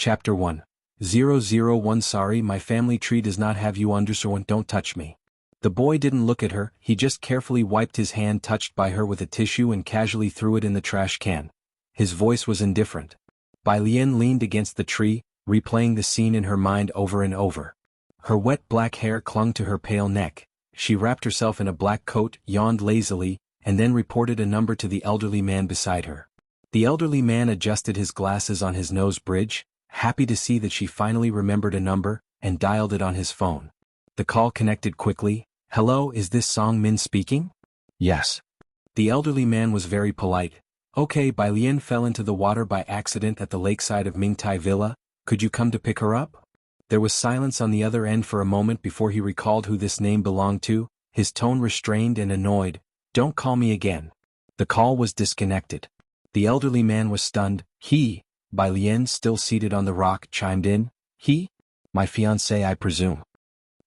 Chapter 1. 001 Sorry, my family tree does not have you under, so don't touch me. The boy didn't look at her, he just carefully wiped his hand touched by her with a tissue and casually threw it in the trash can. His voice was indifferent. Bai Lian leaned against the tree, replaying the scene in her mind over and over. Her wet black hair clung to her pale neck. She wrapped herself in a black coat, yawned lazily, and then reported a number to the elderly man beside her. The elderly man adjusted his glasses on his nose bridge, happy to see that she finally remembered a number, and dialed it on his phone. The call connected quickly. Hello, is this Song Min speaking? Yes. The elderly man was very polite. Okay, Bai Lian fell into the water by accident at the lakeside of Mingtai Villa, could you come to pick her up? There was silence on the other end for a moment before he recalled who this name belonged to, his tone restrained and annoyed. Don't call me again. The call was disconnected. The elderly man was stunned. He, Bai Lian still seated on the rock, chimed in. He? My fiancé, I presume.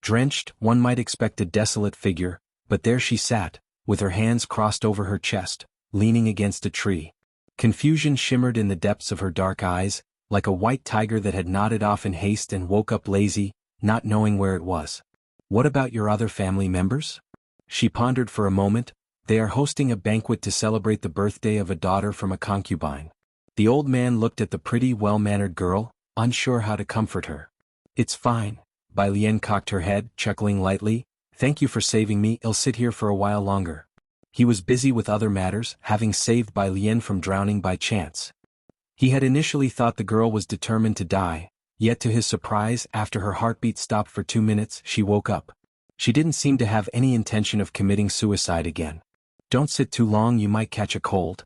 Drenched, one might expect a desolate figure, but there she sat, with her hands crossed over her chest, leaning against a tree. Confusion shimmered in the depths of her dark eyes, like a white tiger that had nodded off in haste and woke up lazy, not knowing where it was. What about your other family members? She pondered for a moment. They are hosting a banquet to celebrate the birthday of a daughter from a concubine. The old man looked at the pretty, well-mannered girl, unsure how to comfort her. It's fine. Bai Lian cocked her head, chuckling lightly. Thank you for saving me, I'll sit here for a while longer. He was busy with other matters, having saved Bai Lian from drowning by chance. He had initially thought the girl was determined to die, yet to his surprise, after her heartbeat stopped for 2 minutes, she woke up. She didn't seem to have any intention of committing suicide again. Don't sit too long, you might catch a cold.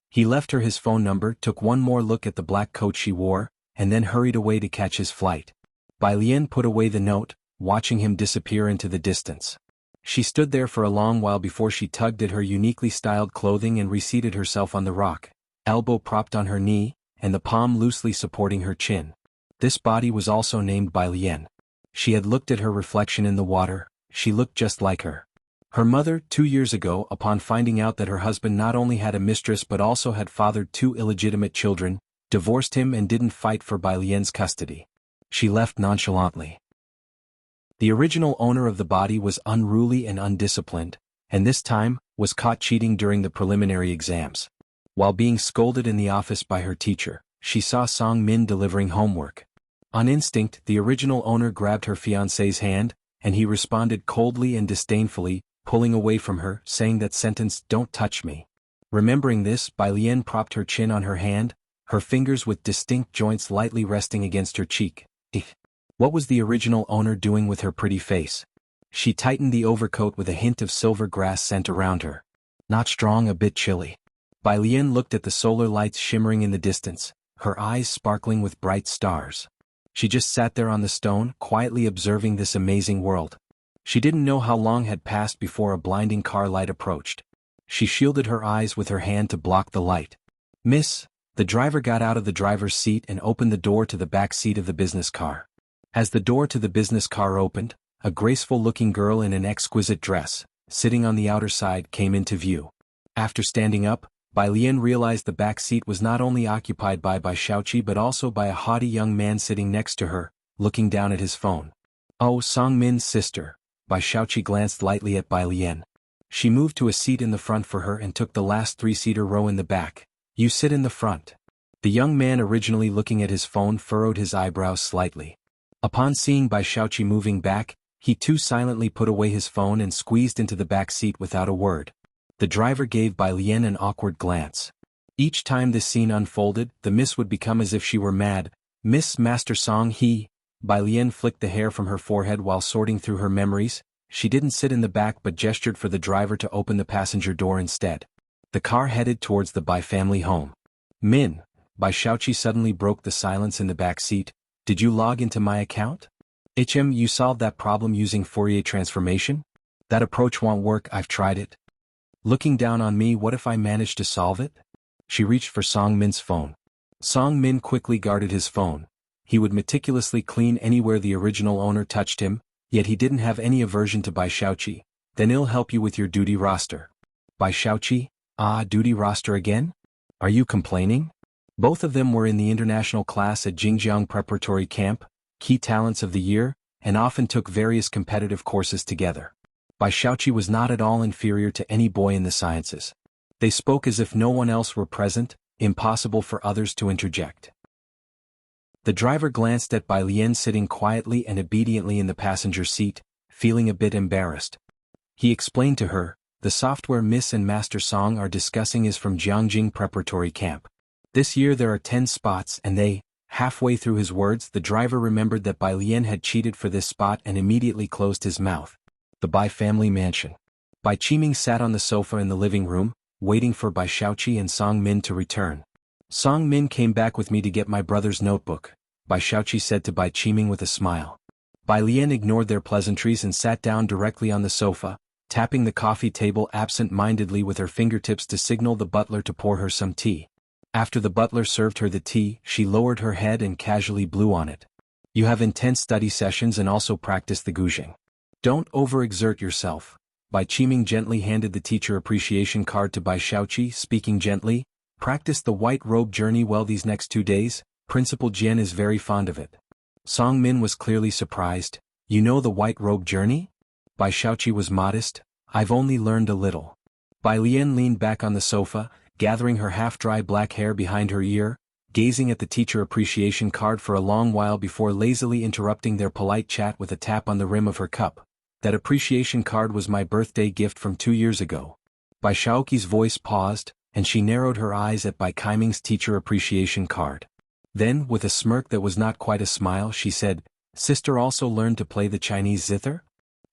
He left her his phone number, took one more look at the black coat she wore, and then hurried away to catch his flight. Bai Lian put away the note, watching him disappear into the distance. She stood there for a long while before she tugged at her uniquely styled clothing and reseated herself on the rock, elbow propped on her knee, and the palm loosely supporting her chin. This body was also named Bai Lian. She had looked at her reflection in the water, she looked just like her. Her mother, 2 years ago, upon finding out that her husband not only had a mistress but also had fathered 2 illegitimate children, divorced him and didn't fight for Bai Lian's custody. She left nonchalantly. The original owner of the body was unruly and undisciplined, and this time, was caught cheating during the preliminary exams. While being scolded in the office by her teacher, she saw Song Min delivering homework. On instinct, the original owner grabbed her fiancé's hand, and he responded coldly and disdainfully, pulling away from her, saying that sentence, "Don't touch me." Remembering this, Bai Lian propped her chin on her hand, her fingers with distinct joints lightly resting against her cheek. What was the original owner doing with her pretty face? She tightened the overcoat with a hint of silver grass scent around her. Not strong, a bit chilly. Bai Lian looked at the solar lights shimmering in the distance, her eyes sparkling with bright stars. She just sat there on the stone, quietly observing this amazing world. She didn't know how long had passed before a blinding car light approached. She shielded her eyes with her hand to block the light. Miss, the driver got out of the driver's seat and opened the door to the back seat of the business car. As the door to the business car opened, a graceful-looking girl in an exquisite dress, sitting on the outer side, came into view. After standing up, Bai Lian realized the back seat was not only occupied by Bai Shaoqi but also by a haughty young man sitting next to her, looking down at his phone. Oh, Song Min's sister. Bai Shaoqi glanced lightly at Bai Lian. She moved to a seat in the front for her and took the last 3-seater row in the back. You sit in the front. The young man, originally looking at his phone, furrowed his eyebrows slightly. Upon seeing Bai Shaoqi moving back, he too silently put away his phone and squeezed into the back seat without a word. The driver gave Bai Lian an awkward glance. Each time this scene unfolded, the miss would become as if she were mad. Miss Master Song he. Bai Lian flicked the hair from her forehead while sorting through her memories. She didn't sit in the back but gestured for the driver to open the passenger door instead. The car headed towards the Bai family home. Min, Bai Shaoqi suddenly broke the silence in the back seat. Did you log into my account? You solved that problem using Fourier transformation? That approach won't work, I've tried it. Looking down on me, what if I managed to solve it? She reached for Song Min's phone. Song Min quickly guarded his phone. He would meticulously clean anywhere the original owner touched him, yet he didn't have any aversion to Bai Shaoqi. Then I'll help you with your duty roster. Bai Shaoqi? Ah, duty roster again? Are you complaining? Both of them were in the international class at Jingjiang Preparatory Camp, key talents of the year, and often took various competitive courses together. Bai Shaoqi was not at all inferior to any boy in the sciences. They spoke as if no one else were present, impossible for others to interject. The driver glanced at Bai Lian sitting quietly and obediently in the passenger seat, feeling a bit embarrassed. He explained to her, "The software Miss and Master Song are discussing is from Jiangjing Preparatory Camp. This year there are 10 spots and they..." Halfway through his words, the driver remembered that Bai Lian had cheated for this spot and immediately closed his mouth. The Bai family mansion. Bai Qiming sat on the sofa in the living room, waiting for Bai Shaoqi and Song Min to return. "Song Min came back with me to get my brother's notebook," Bai Shaoqi said to Bai Qiming with a smile. Bai Lian ignored their pleasantries and sat down directly on the sofa, tapping the coffee table absent-mindedly with her fingertips to signal the butler to pour her some tea. After the butler served her the tea, she lowered her head and casually blew on it. "You have intense study sessions and also practice the guzheng. Don't overexert yourself." Bai Qiming gently handed the teacher appreciation card to Bai Shaoqi, speaking gently, "Practice the white robe journey well these next 2 days, Principal Jian is very fond of it." Song Min was clearly surprised. "You know the white robe journey?" Bai Shaoqi was modest. "I've only learned a little." Bai Lian leaned back on the sofa, gathering her half-dry black hair behind her ear, gazing at the teacher appreciation card for a long while before lazily interrupting their polite chat with a tap on the rim of her cup. "That appreciation card was my birthday gift from 2 years ago." Bai Shaoqi's voice paused, and she narrowed her eyes at Bai Qiming's teacher appreciation card. Then, with a smirk that was not quite a smile, she said, "Sister also learned to play the Chinese zither?"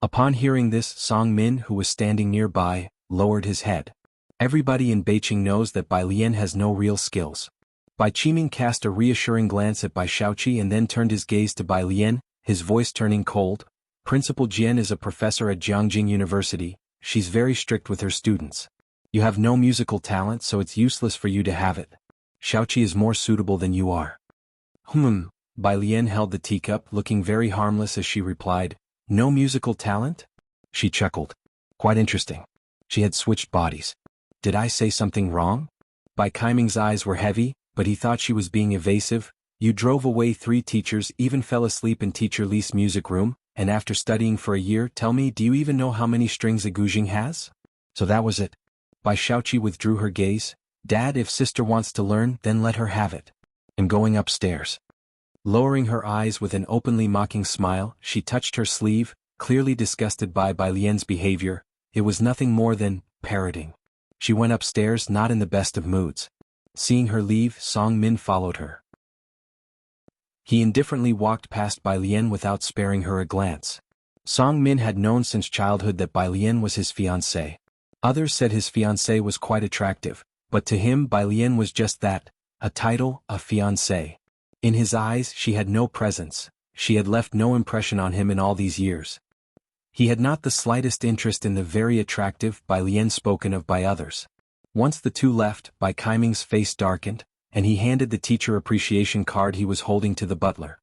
Upon hearing this, Song Min, who was standing nearby, lowered his head. Everybody in Beijing knows that Bai Lian has no real skills. Bai Qiming cast a reassuring glance at Bai Shaoqi and then turned his gaze to Bai Lian, his voice turning cold. "Principal Jian is a professor at Jiangjing University. She's very strict with her students. You have no musical talent, so it's useless for you to have it. Shaoqi is more suitable than you are." Bai Lian held the teacup, looking very harmless as she replied, "No musical talent?" She chuckled. "Quite interesting." She had switched bodies. "Did I say something wrong?" Bai Qiming's eyes were heavy, but he thought she was being evasive. "You drove away 3 teachers, even fell asleep in Teacher Li's music room, and after studying for a year, tell me, do you even know how many strings a guzheng has?" "So that was it." Bai Shaoqi withdrew her gaze. "Dad, if sister wants to learn, then let her have it. I'm going upstairs." Lowering her eyes with an openly mocking smile, she touched her sleeve, clearly disgusted by Bai Lian's behavior. It was nothing more than parroting. She went upstairs, not in the best of moods. Seeing her leave, Song Min followed her. He indifferently walked past Bai Lian without sparing her a glance. Song Min had known since childhood that Bai Lian was his fiancée. Others said his fiancée was quite attractive, but to him Bai Lian was just that, a title, a fiancée. In his eyes she had no presence, she had left no impression on him in all these years. He had not the slightest interest in the very attractive Bai Lian spoken of by others. Once the two left, Bai Qiming's face darkened, and he handed the teacher appreciation card he was holding to the butler.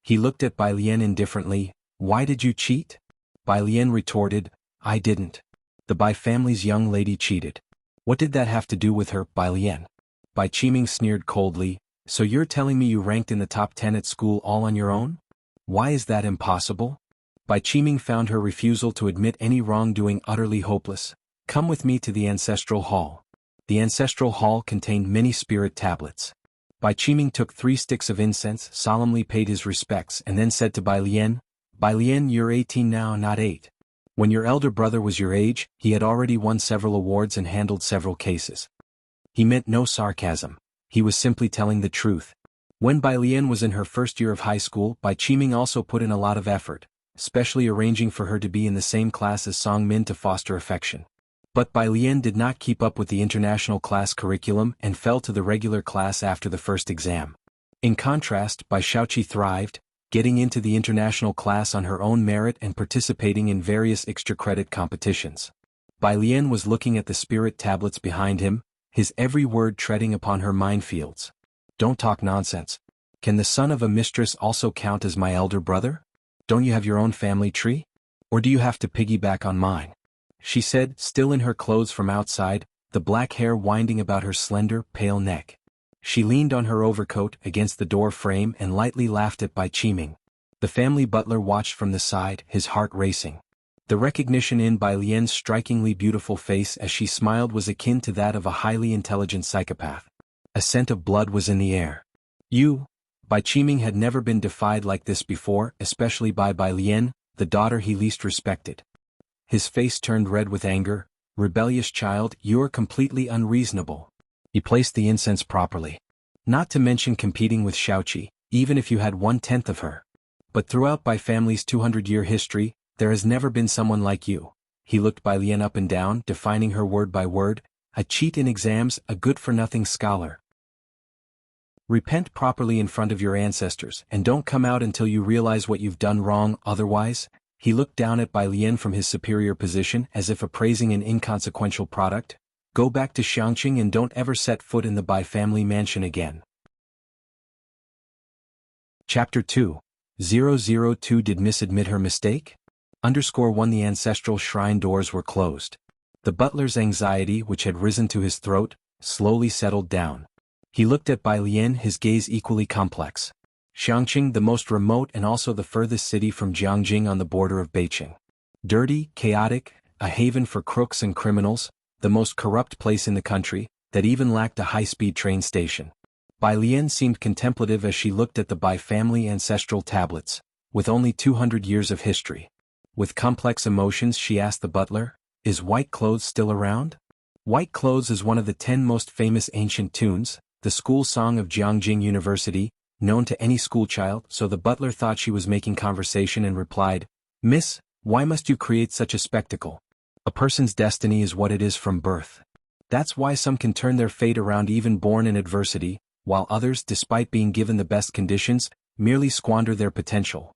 He looked at Bai Lian indifferently. "Why did you cheat?" Bai Lian retorted, "I didn't. The Bai family's young lady cheated." "What did that have to do with her, Bai Lian?" Bai Qiming sneered coldly, "So you're telling me you ranked in the top 10 at school all on your own? Why is that impossible?" Bai Qiming found her refusal to admit any wrongdoing utterly hopeless. "Come with me to the ancestral hall." The ancestral hall contained many spirit tablets. Bai Qiming took 3 sticks of incense, solemnly paid his respects, and then said to Bai Lian, "Bai Lian, you're 18 now, not 8. When your elder brother was your age, he had already won several awards and handled several cases." He meant no sarcasm. He was simply telling the truth. When Bai Lian was in her first year of high school, Bai Qiming also put in a lot of effort, especially arranging for her to be in the same class as Song Min to foster affection. But Bai Lian did not keep up with the international class curriculum and fell to the regular class after the first exam. In contrast, Bai Shaoqi thrived, getting into the international class on her own merit and participating in various extra-credit competitions. Bai Lian was looking at the spirit tablets behind him, his every word treading upon her minefields. "Don't talk nonsense. Can the son of a mistress also count as my elder brother? Don't you have your own family tree? Or do you have to piggyback on mine?" she said, still in her clothes from outside, the black hair winding about her slender, pale neck. She leaned on her overcoat against the door frame and lightly laughed at Bai Qiming. The family butler watched from the side, his heart racing. The recognition in Bai Lian's strikingly beautiful face as she smiled was akin to that of a highly intelligent psychopath. A scent of blood was in the air. Bai Qiming had never been defied like this before, especially by Bai Lian, the daughter he least respected. His face turned red with anger. Rebellious child, you're completely unreasonable. He placed the incense properly. Not to mention competing with Shaoqi, even if you had 1/10 of her. But throughout Bai family's 200-year history, there has never been someone like you. He looked Bai Lian up and down, defining her word by word. A cheat in exams, a good-for-nothing scholar. Repent properly in front of your ancestors, and don't come out until you realize what you've done wrong, otherwise. He looked down at Bai Lian from his superior position as if appraising an inconsequential product. Go back to Xiangqing and don't ever set foot in the Bai family mansion again. Chapter 2. 002 Did Miss admit her mistake? _1 The ancestral shrine doors were closed. The butler's anxiety, which had risen to his throat, slowly settled down. He looked at Bai Lian, his gaze equally complex. Xiangqing, the most remote and also the furthest city from Jiangjing on the border of Beijing. Dirty, chaotic, a haven for crooks and criminals, the most corrupt place in the country, that even lacked a high-speed train station. Bai Lian seemed contemplative as she looked at the Bai family ancestral tablets, with only 200 years of history. With complex emotions she asked the butler, "Is white clothes still around?" White Clothes is one of the 10 most famous ancient tunes, the school song of Jiangjing University, known to any schoolchild, so the butler thought she was making conversation and replied, "Miss, why must you create such a spectacle? A person's destiny is what it is from birth. That's why some can turn their fate around even born in adversity, while others, despite being given the best conditions, merely squander their potential."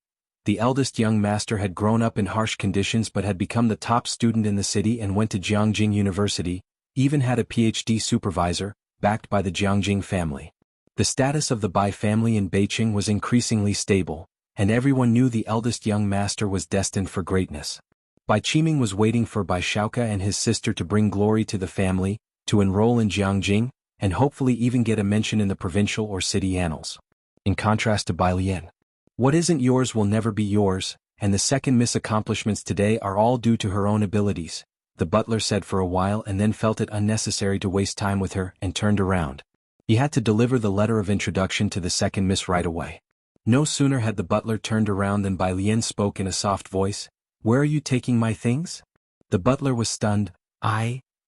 The eldest young master had grown up in harsh conditions but had become the top student in the city and went to Jiangjing University, even had a PhD supervisor, backed by the Jiangjing family. The status of the Bai family in Beijing was increasingly stable, and everyone knew the eldest young master was destined for greatness. Bai Qiming was waiting for Bai Shaoka and his sister to bring glory to the family, to enroll in Jiangjing, and hopefully even get a mention in the provincial or city annals. In contrast to Bai Lian, what isn't yours will never be yours, and the second Miss accomplishments today are all due to her own abilities, the butler said for a while and then felt it unnecessary to waste time with her and turned around. He had to deliver the letter of introduction to the second Miss right away. No sooner had the butler turned around than Bai Lian spoke in a soft voice, "Where are you taking my things?" The butler was stunned.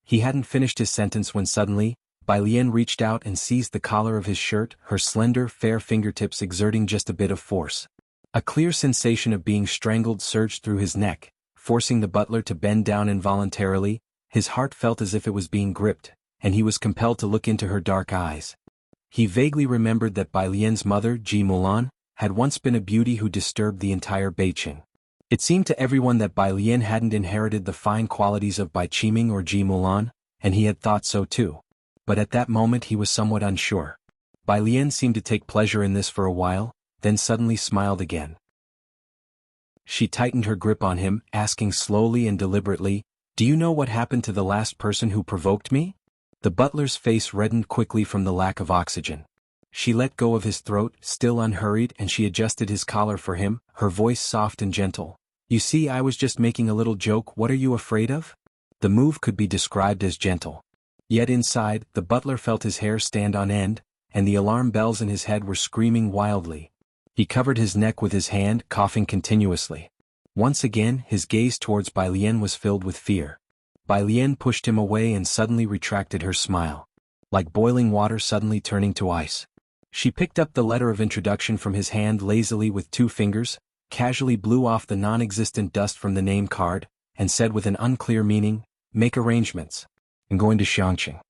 He hadn't finished his sentence when suddenly, Bai Lian reached out and seized the collar of his shirt, her slender, fair fingertips exerting just a bit of force. A clear sensation of being strangled surged through his neck, forcing the butler to bend down involuntarily. His heart felt as if it was being gripped, and he was compelled to look into her dark eyes. He vaguely remembered that Bai Lian's mother, Ji Mulan, had once been a beauty who disturbed the entire Beijing. It seemed to everyone that Bai Lian hadn't inherited the fine qualities of Bai Qiming or Ji Mulan, and he had thought so too. But at that moment he was somewhat unsure. Bai Lian seemed to take pleasure in this for a while, then suddenly smiled again. She tightened her grip on him, asking slowly and deliberately, "Do you know what happened to the last person who provoked me?" The butler's face reddened quickly from the lack of oxygen. She let go of his throat, still unhurried, and she adjusted his collar for him, her voice soft and gentle. "You see, I was just making a little joke. What are you afraid of?" The move could be described as gentle. Yet inside, the butler felt his hair stand on end, and the alarm bells in his head were screaming wildly. He covered his neck with his hand, coughing continuously. Once again, his gaze towards Bai Lian was filled with fear. Bai Lian pushed him away and suddenly retracted her smile. Like boiling water suddenly turning to ice. She picked up the letter of introduction from his hand lazily with 2 fingers, casually blew off the non-existent dust from the name card, and said with an unclear meaning, "Make arrangements. I'm going to Xiangqing."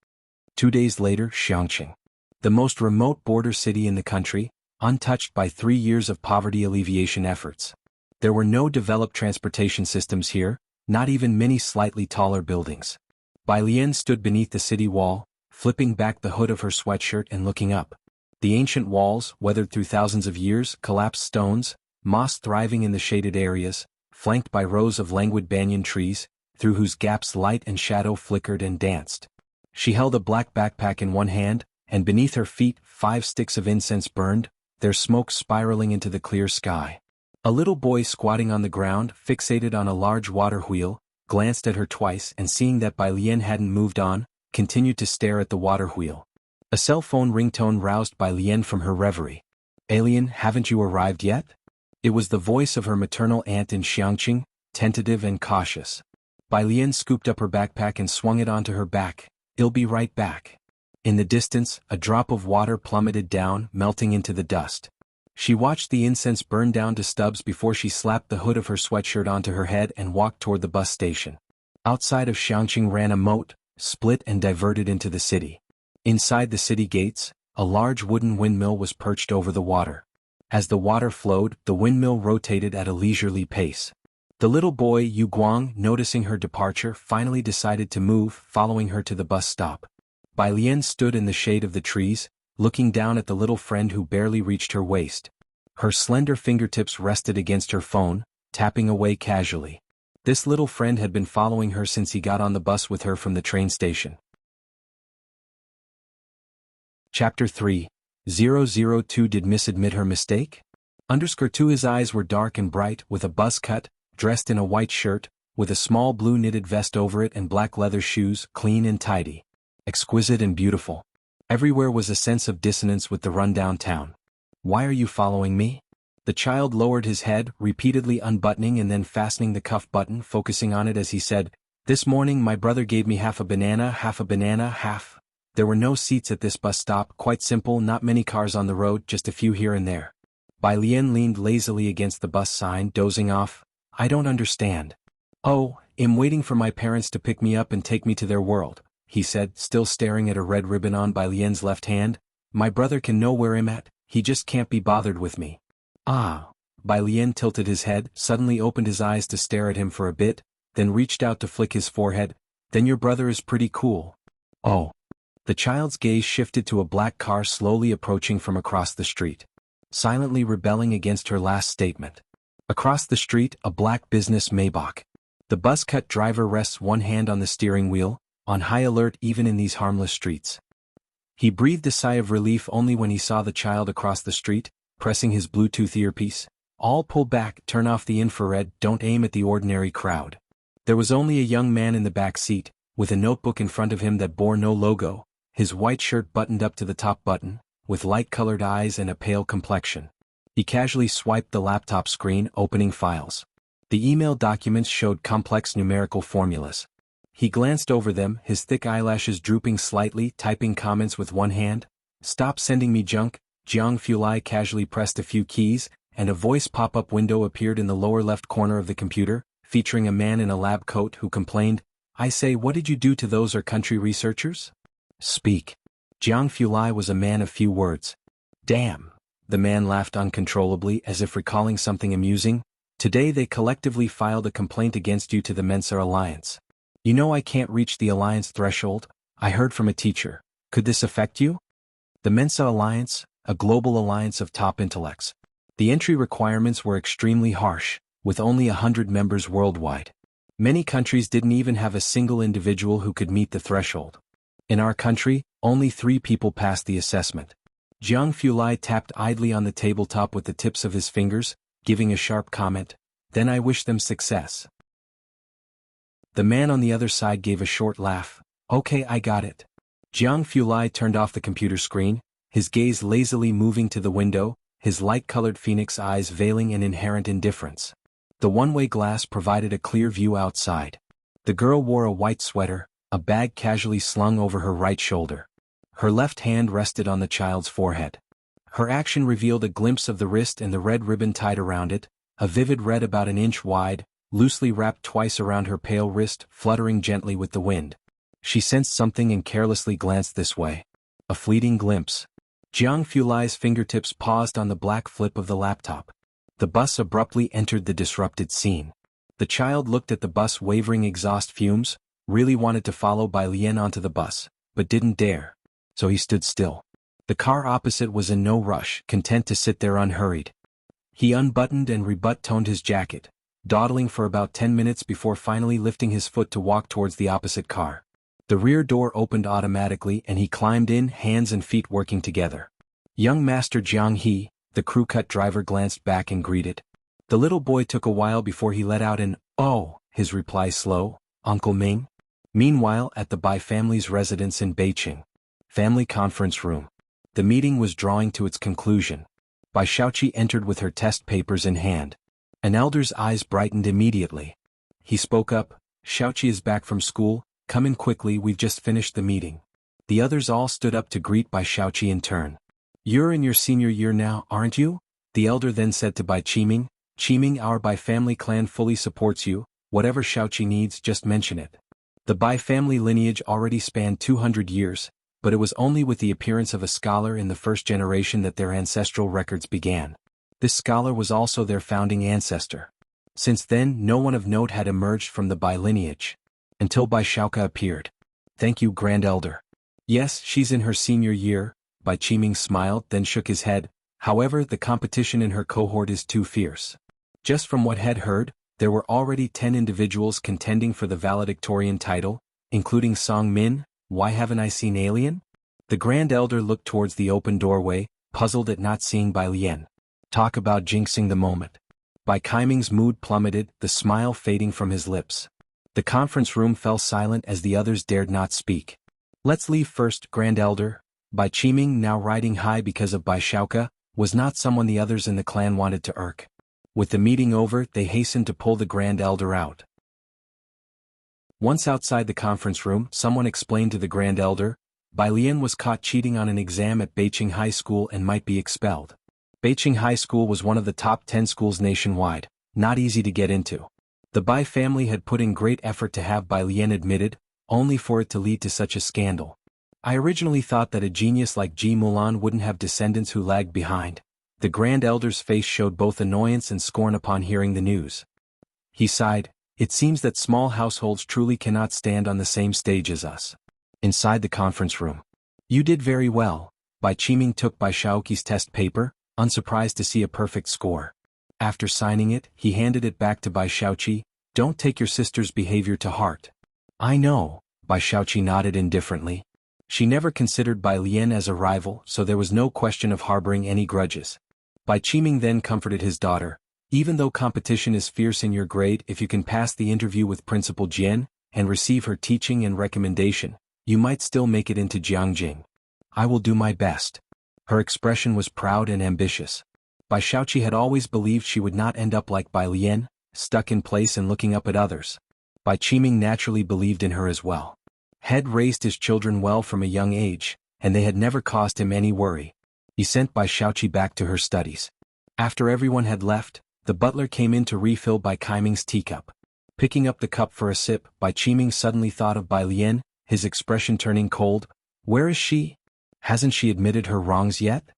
2 days later, Xiangqing. The most remote border city in the country, untouched by 3 years of poverty alleviation efforts. There were no developed transportation systems here, not even many slightly taller buildings. Bai Lian stood beneath the city wall, flipping back the hood of her sweatshirt and looking up. The ancient walls, weathered through thousands of years, collapsed stones, moss thriving in the shaded areas, flanked by rows of languid banyan trees, through whose gaps light and shadow flickered and danced. She held a black backpack in one hand, and beneath her feet 5 sticks of incense burned, their smoke spiraling into the clear sky. A little boy squatting on the ground, fixated on a large water wheel, glanced at her twice and seeing that Bai Lian hadn't moved on, continued to stare at the water wheel. A cell phone ringtone roused Bai Lian from her reverie. "Alien, haven't you arrived yet?" It was the voice of her maternal aunt in Xiangqing, tentative and cautious. Bai Lian scooped up her backpack and swung it onto her back. "I'll be right back." In the distance, a drop of water plummeted down, melting into the dust. She watched the incense burn down to stubs before she slapped the hood of her sweatshirt onto her head and walked toward the bus station. Outside of Xiangqing ran a moat, split and diverted into the city. Inside the city gates, a large wooden windmill was perched over the water. As the water flowed, the windmill rotated at a leisurely pace. The little boy Yu Guang, noticing her departure, finally decided to move, following her to the bus stop. Bai Lian stood in the shade of the trees, looking down at the little friend who barely reached her waist. Her slender fingertips rested against her phone, tapping away casually. This little friend had been following her since he got on the bus with her from the train station. Chapter 3. 002 Did Miss admit her mistake? _2 His eyes were dark and bright, with a buzz cut, dressed in a white shirt, with a small blue knitted vest over it and black leather shoes, clean and tidy. Exquisite and beautiful. Everywhere was a sense of dissonance with the rundown town. "Why are you following me?" The child lowered his head, repeatedly unbuttoning and then fastening the cuff button, focusing on it as he said, "This morning my brother gave me half a banana, half. There were no seats at this bus stop, quite simple, not many cars on the road, just a few here and there." Bai Lian leaned lazily against the bus sign, dozing off. "I don't understand." "Oh, I'm waiting for my parents to pick me up and take me to their world," he said, still staring at a red ribbon on Bai Lian's left hand. "My brother can know where I'm at, he just can't be bothered with me." "Ah." Bai Lian tilted his head, suddenly opened his eyes to stare at him for a bit, then reached out to flick his forehead. "Then your brother is pretty cool." "Oh." The child's gaze shifted to a black car slowly approaching from across the street, silently rebelling against her last statement. Across the street, a black business Maybach. The buzz-cut driver rests one hand on the steering wheel, on high alert even in these harmless streets. He breathed a sigh of relief only when he saw the child across the street, pressing his Bluetooth earpiece. "All pull back, turn off the infrared, don't aim at the ordinary crowd." There was only a young man in the back seat, with a notebook in front of him that bore no logo, his white shirt buttoned up to the top button, with light-colored eyes and a pale complexion. He casually swiped the laptop screen, opening files. The email documents showed complex numerical formulas. He glanced over them, his thick eyelashes drooping slightly, typing comments with one hand. "Stop sending me junk." Jiang Fulai casually pressed a few keys, and a voice pop-up window appeared in the lower left corner of the computer, featuring a man in a lab coat who complained, "I say, what did you do to those our country researchers?" "Speak." Jiang Fulai was a man of few words. "Damn." The man laughed uncontrollably, as if recalling something amusing. "Today they collectively filed a complaint against you to the Mensa Alliance. You know I can't reach the Alliance threshold, I heard from a teacher. Could this affect you?" The Mensa Alliance, a global alliance of top intellects. The entry requirements were extremely harsh, with only 100 members worldwide. Many countries didn't even have a single individual who could meet the threshold. In our country, only 3 people passed the assessment. Jiang Fulai tapped idly on the tabletop with the tips of his fingers, giving a sharp comment, "Then I wish them success." The man on the other side gave a short laugh. "Okay, I got it." Jiang Fulai turned off the computer screen, his gaze lazily moving to the window, his light-colored phoenix eyes veiling an inherent indifference. The one-way glass provided a clear view outside. The girl wore a white sweater, a bag casually slung over her right shoulder. Her left hand rested on the child's forehead. Her action revealed a glimpse of the wrist and the red ribbon tied around it, a vivid red about an inch wide, loosely wrapped twice around her pale wrist, fluttering gently with the wind. She sensed something and carelessly glanced this way. A fleeting glimpse. Jiang Fulai's fingertips paused on the black flip of the laptop. The bus abruptly entered the disrupted scene. The child looked at the bus wavering exhaust fumes, really wanted to follow Bai Lian onto the bus, but didn't dare. So he stood still. The car opposite was in no rush, content to sit there unhurried. He unbuttoned and rebut-toned his jacket, dawdling for about 10 minutes before finally lifting his foot to walk towards the opposite car. The rear door opened automatically and he climbed in, hands and feet working together. Young Master Jiang He, the crew-cut driver, glanced back and greeted. The little boy took a while before he let out an, "Oh," his reply slow, "Uncle Ming?" Meanwhile, at the Bai family's residence in Beijing family conference room, the meeting was drawing to its conclusion. Bai Shaoqi entered with her test papers in hand. An elder's eyes brightened immediately. He spoke up, "Shaoqi is back from school, come in quickly, we've just finished the meeting." The others all stood up to greet Bai Shaoqi in turn. "You're in your senior year now, aren't you?" The elder then said to Bai Qiming. "Qiming, our Bai family clan fully supports you, whatever Shaoqi needs, just mention it." The Bai family lineage already spanned 200 years, but it was only with the appearance of a scholar in the first generation that their ancestral records began. This scholar was also their founding ancestor. Since then, no one of note had emerged from the Bai lineage. Until Bai Shaoka appeared. "Thank you, Grand Elder." "Yes, she's in her senior year," Bai Qiming smiled, then shook his head. "However, the competition in her cohort is too fierce." Just from what Head heard, there were already 10 individuals contending for the valedictorian title, including Song Min. "Why haven't I seen Alien?" The Grand Elder looked towards the open doorway, puzzled at not seeing Bai Lian. Talk about jinxing the moment. Bai Qiming's mood plummeted, the smile fading from his lips. The conference room fell silent as the others dared not speak. "Let's leave first, Grand Elder." Bai Qiming, now riding high because of Bai Shaoka, was not someone the others in the clan wanted to irk. With the meeting over, they hastened to pull the Grand Elder out. Once outside the conference room, someone explained to the Grand Elder, Bai Lian was caught cheating on an exam at Beijing High School and might be expelled. Beijing High School was one of the top 10 schools nationwide, not easy to get into. The Bai family had put in great effort to have Bai Lian admitted, only for it to lead to such a scandal. "I originally thought that a genius like Ji Mulan wouldn't have descendants who lagged behind." The Grand Elder's face showed both annoyance and scorn upon hearing the news. He sighed, "It seems that small households truly cannot stand on the same stage as us." Inside the conference room. "You did very well." Bai Qiming took Bai Shaoqi's test paper, unsurprised to see a perfect score. After signing it, he handed it back to Bai Shaoqi. "Don't take your sister's behavior to heart." "I know," Bai Shaoqi nodded indifferently. She never considered Bai Lian as a rival, so there was no question of harboring any grudges. Bai Qiming then comforted his daughter. "Even though competition is fierce in your grade, if you can pass the interview with Principal Jian, and receive her teaching and recommendation, you might still make it into Jiangjing. I will do my best." Her expression was proud and ambitious. Bai Shaoqi had always believed she would not end up like Bai Lian, stuck in place and looking up at others. Bai Qiming naturally believed in her as well. Head raised his children well from a young age, and they had never caused him any worry. He sent Bai Shaoqi back to her studies. After everyone had left, the butler came in to refill Bai Qiming's teacup. Picking up the cup for a sip, Bai Qiming suddenly thought of Bai Lian, his expression turning cold. "Where is she? Hasn't she admitted her wrongs yet?"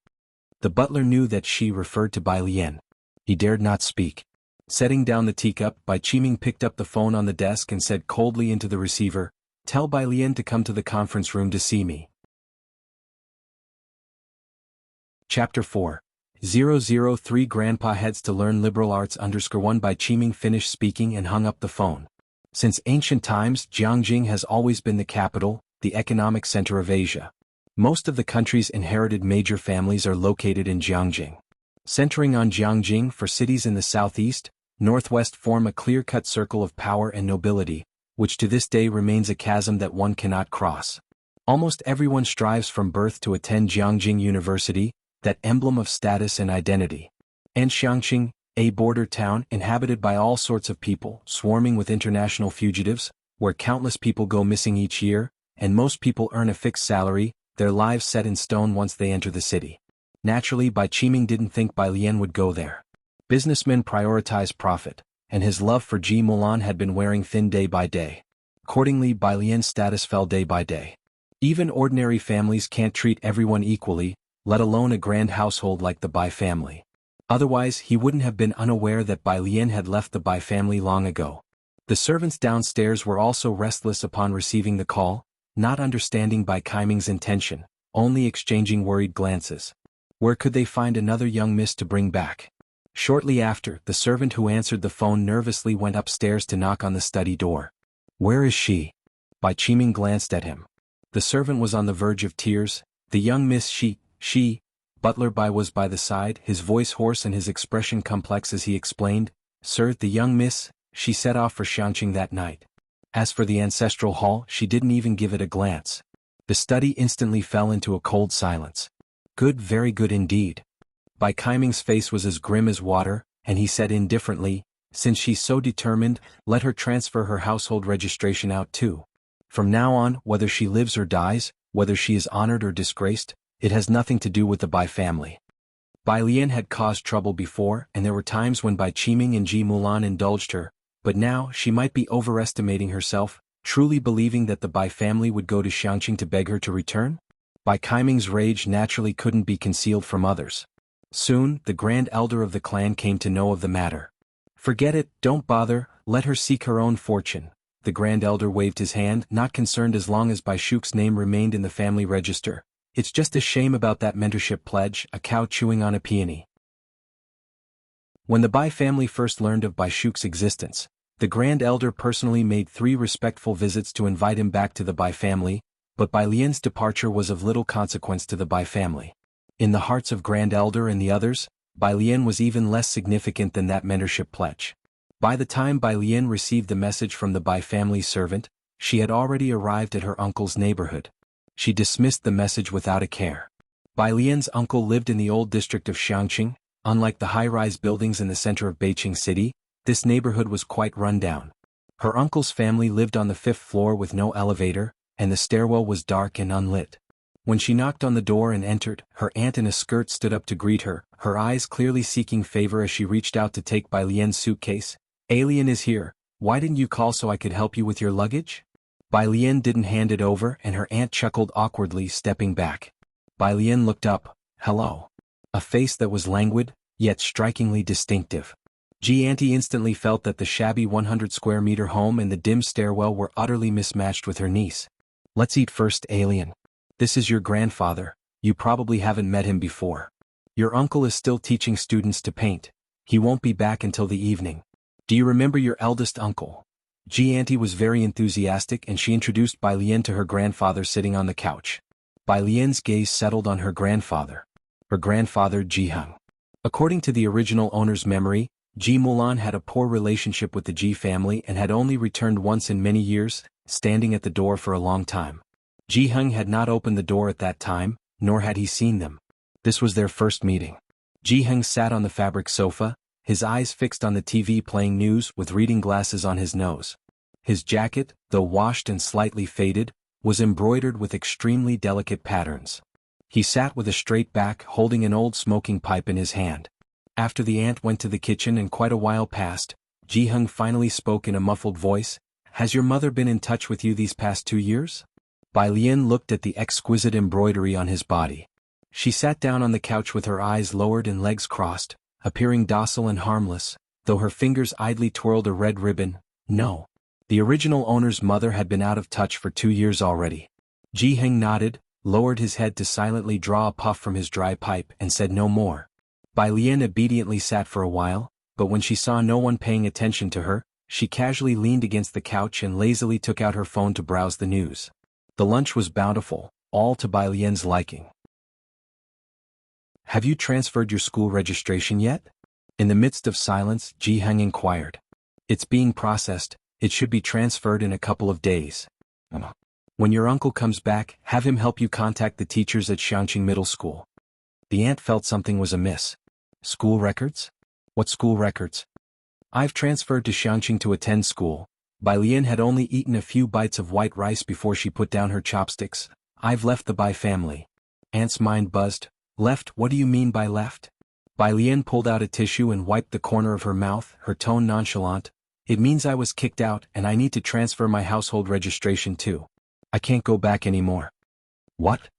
The butler knew that she referred to Bai Lian. He dared not speak. Setting down the teacup, Bai Qiming picked up the phone on the desk and said coldly into the receiver, "Tell Bai Lian to come to the conference room to see me." Chapter 4. 003 Grandpa heads to learn liberal arts _1 Bai Qiming finished speaking and hung up the phone. Since ancient times, Jiangjing has always been the capital, the economic center of Asia. Most of the country's inherited major families are located in Jiangjing. Centering on Jiangjing for cities in the southeast, northwest form a clear-cut circle of power and nobility, which to this day remains a chasm that one cannot cross. Almost everyone strives from birth to attend Jiangjing University, that emblem of status and identity. And Xiangqing, a border town inhabited by all sorts of people, swarming with international fugitives, where countless people go missing each year, and most people earn a fixed salary, their lives set in stone once they enter the city. Naturally, Bai Qiming didn't think Bai Lian would go there. Businessmen prioritize profit, and his love for Ji Mulan had been wearing thin day by day. Accordingly, Bai Lian's status fell day by day. Even ordinary families can't treat everyone equally, let alone a grand household like the Bai family. Otherwise, he wouldn't have been unaware that Bai Lian had left the Bai family long ago. The servants downstairs were also restless upon receiving the call, not understanding Bai Qiming's intention, only exchanging worried glances. Where could they find another young miss to bring back? Shortly after, the servant who answered the phone nervously went upstairs to knock on the study door. "Where is she?" Bai Qiming glanced at him. The servant was on the verge of tears. The young Miss she, Butler Bai was by the side, his voice hoarse and his expression complex as he explained, "Sir, the young Miss, she set off for Xiangqing that night. As for the ancestral hall, she didn't even give it a glance." The study instantly fell into a cold silence. "Good, very good indeed." Bai Qiming's face was as grim as water, and he said indifferently, "Since she's so determined, let her transfer her household registration out too. From now on, whether she lives or dies, whether she is honored or disgraced, it has nothing to do with the Bai family." Bai Lian had caused trouble before, and there were times when Bai Qiming and Ji Mulan indulged her, but now she might be overestimating herself, truly believing that the Bai family would go to Xiangqing to beg her to return? Bai Qiming's rage naturally couldn't be concealed from others. Soon, the grand elder of the clan came to know of the matter. "Forget it, don't bother, let her seek her own fortune." The grand elder waved his hand, not concerned as long as Bai Shuk's name remained in the family register. "It's just a shame about that mentorship pledge," a cow chewing on a peony. When the Bai family first learned of Bai Shuk's existence, the grand elder personally made 3 respectful visits to invite him back to the Bai family, but Bai Lian's departure was of little consequence to the Bai family. In the hearts of grand elder and the others, Bai Lian was even less significant than that mentorship pledge. By the time Bai Lian received the message from the Bai family servant, she had already arrived at her uncle's neighborhood. She dismissed the message without a care. Bai Lian's uncle lived in the old district of Xiangqing. Unlike the high-rise buildings in the center of Beijing City, this neighborhood was quite run down. Her uncle's family lived on the 5th floor with no elevator, and the stairwell was dark and unlit. When she knocked on the door and entered, her aunt in a skirt stood up to greet her, her eyes clearly seeking favor as she reached out to take Bai Lian's suitcase. "Alien is here, why didn't you call so I could help you with your luggage?" Bai Lian didn't hand it over and her aunt chuckled awkwardly, stepping back. Bai Lian looked up. "Hello." A face that was languid, yet strikingly distinctive. Ji Auntie instantly felt that the shabby 100-square-meter home and the dim stairwell were utterly mismatched with her niece. "Let's eat first, Alien. This is your grandfather, you probably haven't met him before. Your uncle is still teaching students to paint. He won't be back until the evening. Do you remember your eldest uncle?" Ji Auntie was very enthusiastic and she introduced Bai Lian to her grandfather sitting on the couch. Bai Lian's gaze settled on her grandfather. Her grandfather Ji Heng. According to the original owner's memory, Ji Mulan had a poor relationship with the Ji family and had only returned once in many years, standing at the door for a long time. Ji Heng had not opened the door at that time, nor had he seen them. This was their first meeting. Ji Heng sat on the fabric sofa, his eyes fixed on the TV playing news with reading glasses on his nose. His jacket, though washed and slightly faded, was embroidered with extremely delicate patterns. He sat with a straight back holding an old smoking pipe in his hand. After the aunt went to the kitchen and quite a while passed, Ji Heng finally spoke in a muffled voice, "Has your mother been in touch with you these past 2 years?" Bai Lian looked at the exquisite embroidery on his body. She sat down on the couch with her eyes lowered and legs crossed, appearing docile and harmless, though her fingers idly twirled a red ribbon. "No." The original owner's mother had been out of touch for 2 years already. Ji Heng nodded, lowered his head to silently draw a puff from his dry pipe and said no more. Bai Lian obediently sat for a while, but when she saw no one paying attention to her, she casually leaned against the couch and lazily took out her phone to browse the news. The lunch was bountiful, all to Bai Lian's liking. "Have you transferred your school registration yet?" In the midst of silence, Ji Heng inquired. "It's being processed, it should be transferred in a couple of days. When your uncle comes back, have him help you contact the teachers at Xiangqing Middle School." The aunt felt something was amiss. "School records? What school records?" "I've transferred to Xiangqing to attend school." Bai Lian had only eaten a few bites of white rice before she put down her chopsticks. "I've left the Bai family." Aunt's mind buzzed. "Left? What do you mean by left?" Bai Lian pulled out a tissue and wiped the corner of her mouth, her tone nonchalant. "It means I was kicked out and I need to transfer my household registration too. I can't go back anymore." "What?"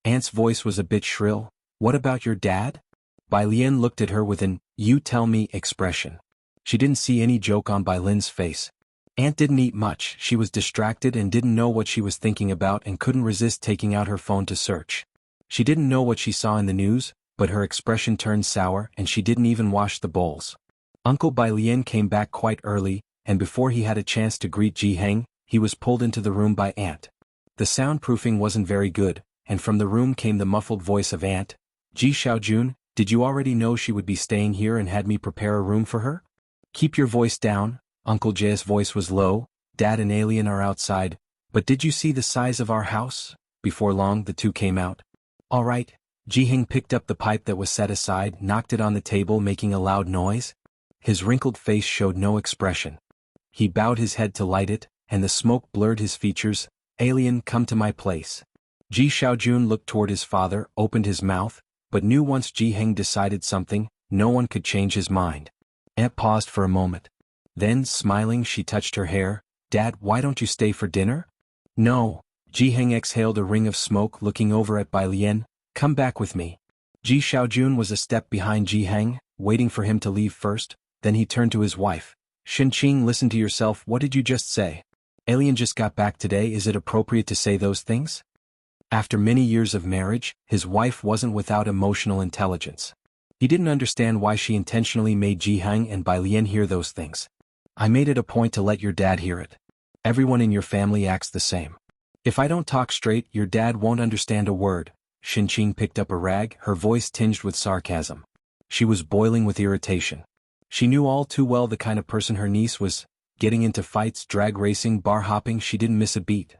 Aunt's voice was a bit shrill. "What about your dad?" Bai Lian looked at her with an "you tell me" expression. She didn't see any joke on Bai Lin's face. Aunt didn't eat much, she was distracted and didn't know what she was thinking about and couldn't resist taking out her phone to search. She didn't know what she saw in the news, but her expression turned sour and she didn't even wash the bowls. Uncle Bai Lian came back quite early, and before he had a chance to greet Ji Heng, he was pulled into the room by Aunt. The soundproofing wasn't very good, and from the room came the muffled voice of Aunt. Ji Xiaojun, did you already know she would be staying here and had me prepare a room for her? Keep your voice down, Uncle Jay's voice was low. Dad and Alien are outside, but did you see the size of our house? Before long the two came out. All right. Jiheng picked up the pipe that was set aside, knocked it on the table making a loud noise. His wrinkled face showed no expression. He bowed his head to light it, and the smoke blurred his features. Alien, come to my place. Ji Xiaojun looked toward his father, opened his mouth, but knew once Jiheng decided something, no one could change his mind. Aunt paused for a moment. Then, smiling, she touched her hair. Dad, why don't you stay for dinner? No. Jiheng exhaled a ring of smoke looking over at Bai Lian. Come back with me. Ji Xiaojun was a step behind Jiheng, waiting for him to leave first, then he turned to his wife. Shenqing, listen to yourself, what did you just say? Alien just got back today, is it appropriate to say those things? After many years of marriage, his wife wasn't without emotional intelligence. He didn't understand why she intentionally made Jiheng and Bai Lian hear those things. I made it a point to let your dad hear it. Everyone in your family acts the same. If I don't talk straight, your dad won't understand a word. Shenqing picked up a rag, her voice tinged with sarcasm. She was boiling with irritation. She knew all too well the kind of person her niece was. Getting into fights, drag racing, bar hopping, she didn't miss a beat.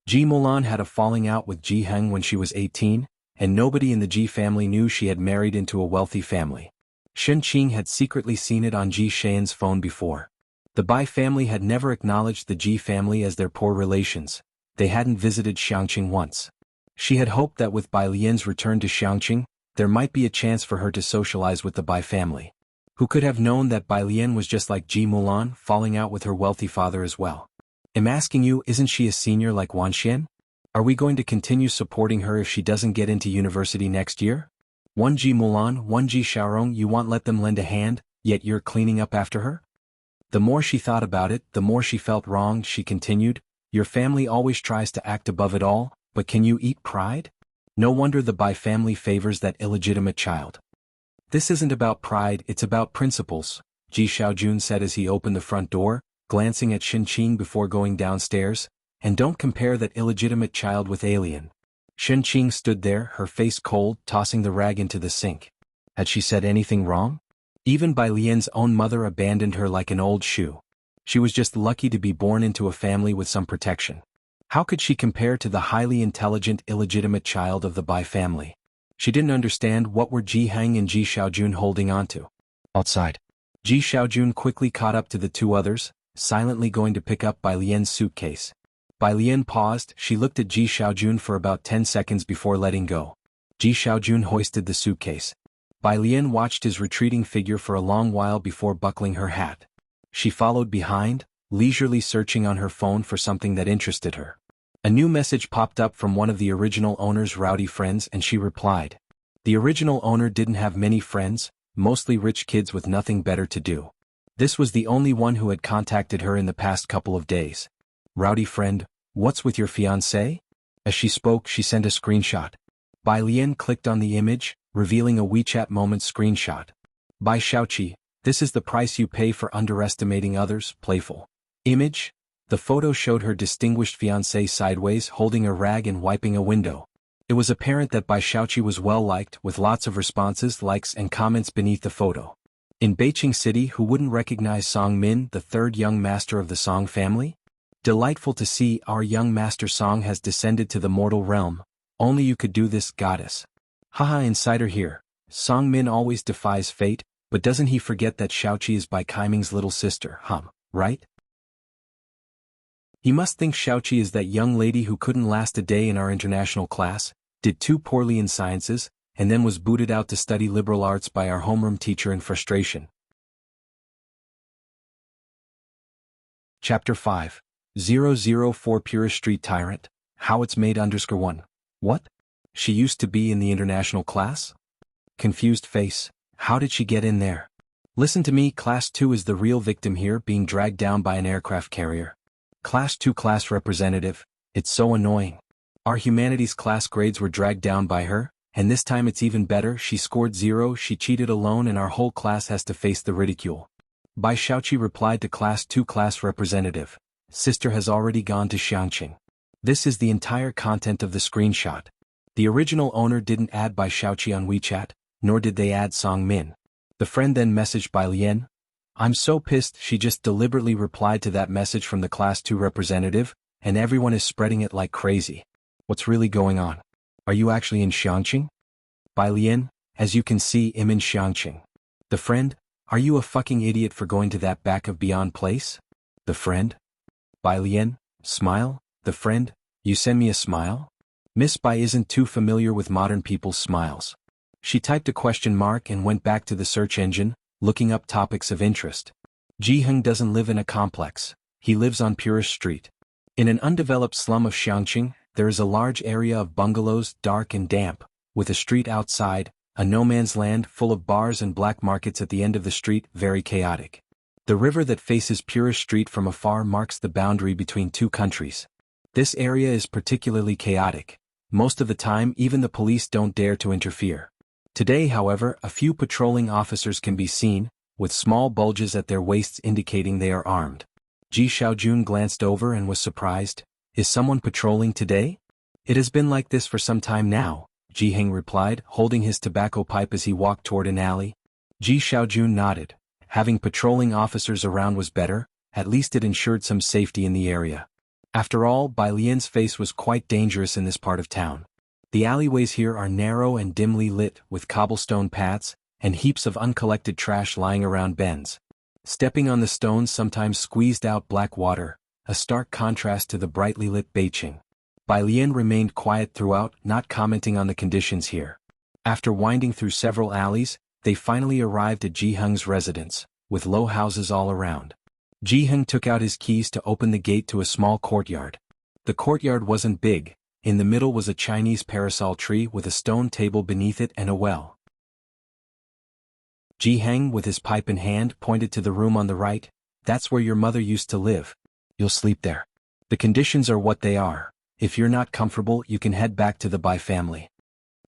Ji Mulan had a falling out with Jiheng when she was 18, and nobody in the Ji family knew she had married into a wealthy family. Shenqing had secretly seen it on Ji Xian's phone before. The Bai family had never acknowledged the Ji family as their poor relations. They hadn't visited Xiangqing once. She had hoped that with Bai Lian's return to Xiangqing, there might be a chance for her to socialize with the Bai family. Who could have known that Bai Lian was just like Ji Mulan, falling out with her wealthy father as well? I'm asking you, isn't she a senior like Wan Xian? Are we going to continue supporting her if she doesn't get into university next year? One Ji Mulan, one Ji Xiaorong, you won't let them lend a hand, yet you're cleaning up after her? The more she thought about it, the more she felt wronged. She continued, your family always tries to act above it all, but can you eat pride? No wonder the Bai family favors that illegitimate child. This isn't about pride, it's about principles, Ji Xiaojun said as he opened the front door, glancing at Shenqing before going downstairs, and don't compare that illegitimate child with Alien. Shenqing stood there, her face cold, tossing the rag into the sink. Had she said anything wrong? Even Bai Lian's own mother abandoned her like an old shoe. She was just lucky to be born into a family with some protection. How could she compare to the highly intelligent illegitimate child of the Bai family? She didn't understand what were Jiheng and Ji Xiaojun holding onto. Outside. Ji Xiaojun quickly caught up to the two others, silently going to pick up Bai Lian's suitcase. Bai Lian paused, she looked at Ji Xiaojun for about 10 seconds before letting go. Ji Xiaojun hoisted the suitcase. Bai Lian watched his retreating figure for a long while before buckling her hat. She followed behind, leisurely searching on her phone for something that interested her. A new message popped up from one of the original owner's rowdy friends and she replied. The original owner didn't have many friends, mostly rich kids with nothing better to do. This was the only one who had contacted her in the past couple of days. Rowdy friend, what's with your fiancé? As she spoke, she sent a screenshot. Bai Lian clicked on the image, revealing a WeChat Moments screenshot. Bai Xiaoqi, this is the price you pay for underestimating others, playful. Image? The photo showed her distinguished fiancé sideways holding a rag and wiping a window. It was apparent that Bai Xiaoqi was well liked with lots of responses, likes and comments beneath the photo. In Beijing City, who wouldn't recognize Song Min, the third young master of the Song family? Delightful to see, our young master Song has descended to the mortal realm. Only you could do this, goddess. Haha, insider here. Song Min always defies fate, but doesn't he forget that Xiaoqi is Bai Kaiming's little sister, right? He must think Xiaoqi is that young lady who couldn't last a day in our international class, did too poorly in sciences, and then was booted out to study liberal arts by our homeroom teacher in frustration. Chapter 5. 004 Purist Street Tyrant, How It's Made _1. What? She used to be in the international class? Confused face, how did she get in there? Listen to me, Class 2 is the real victim here, being dragged down by an aircraft carrier. Class 2 class representative, it's so annoying. Our humanities class grades were dragged down by her, and this time it's even better, she scored 0, she cheated alone and our whole class has to face the ridicule. Bai Shaoqi replied to Class 2 class representative. Sister has already gone to Xiangqing. This is the entire content of the screenshot. The original owner didn't add Bai Shaoqi on WeChat, nor did they add Song Min. The friend then messaged Bai Lian. I'm so pissed, she just deliberately replied to that message from the Class 2 representative, and everyone is spreading it like crazy. What's really going on? Are you actually in Xiangqing? Bai Lian, as you can see, I'm in Xiangqing. The friend, are you a fucking idiot for going to that back of beyond place? The friend? Bai Lian, smile? The friend, you send me a smile? Miss Bai isn't too familiar with modern people's smiles. She typed a question mark and went back to the search engine, looking up topics of interest. Ji Heng doesn't live in a complex. He lives on Purist Street. In an undeveloped slum of Xiangqing, there is a large area of bungalows, dark and damp, with a street outside, a no-man's land full of bars and black markets at the end of the street, very chaotic. The river that faces Purist Street from afar marks the boundary between two countries. This area is particularly chaotic. Most of the time, even the police don't dare to interfere. Today, however, a few patrolling officers can be seen, with small bulges at their waists indicating they are armed. Ji Xiaojun glanced over and was surprised. Is someone patrolling today? It has been like this for some time now, Ji Heng replied, holding his tobacco pipe as he walked toward an alley. Ji Xiaojun nodded. Having patrolling officers around was better, at least it ensured some safety in the area. After all, Bai Lian's face was quite dangerous in this part of town. The alleyways here are narrow and dimly lit, with cobblestone paths, and heaps of uncollected trash lying around bends. Stepping on the stones sometimes squeezed out black water, a stark contrast to the brightly lit Beijing. Bai Lian remained quiet throughout, not commenting on the conditions here. After winding through several alleys, they finally arrived at Ji Heng's residence, with low houses all around. Ji Heng took out his keys to open the gate to a small courtyard. The courtyard wasn't big. In the middle was a Chinese parasol tree with a stone table beneath it and a well. Ji Heng, with his pipe in hand, pointed to the room on the right. That's where your mother used to live. You'll sleep there. The conditions are what they are. If you're not comfortable, you can head back to the Bai family.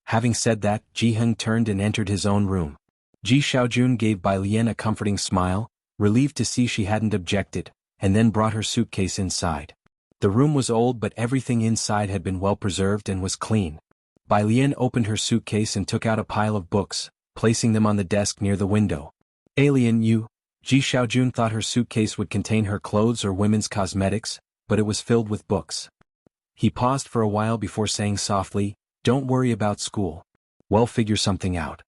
Having said that, Ji Heng turned and entered his own room. Ji Xiaojun gave Bai Lian a comforting smile, relieved to see she hadn't objected, and then brought her suitcase inside. The room was old, but everything inside had been well preserved and was clean. Bai Lian opened her suitcase and took out a pile of books, placing them on the desk near the window. Alien you? Ji Xiaojun thought her suitcase would contain her clothes or women's cosmetics, but it was filled with books. He paused for a while before saying softly, "Don't worry about school. We'll figure something out."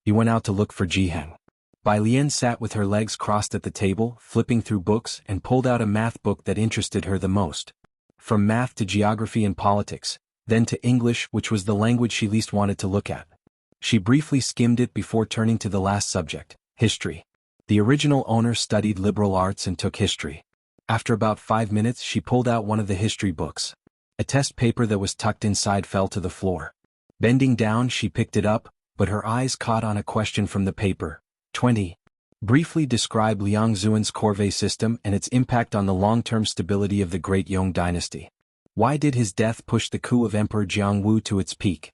He went out to look for Ji Heng. Bai Lian sat with her legs crossed at the table, flipping through books, and pulled out a math book that interested her the most. From math to geography and politics, then to English, which was the language she least wanted to look at. She briefly skimmed it before turning to the last subject, history. The original owner studied liberal arts and took history. After about 5 minutes, she pulled out one of the history books. A test paper that was tucked inside fell to the floor. Bending down, she picked it up, but her eyes caught on a question from the paper. 20. Briefly describe Liang Zuan's corvée system and its impact on the long-term stability of the Great Yong dynasty. Why did his death push the coup of Emperor Jiangwu to its peak?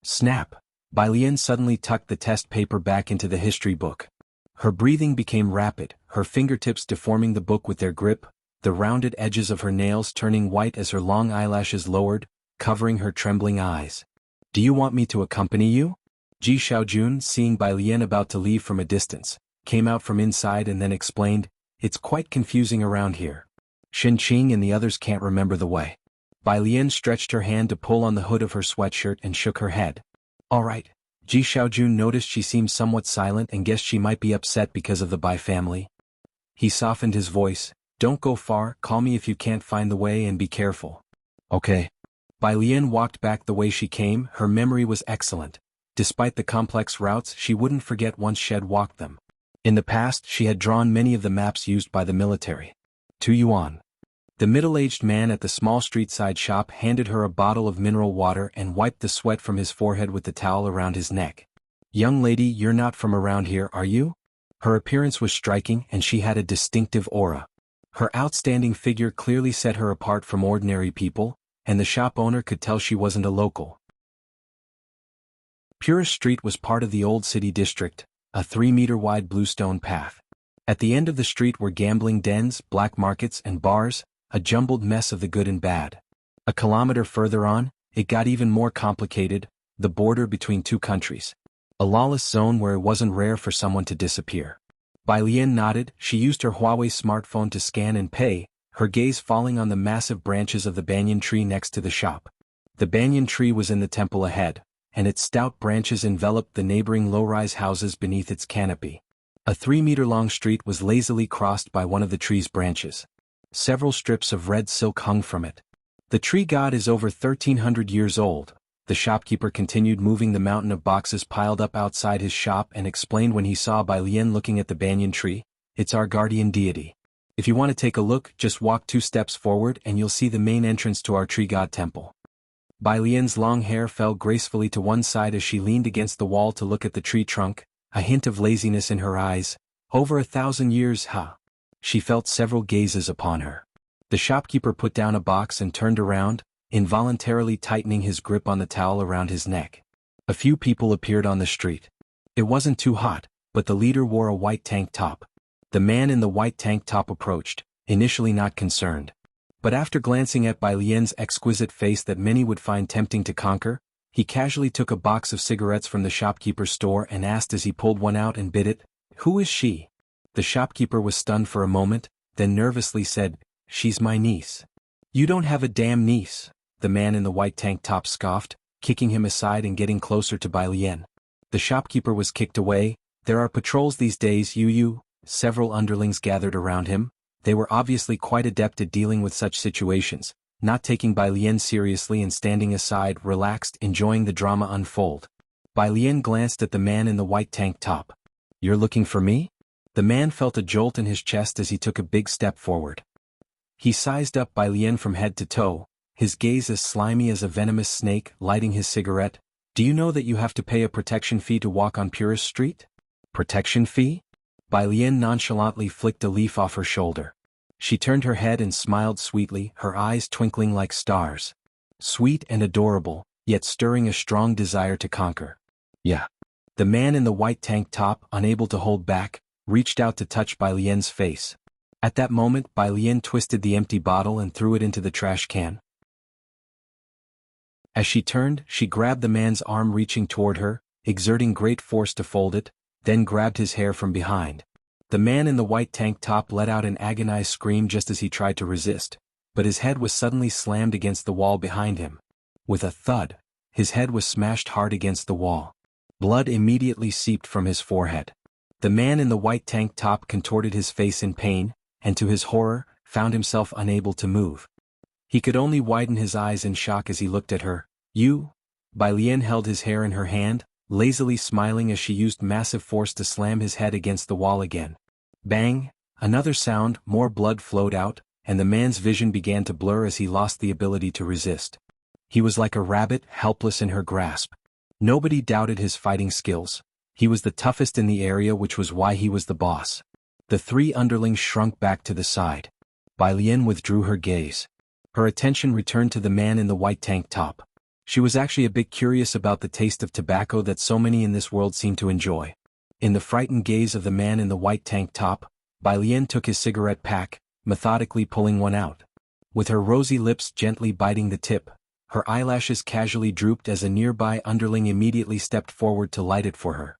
Snap! Bai Lian suddenly tucked the test paper back into the history book. Her breathing became rapid, her fingertips deforming the book with their grip, the rounded edges of her nails turning white as her long eyelashes lowered, covering her trembling eyes. Do you want me to accompany you? Ji Xiaojun, seeing Bai Lian about to leave from a distance, came out from inside and then explained, "It's quite confusing around here. Shen Qing and the others can't remember the way." Bai Lian stretched her hand to pull on the hood of her sweatshirt and shook her head. "All right." Ji Xiaojun noticed she seemed somewhat silent and guessed she might be upset because of the Bai family. He softened his voice, "Don't go far, call me if you can't find the way and be careful." "Okay." Bai Lian walked back the way she came. Her memory was excellent. Despite the complex routes, she wouldn't forget once she had walked them. In the past, she had drawn many of the maps used by the military. 2 yuan. The middle-aged man at the small street-side shop handed her a bottle of mineral water and wiped the sweat from his forehead with the towel around his neck. "Young lady, you're not from around here, are you?" Her appearance was striking and she had a distinctive aura. Her outstanding figure clearly set her apart from ordinary people, and the shop owner could tell she wasn't a local. Purist Street was part of the old city district, a 3-meter-wide bluestone path. At the end of the street were gambling dens, black markets, and bars, a jumbled mess of the good and bad. A kilometer further on, it got even more complicated, the border between two countries. A lawless zone where it wasn't rare for someone to disappear. Bai Lian nodded. She used her Huawei smartphone to scan and pay, her gaze falling on the massive branches of the banyan tree next to the shop. The banyan tree was in the temple ahead, and its stout branches enveloped the neighboring low-rise houses beneath its canopy. A 3-meter-long street was lazily crossed by one of the tree's branches. Several strips of red silk hung from it. The tree god is over 1,300 years old. The shopkeeper continued moving the mountain of boxes piled up outside his shop and explained when he saw Bai Lian looking at the banyan tree, "It's our guardian deity. If you want to take a look, just walk 2 steps forward and you'll see the main entrance to our tree god temple." Bai Lian's long hair fell gracefully to one side as she leaned against the wall to look at the tree trunk, a hint of laziness in her eyes. Over 1,000 years, huh? She felt several gazes upon her. The shopkeeper put down a box and turned around, involuntarily tightening his grip on the towel around his neck. A few people appeared on the street. It wasn't too hot, but the leader wore a white tank top. The man in the white tank top approached, initially not concerned. But after glancing at Bai Lian's exquisite face that many would find tempting to conquer, he casually took a box of cigarettes from the shopkeeper's store and asked as he pulled one out and bit it, "Who is she?" The shopkeeper was stunned for a moment, then nervously said, "She's my niece." "You don't have a damn niece," the man in the white tank top scoffed, kicking him aside and getting closer to Bai Lian. The shopkeeper was kicked away. "There are patrols these days, you. Several underlings gathered around him. They were obviously quite adept at dealing with such situations, not taking Bai Lian seriously and standing aside, relaxed, enjoying the drama unfold. Bai Lian glanced at the man in the white tank top. "You're looking for me?" The man felt a jolt in his chest as he took a big step forward. He sized up Bai Lian from head to toe, his gaze as slimy as a venomous snake, lighting his cigarette. "Do you know that you have to pay a protection fee to walk on Purist Street?" "Protection fee?" Bai Lian nonchalantly flicked a leaf off her shoulder. She turned her head and smiled sweetly, her eyes twinkling like stars. Sweet and adorable, yet stirring a strong desire to conquer. "Yeah." The man in the white tank top, unable to hold back, reached out to touch Bai Lian's face. At that moment, Bai Lian twisted the empty bottle and threw it into the trash can. As she turned, she grabbed the man's arm reaching toward her, exerting great force to fold it, then grabbed his hair from behind. The man in the white tank top let out an agonized scream just as he tried to resist, but his head was suddenly slammed against the wall behind him. With a thud, his head was smashed hard against the wall. Blood immediately seeped from his forehead. The man in the white tank top contorted his face in pain, and to his horror, found himself unable to move. He could only widen his eyes in shock as he looked at her. "You?" Bai Lian held his hair in her hand, lazily smiling as she used massive force to slam his head against the wall again. Bang! Another sound, more blood flowed out, and the man's vision began to blur as he lost the ability to resist. He was like a rabbit, helpless in her grasp. Nobody doubted his fighting skills. He was the toughest in the area, which was why he was the boss. The 3 underlings shrunk back to the side. Bai Lian withdrew her gaze. Her attention returned to the man in the white tank top. She was actually a bit curious about the taste of tobacco that so many in this world seem to enjoy. In the frightened gaze of the man in the white tank top, Bai Lian took his cigarette pack, methodically pulling one out. With her rosy lips gently biting the tip, her eyelashes casually drooped as a nearby underling immediately stepped forward to light it for her.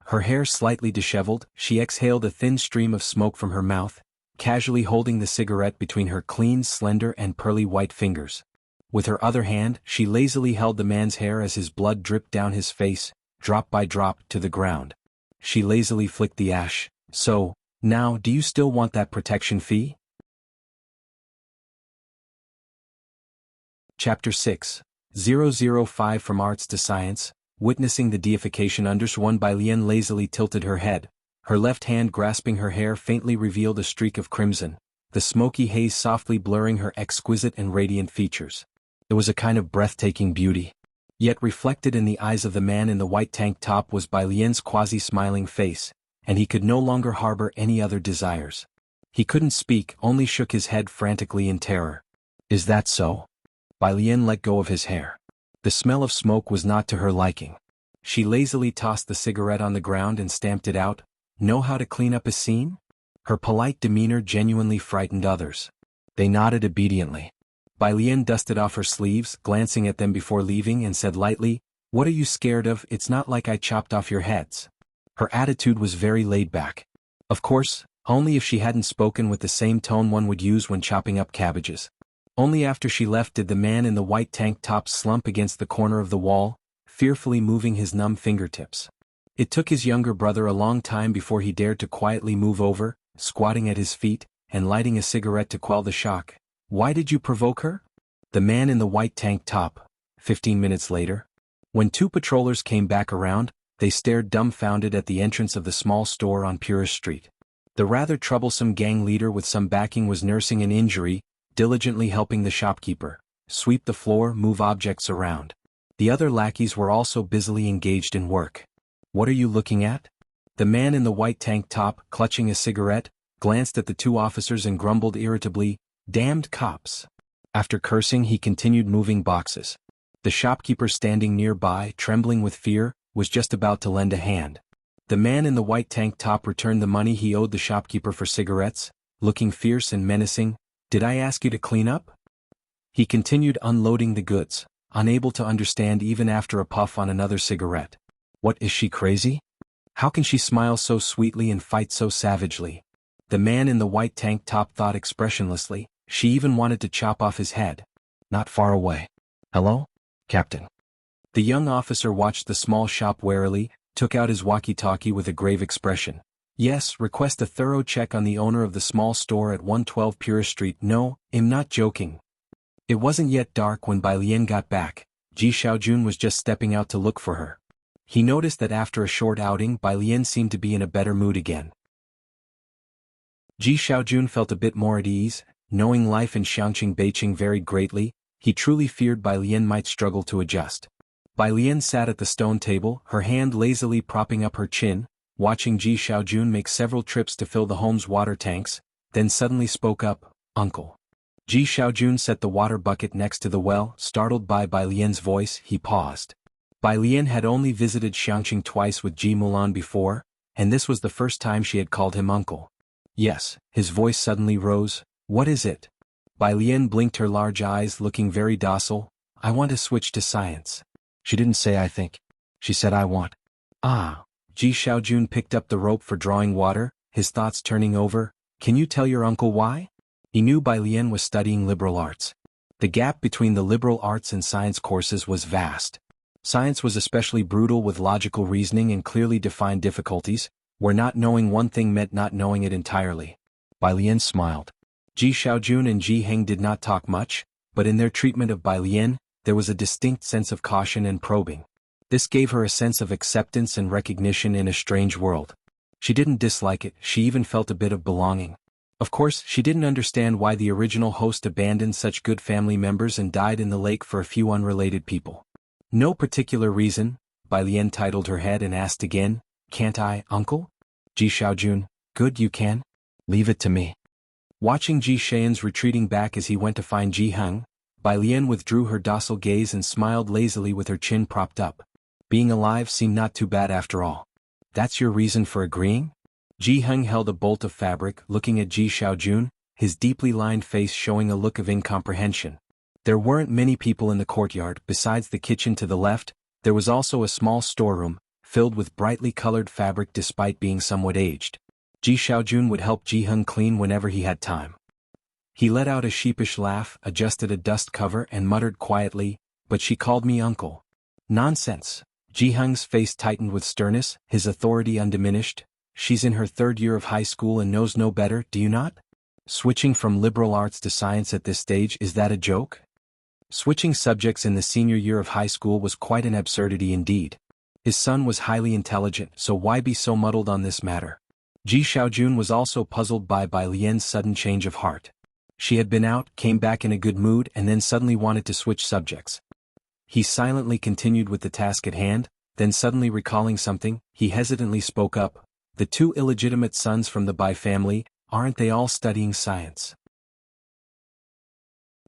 Her hair slightly disheveled, she exhaled a thin stream of smoke from her mouth, casually holding the cigarette between her clean, slender and pearly white fingers. With her other hand, she lazily held the man's hair as his blood dripped down his face, drop by drop, to the ground. She lazily flicked the ash. "So, now do you still want that protection fee?" Chapter 6. 005 From Arts to Science. Witnessing the deification one, Bai Lian lazily tilted her head. Her left hand grasping her hair faintly revealed a streak of crimson, the smoky haze softly blurring her exquisite and radiant features. It was a kind of breathtaking beauty. Yet reflected in the eyes of the man in the white tank top was Bai Lian's quasi-smiling face, and he could no longer harbor any other desires. He couldn't speak, only shook his head frantically in terror. "Is that so?" Bai Lian let go of his hair. The smell of smoke was not to her liking. She lazily tossed the cigarette on the ground and stamped it out. "Know how to clean up a scene?" Her polite demeanor genuinely frightened others. They nodded obediently. Bai Lian dusted off her sleeves, glancing at them before leaving, and said lightly, "What are you scared of? It's not like I chopped off your heads." Her attitude was very laid back. Of course, only if she hadn't spoken with the same tone one would use when chopping up cabbages. Only after she left did the man in the white tank top slump against the corner of the wall, fearfully moving his numb fingertips. It took his younger brother a long time before he dared to quietly move over, squatting at his feet, and lighting a cigarette to quell the shock. "Why did you provoke her?" The man in the white tank top. 15 minutes later. When two patrollers came back around, they stared dumbfounded at the entrance of the small store on Purist Street. The rather troublesome gang leader with some backing was nursing an injury, diligently helping the shopkeeper sweep the floor, move objects around. The other lackeys were also busily engaged in work. "What are you looking at?" The man in the white tank top, clutching a cigarette, glanced at the two officers and grumbled irritably, "Damned cops." After cursing, he continued moving boxes. The shopkeeper standing nearby, trembling with fear, was just about to lend a hand. The man in the white tank top returned the money he owed the shopkeeper for cigarettes, looking fierce and menacing. "Did I ask you to clean up?" He continued unloading the goods, unable to understand even after a puff on another cigarette. What, is she crazy? How can she smile so sweetly and fight so savagely? The man in the white tank top thought expressionlessly. She even wanted to chop off his head. Not far away. "Hello, Captain." The young officer watched the small shop warily, took out his walkie-talkie with a grave expression. "Yes, request a thorough check on the owner of the small store at 112 Purist Street. No, I'm not joking." It wasn't yet dark when Bai Lian got back. Ji Xiaojun was just stepping out to look for her. He noticed that after a short outing, Bai Lian seemed to be in a better mood again. Ji Xiaojun felt a bit more at ease. Knowing life in Xiangqing Beiqing varied greatly, he truly feared Bai Lian might struggle to adjust. Bai Lian sat at the stone table, her hand lazily propping up her chin, watching Ji Xiaojun make several trips to fill the home's water tanks, then suddenly spoke up, "Uncle." Ji Xiaojun set the water bucket next to the well. Startled by Bai Lian's voice, he paused. Bai Lian had only visited Xiangqing twice with Ji Mulan before, and this was the first time she had called him uncle. "Yes," his voice suddenly rose. "What is it?" Bai Lian blinked her large eyes, looking very docile. "I want to switch to science." "She didn't say I think. She said I want." "Ah." Ji Xiaojun picked up the rope for drawing water, his thoughts turning over. "Can you tell your uncle why?" He knew Bai Lian was studying liberal arts. The gap between the liberal arts and science courses was vast. Science was especially brutal with logical reasoning and clearly defined difficulties, where not knowing one thing meant not knowing it entirely. Bai Lian smiled. Ji Xiaojun and Ji Heng did not talk much, but in their treatment of Bai Lian, there was a distinct sense of caution and probing. This gave her a sense of acceptance and recognition in a strange world. She didn't dislike it, she even felt a bit of belonging. Of course, she didn't understand why the original host abandoned such good family members and died in the lake for a few unrelated people. "No particular reason," Bai Lian titled her head and asked again, "Can't I, uncle?" Ji Xiaojun, "Good, you can. Leave it to me." Watching Ji Xian's retreating back as he went to find Ji Heng, Bai Lian withdrew her docile gaze and smiled lazily with her chin propped up. Being alive seemed not too bad after all. "That's your reason for agreeing?" Ji Heng held a bolt of fabric, looking at Ji Xiaojun, his deeply lined face showing a look of incomprehension. There weren't many people in the courtyard. Besides the kitchen to the left, there was also a small storeroom, filled with brightly colored fabric despite being somewhat aged. Ji Xiaojun would help Ji Heng clean whenever he had time. He let out a sheepish laugh, adjusted a dust cover and muttered quietly, "But she called me uncle." "Nonsense." Ji Heng's face tightened with sternness, his authority undiminished. "She's in her 3rd year of high school and knows no better, do you not? Switching from liberal arts to science at this stage, is that a joke?" Switching subjects in the senior year of high school was quite an absurdity indeed. His son was highly intelligent, so why be so muddled on this matter? Ji Xiaojun was also puzzled by Bai Lian's sudden change of heart. She had been out, came back in a good mood and then suddenly wanted to switch subjects. He silently continued with the task at hand, then suddenly recalling something, he hesitantly spoke up, "The 2 illegitimate sons from the Bai family, aren't they all studying science?"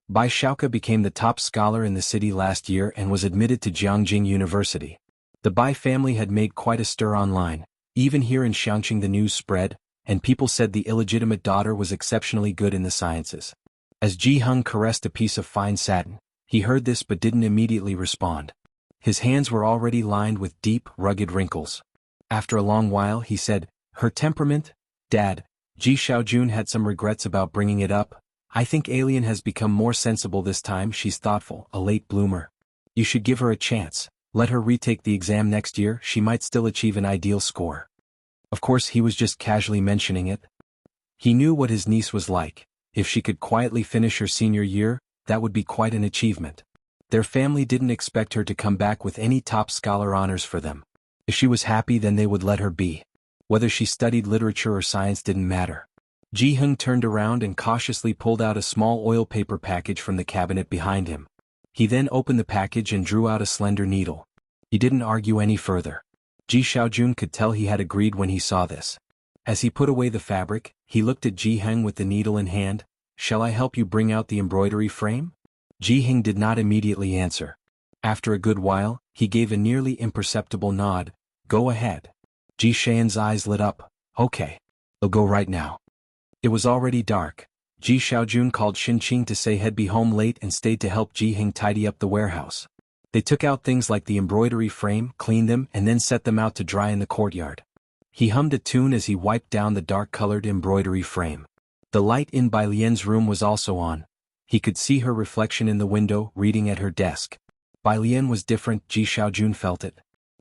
Bai Shaoke became the top scholar in the city last year and was admitted to Jiangjing University. The Bai family had made quite a stir online. Even here in Xiangqing the news spread, and people said the illegitimate daughter was exceptionally good in the sciences. As Ji Hung caressed a piece of fine satin, he heard this but didn't immediately respond. His hands were already lined with deep, rugged wrinkles. After a long while he said, "Her temperament? Dad." Ji Xiaojun had some regrets about bringing it up. "I think Alien has become more sensible this time. She's thoughtful, a late bloomer. You should give her a chance. Let her retake the exam next year, she might still achieve an ideal score." Of course he was just casually mentioning it. He knew what his niece was like. If she could quietly finish her senior year, that would be quite an achievement. Their family didn't expect her to come back with any top scholar honors for them. If she was happy, then they would let her be. Whether she studied literature or science didn't matter. Ji Hung turned around and cautiously pulled out a small oil paper package from the cabinet behind him. He then opened the package and drew out a slender needle. He didn't argue any further. Ji Xiaojun could tell he had agreed when he saw this. As he put away the fabric, he looked at Ji Hung with the needle in hand. "Shall I help you bring out the embroidery frame?" Ji Hung did not immediately answer. After a good while, he gave a nearly imperceptible nod. "Go ahead." Ji Xian's eyes lit up. "Okay. I'll go right now." It was already dark. Ji Xiaojun called Xin Qing to say he'd be home late and stayed to help Ji Hung tidy up the warehouse. They took out things like the embroidery frame, cleaned them, and then set them out to dry in the courtyard. He hummed a tune as he wiped down the dark-colored embroidery frame. The light in Bai Lian's room was also on. He could see her reflection in the window, reading at her desk. Bai Lian was different, Ji Xiaojun felt it.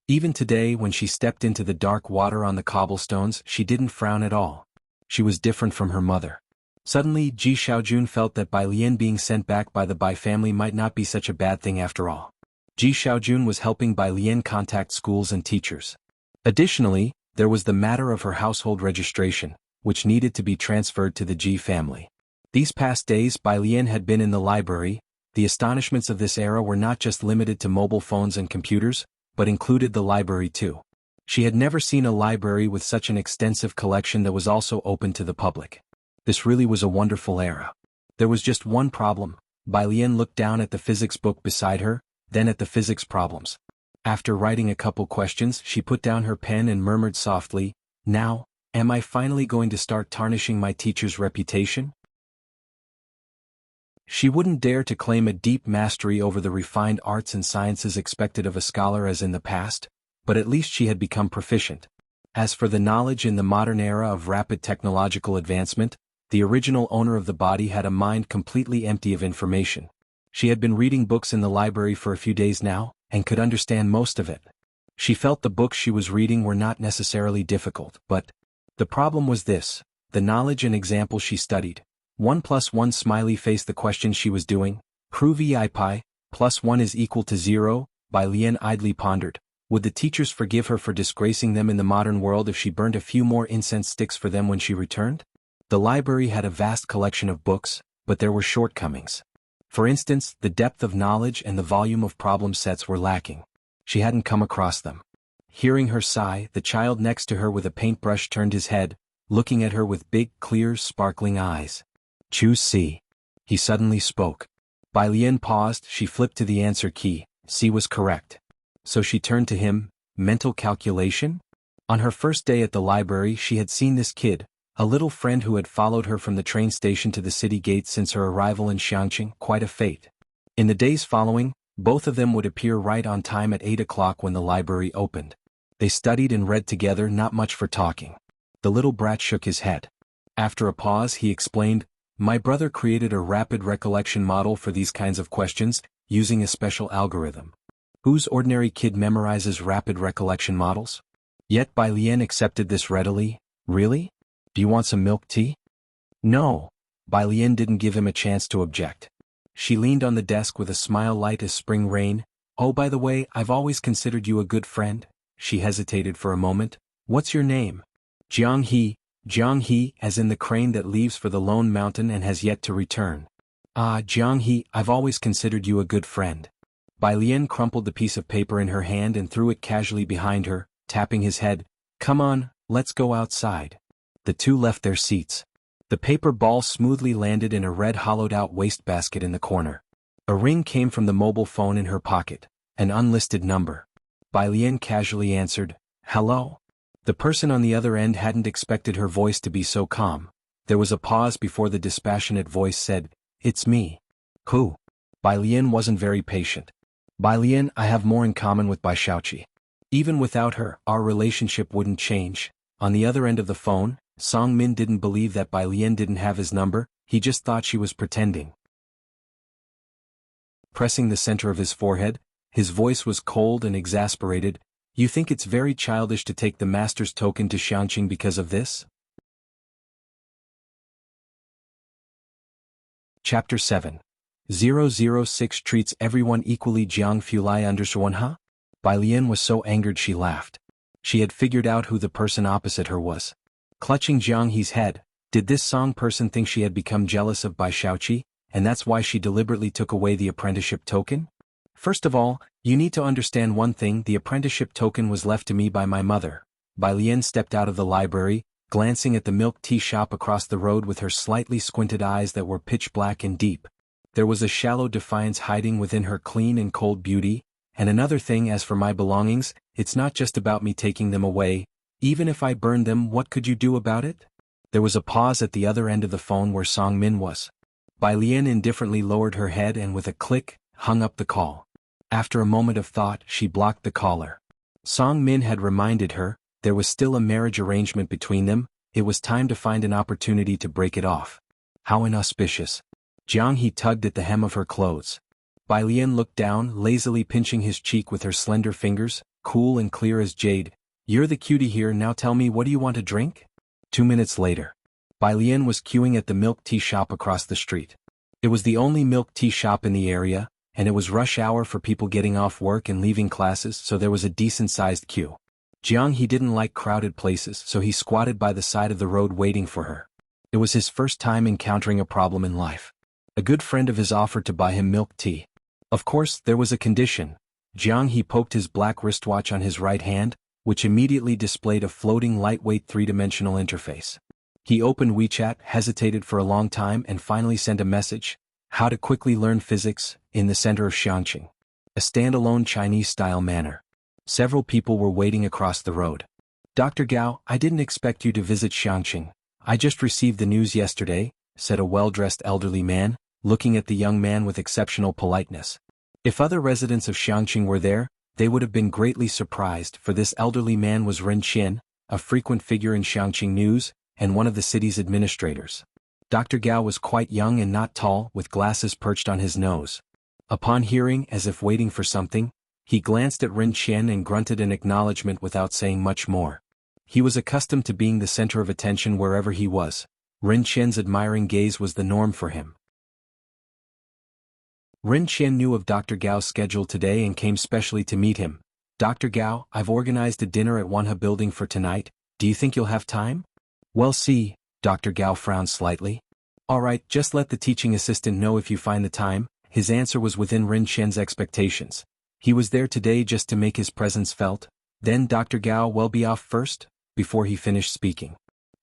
Even today, when she stepped into the dark water on the cobblestones, she didn't frown at all. She was different from her mother. Suddenly, Ji Xiaojun felt that Bai Lian being sent back by the Bai family might not be such a bad thing after all. Ji Xiaojun was helping Bai Lian contact schools and teachers. Additionally, there was the matter of her household registration, which needed to be transferred to the Ji family. These past days Bai Lian had been in the library. The astonishments of this era were not just limited to mobile phones and computers, but included the library too. She had never seen a library with such an extensive collection that was also open to the public. This really was a wonderful era. There was just one problem. Bai Lian looked down at the physics book beside her, then at the physics problems. After writing a couple questions, she put down her pen and murmured softly, "Now, am I finally going to start tarnishing my teacher's reputation?" She wouldn't dare to claim a deep mastery over the refined arts and sciences expected of a scholar as in the past, but at least she had become proficient. As for the knowledge in the modern era of rapid technological advancement, the original owner of the body had a mind completely empty of information. She had been reading books in the library for a few days now, and could understand most of it. She felt the books she was reading were not necessarily difficult, but the problem was this: the knowledge and examples she studied. 1 + 1 smiley face. The question she was doing, prove ei pi, +1 is equal to 0, Bai Lian idly pondered. Would the teachers forgive her for disgracing them in the modern world if she burned a few more incense sticks for them when she returned? The library had a vast collection of books, but there were shortcomings. For instance, the depth of knowledge and the volume of problem sets were lacking. She hadn't come across them. Hearing her sigh, the child next to her with a paintbrush turned his head, looking at her with big, clear, sparkling eyes. "Choose C." He suddenly spoke. Bai Lian paused. She flipped to the answer key. C was correct. So she turned to him. Mental calculation? On her first day at the library she had seen this kid, a little friend who had followed her from the train station to the city gates since her arrival in Xiangqing. Quite a fate. In the days following, both of them would appear right on time at 8 o'clock when the library opened. They studied and read together, not much for talking. The little brat shook his head. After a pause he explained, "My brother created a rapid recollection model for these kinds of questions, using a special algorithm. Whose ordinary kid memorizes rapid recollection models?" Yet Bai Lian accepted this readily. "Really? Do you want some milk tea?" "No." Bai Lian didn't give him a chance to object. She leaned on the desk with a smile light as spring rain. "Oh, by the way, I've always considered you a good friend." She hesitated for a moment. "What's your name?" "Jiang He." "Jiang He, as in the crane that leaves for the Lone Mountain and has yet to return." "Ah, Jiang He, I've always considered you a good friend." Bai Lian crumpled the piece of paper in her hand and threw it casually behind her, tapping his head. "Come on, let's go outside." The two left their seats. The paper ball smoothly landed in a red hollowed-out wastebasket in the corner. A ring came from the mobile phone in her pocket, an unlisted number. Bai Lian casually answered, "Hello." The person on the other end hadn't expected her voice to be so calm. There was a pause before the dispassionate voice said, "It's me." "Who?" Bai Lian wasn't very patient. "Bai Lian, I have more in common with Bai Shaoqi. Even without her, our relationship wouldn't change." On the other end of the phone, Song Min didn't believe that Bai Lian didn't have his number, he just thought she was pretending. Pressing the center of his forehead, his voice was cold and exasperated. "You think it's very childish to take the master's token to Xiangqing because of this?" Chapter 7. 006 treats everyone equally. Jiang Fulai understood, huh? Bai Lian was so angered she laughed. She had figured out who the person opposite her was. Clutching Jiang He's head, did this Song person think she had become jealous of Bai Shaoqi, and that's why she deliberately took away the apprenticeship token? First of all, you need to understand one thing: the apprenticeship token was left to me by my mother. Bai Lian stepped out of the library, glancing at the milk tea shop across the road with her slightly squinted eyes that were pitch black and deep. There was a shallow defiance hiding within her clean and cold beauty. "And another thing, as for my belongings, it's not just about me taking them away. Even if I burned them, what could you do about it?" There was a pause at the other end of the phone where Song Min was. Bai Lian indifferently lowered her head and with a click, hung up the call. After a moment of thought, she blocked the caller. Song Min had reminded her, there was still a marriage arrangement between them. It was time to find an opportunity to break it off. How inauspicious. Jiang He tugged at the hem of her clothes. Bai Lian looked down, lazily pinching his cheek with her slender fingers, cool and clear as jade. "You're the cutie here, now tell me, what do you want to drink?" 2 minutes later. Bai Lian was queuing at the milk tea shop across the street. It was the only milk tea shop in the area, and it was rush hour for people getting off work and leaving classes, so there was a decent-sized queue. Jiang He didn't like crowded places, so he squatted by the side of the road waiting for her. It was his first time encountering a problem in life. A good friend of his offered to buy him milk tea. Of course, there was a condition. Jiang He poked his black wristwatch on his right hand, which immediately displayed a floating lightweight three-dimensional interface. He opened WeChat, hesitated for a long time and finally sent a message: "How to quickly learn physics, in the center of Xiangqing. A standalone Chinese-style manner." Several people were waiting across the road. "Dr. Gao, I didn't expect you to visit Xiangqing. I just received the news yesterday," said a well-dressed elderly man, looking at the young man with exceptional politeness. If other residents of Xiangqing were there, they would have been greatly surprised, for this elderly man was Ren Qian, a frequent figure in Xiangqing news, and one of the city's administrators. Dr. Gao was quite young and not tall, with glasses perched on his nose. Upon hearing, as if waiting for something, he glanced at Ren Qian and grunted an acknowledgement without saying much more. He was accustomed to being the center of attention wherever he was. Ren Qian's admiring gaze was the norm for him. Ren Qian knew of Dr. Gao's schedule today and came specially to meet him. "Dr. Gao, I've organized a dinner at Wanhe Building for tonight. Do you think you'll have time?" "Well, see," Dr. Gao frowned slightly. "All right, just let the teaching assistant know if you find the time." His answer was within Ren Qian's expectations. He was there today just to make his presence felt. Then Dr. Gao will be off first? Before he finished speaking.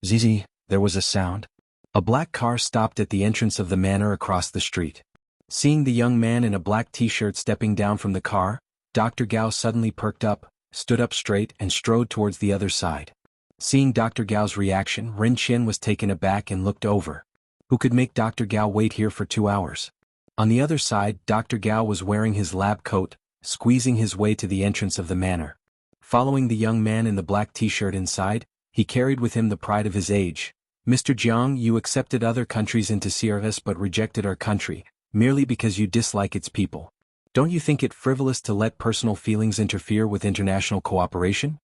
Zizi, there was a sound. A black car stopped at the entrance of the manor across the street. Seeing the young man in a black t-shirt stepping down from the car, Dr. Gao suddenly perked up, stood up straight and strode towards the other side. Seeing Dr. Gao's reaction, Ren Qian was taken aback and looked over. Who could make Dr. Gao wait here for 2 hours? On the other side, Dr. Gao was wearing his lab coat, squeezing his way to the entrance of the manor. Following the young man in the black t-shirt inside, he carried with him the pride of his age. "Mr. Jiang, you accepted other countries into Heiress but rejected our country, merely because you dislike its people. Don't you think it frivolous to let personal feelings interfere with international cooperation?"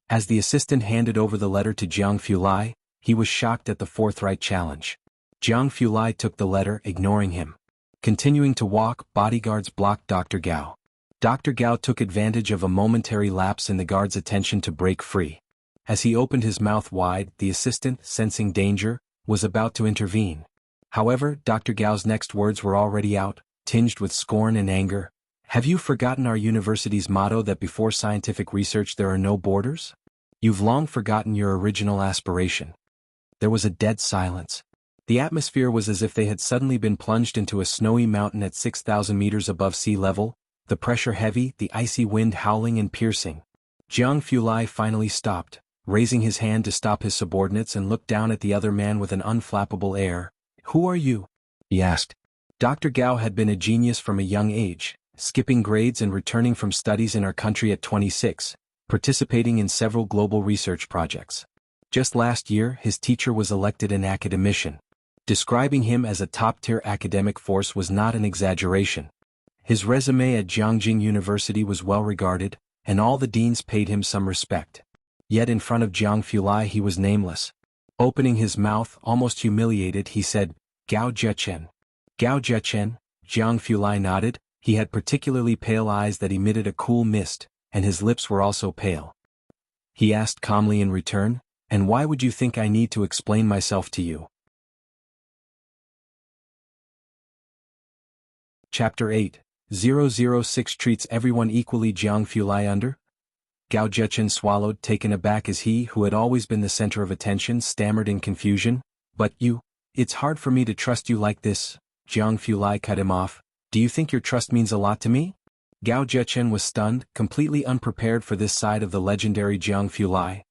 As the assistant handed over the letter to Jiang Fulai, he was shocked at the forthright challenge. Jiang Fulai took the letter, ignoring him. Continuing to walk, bodyguards blocked Dr. Gao. Dr. Gao took advantage of a momentary lapse in the guard's attention to break free. As he opened his mouth wide, the assistant, sensing danger, was about to intervene. However, Dr. Gao's next words were already out, tinged with scorn and anger. "Have you forgotten our university's motto that before scientific research there are no borders? You've long forgotten your original aspiration." There was a dead silence. The atmosphere was as if they had suddenly been plunged into a snowy mountain at 6,000 meters above sea level, the pressure heavy, the icy wind howling and piercing. Jiang Fulai finally stopped, raising his hand to stop his subordinates and looked down at the other man with an unflappable air. "Who are you?" he asked. Dr. Gao had been a genius from a young age, skipping grades and returning from studies in our country at 26, participating in several global research projects. Just last year, his teacher was elected an academician. Describing him as a top-tier academic force was not an exaggeration. His resume at Jiangjing University was well regarded, and all the deans paid him some respect. Yet in front of Jiang Fulai he was nameless. Opening his mouth, almost humiliated, he said, "Gao Zhechen." "Gao Zhechen," Jiang Fulai nodded. He had particularly pale eyes that emitted a cool mist, and his lips were also pale. He asked calmly in return, "And why would you think I need to explain myself to you?" Chapter 8, 006 treats everyone equally. Jiang Fulai under? Gao Zhechen swallowed, taken aback as he, who had always been the center of attention, stammered in confusion. "But you, it's hard for me to trust you like this." Jiang Fulai cut him off. "Do you think your trust means a lot to me?" Gao Zhechen was stunned, completely unprepared for this side of the legendary Jiang Fulai.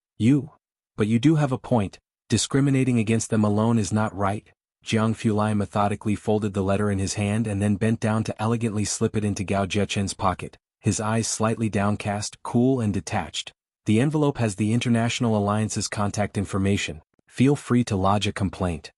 But you do have a point. Discriminating against them alone is not right." Jiang Fulai methodically folded the letter in his hand and then bent down to elegantly slip it into Gao Zhechen's pocket, his eyes slightly downcast, cool and detached. "The envelope has the International Alliance's contact information. Feel free to lodge a complaint."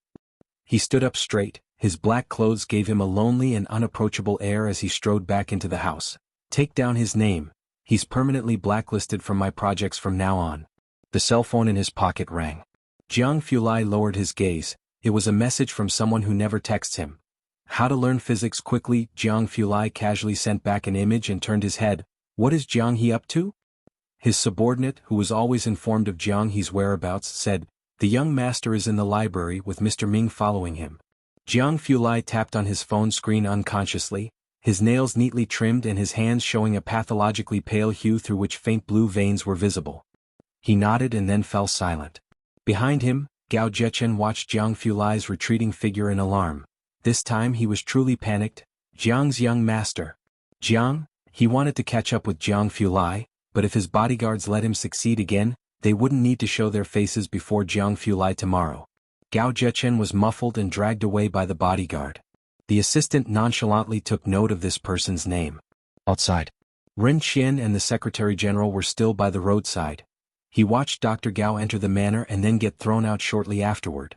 He stood up straight. His black clothes gave him a lonely and unapproachable air as he strode back into the house. "Take down his name. He's permanently blacklisted from my projects from now on." The cell phone in his pocket rang. Jiang Fulai lowered his gaze. It was a message from someone who never texts him. "How to learn physics quickly." Jiang Fulai casually sent back an image and turned his head. "What is Jiang He up to?" His subordinate, who was always informed of Jiang He's whereabouts, said, "The young master is in the library with Mr. Ming following him." Jiang Fulai tapped on his phone screen unconsciously, his nails neatly trimmed and his hands showing a pathologically pale hue through which faint blue veins were visible. He nodded and then fell silent. Behind him, Gao Zhechen watched Jiang Fulai's retreating figure in alarm. This time he was truly panicked. Jiang's young master. Jiang? He wanted to catch up with Jiang Fulai, but if his bodyguards let him succeed again, they wouldn't need to show their faces before Jiang Fulai tomorrow. Gao Zhechen was muffled and dragged away by the bodyguard. The assistant nonchalantly took note of this person's name. Outside, Ren Qian and the Secretary General were still by the roadside. He watched Dr. Gao enter the manor and then get thrown out shortly afterward.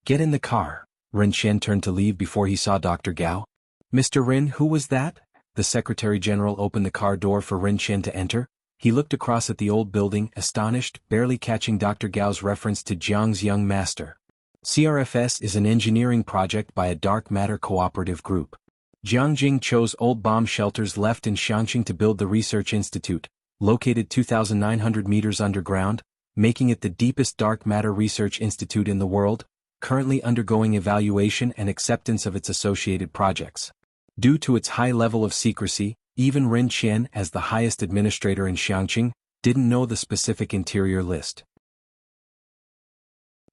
"Get in the car." Ren Qian turned to leave before he saw Dr. Gao. "Mr. Ren, who was that?" The Secretary General opened the car door for Ren Qian to enter. He looked across at the old building, astonished, barely catching Dr. Gao's reference to Jiang's young master. CRFS is an engineering project by a dark matter cooperative group. Jiangjing chose old bomb shelters left in Xiangqing to build the research institute, located 2,900 meters underground, making it the deepest dark matter research institute in the world, currently undergoing evaluation and acceptance of its associated projects. Due to its high level of secrecy, even Ren Qian, as the highest administrator in Xiangqing, didn't know the specific interior list.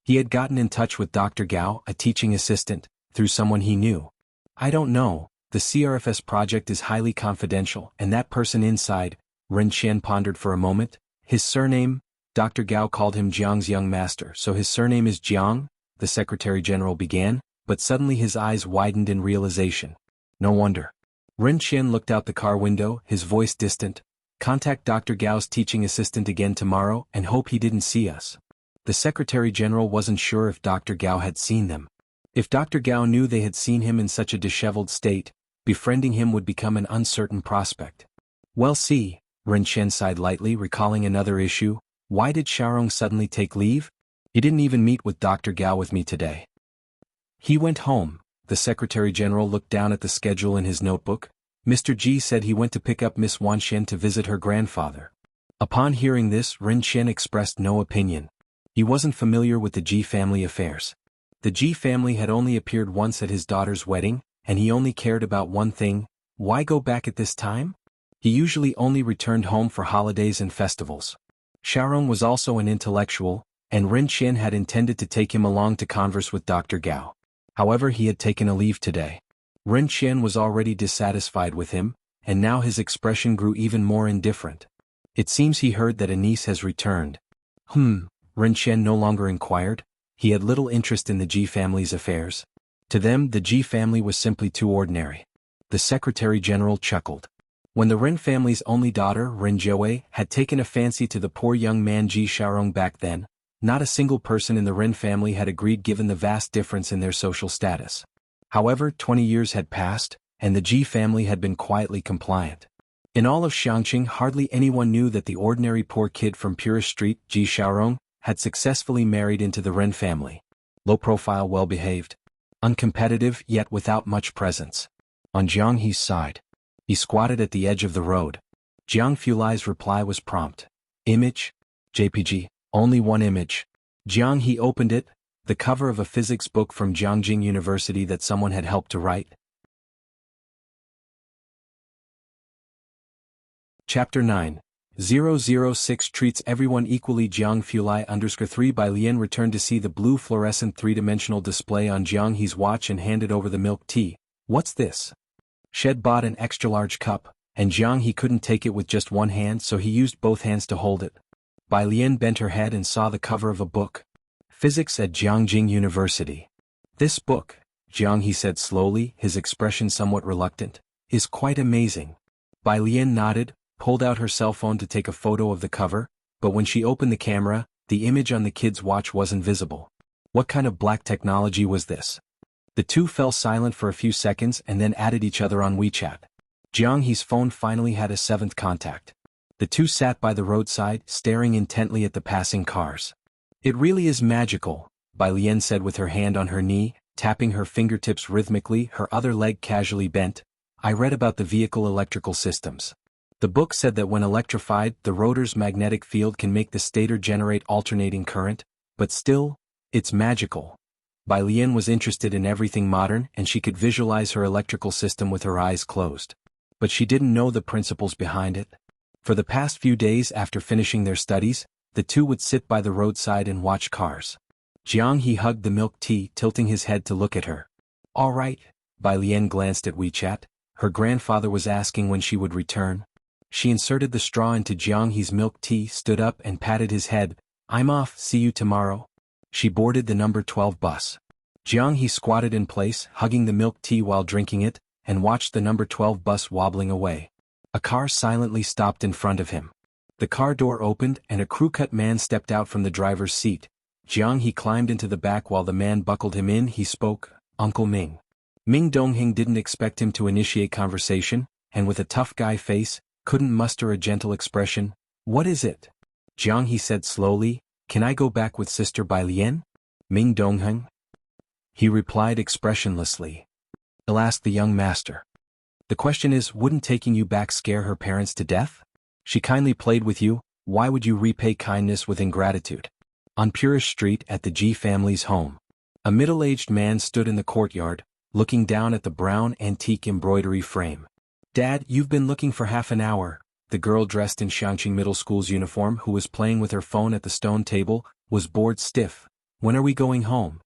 He had gotten in touch with Dr. Gao, a teaching assistant, through someone he knew. "I don't know, the CRFS project is highly confidential, and that person inside," Ren Qian pondered for a moment. "His surname?" Dr. Gao called him Jiang's young master. "So his surname is Jiang?" the Secretary General began, but suddenly his eyes widened in realization. "No wonder." Ren Qian looked out the car window, his voice distant. "Contact Dr. Gao's teaching assistant again tomorrow and hope he didn't see us." The Secretary General wasn't sure if Dr. Gao had seen them. If Dr. Gao knew they had seen him in such a disheveled state, befriending him would become an uncertain prospect. "Well, see," Ren Qian sighed lightly, recalling another issue. "Why did Xiaorong suddenly take leave? He didn't even meet with Dr. Gao with me today." "He went home." The Secretary General looked down at the schedule in his notebook. "Mr. Ji said he went to pick up Miss Wanxian to visit her grandfather." Upon hearing this, Ren Qian expressed no opinion. He wasn't familiar with the Ji family affairs. The Ji family had only appeared once at his daughter's wedding, and he only cared about one thing: why go back at this time? He usually only returned home for holidays and festivals. Xiaorong was also an intellectual, and Ren Qian had intended to take him along to converse with Dr. Gao. However, he had taken a leave today. Ren Qian was already dissatisfied with him, and now his expression grew even more indifferent. "It seems he heard that a niece has returned." Ren Qian no longer inquired. He had little interest in the Ji family's affairs. To them, the Ji family was simply too ordinary. The Secretary-General chuckled. When the Ren family's only daughter, Ren Jiawei, had taken a fancy to the poor young man Ji Xiaorong back then, not a single person in the Ren family had agreed given the vast difference in their social status. However, 20 years had passed, and the Ji family had been quietly compliant. In all of Xiangqing, hardly anyone knew that the ordinary poor kid from Purist Street, Ji Xiaorong, had successfully married into the Ren family. Low profile, well-behaved. Uncompetitive, yet without much presence. On Jiang He's side. He squatted at the edge of the road. Jiang Fulai's reply was prompt. Image? JPG, only one image. Jiang He opened it, the cover of a physics book from Jiangjing University that someone had helped to write. Chapter 9. 006 treats everyone equally. Jiang Fulai _3 by Lian returned to see the blue fluorescent three-dimensional display on Jiang He's watch and handed over the milk tea. What's this? Shed bought an extra-large cup, and Jiang He couldn't take it with just one hand, so he used both hands to hold it. Bai Lian bent her head and saw the cover of a book. Physics at Jiangjing University. This book, Jiang He said slowly, his expression somewhat reluctant, is quite amazing. Bai Lian nodded, pulled out her cell phone to take a photo of the cover, but when she opened the camera, the image on the kid's watch wasn't visible. What kind of black technology was this? The two fell silent for a few seconds and then added each other on WeChat. Jiang He's phone finally had a seventh contact. The two sat by the roadside, staring intently at the passing cars. It really is magical, Bai Lian said with her hand on her knee, tapping her fingertips rhythmically, her other leg casually bent. I read about the vehicle electrical systems. The book said that when electrified, the rotor's magnetic field can make the stator generate alternating current, but still, it's magical. Bai Lian was interested in everything modern and she could visualize her electrical system with her eyes closed. But she didn't know the principles behind it. For the past few days after finishing their studies, the two would sit by the roadside and watch cars. Jiang He hugged the milk tea, tilting his head to look at her. All right, Bai Lian glanced at WeChat. Her grandfather was asking when she would return. She inserted the straw into Jiang He's milk tea, stood up and patted his head. I'm off, see you tomorrow. She boarded the number 12 bus. Jiang He squatted in place, hugging the milk tea while drinking it, and watched the number 12 bus wobbling away. A car silently stopped in front of him. The car door opened and a crew-cut man stepped out from the driver's seat. Jiang He climbed into the back while the man buckled him in. He spoke, Uncle Ming. Ming Dongheng didn't expect him to initiate conversation, and with a tough guy face, couldn't muster a gentle expression. What is it? Jiang He said slowly, Can I go back with Sister Bai Lian? Ming Dongheng? He replied expressionlessly. I'll ask the young master. The question is, wouldn't taking you back scare her parents to death? She kindly played with you, why would you repay kindness with ingratitude? On Purist Street at the Ji family's home. A middle-aged man stood in the courtyard, looking down at the brown antique embroidery frame. Dad, you've been looking for half an hour. The girl dressed in Xiangqing Middle School's uniform who was playing with her phone at the stone table, was bored stiff. When are we going home?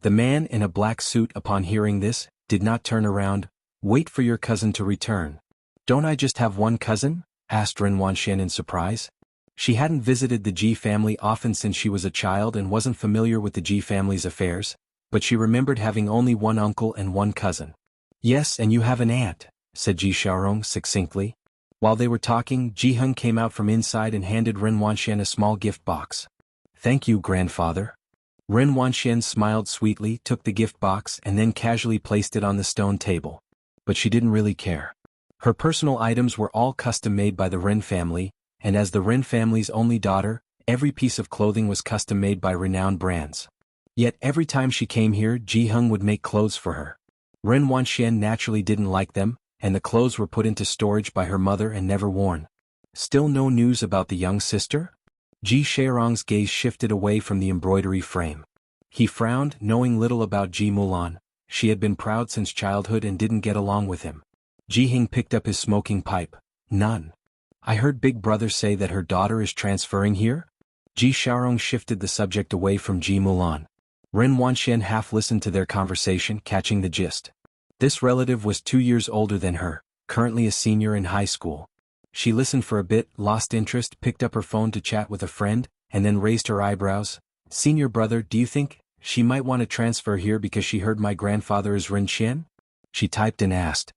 The man in a black suit, upon hearing this, did not turn around. Wait for your cousin to return. Don't I just have one cousin? Asked Ren Wanxian in surprise. She hadn't visited the Ji family often since she was a child and wasn't familiar with the Ji family's affairs, but she remembered having only one uncle and one cousin. Yes, and you have an aunt, said Ji Xiaorong succinctly. While they were talking, Ji Heng came out from inside and handed Ren Wanxian a small gift box. Thank you, grandfather. Ren Wanxian smiled sweetly, took the gift box and then casually placed it on the stone table. But she didn't really care. Her personal items were all custom-made by the Ren family, and as the Ren family's only daughter, every piece of clothing was custom-made by renowned brands. Yet every time she came here, Ji Heng would make clothes for her. Ren Wanxian naturally didn't like them, and the clothes were put into storage by her mother and never worn. Still no news about the young sister? Ji Xiaorong's gaze shifted away from the embroidery frame. He frowned, knowing little about Ji Mulan. She had been proud since childhood and didn't get along with him. Ji Heng picked up his smoking pipe. None. I heard Big Brother say that her daughter is transferring here? Ji Xiaorong shifted the subject away from Ji Mulan. Ren Wanxian half listened to their conversation, catching the gist. This relative was 2 years older than her, currently a senior in high school. She listened for a bit, lost interest, picked up her phone to chat with a friend, and then raised her eyebrows. Senior brother, do you think she might want to transfer here because she heard my grandfather is Ren Xian? She typed and asked.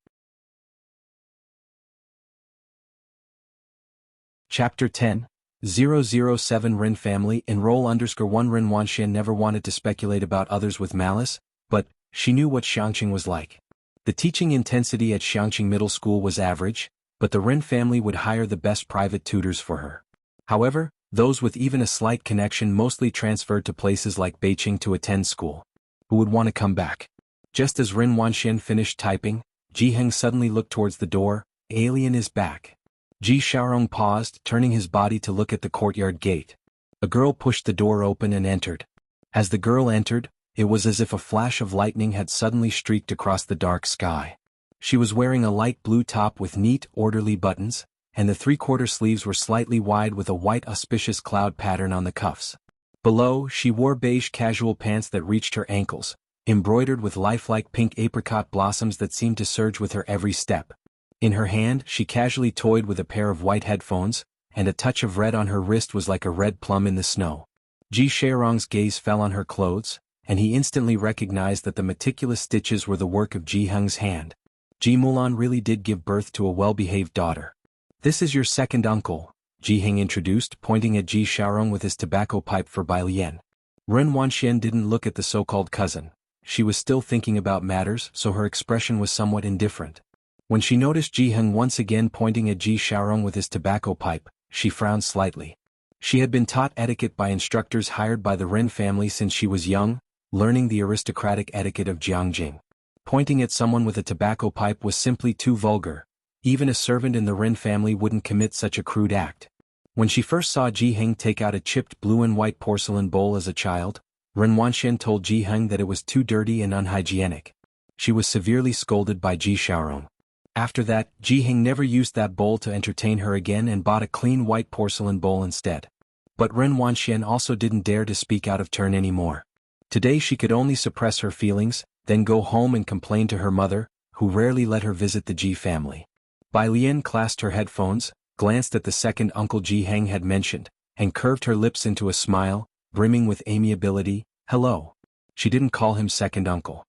Chapter 10. 007 Ren Family Enroll _1 Ren Wanxian never wanted to speculate about others with malice, but she knew what Xiangqing was like. The teaching intensity at Xiangqing Middle School was average, but the Ren family would hire the best private tutors for her. However, those with even a slight connection mostly transferred to places like Beijing to attend school. Who would want to come back? Just as Ren Wanxian finished typing, Ji Heng suddenly looked towards the door. Alien is back. Ji Xiaorong paused, turning his body to look at the courtyard gate. A girl pushed the door open and entered. As the girl entered, it was as if a flash of lightning had suddenly streaked across the dark sky. She was wearing a light blue top with neat, orderly buttons, and the three-quarter sleeves were slightly wide with a white auspicious cloud pattern on the cuffs. Below, she wore beige casual pants that reached her ankles, embroidered with lifelike pink apricot blossoms that seemed to surge with her every step. In her hand, she casually toyed with a pair of white headphones, and a touch of red on her wrist was like a red plum in the snow. Ji Xiaorong's gaze fell on her clothes, and he instantly recognized that the meticulous stitches were the work of Ji Heng's hand. Ji Mulan really did give birth to a well-behaved daughter. This is your second uncle, Ji Heng introduced, pointing at Ji Xiaorong with his tobacco pipe for Bai Lian. Ren Wanxian didn't look at the so-called cousin. She was still thinking about matters, so her expression was somewhat indifferent. When she noticed Ji Heng once again pointing at Ji Xiaorong with his tobacco pipe, she frowned slightly. She had been taught etiquette by instructors hired by the Ren family since she was young, learning the aristocratic etiquette of Jiangjing. Pointing at someone with a tobacco pipe was simply too vulgar. Even a servant in the Ren family wouldn't commit such a crude act. When she first saw Ji Heng take out a chipped blue and white porcelain bowl as a child, Ren Wanxian told Ji Heng that it was too dirty and unhygienic. She was severely scolded by Ji Xiaorong. After that, Ji Heng never used that bowl to entertain her again and bought a clean white porcelain bowl instead. But Ren Wanxian also didn't dare to speak out of turn anymore. Today she could only suppress her feelings, then go home and complain to her mother, who rarely let her visit the Ji family. Bai Lian clasped her headphones, glanced at the second uncle Ji Heng had mentioned, and curved her lips into a smile, brimming with amiability. Hello. She didn't call him second uncle.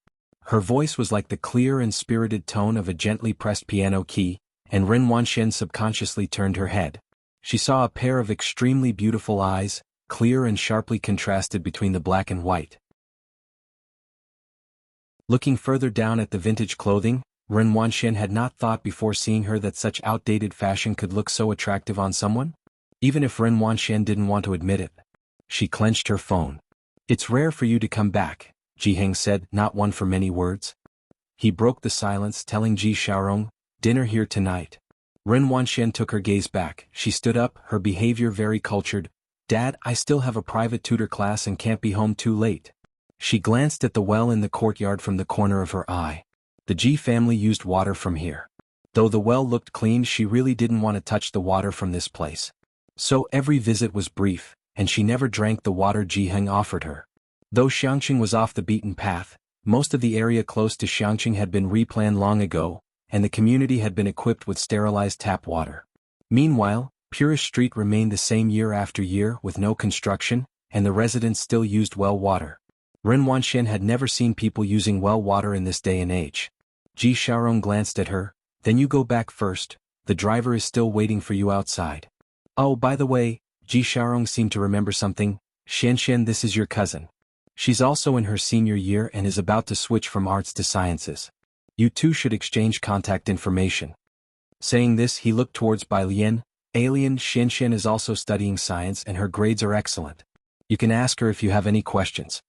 Her voice was like the clear and spirited tone of a gently pressed piano key, and Ren Wanxian subconsciously turned her head. She saw a pair of extremely beautiful eyes, clear and sharply contrasted between the black and white. Looking further down at the vintage clothing, Ren Wanxian had not thought before seeing her that such outdated fashion could look so attractive on someone, even if Ren Wanxian didn't want to admit it. She clenched her phone. It's rare for you to come back, Ji Heng said, not one for many words. He broke the silence, telling Ji Xiaorong, dinner here tonight. Ren Wanxian took her gaze back. She stood up, her behavior very cultured. Dad, I still have a private tutor class and can't be home too late. She glanced at the well in the courtyard from the corner of her eye. The Ji family used water from here. Though the well looked clean, she really didn't want to touch the water from this place. So every visit was brief, and she never drank the water Ji Heng offered her. Though Xiangqing was off the beaten path, most of the area close to Xiangqing had been replanned long ago, and the community had been equipped with sterilized tap water. Meanwhile, Purish Street remained the same year after year with no construction, and the residents still used well water. Ren Wanxian had never seen people using well water in this day and age. Ji Xiaorong glanced at her. Then you go back first, the driver is still waiting for you outside. Oh, by the way, Ji Xiaorong seemed to remember something. Xian, this is your cousin. She's also in her senior year and is about to switch from arts to sciences. You two should exchange contact information. Saying this, he looked towards Bai Lian. Alien, Xian is also studying science and her grades are excellent. You can ask her if you have any questions.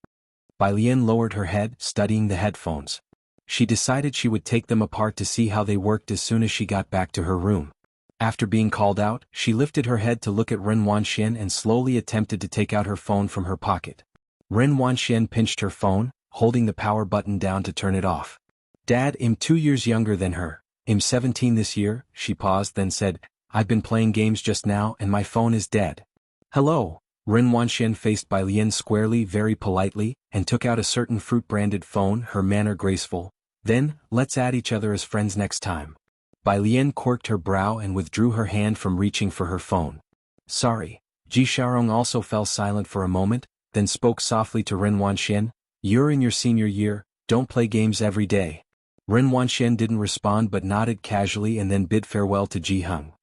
Bai Lian lowered her head, studying the headphones. She decided she would take them apart to see how they worked as soon as she got back to her room. After being called out, she lifted her head to look at Ren Wanxian and slowly attempted to take out her phone from her pocket. Ren Wanxian pinched her phone, holding the power button down to turn it off. Dad, I'm 2 years younger than her. I'm 17 this year. She paused, then said, I've been playing games just now and my phone is dead. Hello. Ren Wanxian faced Bai Lian squarely, very politely, and took out a certain fruit-branded phone, her manner graceful. Then, let's add each other as friends next time. Bai Lian quirked her brow and withdrew her hand from reaching for her phone. Sorry. Ji Xiaorong also fell silent for a moment, then spoke softly to Ren Wanxian. You're in your senior year, don't play games every day. Ren Wanxian didn't respond but nodded casually and then bid farewell to Ji Heng.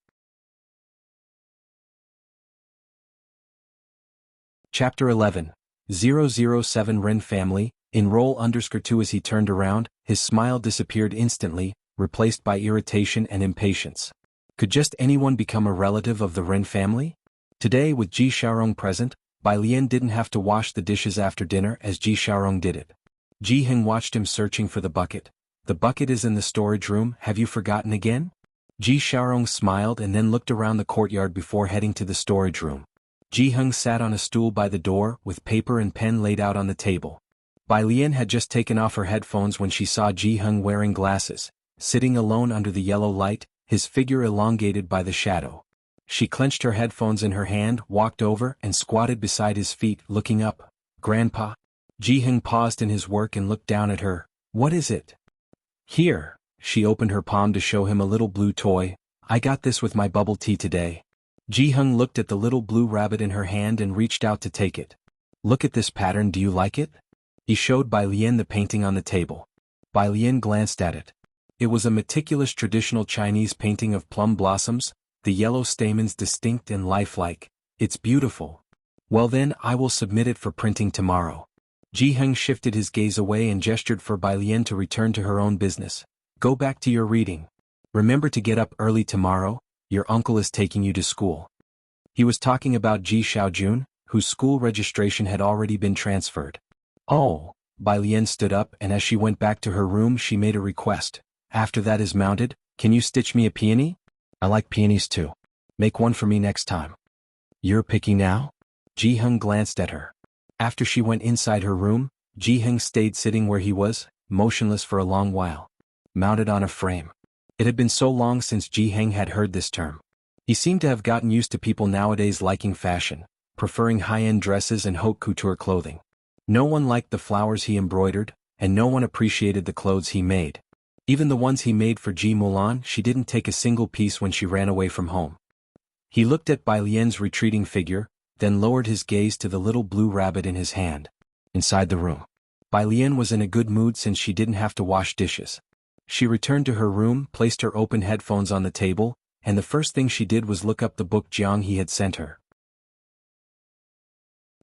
Chapter 11. 007 Ren Family, enroll_2. As he turned around, his smile disappeared instantly, replaced by irritation and impatience. Could just anyone become a relative of the Ren family? Today, with Ji Xiaorong present, Bai Lian didn't have to wash the dishes after dinner as Ji Xiaorong did it. Ji Heng watched him searching for the bucket. The bucket is in the storage room, have you forgotten again? Ji Xiaorong smiled and then looked around the courtyard before heading to the storage room. Ji Heng sat on a stool by the door, with paper and pen laid out on the table. Bai Lian had just taken off her headphones when she saw Ji Heng wearing glasses, sitting alone under the yellow light, his figure elongated by the shadow. She clenched her headphones in her hand, walked over and squatted beside his feet, looking up. Grandpa? Ji Heng paused in his work and looked down at her. What is it? Here. She opened her palm to show him a little blue toy. I got this with my bubble tea today. Ji Heng looked at the little blue rabbit in her hand and reached out to take it. Look at this pattern, do you like it? He showed Bai Lian the painting on the table. Bai Lian glanced at it. It was a meticulous traditional Chinese painting of plum blossoms, the yellow stamens distinct and lifelike. It's beautiful. Well then, I will submit it for printing tomorrow. Ji Heng shifted his gaze away and gestured for Bai Lian to return to her own business. Go back to your reading. Remember to get up early tomorrow, your uncle is taking you to school. He was talking about Ji Xiaojun, whose school registration had already been transferred. Oh, Bai Lian stood up and as she went back to her room she made a request. After that is mounted, can you stitch me a peony? I like peonies too. Make one for me next time. You're picky now? Ji Heng glanced at her. After she went inside her room, Ji Heng stayed sitting where he was, motionless for a long while. Mounted on a frame. It had been so long since Ji Heng had heard this term. He seemed to have gotten used to people nowadays liking fashion, preferring high-end dresses and haute couture clothing. No one liked the flowers he embroidered, and no one appreciated the clothes he made. Even the ones he made for Ji Mulan, she didn't take a single piece when she ran away from home. He looked at Bai Lian's retreating figure, then lowered his gaze to the little blue rabbit in his hand. Inside the room. Bai Lian was in a good mood since she didn't have to wash dishes. She returned to her room, placed her open headphones on the table, and the first thing she did was look up the book Jiang He had sent her.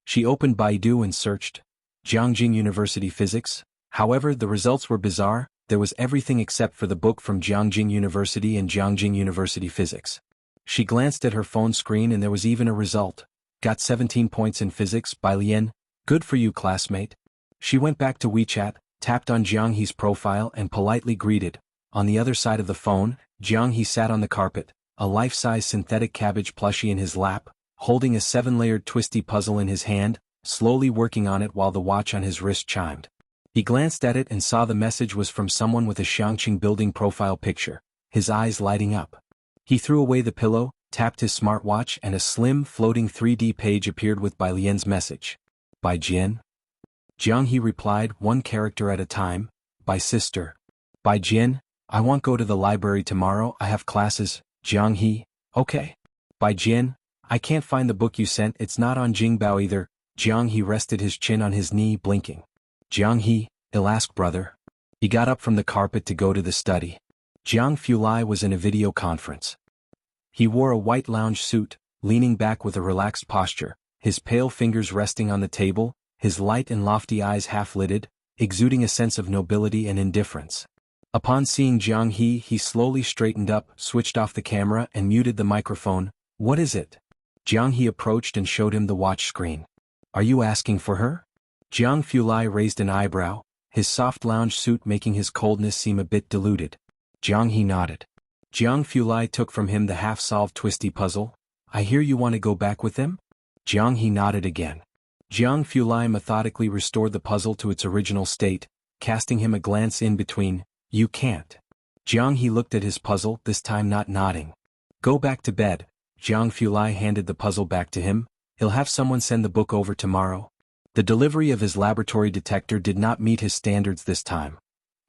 She opened Baidu and searched Jiangjing University Physics. However, the results were bizarre. There was everything except for the book from Jiangjing University and Jiangjing University Physics. She glanced at her phone screen and there was even a result. Got 17 points in physics, Bai Lian. Good for you, classmate. She went back to WeChat, tapped on Jiang He's profile and politely greeted. On the other side of the phone, Jiang He sat on the carpet, a life-size synthetic cabbage plushie in his lap, holding a 7-layered twisty puzzle in his hand, slowly working on it while the watch on his wrist chimed. He glanced at it and saw the message was from someone with a Xiangqing building profile picture, his eyes lighting up. He threw away the pillow, tapped his smartwatch and a slim, floating 3D page appeared with Bai Lian's message. By Jian? Jiang He replied, one character at a time. By sister. By Jian, I won't go to the library tomorrow, I have classes. Jiang He, okay. By Jian, I can't find the book you sent, it's not on Jingbao either. Jiang He rested his chin on his knee, blinking. Jiang He, I'll ask brother. He got up from the carpet to go to the study. Jiang Fulai was in a video conference. He wore a white lounge suit, leaning back with a relaxed posture, his pale fingers resting on the table, his light and lofty eyes half-lidded, exuding a sense of nobility and indifference. Upon seeing Jiang he slowly straightened up, switched off the camera and muted the microphone. What is it? Jiang He approached and showed him the watch screen. Are you asking for her? Jiang Fulai raised an eyebrow, his soft lounge suit making his coldness seem a bit diluted. Jiang He nodded. Jiang Fulai took from him the half-solved twisty puzzle. I hear you want to go back with them? Jiang He nodded again. Jiang Fulai methodically restored the puzzle to its original state, casting him a glance in between. You can't. Jiang He looked at his puzzle, this time not nodding. Go back to bed. Jiang Fulai handed the puzzle back to him. He'll have someone send the book over tomorrow. The delivery of his laboratory detector did not meet his standards this time.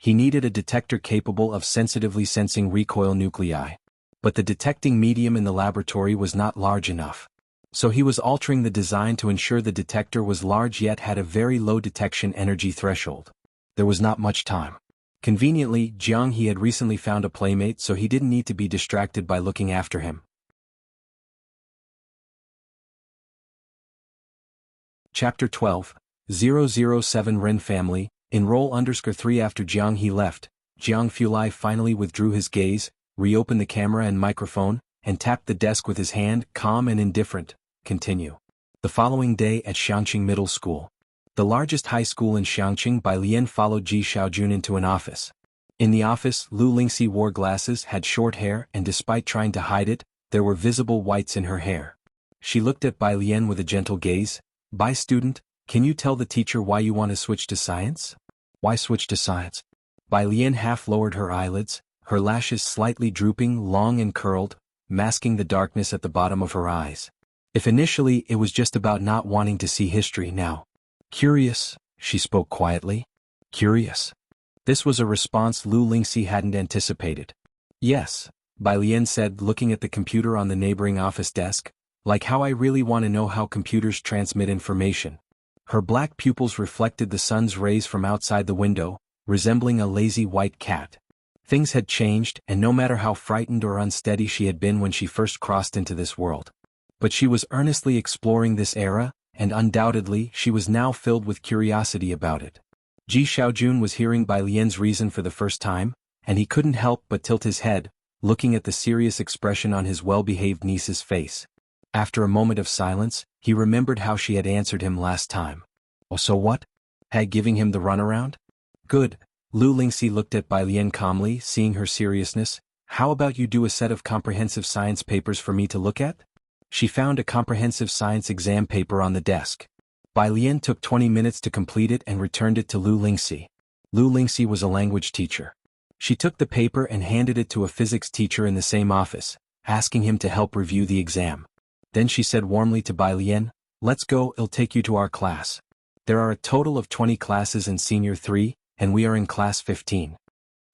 He needed a detector capable of sensitively sensing recoil nuclei. But the detecting medium in the laboratory was not large enough. So he was altering the design to ensure the detector was large yet had a very low detection energy threshold. There was not much time. Conveniently, Jiang He had recently found a playmate, so he didn't need to be distracted by looking after him. Chapter 12, 007 Ren Family, Enroll_3 After Jiang He left, Jiang Fulai finally withdrew his gaze, reopened the camera and microphone, and tapped the desk with his hand, calm and indifferent. Continue. The following day at Xiangqing Middle School. The largest high school in Xiangqing, Bai Lian followed Ji Xiaojun into an office. In the office, Lu Lingxi wore glasses, had short hair, and despite trying to hide it, there were visible whites in her hair. She looked at Bai Lian with a gentle gaze. Bai student, can you tell the teacher why you want to switch to science? Why switch to science? Bai Lian half lowered her eyelids, her lashes slightly drooping, long and curled, masking the darkness at the bottom of her eyes. If initially it was just about not wanting to see history, now. Curious, she spoke quietly. Curious. This was a response Lu Lingxi hadn't anticipated. Yes, Bai Lian said, looking at the computer on the neighboring office desk, like how I really want to know how computers transmit information. Her black pupils reflected the sun's rays from outside the window, resembling a lazy white cat. Things had changed, and no matter how frightened or unsteady she had been when she first crossed into this world. But she was earnestly exploring this era, and undoubtedly she was now filled with curiosity about it. Ji Xiaojun was hearing Bai Lian's reason for the first time, and he couldn't help but tilt his head, looking at the serious expression on his well-behaved niece's face. After a moment of silence, he remembered how she had answered him last time. Oh, so what? Had giving him the runaround? Good. Lu Lingxi looked at Bai Lian calmly, seeing her seriousness. How about you do a set of comprehensive science papers for me to look at? She found a comprehensive science exam paper on the desk. Bai Lian took 20 minutes to complete it and returned it to Lu Lingxi. Lu Lingxi was a language teacher. She took the paper and handed it to a physics teacher in the same office, asking him to help review the exam. Then she said warmly to Bai Lian, "Let's go, I'll take you to our class. There are a total of 20 classes in Senior 3, and we are in Class 15.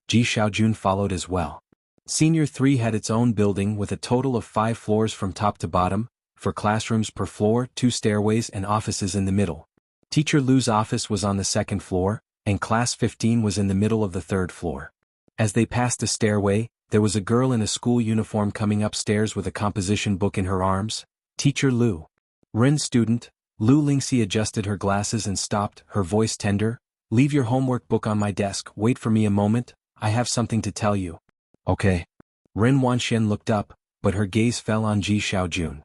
Ji Xiaojun followed as well. Senior 3 had its own building with a total of 5 floors from top to bottom, 4 classrooms per floor, 2 stairways and offices in the middle. Teacher Lu's office was on the 2nd floor, and Class 15 was in the middle of the 3rd floor. As they passed a stairway, there was a girl in a school uniform coming upstairs with a composition book in her arms. Teacher Lu. Ren student. Lu Lingxi adjusted her glasses and stopped, her voice tender. Leave your homework book on my desk, wait for me a moment, I have something to tell you. Okay. Ren Wanxian looked up, but her gaze fell on Ji Xiaojun.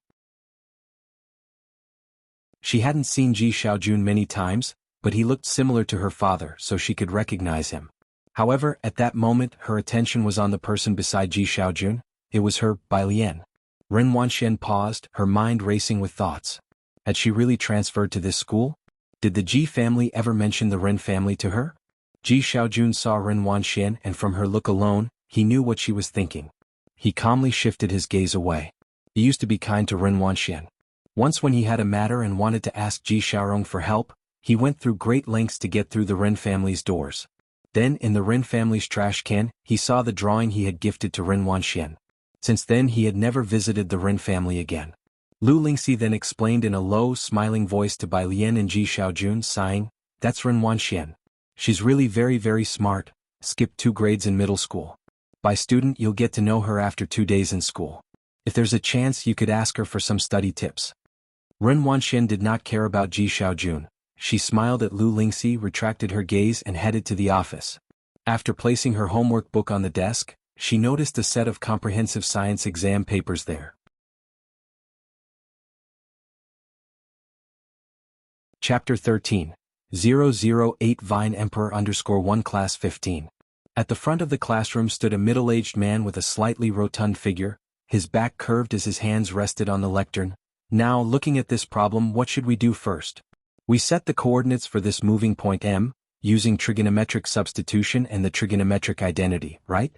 She hadn't seen Ji Xiaojun many times, but he looked similar to her father, so she could recognize him. However, at that moment her attention was on the person beside Ji Xiaojun. It was her, Bai Lian. Ren Wanxian paused, her mind racing with thoughts. Had she really transferred to this school? Did the Ji family ever mention the Ren family to her? Ji Xiaojun saw Ren Wanxian, and from her look alone, he knew what she was thinking. He calmly shifted his gaze away. He used to be kind to Ren Wanxian. Once when he had a matter and wanted to ask Ji Xiaorong for help, he went through great lengths to get through the Ren family's doors. Then in the Ren family's trash can, he saw the drawing he had gifted to Ren Wanxian. Since then he had never visited the Ren family again. Lu Lingxi then explained in a low, smiling voice to Bai Lian and Ji Xiaojun, sighing, "That's Ren Wanxian. She's really very smart, skipped 2 grades in middle school. By student you'll get to know her after 2 days in school. If there's a chance you could ask her for some study tips." Ren Wanxian did not care about Ji Xiaojun. She smiled at Lu Lingxi, retracted her gaze and headed to the office. After placing her homework book on the desk, she noticed a set of comprehensive science exam papers there. Chapter 13. 008 Vine Emperor_1 Class 15. At the front of the classroom stood a middle-aged man with a slightly rotund figure, his back curved as his hands rested on the lectern. Now, looking at this problem, what should we do first? We set the coordinates for this moving point M, using trigonometric substitution and the trigonometric identity, right?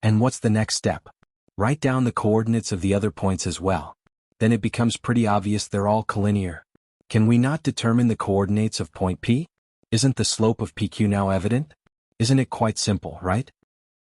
And what's the next step? Write down the coordinates of the other points as well. Then it becomes pretty obvious they're all collinear. Can we not determine the coordinates of point P? Isn't the slope of PQ now evident? Isn't it quite simple, right?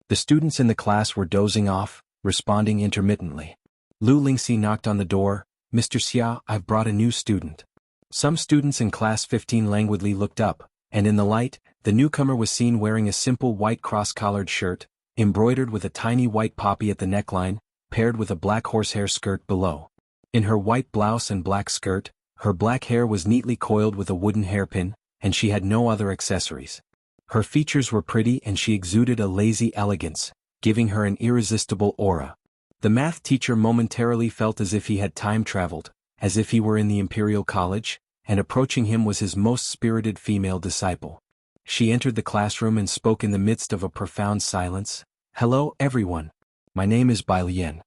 The students in the class were dozing off, responding intermittently. Lu Lingxi knocked on the door. Mr. Xia, I've brought a new student. Some students in class 15 languidly looked up, and in the light, the newcomer was seen wearing a simple white cross-collared shirt, embroidered with a tiny white poppy at the neckline, paired with a black horsehair skirt below. In her white blouse and black skirt, her black hair was neatly coiled with a wooden hairpin, and she had no other accessories. Her features were pretty and she exuded a lazy elegance, giving her an irresistible aura. The math teacher momentarily felt as if he had time-traveled, as if he were in the Imperial College, and approaching him was his most spirited female disciple. She entered the classroom and spoke in the midst of a profound silence. Hello, everyone. My name is Bai Lian.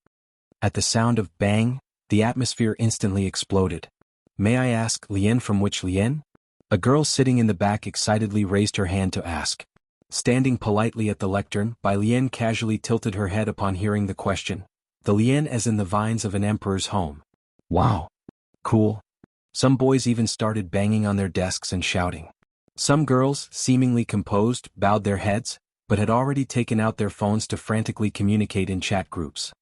At the sound of bang, the atmosphere instantly exploded. May I ask, Lian from which Lian? A girl sitting in the back excitedly raised her hand to ask. Standing politely at the lectern, Bai Lian casually tilted her head upon hearing the question. The Lian as in the vines of an emperor's home. Wow. Cool. Some boys even started banging on their desks and shouting. Some girls, seemingly composed, bowed their heads, but had already taken out their phones to frantically communicate in chat groups.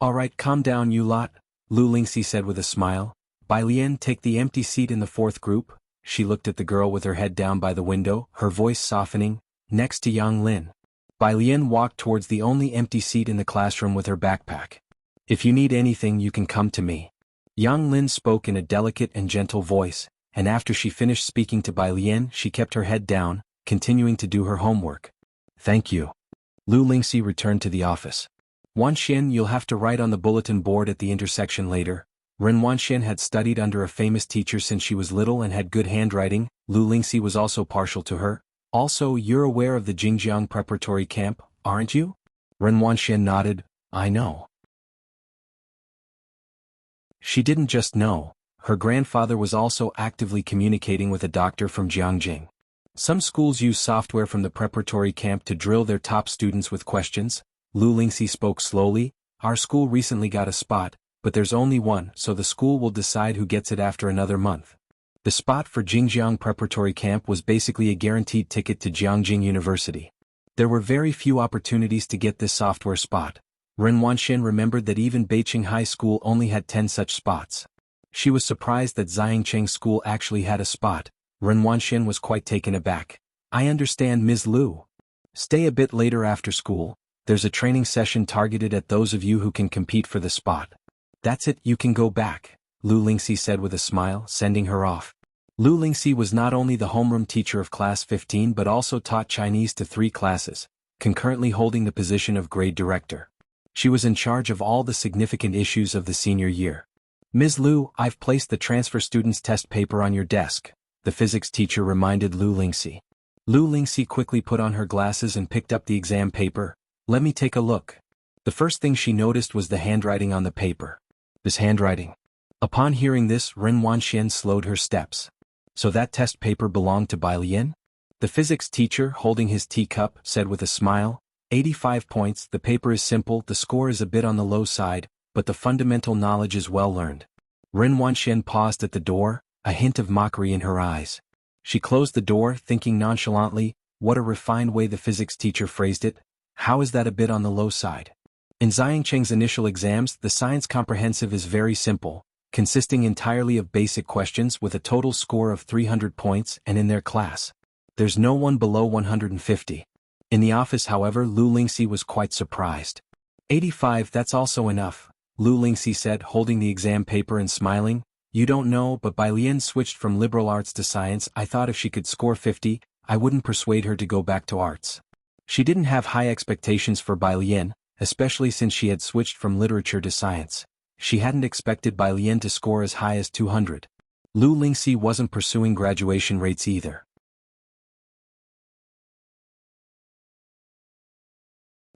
Alright, calm down you lot, Lu Lingxi said with a smile. Bai Lian, take the empty seat in the fourth group. She looked at the girl with her head down by the window, her voice softening, next to Yang Lin. Bai Lian walked towards the only empty seat in the classroom with her backpack. If you need anything you can come to me. Yang Lin spoke in a delicate and gentle voice, and after she finished speaking to Bai Lian she kept her head down, continuing to do her homework. Thank you. Lu Lingxi returned to the office. Wanxian, you'll have to write on the bulletin board at the intersection later. Ren Wanxian had studied under a famous teacher since she was little and had good handwriting. Lu Lingxi was also partial to her. Also, you're aware of the Jingjiang preparatory camp, aren't you? Ren Wanxian nodded. I know. She didn't just know, her grandfather was also actively communicating with a doctor from Jiangjing. Some schools use software from the preparatory camp to drill their top students with questions. Lu Lingxi spoke slowly. Our school recently got a spot, but there's only one, so the school will decide who gets it after another month. The spot for Jingjiang preparatory camp was basically a guaranteed ticket to Jiangjing University. There were very few opportunities to get this software spot. Ren Wanxian remembered that even Beiqing High School only had 10 such spots. She was surprised that Xiangcheng School actually had a spot. Ren Wanxian was quite taken aback. I understand, Ms. Lu. Stay a bit later after school. There's a training session targeted at those of you who can compete for the spot. That's it, you can go back, Lu Lingxi said with a smile, sending her off. Lu Lingxi was not only the homeroom teacher of class 15 but also taught Chinese to 3 classes, concurrently holding the position of grade director. She was in charge of all the significant issues of the senior year. Ms. Lu, I've placed the transfer student's test paper on your desk, the physics teacher reminded Lu Lingxi. Lu Lingxi quickly put on her glasses and picked up the exam paper. Let me take a look. The first thing she noticed was the handwriting on the paper. This handwriting. Upon hearing this, Ren Wanxian slowed her steps. So that test paper belonged to Bai Lian? The physics teacher, holding his teacup, said with a smile. 85 points, the paper is simple, the score is a bit on the low side, but the fundamental knowledge is well learned. Ren Wanxian paused at the door, a hint of mockery in her eyes. She closed the door, thinking nonchalantly, what a refined way the physics teacher phrased it. How is that a bit on the low side? In Xiangcheng's initial exams, the science comprehensive is very simple, consisting entirely of basic questions with a total score of 300 points, and in their class, there's no one below 150. In the office, however, Lu Lingxi was quite surprised. 85, that's also enough, Lu Lingxi said, holding the exam paper and smiling. You don't know, but Bai Lian switched from liberal arts to science. I thought if she could score 50, I wouldn't persuade her to go back to arts. She didn't have high expectations for Bai Lian, especially since she had switched from literature to science. She hadn't expected Bai Lian to score as high as 200. Lu Lingxi wasn't pursuing graduation rates either.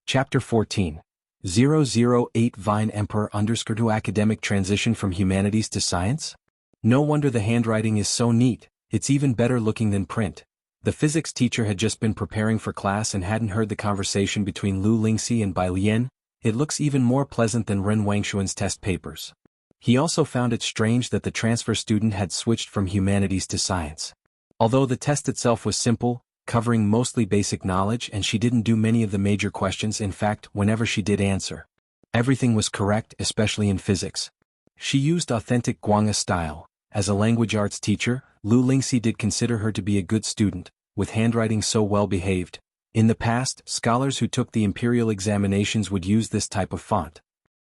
Chapter 14. 008 Vine Emperor _ Academic Transition from Humanities to Science? No wonder the handwriting is so neat, it's even better looking than print. The physics teacher had just been preparing for class and hadn't heard the conversation between Lu Lingxi and Bai Lian. It looks even more pleasant than Ren Wanxian's test papers. He also found it strange that the transfer student had switched from humanities to science. Although the test itself was simple, covering mostly basic knowledge, and she didn't do many of the major questions. In fact, whenever she did answer, everything was correct, especially in physics. She used authentic Guanga style. As a language arts teacher, Lu Lingxi did consider her to be a good student, with handwriting so well behaved. In the past, scholars who took the imperial examinations would use this type of font.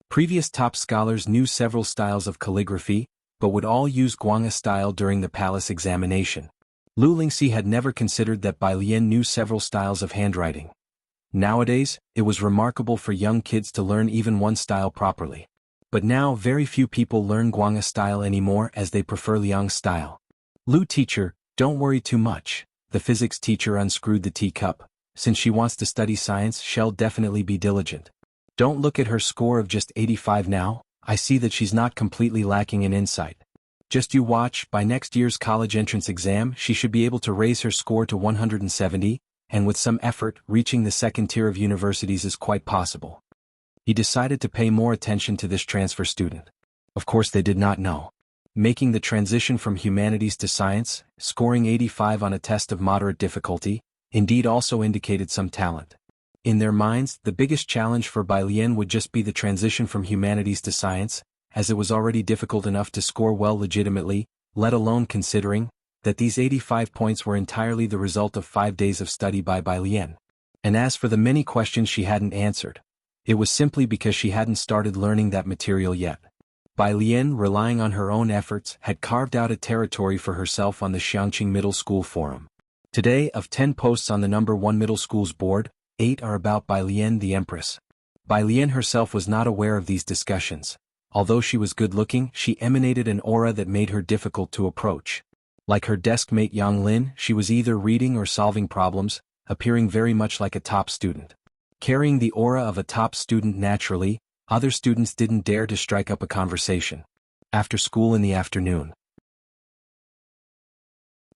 Previous top scholars knew several styles of calligraphy, but would all use Guanga style during the palace examination. Lu Lingxi had never considered that Bai Lian knew several styles of handwriting. Nowadays, it was remarkable for young kids to learn even one style properly. But now very few people learn Guanga style anymore, as they prefer Liang style. Lu teacher, don't worry too much. The physics teacher unscrewed the teacup. Since she wants to study science, she'll definitely be diligent. Don't look at her score of just 85 now. I see that she's not completely lacking in insight. Just you watch, by next year's college entrance exam she should be able to raise her score to 170, and with some effort, reaching the second tier of universities is quite possible. He decided to pay more attention to this transfer student. Of course they did not know. Making the transition from humanities to science, scoring 85 on a test of moderate difficulty, indeed also indicated some talent. In their minds, the biggest challenge for Bai Lian would just be the transition from humanities to science, as it was already difficult enough to score well legitimately, let alone considering that these 85 points were entirely the result of 5 days of study by Bai Lian. And as for the many questions she hadn't answered, it was simply because she hadn't started learning that material yet. Bai Lian, relying on her own efforts, had carved out a territory for herself on the Xiangqing Middle School forum. Today, of 10 posts on the number 1 middle school's board, 8 are about Bai Lian the Empress. Bai Lian herself was not aware of these discussions. Although she was good-looking, she emanated an aura that made her difficult to approach. Like her desk mate Yang Lin, she was either reading or solving problems, appearing very much like a top student. Carrying the aura of a top student naturally, other students didn't dare to strike up a conversation. After school in the afternoon,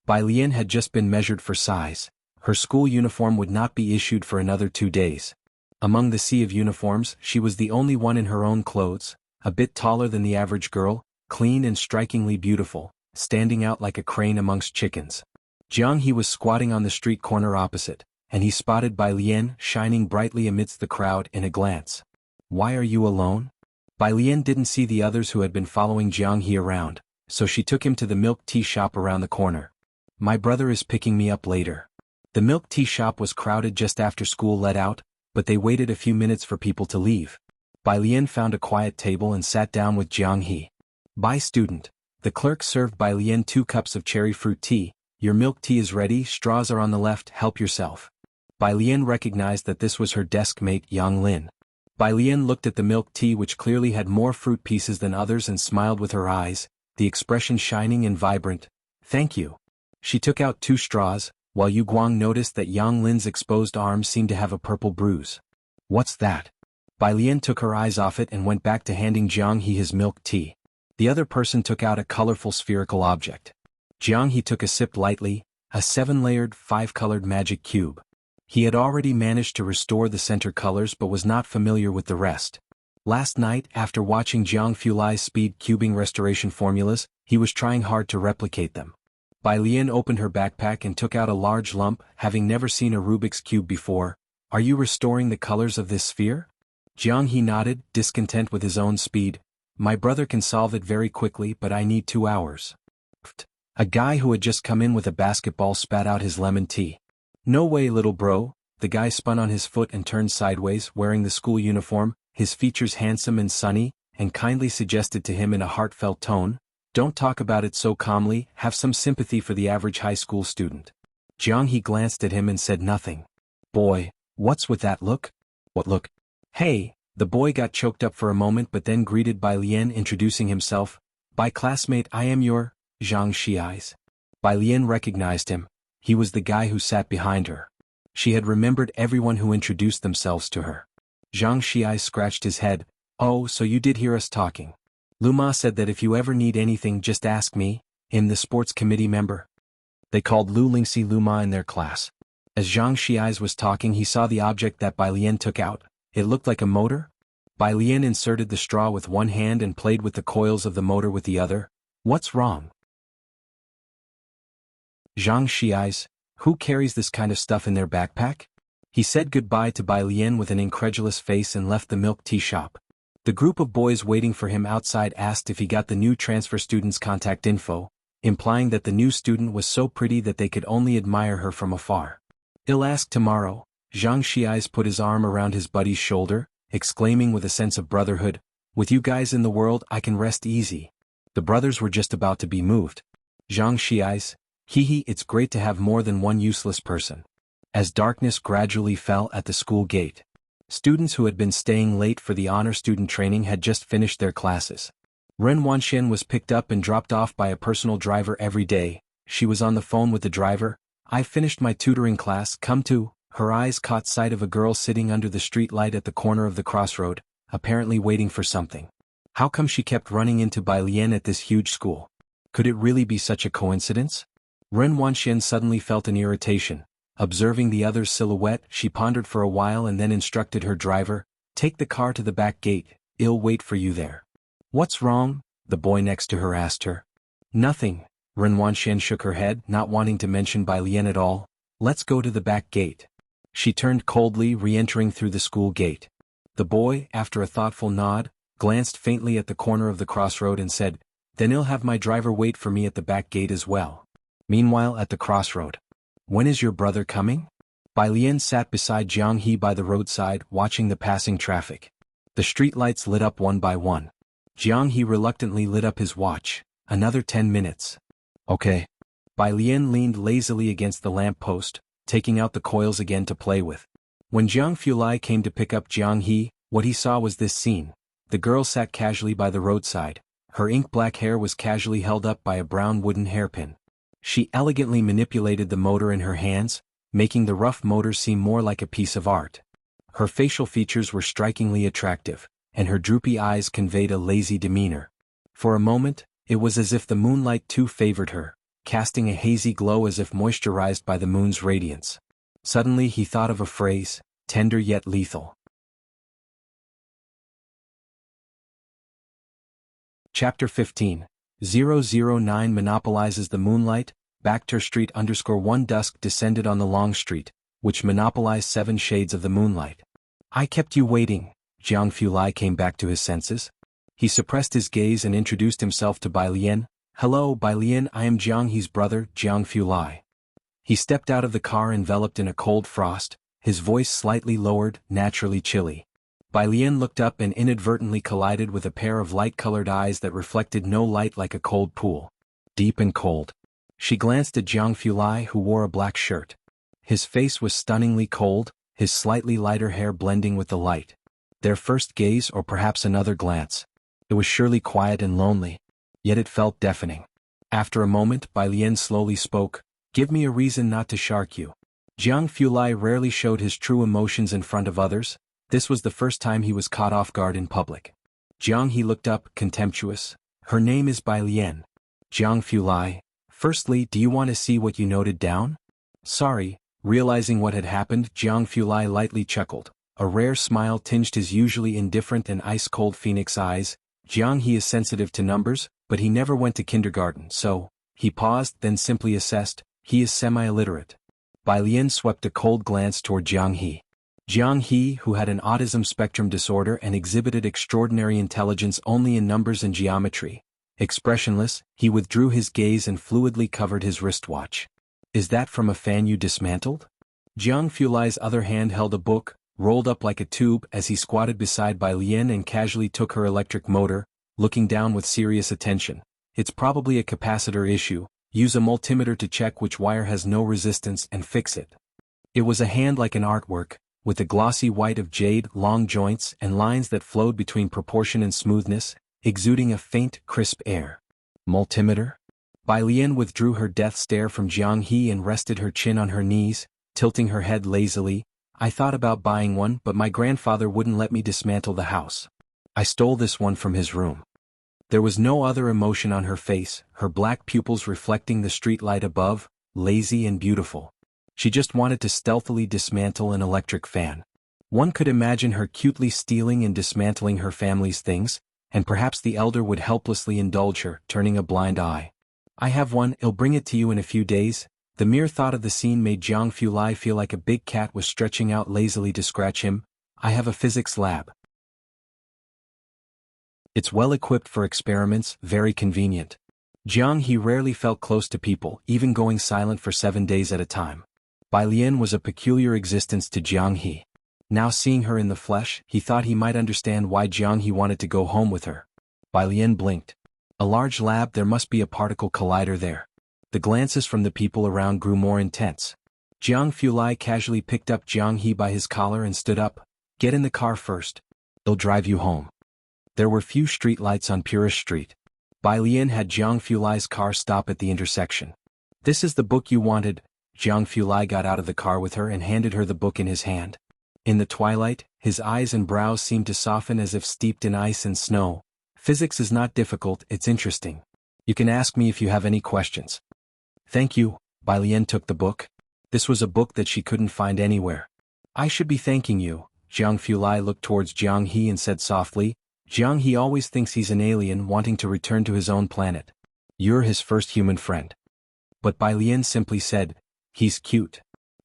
Bai Lian had just been measured for size. Her school uniform would not be issued for another 2 days. Among the sea of uniforms, she was the only one in her own clothes, a bit taller than the average girl, clean and strikingly beautiful, standing out like a crane amongst chickens. Jiang He was squatting on the street corner opposite, and he spotted Bai Lian shining brightly amidst the crowd in a glance. "Why are you alone?" Bai Lian didn't see the others who had been following Jiang He around, so she took him to the milk tea shop around the corner. "My brother is picking me up later." The milk tea shop was crowded just after school let out, but they waited a few minutes for people to leave. Bai Lian found a quiet table and sat down with Jiang He. "Bai student." The clerk served Bai Lian 2 cups of cherry fruit tea. "Your milk tea is ready, straws are on the left, help yourself." Bai Lian recognized that this was her desk mate Yang Lin. Bai Lian looked at the milk tea, which clearly had more fruit pieces than others, and smiled with her eyes, the expression shining and vibrant. "Thank you." She took out 2 straws, while Yu Guang noticed that Yang Lin's exposed arm seemed to have a purple bruise. "What's that?" Bai Lian took her eyes off it and went back to handing Jiang He his milk tea. The other person took out a colorful spherical object. Jiang He took a sip lightly, a 7-layered, 5-colored magic cube. He had already managed to restore the center colors but was not familiar with the rest. Last night, after watching Jiang Fulai's speed cubing restoration formulas, he was trying hard to replicate them. Bai Lian opened her backpack and took out a large lump, having never seen a Rubik's Cube before. "Are you restoring the colors of this sphere?" Jiang He nodded, discontent with his own speed. "My brother can solve it very quickly, but I need 2 hours. Pfft. A guy who had just come in with a basketball spat out his lemon tea. "No way, little bro." The guy spun on his foot and turned sideways, wearing the school uniform, his features handsome and sunny, and kindly suggested to him in a heartfelt tone, "Don't talk about it so calmly, have some sympathy for the average high school student." Jiang He glanced at him and said nothing. "Boy, what's with that look?" "What look?" "Hey." The boy got choked up for a moment but then greeted Bai Lian, introducing himself. "Bai classmate, I am your Zhang Xiais." Bai Lian recognized him. He was the guy who sat behind her. She had remembered everyone who introduced themselves to her. Zhang Xiais scratched his head. "Oh, so you did hear us talking. Luma said that if you ever need anything just ask me. I'm the sports committee member." They called Lu Lingxi Luma in their class. As Zhang Xiais was talking, he saw the object that Bai Lian took out. It looked like a motor. Bai Lian inserted the straw with one hand and played with the coils of the motor with the other. "What's wrong?" Zhang Xiais, Who carries this kind of stuff in their backpack? He said goodbye to Bai Lian with an incredulous face and left the milk tea shop. The group of boys waiting for him outside asked if he got the new transfer student's contact info, implying that the new student was so pretty that they could only admire her from afar. "I'll ask tomorrow." Zhang Xiais put his arm around his buddy's shoulder, exclaiming with a sense of brotherhood, "With you guys in the world I can rest easy." The brothers were just about to be moved. Zhang Xiais, it's great to have more than one useless person. As darkness gradually fell at the school gate, students who had been staying late for the honor student training had just finished their classes. Ren Wanxian was picked up and dropped off by a personal driver every day. She was on the phone with the driver. "I finished my tutoring class, come to." Her eyes caught sight of a girl sitting under the street light at the corner of the crossroad, apparently waiting for something. How come she kept running into Bai Lian at this huge school? Could it really be such a coincidence? Ren Wanxian suddenly felt an irritation. Observing the other's silhouette, she pondered for a while and then instructed her driver, "Take the car to the back gate, I'll wait for you there." "What's wrong?" the boy next to her asked her. "Nothing." Ren Wanxian shook her head, not wanting to mention Bai Lian at all. "Let's go to the back gate." She turned coldly, re-entering through the school gate. The boy, after a thoughtful nod, glanced faintly at the corner of the crossroad and said, "Then I'll have my driver wait for me at the back gate as well." Meanwhile at the crossroad. "When is your brother coming?" Bai Lian sat beside Jiang He by the roadside, watching the passing traffic. The streetlights lit up one by one. Jiang He reluctantly lit up his watch. "Another 10 minutes. Okay." Bai Lian leaned lazily against the lamp post, taking out the coils again to play with. When Jiang Fulai came to pick up Jiang He, what he saw was this scene. The girl sat casually by the roadside. Her ink-black hair was casually held up by a brown wooden hairpin. She elegantly manipulated the motor in her hands, making the rough motor seem more like a piece of art. Her facial features were strikingly attractive, and her droopy eyes conveyed a lazy demeanor. For a moment, it was as if the moonlight too favored her, casting a hazy glow as if moisturized by the moon's radiance. Suddenly he thought of a phrase, tender yet lethal. Chapter 15. 009 monopolizes the moonlight. Bacter Street _1 dusk descended on the long street, which monopolized 7 shades of the moonlight. "I kept you waiting." Jiang Fulai came back to his senses. He suppressed his gaze and introduced himself to Bai Lian. "Hello, Bai Lian, I am Jiang He's brother, Jiang Fulai." He stepped out of the car enveloped in a cold frost, his voice slightly lowered, naturally chilly. Bai Lian looked up and inadvertently collided with a pair of light-colored eyes that reflected no light like a cold pool. Deep and cold. She glanced at Jiang Fulai, who wore a black shirt. His face was stunningly cold, his slightly lighter hair blending with the light. Their first gaze, or perhaps another glance. It was surely quiet and lonely. Yet it felt deafening. After a moment, Bai Lian slowly spoke, "Give me a reason not to shark you." Jiang Fulai rarely showed his true emotions in front of others. This was the first time he was caught off guard in public. Jiang He looked up, contemptuous. "Her name is Bai Lian." Jiang Fulai, "Firstly, do you want to see what you noted down?" "Sorry." Realizing what had happened, Jiang Fulai lightly chuckled. A rare smile tinged his usually indifferent and ice-cold phoenix eyes. Jiang He is sensitive to numbers, but he never went to kindergarten, so... He paused, then simply assessed, he is semi-illiterate. Bai Lian swept a cold glance toward Jiang He. Jiang He, who had an autism spectrum disorder and exhibited extraordinary intelligence only in numbers and geometry. Expressionless, he withdrew his gaze and fluidly covered his wristwatch. "Is that from a fan you dismantled?" Jiang Fulai's other hand held a book, rolled up like a tube as he squatted beside Bai Lian and casually took her electric motor, looking down with serious attention. "It's probably a capacitor issue. Use a multimeter to check which wire has no resistance and fix it." It was a hand like an artwork, with the glossy white of jade, long joints, and lines that flowed between proportion and smoothness, exuding a faint, crisp air. "Multimeter?" Bai Lian withdrew her death stare from Jiang He and rested her chin on her knees, tilting her head lazily. "I thought about buying one, but my grandfather wouldn't let me dismantle the house. I stole this one from his room." There was no other emotion on her face, her black pupils reflecting the streetlight above, lazy and beautiful. She just wanted to stealthily dismantle an electric fan. One could imagine her cutely stealing and dismantling her family's things, and perhaps the elder would helplessly indulge her, turning a blind eye. "I have one, I'll bring it to you in a few days." The mere thought of the scene made Jiang Fulai feel like a big cat was stretching out lazily to scratch him. I have a physics lab. It's well equipped for experiments, very convenient. Jiang He rarely felt close to people, even going silent for 7 days at a time. Bai Lian was a peculiar existence to Jiang He. Now seeing her in the flesh, he thought he might understand why Jiang He wanted to go home with her. Bai Lian blinked. A large lab, there must be a particle collider there. The glances from the people around grew more intense. Jiang Fulai casually picked up Jiang He by his collar and stood up. Get in the car first. They'll drive you home. There were few street lights on Purist Street. Bai Lian had Jiang Fulai's car stop at the intersection. This is the book you wanted. Jiang Fulai got out of the car with her and handed her the book in his hand. In the twilight, his eyes and brows seemed to soften as if steeped in ice and snow. Physics is not difficult, it's interesting. You can ask me if you have any questions. Thank you. Bai Lian took the book. This was a book that she couldn't find anywhere. I should be thanking you. Jiang Fulai looked towards Jiang He and said softly, Jiang He always thinks he's an alien wanting to return to his own planet. You're his first human friend. But Bai Lian simply said, he's cute.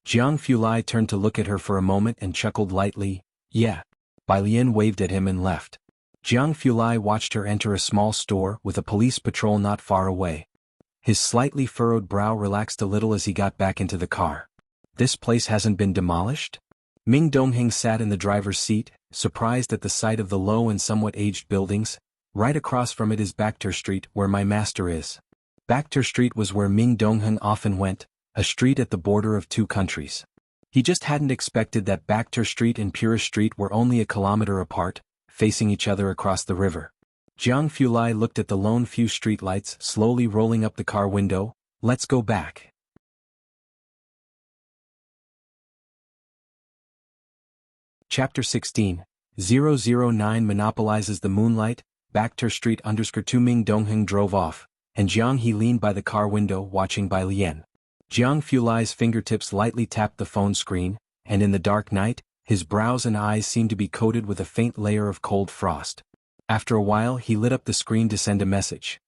Jiang Fulai turned to look at her for a moment and chuckled lightly, yeah. Bai Lian waved at him and left. Jiang Fulai watched her enter a small store with a police patrol not far away. His slightly furrowed brow relaxed a little as he got back into the car. This place hasn't been demolished? Ming Dongheng sat in the driver's seat, surprised at the sight of the low and somewhat aged buildings. Right across from it is Bakhtur Street, where my master is. Bakhtur Street was where Ming Dongheng often went, a street at the border of two countries. He just hadn't expected that Bakhtur Street and Purist Street were only a kilometer apart, facing each other across the river. Jiang Fulai looked at the lone few streetlights slowly rolling up the car window. Let's go back. Chapter 16. 009 monopolizes the moonlight. Bakhtur Street _2 Ming Dongheng drove off, and Jiang He leaned by the car window watching Bai Lian. Jiang Fulai's fingertips lightly tapped the phone screen, and in the dark night, his brows and eyes seemed to be coated with a faint layer of cold frost. After a while he lit up the screen to send a message.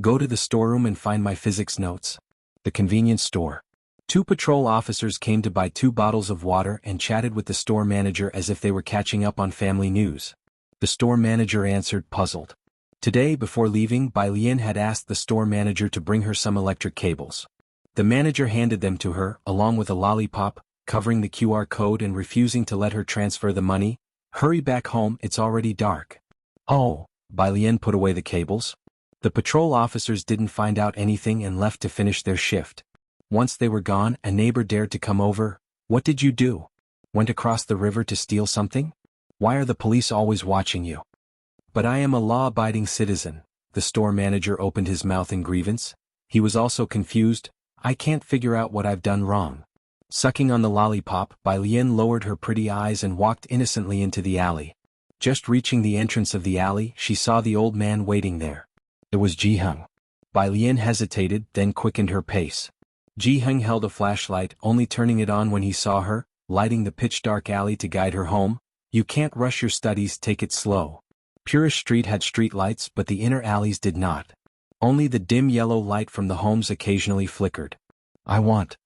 Go to the storeroom and find my physics notes. The convenience store. 2 patrol officers came to buy 2 bottles of water and chatted with the store manager as if they were catching up on family news. The store manager answered, puzzled. Today, before leaving, Bai Lian had asked the store manager to bring her some electric cables. The manager handed them to her, along with a lollipop, covering the QR code and refusing to let her transfer the money. Hurry back home, it's already dark. Oh, Bai Lian put away the cables. The patrol officers didn't find out anything and left to finish their shift. Once they were gone, a neighbor dared to come over. What did you do? Went across the river to steal something? Why are the police always watching you? But I am a law-abiding citizen. The store manager opened his mouth in grievance. He was also confused. I can't figure out what I've done wrong. Sucking on the lollipop, Bai Lian lowered her pretty eyes and walked innocently into the alley. Just reaching the entrance of the alley, she saw the old man waiting there. It was Ji Heng. Bai Lian hesitated, then quickened her pace. Ji Heng held a flashlight, only turning it on when he saw her, lighting the pitch-dark alley to guide her home. You can't rush your studies, take it slow. Purist Street had streetlights, but the inner alleys did not. Only the dim yellow light from the homes occasionally flickered. I want.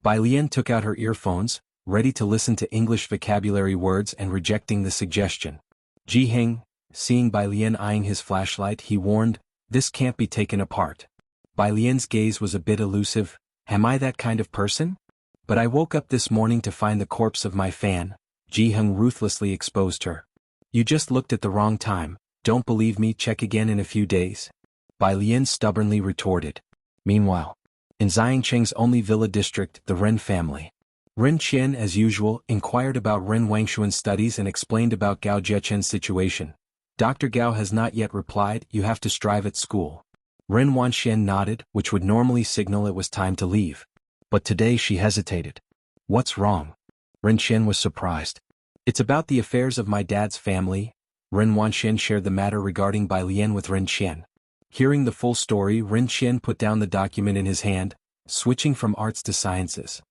Bai Lian took out her earphones, ready to listen to English vocabulary words and rejecting the suggestion. Ji Heng, seeing Bai Lian eyeing his flashlight, he warned, this can't be taken apart. Bai Lian's gaze was a bit elusive. Am I that kind of person? But I woke up this morning to find the corpse of my fan. Ji Heng ruthlessly exposed her. You just looked at the wrong time. Don't believe me, check again in a few days. Bai Lian stubbornly retorted. Meanwhile, in Xiangcheng's only villa district, the Ren family. Ren Qian, as usual, inquired about Ren Wangshuan's studies and explained about Gao Jiechen's situation. Dr. Gao has not yet replied, you have to strive at school. Ren Wanxian nodded, which would normally signal it was time to leave. But today she hesitated. What's wrong? Ren Qian was surprised. It's about the affairs of my dad's family. Ren Wanxian shared the matter regarding Bai Lian with Ren Qian. Hearing the full story, Ren Qian put down the document in his hand, switching from arts to sciences.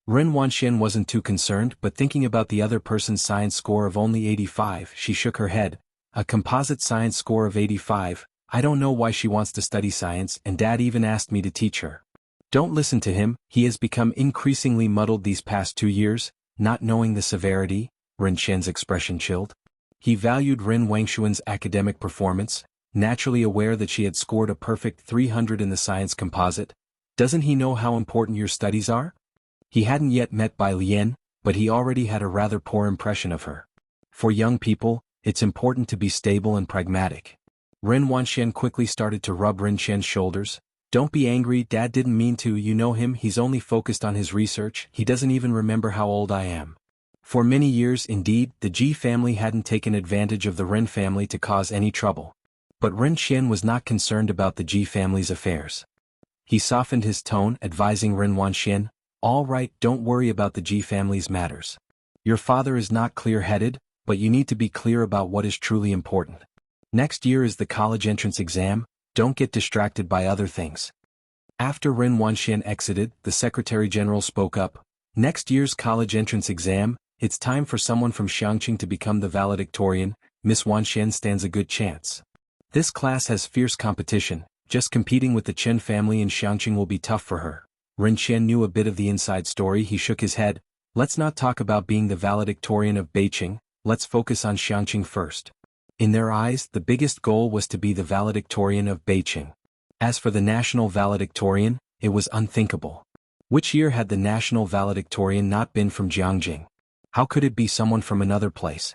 Ren Wanxian wasn't too concerned, but thinking about the other person's science score of only 85, she shook her head. A composite science score of 85, I don't know why she wants to study science, and Dad even asked me to teach her. Don't listen to him, he has become increasingly muddled these past 2 years, not knowing the severity. Ren Qian's expression chilled. He valued Ren Wangshuan's academic performance, naturally aware that she had scored a perfect 300 in the science composite. Doesn't he know how important your studies are? He hadn't yet met Bai Lian, but he already had a rather poor impression of her. For young people, it's important to be stable and pragmatic. Ren Wanxian quickly started to rub Ren Qian's shoulders. Don't be angry, Dad didn't mean to, you know him, he's only focused on his research, he doesn't even remember how old I am. For many years indeed, the Ji family hadn't taken advantage of the Ren family to cause any trouble. But Ren Qian was not concerned about the Ji family's affairs. He softened his tone, advising Ren Wanxian, all right, don't worry about the Ji family's matters. Your father is not clear-headed, but you need to be clear about what is truly important. Next year is the college entrance exam, don't get distracted by other things. After Ren Wanxian exited, the Secretary General spoke up. Next year's college entrance exam, it's time for someone from Xiangqing to become the valedictorian. Miss Wanxian stands a good chance. This class has fierce competition, just competing with the Chen family in Xiangqing will be tough for her. Ren Qian knew a bit of the inside story, he shook his head. Let's not talk about being the valedictorian of Beiqing, let's focus on Xiangqing first. In their eyes, the biggest goal was to be the valedictorian of Beiqing. As for the national valedictorian, it was unthinkable. Which year had the national valedictorian not been from Jiangjing? How could it be someone from another place?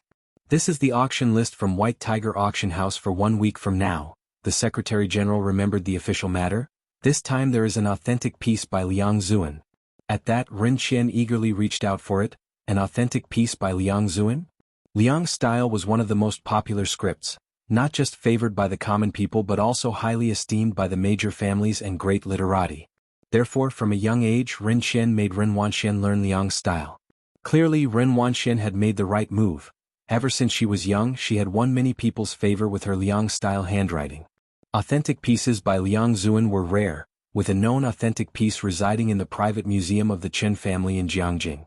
This is the auction list from White Tiger Auction House for 1 week from now. The Secretary General remembered the official matter. This time there is an authentic piece by Liang Zuan. At that, Ren Qian eagerly reached out for it. An authentic piece by Liang Zuan? Liang's style was one of the most popular scripts, not just favored by the common people but also highly esteemed by the major families and great literati. Therefore, from a young age, Ren Qian made Ren Wanxian learn Liang's style. Clearly, Ren Wanxian had made the right move. Ever since she was young, she had won many people's favor with her Liang-style handwriting. Authentic pieces by Liang Zuan were rare, with a known authentic piece residing in the private museum of the Chen family in Jiangjing.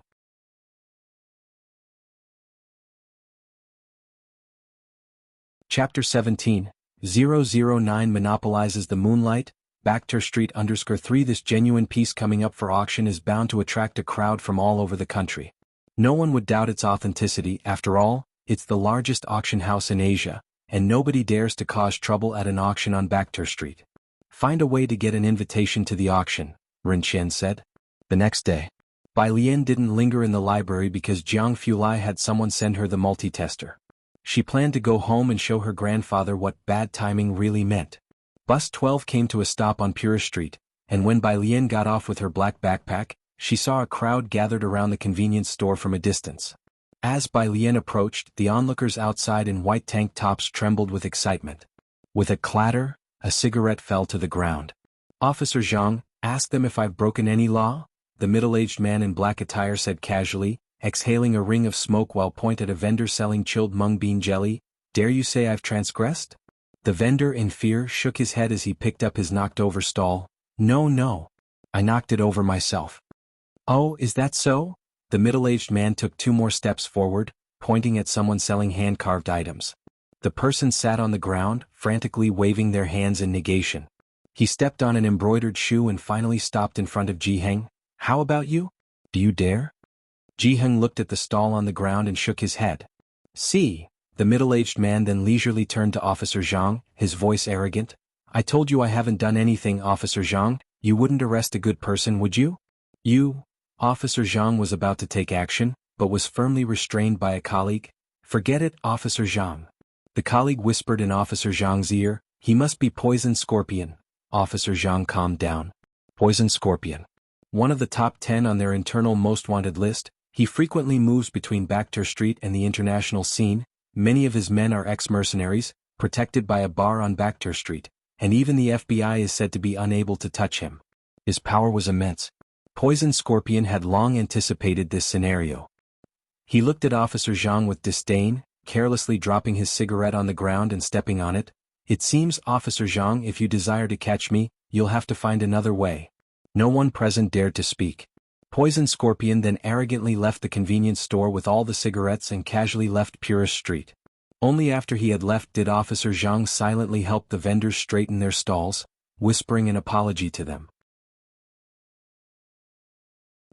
Chapter 17, 009 Monopolizes the Moonlight, Bakhtur Street _3 This genuine piece coming up for auction is bound to attract a crowd from all over the country. No one would doubt its authenticity, after all, it's the largest auction house in Asia, and nobody dares to cause trouble at an auction on Bakhtur Street. Find a way to get an invitation to the auction, Ren Qian said. The next day, Bai Lian didn't linger in the library because Jiang Fulai had someone send her the multi-tester. She planned to go home and show her grandfather what bad timing really meant. Bus 12 came to a stop on Pura Street, and when Bai Lian got off with her black backpack, she saw a crowd gathered around the convenience store from a distance. As Bai Lian approached, the onlookers outside in white tank tops trembled with excitement. With a clatter, a cigarette fell to the ground. Officer Zhang, ask them if I've broken any law? The middle-aged man in black attire said casually, exhaling a ring of smoke while pointing at a vendor selling chilled mung bean jelly. Dare you say I've transgressed? The vendor in fear shook his head as he picked up his knocked-over stall. No. I knocked it over myself. Oh, is that so? The middle-aged man took 2 more steps forward, pointing at someone selling hand-carved items. The person sat on the ground, frantically waving their hands in negation. He stepped on an embroidered shoe and finally stopped in front of Ji Heng. How about you? Do you dare? Ji Heng looked at the stall on the ground and shook his head. See. The middle-aged man then leisurely turned to Officer Zhang, his voice arrogant. I told you I haven't done anything, Officer Zhang. You wouldn't arrest a good person, would you? You? Officer Zhang was about to take action, but was firmly restrained by a colleague. Forget it, Officer Zhang. The colleague whispered in Officer Zhang's ear, he must be Poison Scorpion. Officer Zhang calmed down. Poison Scorpion. One of the top 10 on their internal most wanted list, he frequently moves between Bakhtur Street and the international scene. Many of his men are ex-mercenaries, protected by a bar on Bakhtur Street, and even the FBI is said to be unable to touch him. His power was immense. Poison Scorpion had long anticipated this scenario. He looked at Officer Zhang with disdain, carelessly dropping his cigarette on the ground and stepping on it. It seems, Officer Zhang, if you desire to catch me, you'll have to find another way. No one present dared to speak. Poison Scorpion then arrogantly left the convenience store with all the cigarettes and casually left Purist Street. Only after he had left did Officer Zhang silently help the vendors straighten their stalls, whispering an apology to them.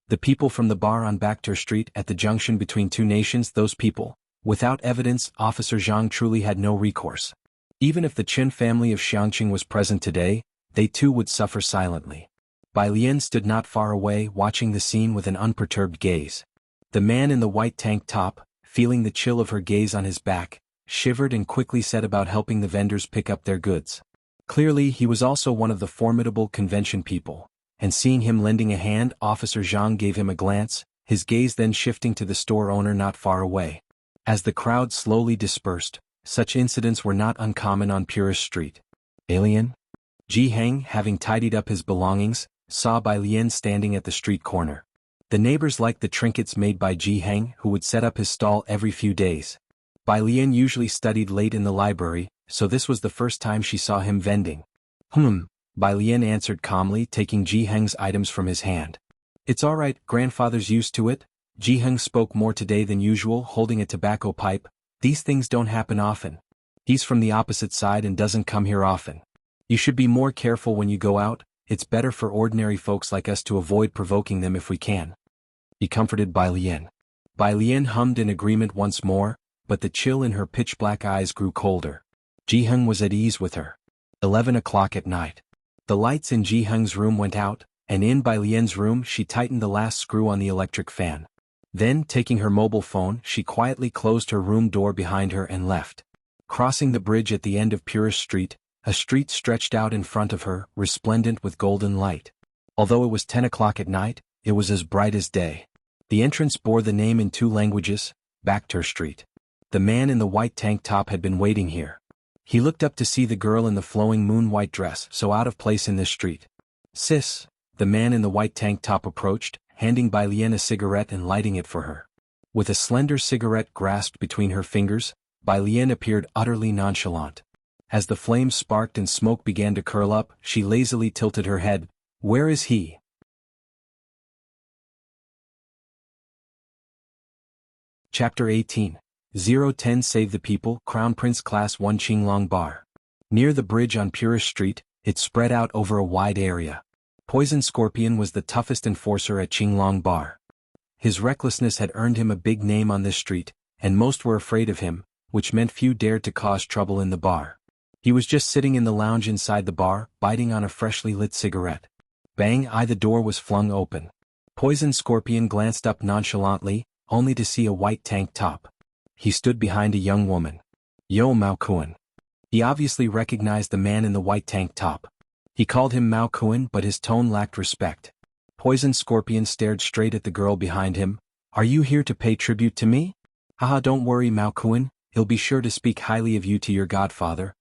The people from the bar on Bakhtur Street at the junction between two nations, those people. Without evidence, Officer Zhang truly had no recourse. Even if the Chen family of Xiangqing was present today, they too would suffer silently. Bai Lian stood not far away, watching the scene with an unperturbed gaze. The man in the white tank top, feeling the chill of her gaze on his back, shivered and quickly set about helping the vendors pick up their goods. Clearly he was also one of the formidable convention people, and seeing him lending a hand, Officer Zhang gave him a glance, his gaze then shifting to the store owner not far away. As the crowd slowly dispersed, such incidents were not uncommon on Purist Street. Alien? Ji Heng, having tidied up his belongings, saw Bai Lian standing at the street corner. The neighbors liked the trinkets made by Ji Heng, who would set up his stall every few days. Bai Lian usually studied late in the library, so this was the first time she saw him vending. Bai Lian answered calmly, taking Ji Heng's items from his hand. It's all right, grandfather's used to it. Ji Heng spoke more today than usual, holding a tobacco pipe. These things don't happen often. He's from the opposite side and doesn't come here often. You should be more careful when you go out. It's better for ordinary folks like us to avoid provoking them if we can. He comforted Bai Lian. Bai Lian hummed in agreement once more, but the chill in her pitch-black eyes grew colder. Ji Heng was at ease with her. 11 o'clock at night. The lights in Ji Heng's room went out, and in Bai Lian's room she tightened the last screw on the electric fan. Then, taking her mobile phone, she quietly closed her room door behind her and left. Crossing the bridge at the end of Purist Street, a street stretched out in front of her, resplendent with golden light. Although it was 10 o'clock at night, it was as bright as day. The entrance bore the name in 2 languages, Bakhtur Street. The man in the white tank top had been waiting here. He looked up to see the girl in the flowing moon-white dress so out of place in this street. Sis, the man in the white tank top approached, handing Bai Lian a cigarette and lighting it for her. With a slender cigarette grasped between her fingers, Bai Lian appeared utterly nonchalant. As the flames sparked and smoke began to curl up, she lazily tilted her head. Where is he? Chapter 18. 010 Save the People, Crown Prince Class 1 Qinglong Bar. Near the bridge on Purist Street, it spread out over a wide area. Poison Scorpion was the toughest enforcer at Qinglong Bar. His recklessness had earned him a big name on this street, and most were afraid of him, which meant few dared to cause trouble in the bar. He was just sitting in the lounge inside the bar, biting on a freshly lit cigarette. Bang! The door was flung open. Poison Scorpion glanced up nonchalantly, only to see a white tank top. He stood behind a young woman. Yo Mao Kuan. He obviously recognized the man in the white tank top. He called him Mao Kuan, but his tone lacked respect. Poison Scorpion stared straight at the girl behind him. Are you here to pay tribute to me? Haha, don't worry Mao Kuan, he'll be sure to speak highly of you to your godfather.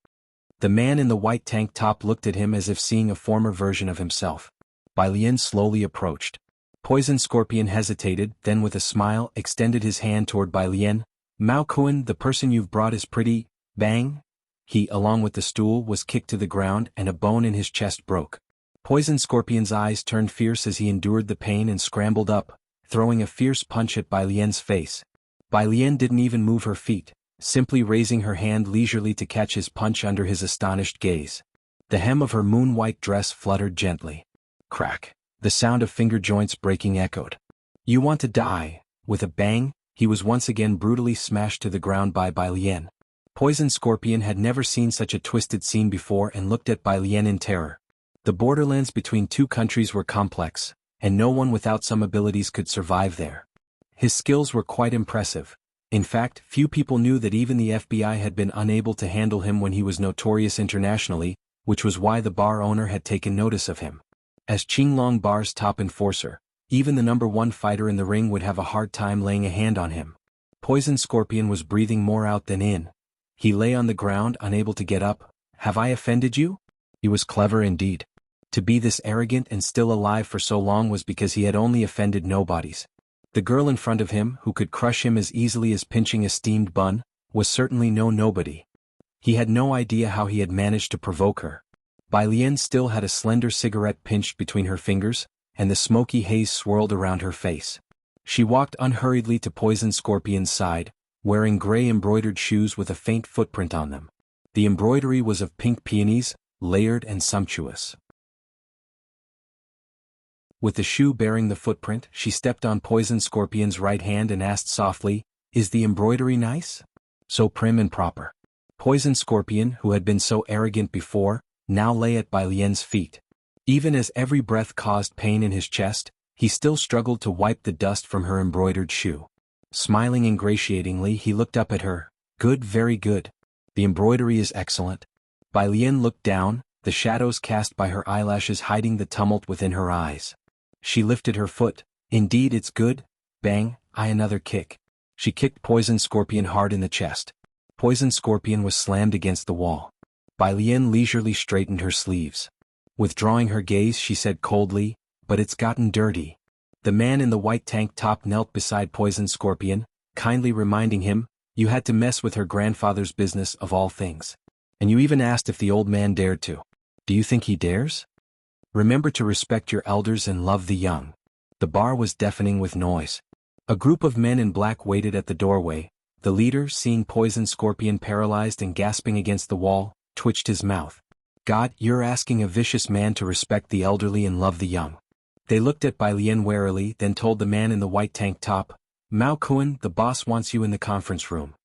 The man in the white tank top looked at him as if seeing a former version of himself. Bai Lian slowly approached. Poison Scorpion hesitated, then with a smile, extended his hand toward Bai Lian. Mao Kuan, the person you've brought is pretty. Bang! He, along with the stool, was kicked to the ground and a bone in his chest broke. Poison Scorpion's eyes turned fierce as he endured the pain and scrambled up, throwing a fierce punch at Bai Lian's face. Bai Lian didn't even move her feet, simply raising her hand leisurely to catch his punch under his astonished gaze. The hem of her moon-white dress fluttered gently. Crack! The sound of finger joints breaking echoed. You want to die? With a bang, he was once again brutally smashed to the ground by Bai Lian. Poison Scorpion had never seen such a twisted scene before and looked at Bai Lian in terror. The borderlands between two countries were complex, and no one without some abilities could survive there. His skills were quite impressive. In fact, few people knew that even the FBI had been unable to handle him when he was notorious internationally, which was why the bar owner had taken notice of him. As Qinglong Bar's top enforcer, even the #1 fighter in the ring would have a hard time laying a hand on him. Poison Scorpion was breathing more out than in. He lay on the ground, unable to get up. Have I offended you? He was clever indeed. To be this arrogant and still alive for so long was because he had only offended nobodies. The girl in front of him, who could crush him as easily as pinching a steamed bun, was certainly no nobody. He had no idea how he had managed to provoke her. Bai Lian still had a slender cigarette pinched between her fingers, and the smoky haze swirled around her face. She walked unhurriedly to Poison Scorpion's side, wearing gray embroidered shoes with a faint footprint on them. The embroidery was of pink peonies, layered and sumptuous. With the shoe bearing the footprint, she stepped on Poison Scorpion's right hand and asked softly, "Is the embroidery nice?" "So prim and proper." Poison Scorpion, who had been so arrogant before, now lay at Bai Lian's feet. Even as every breath caused pain in his chest, he still struggled to wipe the dust from her embroidered shoe. Smiling ingratiatingly, he looked up at her. "Good, very good. The embroidery is excellent." Bai Lian looked down, the shadows cast by her eyelashes hiding the tumult within her eyes. She lifted her foot. "Indeed it's good." Bang, another kick. She kicked Poison Scorpion hard in the chest. Poison Scorpion was slammed against the wall. Bai Lian leisurely straightened her sleeves. Withdrawing her gaze, she said coldly, "But it's gotten dirty." The man in the white tank top knelt beside Poison Scorpion, kindly reminding him, "You had to mess with her grandfather's business of all things. And you even asked if the old man dared to. Do you think he dares? Remember to respect your elders and love the young." The bar was deafening with noise. A group of men in black waited at the doorway. The leader, seeing Poison Scorpion paralyzed and gasping against the wall, twitched his mouth. "God, you're asking a vicious man to respect the elderly and love the young." They looked at Bai Lian warily, then told the man in the white tank top, "Mao Kuan, the boss wants you in the conference room."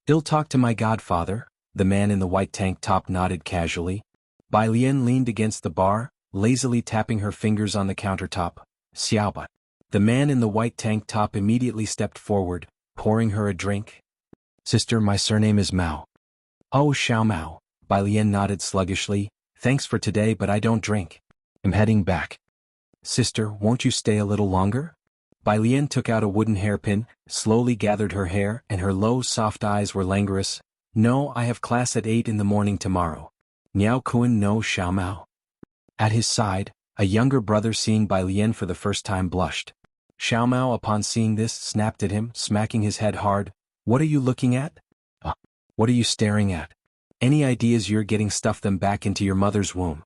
"I'll talk to my godfather." The man in the white tank top nodded casually. Bai Lian leaned against the bar, lazily tapping her fingers on the countertop. "Xiaoba." The man in the white tank top immediately stepped forward, pouring her a drink. "Sister, my surname is Mao." "Oh, Xiao Mao." Bai Lian nodded sluggishly. "Thanks for today, but I don't drink. I'm heading back." "Sister, won't you stay a little longer?" Bai Lian took out a wooden hairpin, slowly gathered her hair, and her low, soft eyes were languorous. "No, I have class at 8 in the morning tomorrow." "Niao Kuan no Xiao Mao." At his side, a younger brother seeing Bai Lian for the first time blushed. Xiao Mao upon seeing this snapped at him, smacking his head hard. "What are you looking at? What are you staring at? Any ideas you're getting stuff them back into your mother's womb."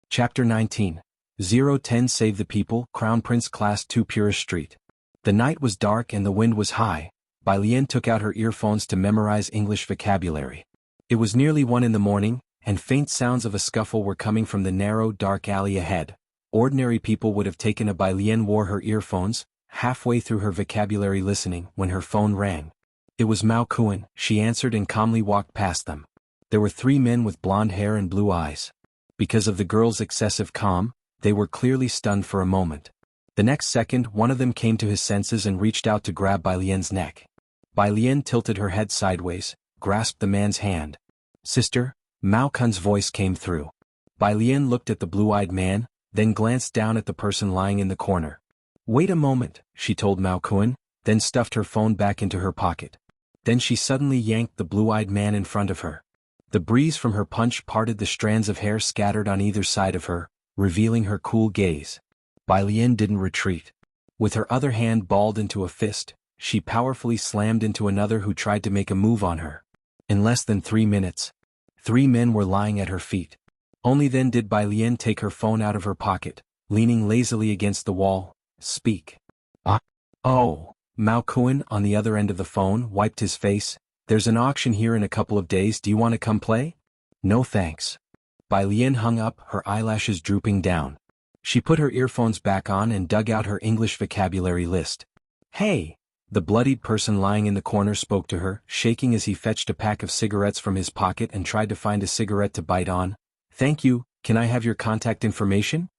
Chapter 19. 010 Save the People, Crown Prince Class 2 Purist Street. The night was dark and the wind was high. Bai Lian took out her earphones to memorize English vocabulary. It was nearly 1 in the morning, and faint sounds of a scuffle were coming from the narrow, dark alley ahead. Ordinary people would have taken a Bai Lian wore her earphones, halfway through her vocabulary listening, when her phone rang. It was Mao Kuan. She answered and calmly walked past them. There were 3 men with blonde hair and blue eyes. Because of the girl's excessive calm, they were clearly stunned for a moment. The next second, one of them came to his senses and reached out to grab Bai Lian's neck. Bai Lian tilted her head sideways, grasped the man's hand. "Sister," Mao Kun's voice came through. Bai Lian looked at the blue-eyed man, then glanced down at the person lying in the corner. "Wait a moment," she told Mao Kuan, then stuffed her phone back into her pocket. Then she suddenly yanked the blue-eyed man in front of her. The breeze from her punch parted the strands of hair scattered on either side of her, revealing her cool gaze. Bai Lian didn't retreat. With her other hand balled into a fist, she powerfully slammed into another who tried to make a move on her. In less than 3 minutes, 3 men were lying at her feet. Only then did Bai Lian take her phone out of her pocket, leaning lazily against the wall. "Speak." "Oh." Mao Kuan, on the other end of the phone, wiped his face. "There's an auction here in a couple of days. Do you want to come play?" "No thanks." Bai Lian hung up, her eyelashes drooping down. She put her earphones back on and dug out her English vocabulary list. "Hey!" The bloodied person lying in the corner spoke to her, shaking as he fetched a pack of cigarettes from his pocket and tried to find a cigarette to bite on. "Thank you, can I have your contact information?"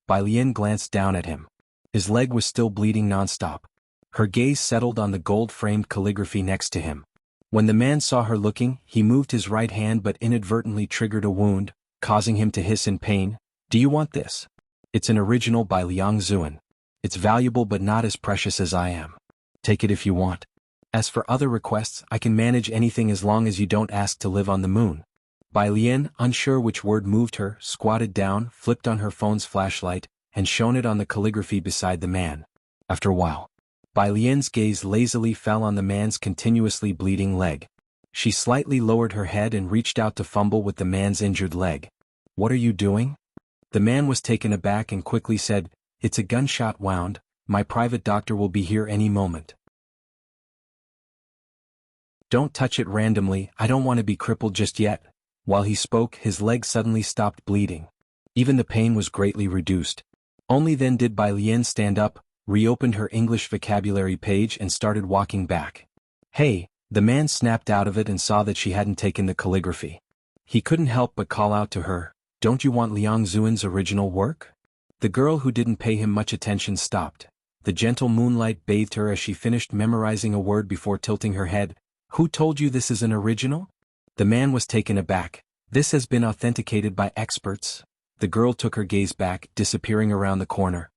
Bai Lian glanced down at him. His leg was still bleeding nonstop. Her gaze settled on the gold-framed calligraphy next to him. When the man saw her looking, he moved his right hand but inadvertently triggered a wound, causing him to hiss in pain. "Do you want this? It's an original by Liang Zuan. It's valuable but not as precious as I am. Take it if you want. As for other requests, I can manage anything as long as you don't ask to live on the moon." Bai Lian, unsure which word moved her, squatted down, flipped on her phone's flashlight, and shone it on the calligraphy beside the man. After a while, Bai Lian's gaze lazily fell on the man's continuously bleeding leg. She slightly lowered her head and reached out to fumble with the man's injured leg. "What are you doing?" The man was taken aback and quickly said, It's a gunshot wound. My private doctor will be here any moment. Don't touch it randomly, I don't want to be crippled just yet. While he spoke, his leg suddenly stopped bleeding. Even the pain was greatly reduced. Only then did Bai Lian stand up, reopened her English vocabulary page and started walking back. Hey, the man snapped out of it and saw that she hadn't taken the calligraphy. He couldn't help but call out to her, "Don't you want Liang Zuan's original work?" The girl who didn't pay him much attention stopped. The gentle moonlight bathed her as she finished memorizing a word before tilting her head. Who told you this is an original? The man was taken aback. This has been authenticated by experts. The girl took her gaze back, disappearing around the corner.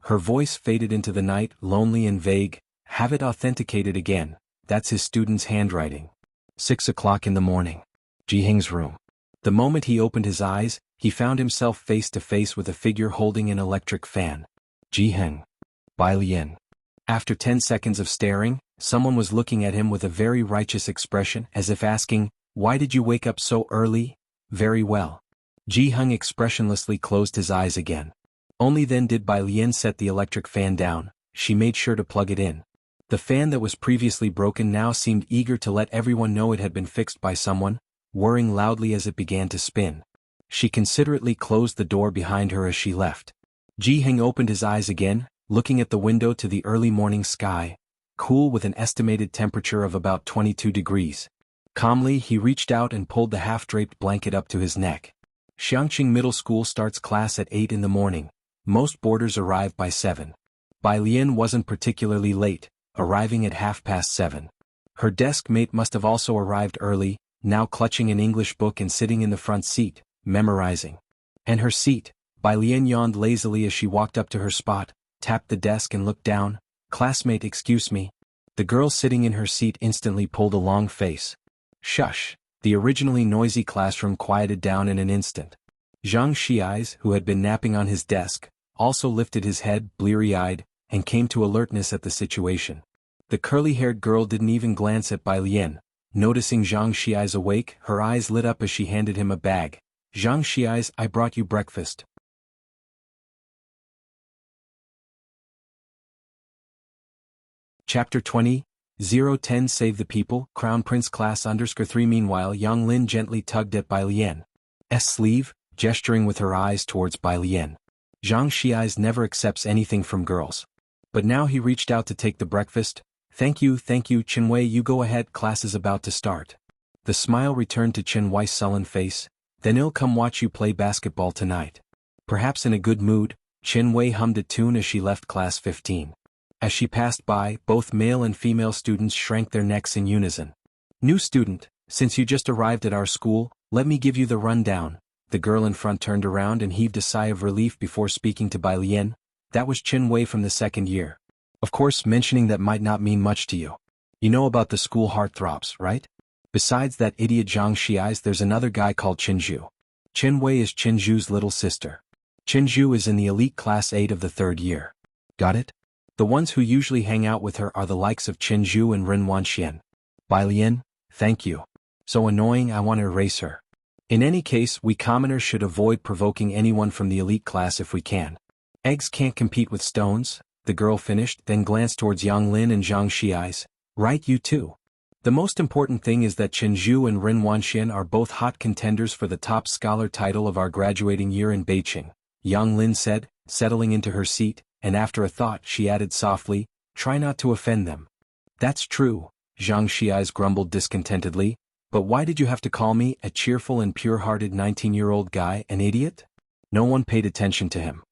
Her voice faded into the night, lonely and vague. Have it authenticated again. That's his student's handwriting. 6 o'clock in the morning. Ji Heng's room. The moment he opened his eyes, he found himself face to face with a figure holding an electric fan. Ji Heng. Bai Lian. After 10 seconds of staring, someone was looking at him with a very righteous expression, as if asking, "Why did you wake up so early?" Very well. Ji Heng expressionlessly closed his eyes again. Only then did Bai Lian set the electric fan down. She made sure to plug it in. The fan that was previously broken now seemed eager to let everyone know it had been fixed by someone, whirring loudly as it began to spin. She considerately closed the door behind her as she left. Ji Heng opened his eyes again, looking at the window to the early morning sky, cool with an estimated temperature of about 22 degrees. Calmly, he reached out and pulled the half-draped blanket up to his neck. Xiangqing Middle School starts class at 8 in the morning. Most boarders arrive by 7. Bai Lian wasn't particularly late, arriving at 7:30. Her desk mate must have also arrived early, now clutching an English book and sitting in the front seat, memorizing. And her seat. Bai Lian yawned lazily as she walked up to her spot, tapped the desk and looked down. "Classmate, excuse me." The girl sitting in her seat instantly pulled a long face. "Shush." The originally noisy classroom quieted down in an instant. Zhang Xiai's, who had been napping on his desk, also lifted his head, bleary-eyed, and came to alertness at the situation. The curly-haired girl didn't even glance at Bai Lian. Noticing Zhang Xiai's awake, her eyes lit up as she handed him a bag. "Zhang Xiai's, I brought you breakfast." Chapter 20, 010 Save the People, Crown Prince Class _3. Meanwhile, Yang Lin gently tugged at Bai Lian's sleeve, gesturing with her eyes towards Bai Lian. Zhang Xiai's never accepts anything from girls. But now he reached out to take the breakfast. Thank you, Chenwei, you go ahead, class is about to start." The smile returned to Chenwei's sullen face. "Then I'll come watch you play basketball tonight." Perhaps in a good mood, Chenwei hummed a tune as she left class 15. As she passed by, both male and female students shrank their necks in unison. "New student, since you just arrived at our school, let me give you the rundown." The girl in front turned around and heaved a sigh of relief before speaking to Bai Lian. That was Chenwei from the second year. "Of course, mentioning that might not mean much to you. You know about the school heartthrobs, right? Besides that idiot Zhang Xiai's, there's another guy called Chenju. Chenwei is Chenju's little sister. Chenju is in the elite class 8 of the third year. Got it? The ones who usually hang out with her are the likes of Chenju and Ren Wanxian." "Bai Lian, thank you. So annoying, I want to erase her. In any case, we commoners should avoid provoking anyone from the elite class if we can. Eggs can't compete with stones," the girl finished, then glanced towards Yang Lin and Zhang Xiai's. "Right, you too. The most important thing is that Chenju and Ren Wanxian are both hot contenders for the top scholar title of our graduating year in Beijing," Yang Lin said, settling into her seat, and after a thought she added softly, "Try not to offend them." "That's true," Zhang Xiai's grumbled discontentedly, "but why did you have to call me, a cheerful and pure-hearted 19-year-old guy, an idiot?" No one paid attention to him.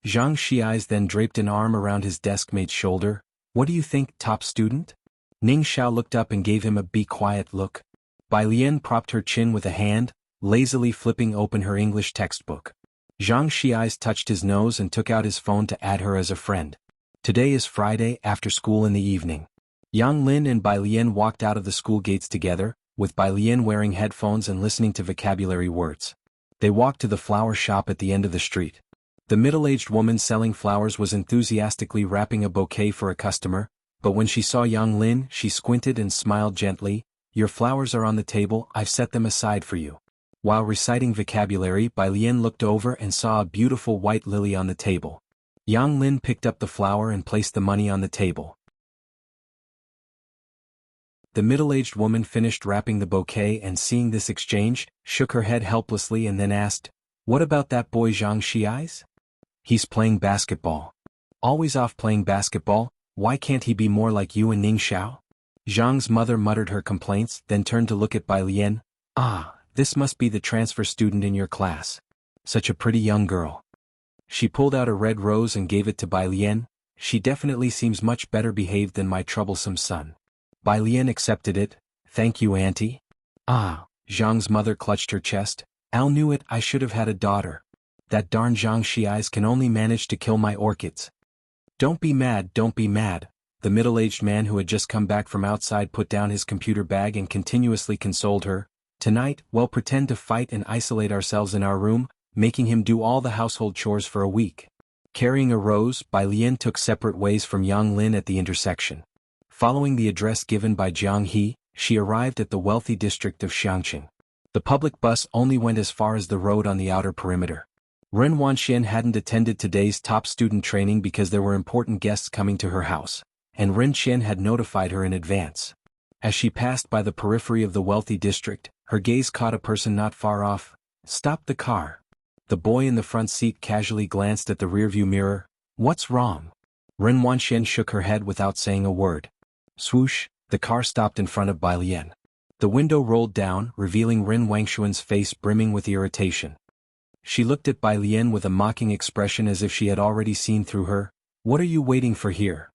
Zhang Xiai's then draped an arm around his desk-mate's shoulder. "What do you think, top student?" Ning Xiao looked up and gave him a "be quiet" look. Bai Lian propped her chin with a hand, lazily flipping open her English textbook. Zhang Xiai's touched his nose and took out his phone to add her as a friend. Today is Friday, after school in the evening. Yang Lin and Bai Lian walked out of the school gates together, with Bai Lian wearing headphones and listening to vocabulary words. They walked to the flower shop at the end of the street. The middle-aged woman selling flowers was enthusiastically wrapping a bouquet for a customer, but when she saw Yang Lin, she squinted and smiled gently. "Your flowers are on the table, I've set them aside for you." While reciting vocabulary, Bai Lian looked over and saw a beautiful white lily on the table. Yang Lin picked up the flower and placed the money on the table. The middle-aged woman finished wrapping the bouquet and seeing this exchange, shook her head helplessly and then asked, "What about that boy Zhang Xiai's? He's playing basketball. Always off playing basketball, why can't he be more like you and Ning Xiao?" Zhang's mother muttered her complaints, then turned to look at Bai Lian. "Ah, this must be the transfer student in your class. Such a pretty young girl." She pulled out a red rose and gave it to Bai Lian. "She definitely seems much better behaved than my troublesome son." Bai Lian accepted it. "Thank you, auntie." "Ah," Zhang's mother clutched her chest. "Al knew it, I should have had a daughter. That darn Zhang Xiais can only manage to kill my orchids." Don't be mad." The middle-aged man who had just come back from outside put down his computer bag and continuously consoled her. "Tonight, we'll pretend to fight and isolate ourselves in our room, making him do all the household chores for a week." Carrying a rose, Bai Lian took separate ways from Yang Lin at the intersection. Following the address given by Jiang He, she arrived at the wealthy district of Xiangqing. The public bus only went as far as the road on the outer perimeter. Ren Wanxian hadn't attended today's top student training because there were important guests coming to her house, and Ren Qian had notified her in advance. As she passed by the periphery of the wealthy district, her gaze caught a person not far off. "Stop the car." The boy in the front seat casually glanced at the rearview mirror. "What's wrong?" Ren Wanxian shook her head without saying a word. Swoosh, the car stopped in front of Bai Lian. The window rolled down, revealing Ren Wangshuan's face brimming with irritation. She looked at Bai Lian with a mocking expression as if she had already seen through her. "What are you waiting for here?"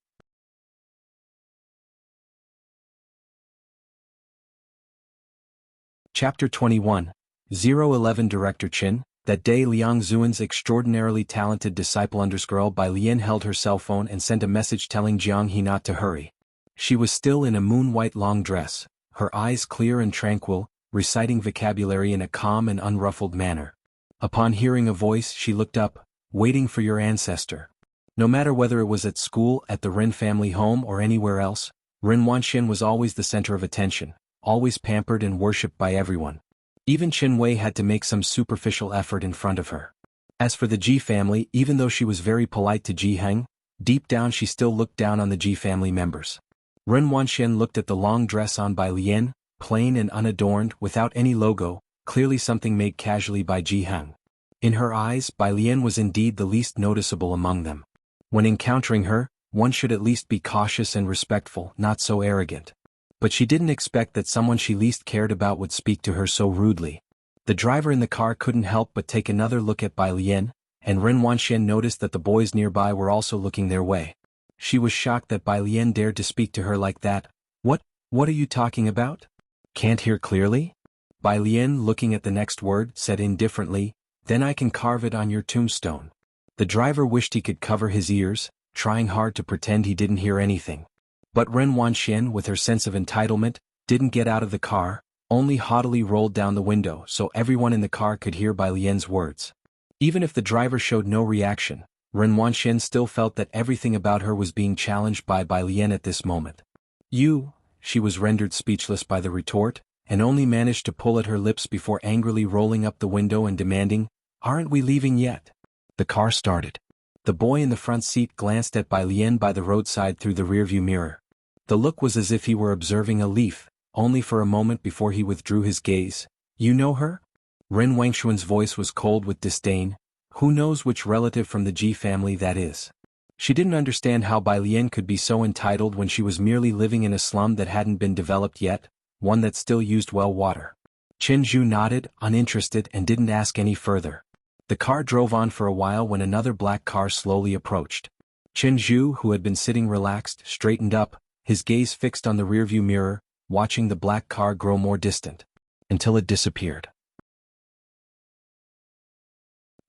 Chapter 21. 011 Director Qin. That day Liang Zuan's extraordinarily talented disciple _ Bai Lian held her cell phone and sent a message telling Jiang He not to hurry. She was still in a moon-white long dress, her eyes clear and tranquil, reciting vocabulary in a calm and unruffled manner. Upon hearing a voice she looked up. "Waiting for your ancestor." No matter whether it was at school, at the Ren family home or anywhere else, Ren Wanxian was always the center of attention, always pampered and worshipped by everyone. Even Qin Wei had to make some superficial effort in front of her. As for the Ji family, even though she was very polite to Ji Heng, deep down she still looked down on the Ji family members. Ren Wanxian looked at the long dress on Bai Lian, plain and unadorned, without any logo, clearly something made casually by Ji Heng. In her eyes, Bai Lian was indeed the least noticeable among them. When encountering her, one should at least be cautious and respectful, not so arrogant. But she didn't expect that someone she least cared about would speak to her so rudely. The driver in the car couldn't help but take another look at Bai Lian, and Ren Wanxian noticed that the boys nearby were also looking their way. She was shocked that Bai Lian dared to speak to her like that. What are you talking about? Can't hear clearly?" Bai Lian, looking at the next word, said indifferently, "Then I can carve it on your tombstone." The driver wished he could cover his ears, trying hard to pretend he didn't hear anything. But Ren Wanxian, with her sense of entitlement, didn't get out of the car, only haughtily rolled down the window so everyone in the car could hear Bai Lian's words. Even if the driver showed no reaction, Ren Wanxian still felt that everything about her was being challenged by Bai Lian at this moment. She was rendered speechless by the retort, and only managed to pull at her lips before angrily rolling up the window and demanding, "Aren't we leaving yet?" The car started. The boy in the front seat glanced at Bai Lian by the roadside through the rearview mirror. The look was as if he were observing a leaf, only for a moment before he withdrew his gaze. "You know her?" Ren Wangshuan's voice was cold with disdain. "Who knows which relative from the Ji family that is?" She didn't understand how Bai Lian could be so entitled when she was merely living in a slum that hadn't been developed yet, one that still used well water. Chen Zhu nodded, uninterested, and didn't ask any further. The car drove on for a while when another black car slowly approached. Chen Zhu, who had been sitting relaxed, straightened up, his gaze fixed on the rearview mirror, watching the black car grow more distant, until it disappeared.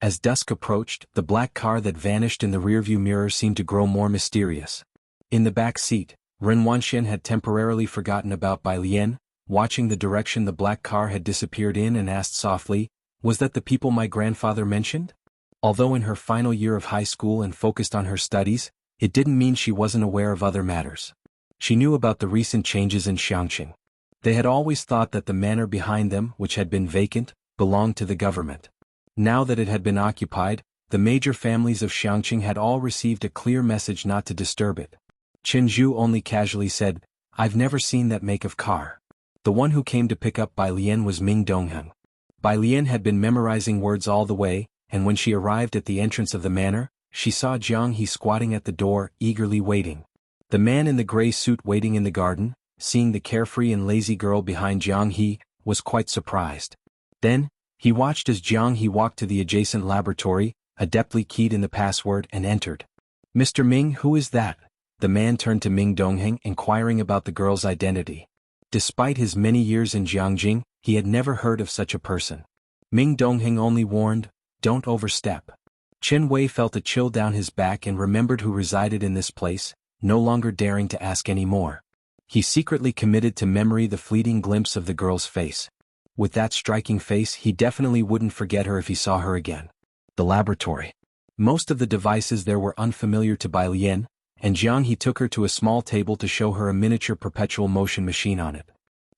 As dusk approached, the black car that vanished in the rearview mirror seemed to grow more mysterious. In the back seat, Ren Wanxian had temporarily forgotten about Bai Lian, watching the direction the black car had disappeared in, and asked softly, "Was that the people my grandfather mentioned?" Although in her final year of high school and focused on her studies, it didn't mean she wasn't aware of other matters. She knew about the recent changes in Xiangqing. They had always thought that the manor behind them, which had been vacant, belonged to the government. Now that it had been occupied, the major families of Xiangqing had all received a clear message not to disturb it. Qin Zhu only casually said, "I've never seen that make of car." The one who came to pick up Bai Lian was Ming Dongheng. Bai Lian had been memorizing words all the way, and when she arrived at the entrance of the manor, she saw Jiang He squatting at the door, eagerly waiting. The man in the gray suit waiting in the garden, seeing the carefree and lazy girl behind Jiang He, was quite surprised. Then, he watched as Jiang He walked to the adjacent laboratory, adeptly keyed in the password and entered. "Mr. Ming, who is that?" The man turned to Ming Dongheng, inquiring about the girl's identity. Despite his many years in Jiangjing, he had never heard of such a person. Ming Dongheng only warned, "Don't overstep." Chen Wei felt a chill down his back and remembered who resided in this place, no longer daring to ask any more. He secretly committed to memory the fleeting glimpse of the girl's face. With that striking face, he definitely wouldn't forget her if he saw her again. The laboratory. Most of the devices there were unfamiliar to Bai Lian, and Jiang He took her to a small table to show her a miniature perpetual motion machine on it.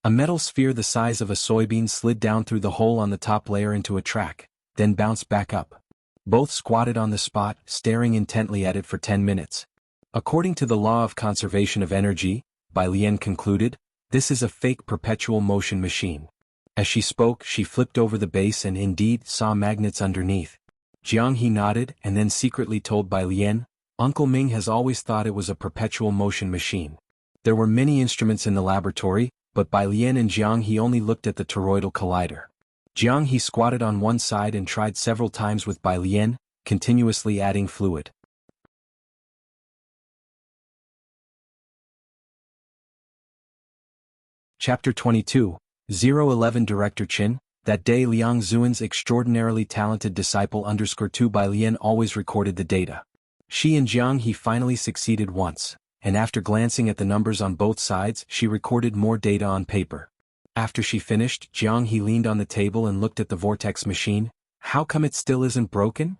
A metal sphere the size of a soybean slid down through the hole on the top layer into a track, then bounced back up. Both squatted on the spot, staring intently at it for 10 minutes. According to the law of conservation of energy, Bai Lian concluded, this is a fake perpetual motion machine. As she spoke, she flipped over the base and indeed saw magnets underneath. Jiang He nodded and then secretly told Bai Lian, "Uncle Ming has always thought it was a perpetual motion machine." There were many instruments in the laboratory, but Bai Lian and Jiang He only looked at the toroidal collider. Jiang He squatted on one side and tried several times with Bai Lian, continuously adding fluid. Chapter 22, 011 Director Qin. That day Liang Zuan's extraordinarily talented disciple _2 Bai Lian always recorded the data. She and Jiang He finally succeeded once, and after glancing at the numbers on both sides she recorded more data on paper. After she finished, Jiang He leaned on the table and looked at the vortex machine. "How come it still isn't broken?"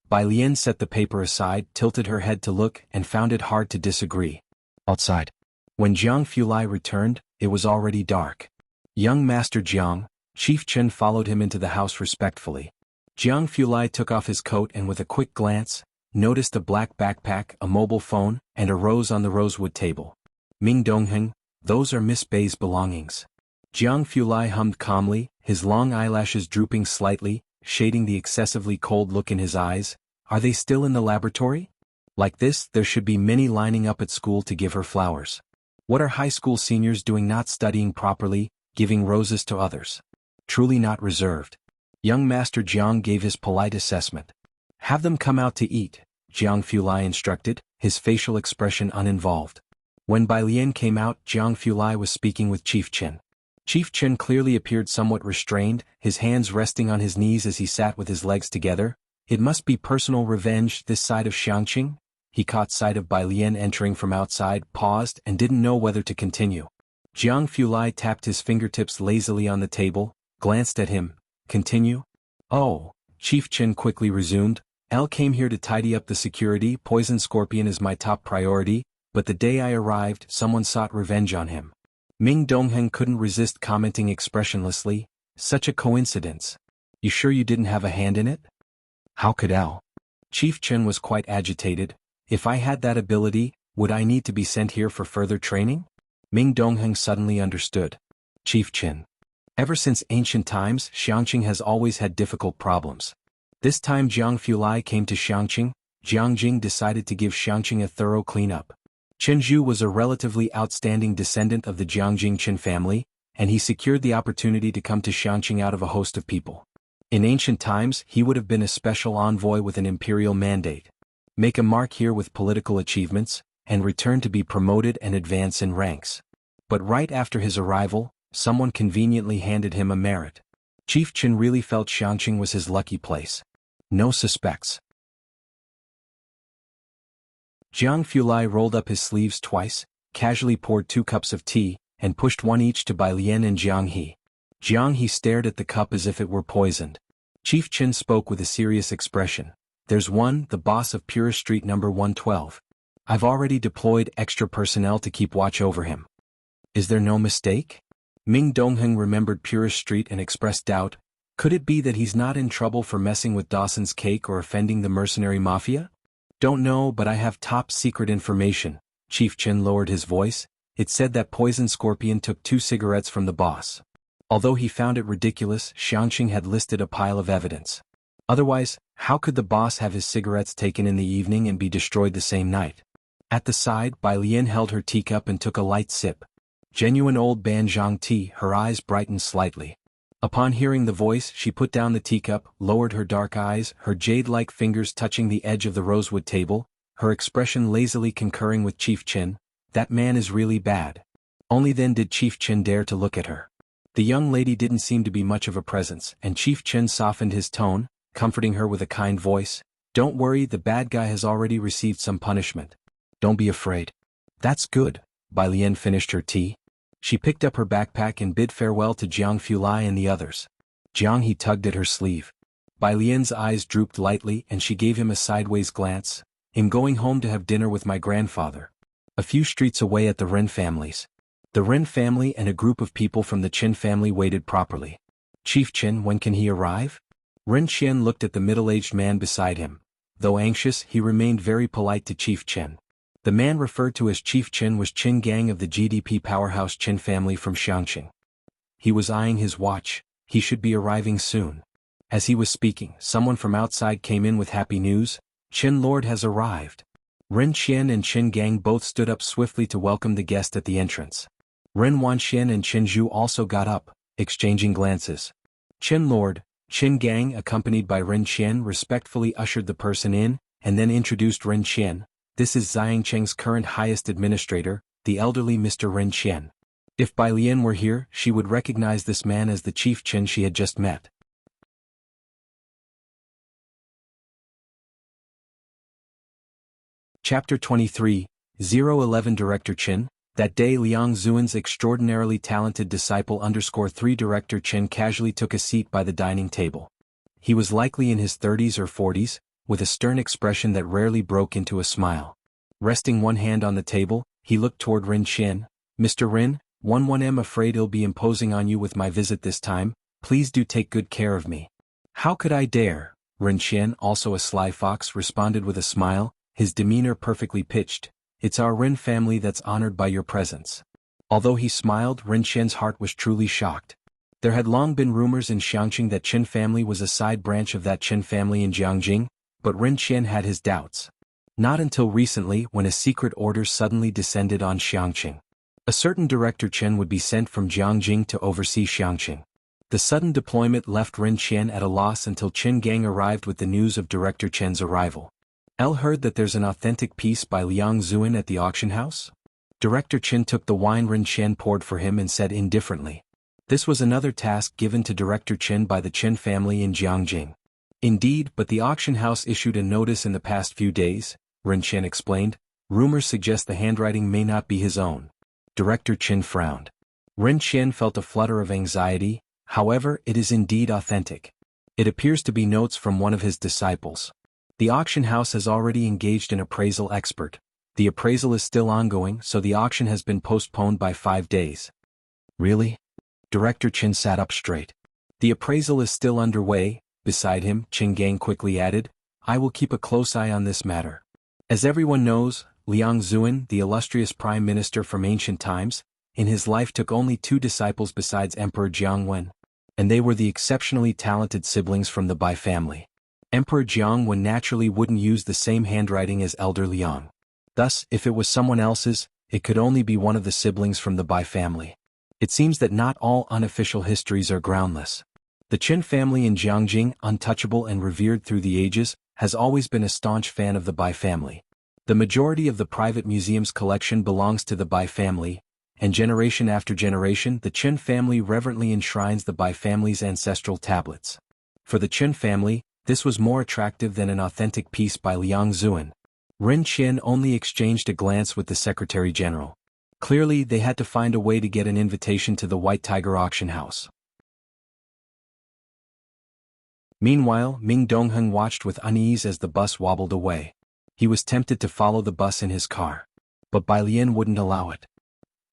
Bai Lian set the paper aside, tilted her head to look, and found it hard to disagree. Outside. When Jiang Fulai returned, it was already dark. Young Master Jiang, Chief Chen followed him into the house respectfully. Jiang Fulai took off his coat and with a quick glance, noticed a black backpack, a mobile phone, and a rose on the rosewood table. "Ming Dongheng, those are Miss Bei's belongings." Jiang Fulai hummed calmly, his long eyelashes drooping slightly, shading the excessively cold look in his eyes. "Are they still in the laboratory? Like this, there should be many lining up at school to give her flowers. What are high school seniors doing not studying properly, giving roses to others? Truly not reserved." Young Master Jiang gave his polite assessment. "Have them come out to eat," Jiang Fulai instructed, his facial expression uninvolved. When Bai Lian came out, Jiang Fulai was speaking with Chief Chen. Chief Chen clearly appeared somewhat restrained, his hands resting on his knees as he sat with his legs together. It must be personal revenge this side of Xiangqing? He caught sight of Bai Lian entering from outside, paused, and didn't know whether to continue. Jiang Fulai tapped his fingertips lazily on the table, glanced at him. "Continue?" "Oh," Chief Chen quickly resumed, "L came here to tidy up the security. Poison Scorpion is my top priority, but the day I arrived, someone sought revenge on him." Ming Dongheng couldn't resist commenting expressionlessly, "Such a coincidence. You sure you didn't have a hand in it?" "How could L?" Chief Chen was quite agitated. "If I had that ability, would I need to be sent here for further training?" Ming Dongheng suddenly understood. "Chief Chen. Ever since ancient times, Xiangqing has always had difficult problems. This time Jiang Fulai came to Xiangqing, Jiangjing decided to give Xiangqing a thorough cleanup. Chen Zhu was a relatively outstanding descendant of the Jiangjing Qin family, and he secured the opportunity to come to Xiangqing out of a host of people. In ancient times, he would have been a special envoy with an imperial mandate. Make a mark here with political achievements, and return to be promoted and advance in ranks. But right after his arrival, someone conveniently handed him a merit. Chief Chen really felt Xiangqing was his lucky place. No suspects. Jiang Fulai rolled up his sleeves twice, casually poured 2 cups of tea, and pushed one each to Bai Lian and Jiang He. Jiang He stared at the cup as if it were poisoned. Chief Chen spoke with a serious expression. "There's one, the boss of Purist Street number 112. I've already deployed extra personnel to keep watch over him." "Is there no mistake?" Ming Dongheng remembered Purist Street and expressed doubt. Could it be that he's not in trouble for messing with Dawson's cake or offending the mercenary mafia? Don't know, but I have top secret information. Chief Chin lowered his voice. It said that Poison Scorpion took 2 cigarettes from the boss. Although he found it ridiculous, Xiangqing had listed a pile of evidence. Otherwise, how could the boss have his cigarettes taken in the evening and be destroyed the same night? At the side, Bai Lian held her teacup and took a light sip. Genuine old Banjiang tea, her eyes brightened slightly. Upon hearing the voice, she put down the teacup, lowered her dark eyes, her jade-like fingers touching the edge of the rosewood table, her expression lazily concurring with Chief Chin. That man is really bad. Only then did Chief Chin dare to look at her. The young lady didn't seem to be much of a presence, and Chief Chin softened his tone, comforting her with a kind voice. Don't worry, the bad guy has already received some punishment. Don't be afraid. That's good. Bai Lian finished her tea. She picked up her backpack and bid farewell to Jiang Fulai and the others. Jiang he tugged at her sleeve. Bai Lian's eyes drooped lightly and she gave him a sideways glance. I'm going home to have dinner with my grandfather. A few streets away at the Ren family's. The Ren family and a group of people from the Qin family waited properly. Chief Qin, when can he arrive? Ren Qian looked at the middle-aged man beside him. Though anxious, he remained very polite to Chief Qin. The man referred to as Chief Qin was Qin Gang of the GDP powerhouse Qin family from Xiangqing. He was eyeing his watch. He should be arriving soon. As he was speaking, someone from outside came in with happy news. Qin Lord has arrived. Ren Qian and Qin Gang both stood up swiftly to welcome the guest at the entrance. Ren Wanxian and Qin Zhu also got up, exchanging glances. Qin Lord, Qin Gang accompanied by Ren Qian respectfully ushered the person in, and then introduced Ren Qian. This is Xiangqing's current highest administrator, the elderly Mr. Ren Qian. If Bai Lian were here, she would recognize this man as the Chief Qin she had just met. Chapter 23, 011 Director Qin. That day Liang Zuan's extraordinarily talented disciple _3 Director Qin casually took a seat by the dining table. He was likely in his 30s or 40s, with a stern expression that rarely broke into a smile. Resting one hand on the table, he looked toward Ren Qian. Mr. Ren, I'm afraid I'll be imposing on you with my visit this time. Please do take good care of me. How could I dare? Ren Qian, also a sly fox, responded with a smile, his demeanor perfectly pitched. It's our Ren family that's honored by your presence. Although he smiled, Ren Qian's heart was truly shocked. There had long been rumors in Xiangqing that Qin family was a side branch of that Qin family in Jiangjing, but Ren Qian had his doubts. Not until recently when a secret order suddenly descended on Xiangqing. A certain Director Qin would be sent from Jiangjing to oversee Xiangqing. The sudden deployment left Ren Qian at a loss until Qin Gang arrived with the news of Director Qin's arrival. Heard that there's an authentic piece by Liang Zuan at the auction house? Director Qin took the wine Ren Qian poured for him and said indifferently. This was another task given to Director Qin by the Qin family in Jiangjing. Indeed, but the auction house issued a notice in the past few days, Ren Qian explained. Rumors suggest the handwriting may not be his own. Director Qin frowned. Ren Qian felt a flutter of anxiety. However, it is indeed authentic. It appears to be notes from one of his disciples. The auction house has already engaged an appraisal expert. The appraisal is still ongoing, so the auction has been postponed by 5 days. Really? Director Qin sat up straight. The appraisal is still underway. Beside him, Qin Gang quickly added, I will keep a close eye on this matter. As everyone knows, Liang Zuan, the illustrious prime minister from ancient times, in his life took only 2 disciples besides Emperor Jiangwen. And they were the exceptionally talented siblings from the Bai family. Emperor Jiangwen naturally wouldn't use the same handwriting as Elder Liang. Thus, if it was someone else's, it could only be one of the siblings from the Bai family. It seems that not all unofficial histories are groundless. The Qin family in Jiangjing, untouchable and revered through the ages, has always been a staunch fan of the Bai family. The majority of the private museum's collection belongs to the Bai family, and generation after generation the Qin family reverently enshrines the Bai family's ancestral tablets. For the Qin family, this was more attractive than an authentic piece by Liang Zuan. Ren Qian only exchanged a glance with the Secretary General. Clearly, they had to find a way to get an invitation to the White Tiger auction house. Meanwhile, Ming Dongheng watched with unease as the bus wobbled away. He was tempted to follow the bus in his car. But Bai Lian wouldn't allow it.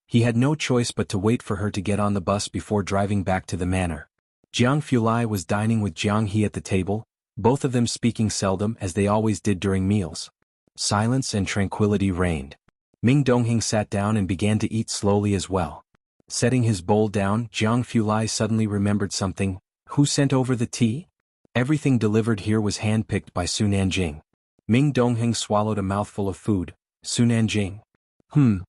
He had no choice but to wait for her to get on the bus before driving back to the manor. Jiang Fulai was dining with Jiang He at the table, both of them speaking seldom as they always did during meals. Silence and tranquility reigned. Ming Dongheng sat down and began to eat slowly as well. Setting his bowl down, Jiang Fulai suddenly remembered something. Who sent over the tea? Everything delivered here was handpicked by Su Nanjing. Ming Dongheng swallowed a mouthful of food. Su Nanjing. Jiang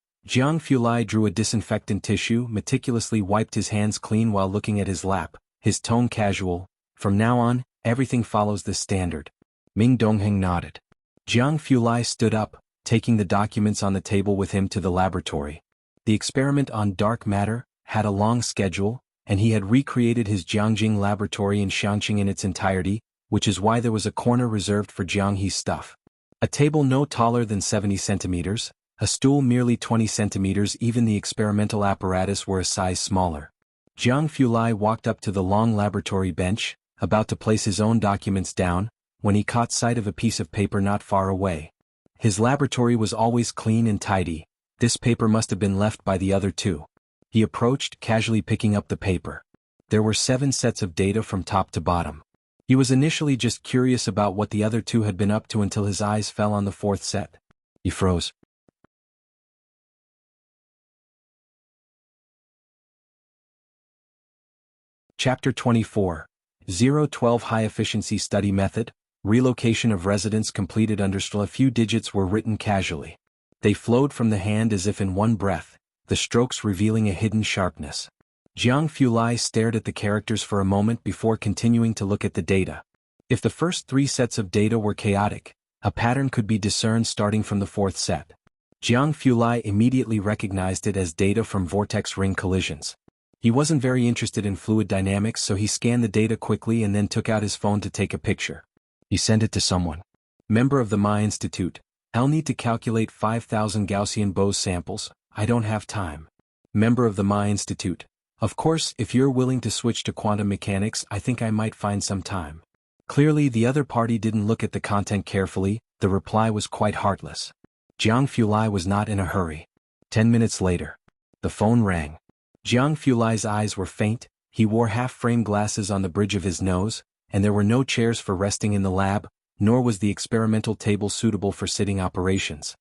Fulai drew a disinfectant tissue, meticulously wiped his hands clean while looking at his lap, his tone casual. From now on, everything follows this standard. Ming Dongheng nodded. Jiang Fulai stood up, taking the documents on the table with him to the laboratory. The experiment on dark matter had a long schedule, and he had recreated his Jiangjing laboratory in Xiangqing in its entirety, which is why there was a corner reserved for Jiang He's stuff. A table no taller than 70 centimeters, a stool merely 20 centimeters, even the experimental apparatus were a size smaller. Jiang Fulai walked up to the long laboratory bench, about to place his own documents down, when he caught sight of a piece of paper not far away. His laboratory was always clean and tidy. This paper must have been left by the other two. He approached, casually picking up the paper. There were 7 sets of data from top to bottom. He was initially just curious about what the other two had been up to until his eyes fell on the 4th set. He froze. Chapter 24. 012 High-Efficiency Study Method. Relocation of residents completed under a few digits were written casually. They flowed from the hand as if in one breath, the strokes revealing a hidden sharpness. Jiang Fulai stared at the characters for a moment before continuing to look at the data. If the first 3 sets of data were chaotic, a pattern could be discerned starting from the 4th set. Jiang Fulai immediately recognized it as data from vortex ring collisions. He wasn't very interested in fluid dynamics, so he scanned the data quickly and then took out his phone to take a picture. He sent it to someone. Member of the Ma Institute. I'll need to calculate 5,000 Gaussian Bose samples. I don't have time. Member of the Ma Institute. Of course, if you're willing to switch to quantum mechanics, I think I might find some time. Clearly, the other party didn't look at the content carefully. The reply was quite heartless. Jiang Fulai was not in a hurry. 10 minutes later. The phone rang. Jiang Fulai's eyes were faint, he wore half-frame glasses on the bridge of his nose, and there were no chairs for resting in the lab, nor was the experimental table suitable for sitting operations.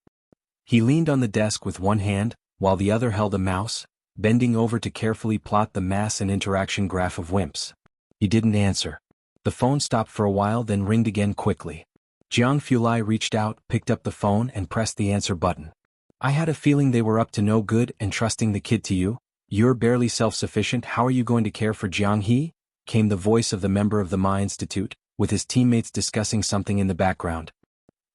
He leaned on the desk with one hand, while the other held a mouse, bending over to carefully plot the mass and interaction graph of WIMPs. He didn't answer. The phone stopped for a while, then ringed again quickly. Jiang Fulai reached out, picked up the phone and pressed the answer button. I had a feeling they were up to no good and trusting the kid to you. You're barely self-sufficient, how are you going to care for Jiang He? Came the voice of the member of the Ma Institute, with his teammates discussing something in the background.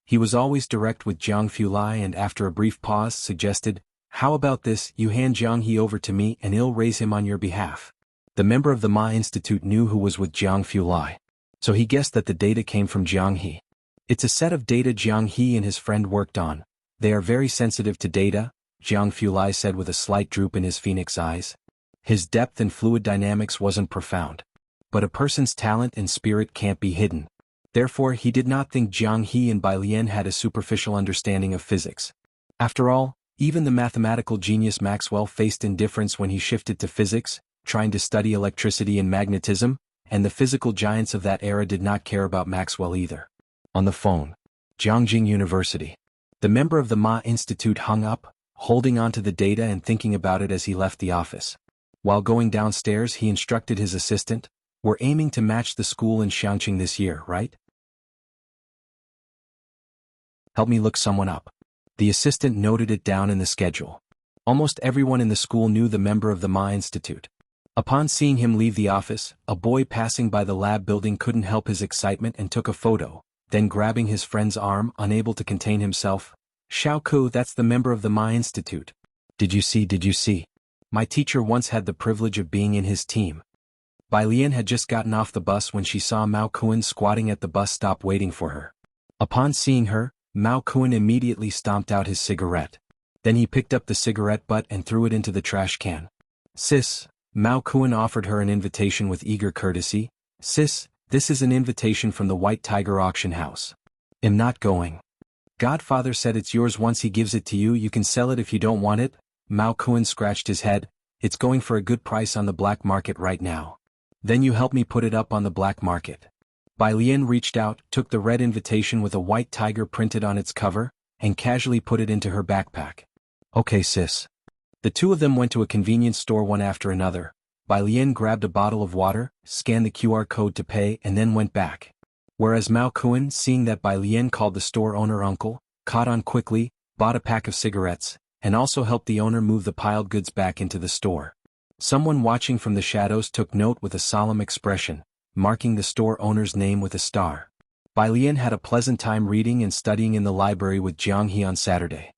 He was always direct with Jiang Fulai and after a brief pause suggested, how about this, you hand Jiang He over to me and I'll raise him on your behalf. The member of the Ma Institute knew who was with Jiang Fulai. So he guessed that the data came from Jiang He. It's a set of data Jiang He and his friend worked on. They are very sensitive to data, Jiang Fulai said with a slight droop in his phoenix eyes. His depth in fluid dynamics wasn't profound. But a person's talent and spirit can't be hidden. Therefore he did not think Jiang He and Bai Lian had a superficial understanding of physics. After all, even the mathematical genius Maxwell faced indifference when he shifted to physics, trying to study electricity and magnetism, and the physical giants of that era did not care about Maxwell either. On the phone. Jiangjing University. The member of the Ma Institute hung up, holding on to the data and thinking about it as he left the office. While going downstairs he instructed his assistant, we're aiming to match the school in Xiangqing this year, right? Help me look someone up. The assistant noted it down in the schedule. Almost everyone in the school knew the member of the Ma Institute. Upon seeing him leave the office, a boy passing by the lab building couldn't help his excitement and took a photo, then grabbing his friend's arm, unable to contain himself. Xiaoku, that's the member of the Ma Institute. Did you see? My teacher once had the privilege of being in his team. Bai Lian had just gotten off the bus when she saw Mao Kuan squatting at the bus stop waiting for her. Upon seeing her, Mao Kuan immediately stomped out his cigarette. Then he picked up the cigarette butt and threw it into the trash can. Sis, Mao Kuan offered her an invitation with eager courtesy. Sis, this is an invitation from the White Tiger Auction House. I'm not going. Godfather said it's yours once he gives it to you, you can sell it if you don't want it. Mao Kuan scratched his head. It's going for a good price on the black market right now. Then you help me put it up on the black market. Bai Lian reached out, took the red invitation with a white tiger printed on its cover, and casually put it into her backpack. Okay sis. The two of them went to a convenience store one after another. Bai Lian grabbed a bottle of water, scanned the QR code to pay and then went back. Whereas Mao Kuan, seeing that Bai Lian called the store owner uncle, caught on quickly, bought a pack of cigarettes, and also helped the owner move the piled goods back into the store. Someone watching from the shadows took note with a solemn expression, marking the store owner's name with a star. Bai Lian had a pleasant time reading and studying in the library with Jiang He on Sunday.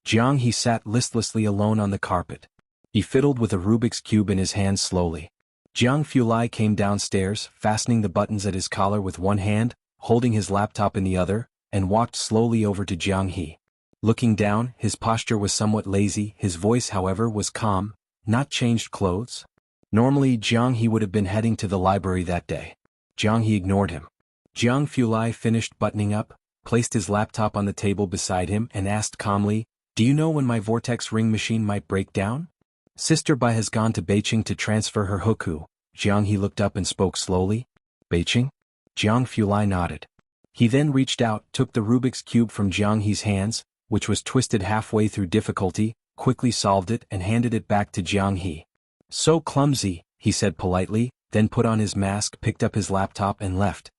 Jiang He sat listlessly alone on the carpet. He fiddled with a Rubik's Cube in his hand slowly. Jiang Fulai came downstairs, fastening the buttons at his collar with one hand, holding his laptop in the other, and walked slowly over to Jiang He. Looking down, his posture was somewhat lazy, his voice however was calm. Not changed clothes? Normally Jiang He would have been heading to the library that day. Jiang He ignored him. Jiang Fulai finished buttoning up, placed his laptop on the table beside him and asked calmly, "Do you know when my vortex ring machine might break down?" "Sister Bai has gone to Beijing to transfer her huku." Jiang He looked up and spoke slowly. "Beijing?" Jiang Fulai nodded. He then reached out, took the Rubik's Cube from Jiang He's hands, which was twisted halfway through difficulty, quickly solved it and handed it back to Jiang He. "So clumsy," he said politely, then put on his mask, picked up his laptop and left.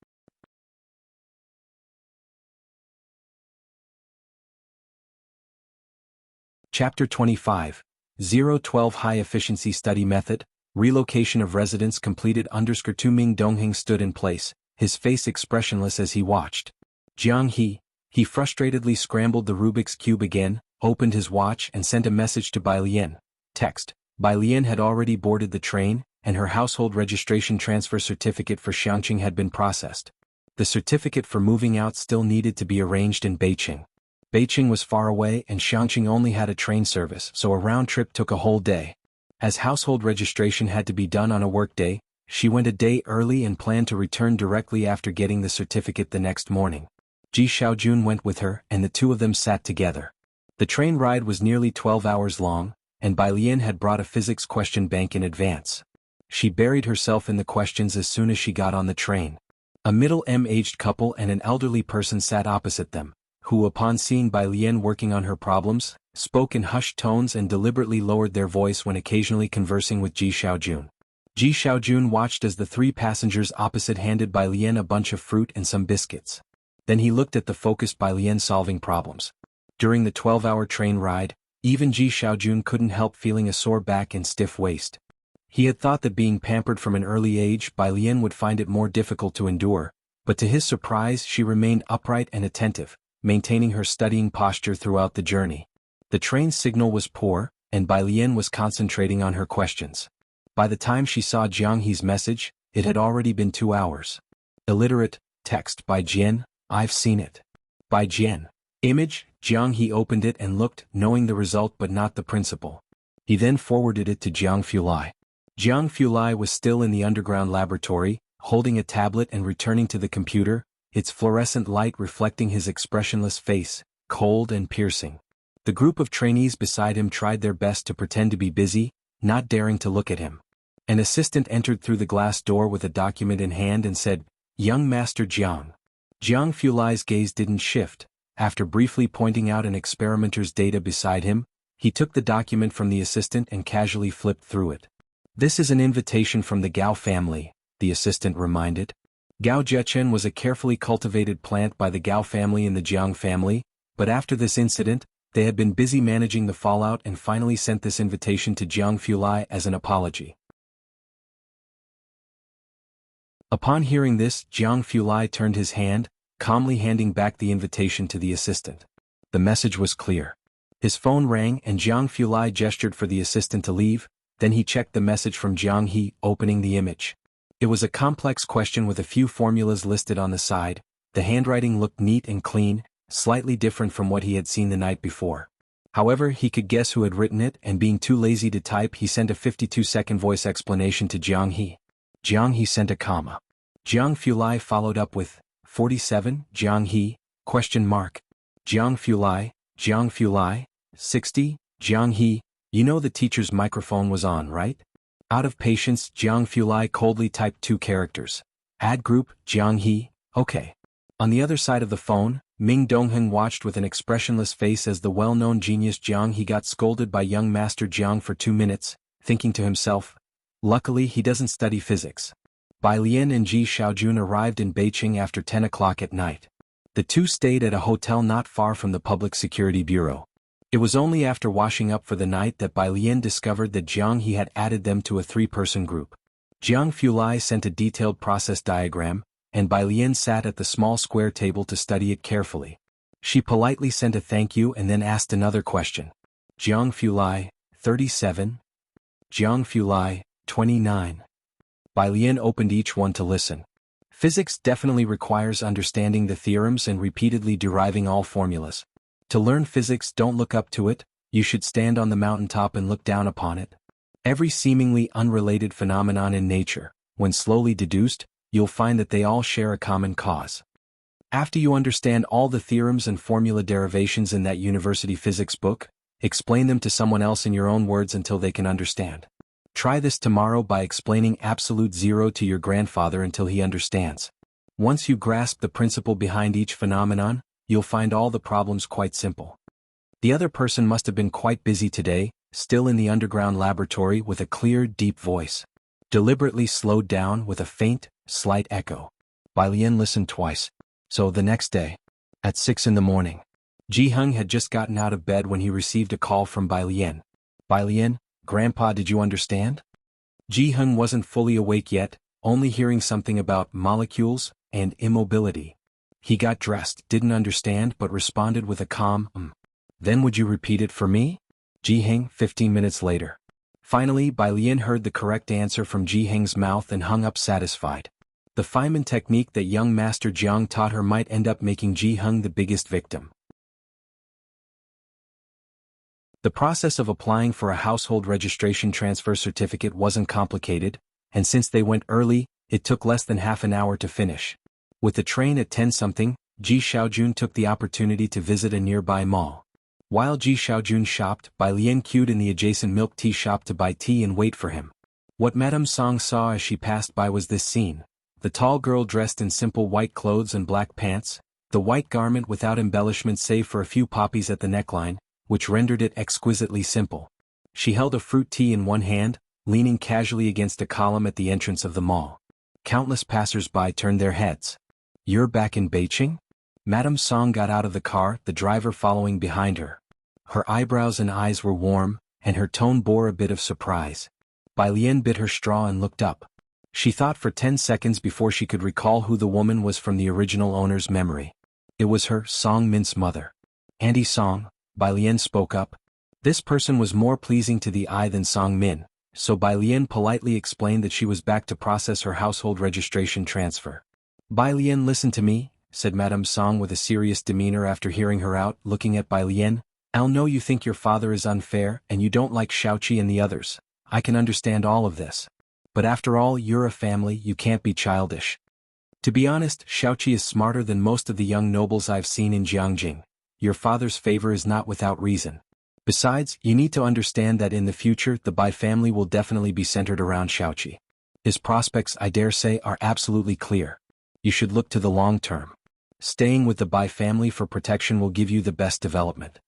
Chapter 25. 012 High-Efficiency Study Method, Relocation of Residents completed. Tu Ming Dongheng stood in place, his face expressionless as he watched. Jiang He frustratedly scrambled the Rubik's Cube again, opened his watch and sent a message to Bai Lian. Text. Bai Lian had already boarded the train, and her household registration transfer certificate for Xiangqing had been processed. The certificate for moving out still needed to be arranged in Beijing. Beijing was far away and Xiangqing only had a train service, so a round trip took a whole day. As household registration had to be done on a workday, she went a day early and planned to return directly after getting the certificate the next morning. Ji Xiaojun went with her and the two of them sat together. The train ride was nearly 12 hours long, and Bai Lian had brought a physics question bank in advance. She buried herself in the questions as soon as she got on the train. A middle-aged couple and an elderly person sat opposite them, who upon seeing Bai Lian working on her problems, spoke in hushed tones and deliberately lowered their voice when occasionally conversing with Ji Xiaojun. Ji Xiaojun watched as the three passengers opposite handed Bai Lian a bunch of fruit and some biscuits. Then he looked at the focused Bai Lian solving problems. During the 12-hour train ride, even Ji Xiaojun couldn't help feeling a sore back and stiff waist. He had thought that being pampered from an early age, Bai Lian would find it more difficult to endure, but to his surprise she remained upright and attentive, maintaining her studying posture throughout the journey. The train's signal was poor, and Bai Lian was concentrating on her questions. By the time she saw Jiang He's message, it had already been 2 hours. Illiterate, text by Jian, I've seen it. By Jian. Image, Jiang He opened it and looked, knowing the result but not the principle. He then forwarded it to Jiang Fulai. Jiang Fulai was still in the underground laboratory, holding a tablet and returning to the computer, its fluorescent light reflecting his expressionless face, cold and piercing. The group of trainees beside him tried their best to pretend to be busy, not daring to look at him. An assistant entered through the glass door with a document in hand and said, "Young Master Jiang." Jiang Fulai's gaze didn't shift. After briefly pointing out an experimenter's data beside him, he took the document from the assistant and casually flipped through it. "This is an invitation from the Gao family," the assistant reminded. Gao Zhechen was a carefully cultivated plant by the Gao family and the Jiang family, but after this incident, they had been busy managing the fallout and finally sent this invitation to Jiang Fulai as an apology. Upon hearing this, Jiang Fulai turned his hand, calmly handing back the invitation to the assistant. The message was clear. His phone rang and Jiang Fulai gestured for the assistant to leave, then he checked the message from Jiang He, opening the image. It was a complex question with a few formulas listed on the side. The handwriting looked neat and clean, slightly different from what he had seen the night before. However, he could guess who had written it, and being too lazy to type, he sent a 52-second voice explanation to Jiang He. Jiang He sent a comma. Jiang Fulai followed up with, 47, Jiang He, ? Jiang Fulai, 60, Jiang He, you know the teacher's microphone was on, right? Out of patience, Jiang Fulai coldly typed 2 characters. Add group, Jiang He, okay. On the other side of the phone, Ming Dongheng watched with an expressionless face as the well-known genius Jiang He got scolded by young Master Jiang for 2 minutes, thinking to himself, luckily he doesn't study physics. Bai Lian and Ji Xiaojun arrived in Beijing after 10 o'clock at night. The two stayed at a hotel not far from the Public Security Bureau. It was only after washing up for the night that Bai Lian discovered that Jiang He had added them to a 3-person group. Jiang Fulai sent a detailed process diagram, and Bai Lian sat at the small square table to study it carefully. She politely sent a thank you and then asked another question. Jiang Fulai, 37? Jiang Fulai, 29. Bai Lian opened each one to listen. Physics definitely requires understanding the theorems and repeatedly deriving all formulas. To learn physics, don't look up to it, you should stand on the mountaintop and look down upon it. Every seemingly unrelated phenomenon in nature, when slowly deduced, you'll find that they all share a common cause. After you understand all the theorems and formula derivations in that university physics book, explain them to someone else in your own words until they can understand. Try this tomorrow by explaining absolute zero to your grandfather until he understands. Once you grasp the principle behind each phenomenon, you'll find all the problems quite simple. The other person must have been quite busy today, still in the underground laboratory with a clear, deep voice. Deliberately slowed down with a faint, slight echo. Bai Lian listened twice. So the next day, at 6 in the morning, Ji Heng had just gotten out of bed when he received a call from Bai Lian. Bai Lian, Grandpa, did you understand? Ji Heng wasn't fully awake yet, only hearing something about molecules and immobility. He got dressed, didn't understand but responded with a calm, Then would you repeat it for me? Ji Heng, 15 minutes later. Finally, Bai Lian heard the correct answer from Ji Heng's mouth and hung up satisfied. The Feynman technique that young Master Jiang taught her might end up making Ji Heng the biggest victim. The process of applying for a household registration transfer certificate wasn't complicated, and since they went early, it took less than half an hour to finish. With the train at 10-something, Ji Xiaojun took the opportunity to visit a nearby mall. While Ji Xiaojun shopped, Bai Lian queued in the adjacent milk tea shop to buy tea and wait for him. What Madame Song saw as she passed by was this scene. The tall girl dressed in simple white clothes and black pants, the white garment without embellishment save for a few poppies at the neckline, which rendered it exquisitely simple. She held a fruit tea in one hand, leaning casually against a column at the entrance of the mall. Countless passers-by turned their heads. You're back in Beijing? Madame Song got out of the car, the driver following behind her. Her eyebrows and eyes were warm, and her tone bore a bit of surprise. Bai Lian bit her straw and looked up. She thought for 10 seconds before she could recall who the woman was from the original owner's memory. It was her, Song Min's mother. Auntie Song, Bai Lian spoke up. This person was more pleasing to the eye than Song Min, so Bai Lian politely explained that she was back to process her household registration transfer. Bai Lian, listen to me, said Madame Song with a serious demeanor after hearing her out, looking at Bai Lian. I'll know you think your father is unfair and you don't like Xiaoqi and the others. I can understand all of this. But after all, you're a family, you can't be childish. To be honest, Xiaoqi is smarter than most of the young nobles I've seen in Jiangjing. Your father's favor is not without reason. Besides, you need to understand that in the future the Bai family will definitely be centered around Xiaoqi. His prospects, I dare say, are absolutely clear. You should look to the long term. Staying with the Bai family for protection will give you the best development.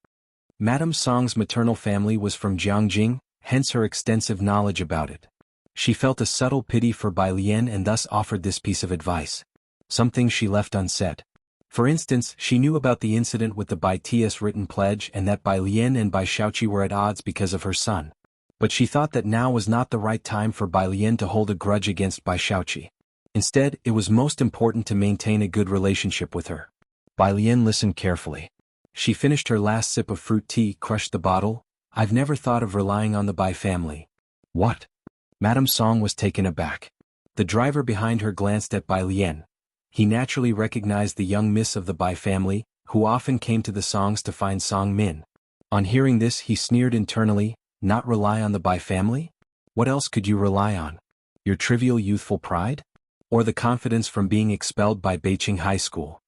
Madame Song's maternal family was from Jiangjing, hence her extensive knowledge about it. She felt a subtle pity for Bai Lian and thus offered this piece of advice. Some things she left unsaid. For instance, she knew about the incident with the Bai Tia's written pledge and that Bai Lian and Bai Xiaoqi were at odds because of her son. But she thought that now was not the right time for Bai Lian to hold a grudge against Bai Xiaoqi. Instead, it was most important to maintain a good relationship with her. Bai Lian listened carefully. She finished her last sip of fruit tea, crushed the bottle. I've never thought of relying on the Bai family. What? Madame Song was taken aback. The driver behind her glanced at Bai Lian. He naturally recognized the young miss of the Bai family, who often came to the Songs to find Song Min. On hearing this, he sneered internally. Not rely on the Bai family? What else could you rely on? Your trivial youthful pride? Or the confidence from being expelled by Beijing High School?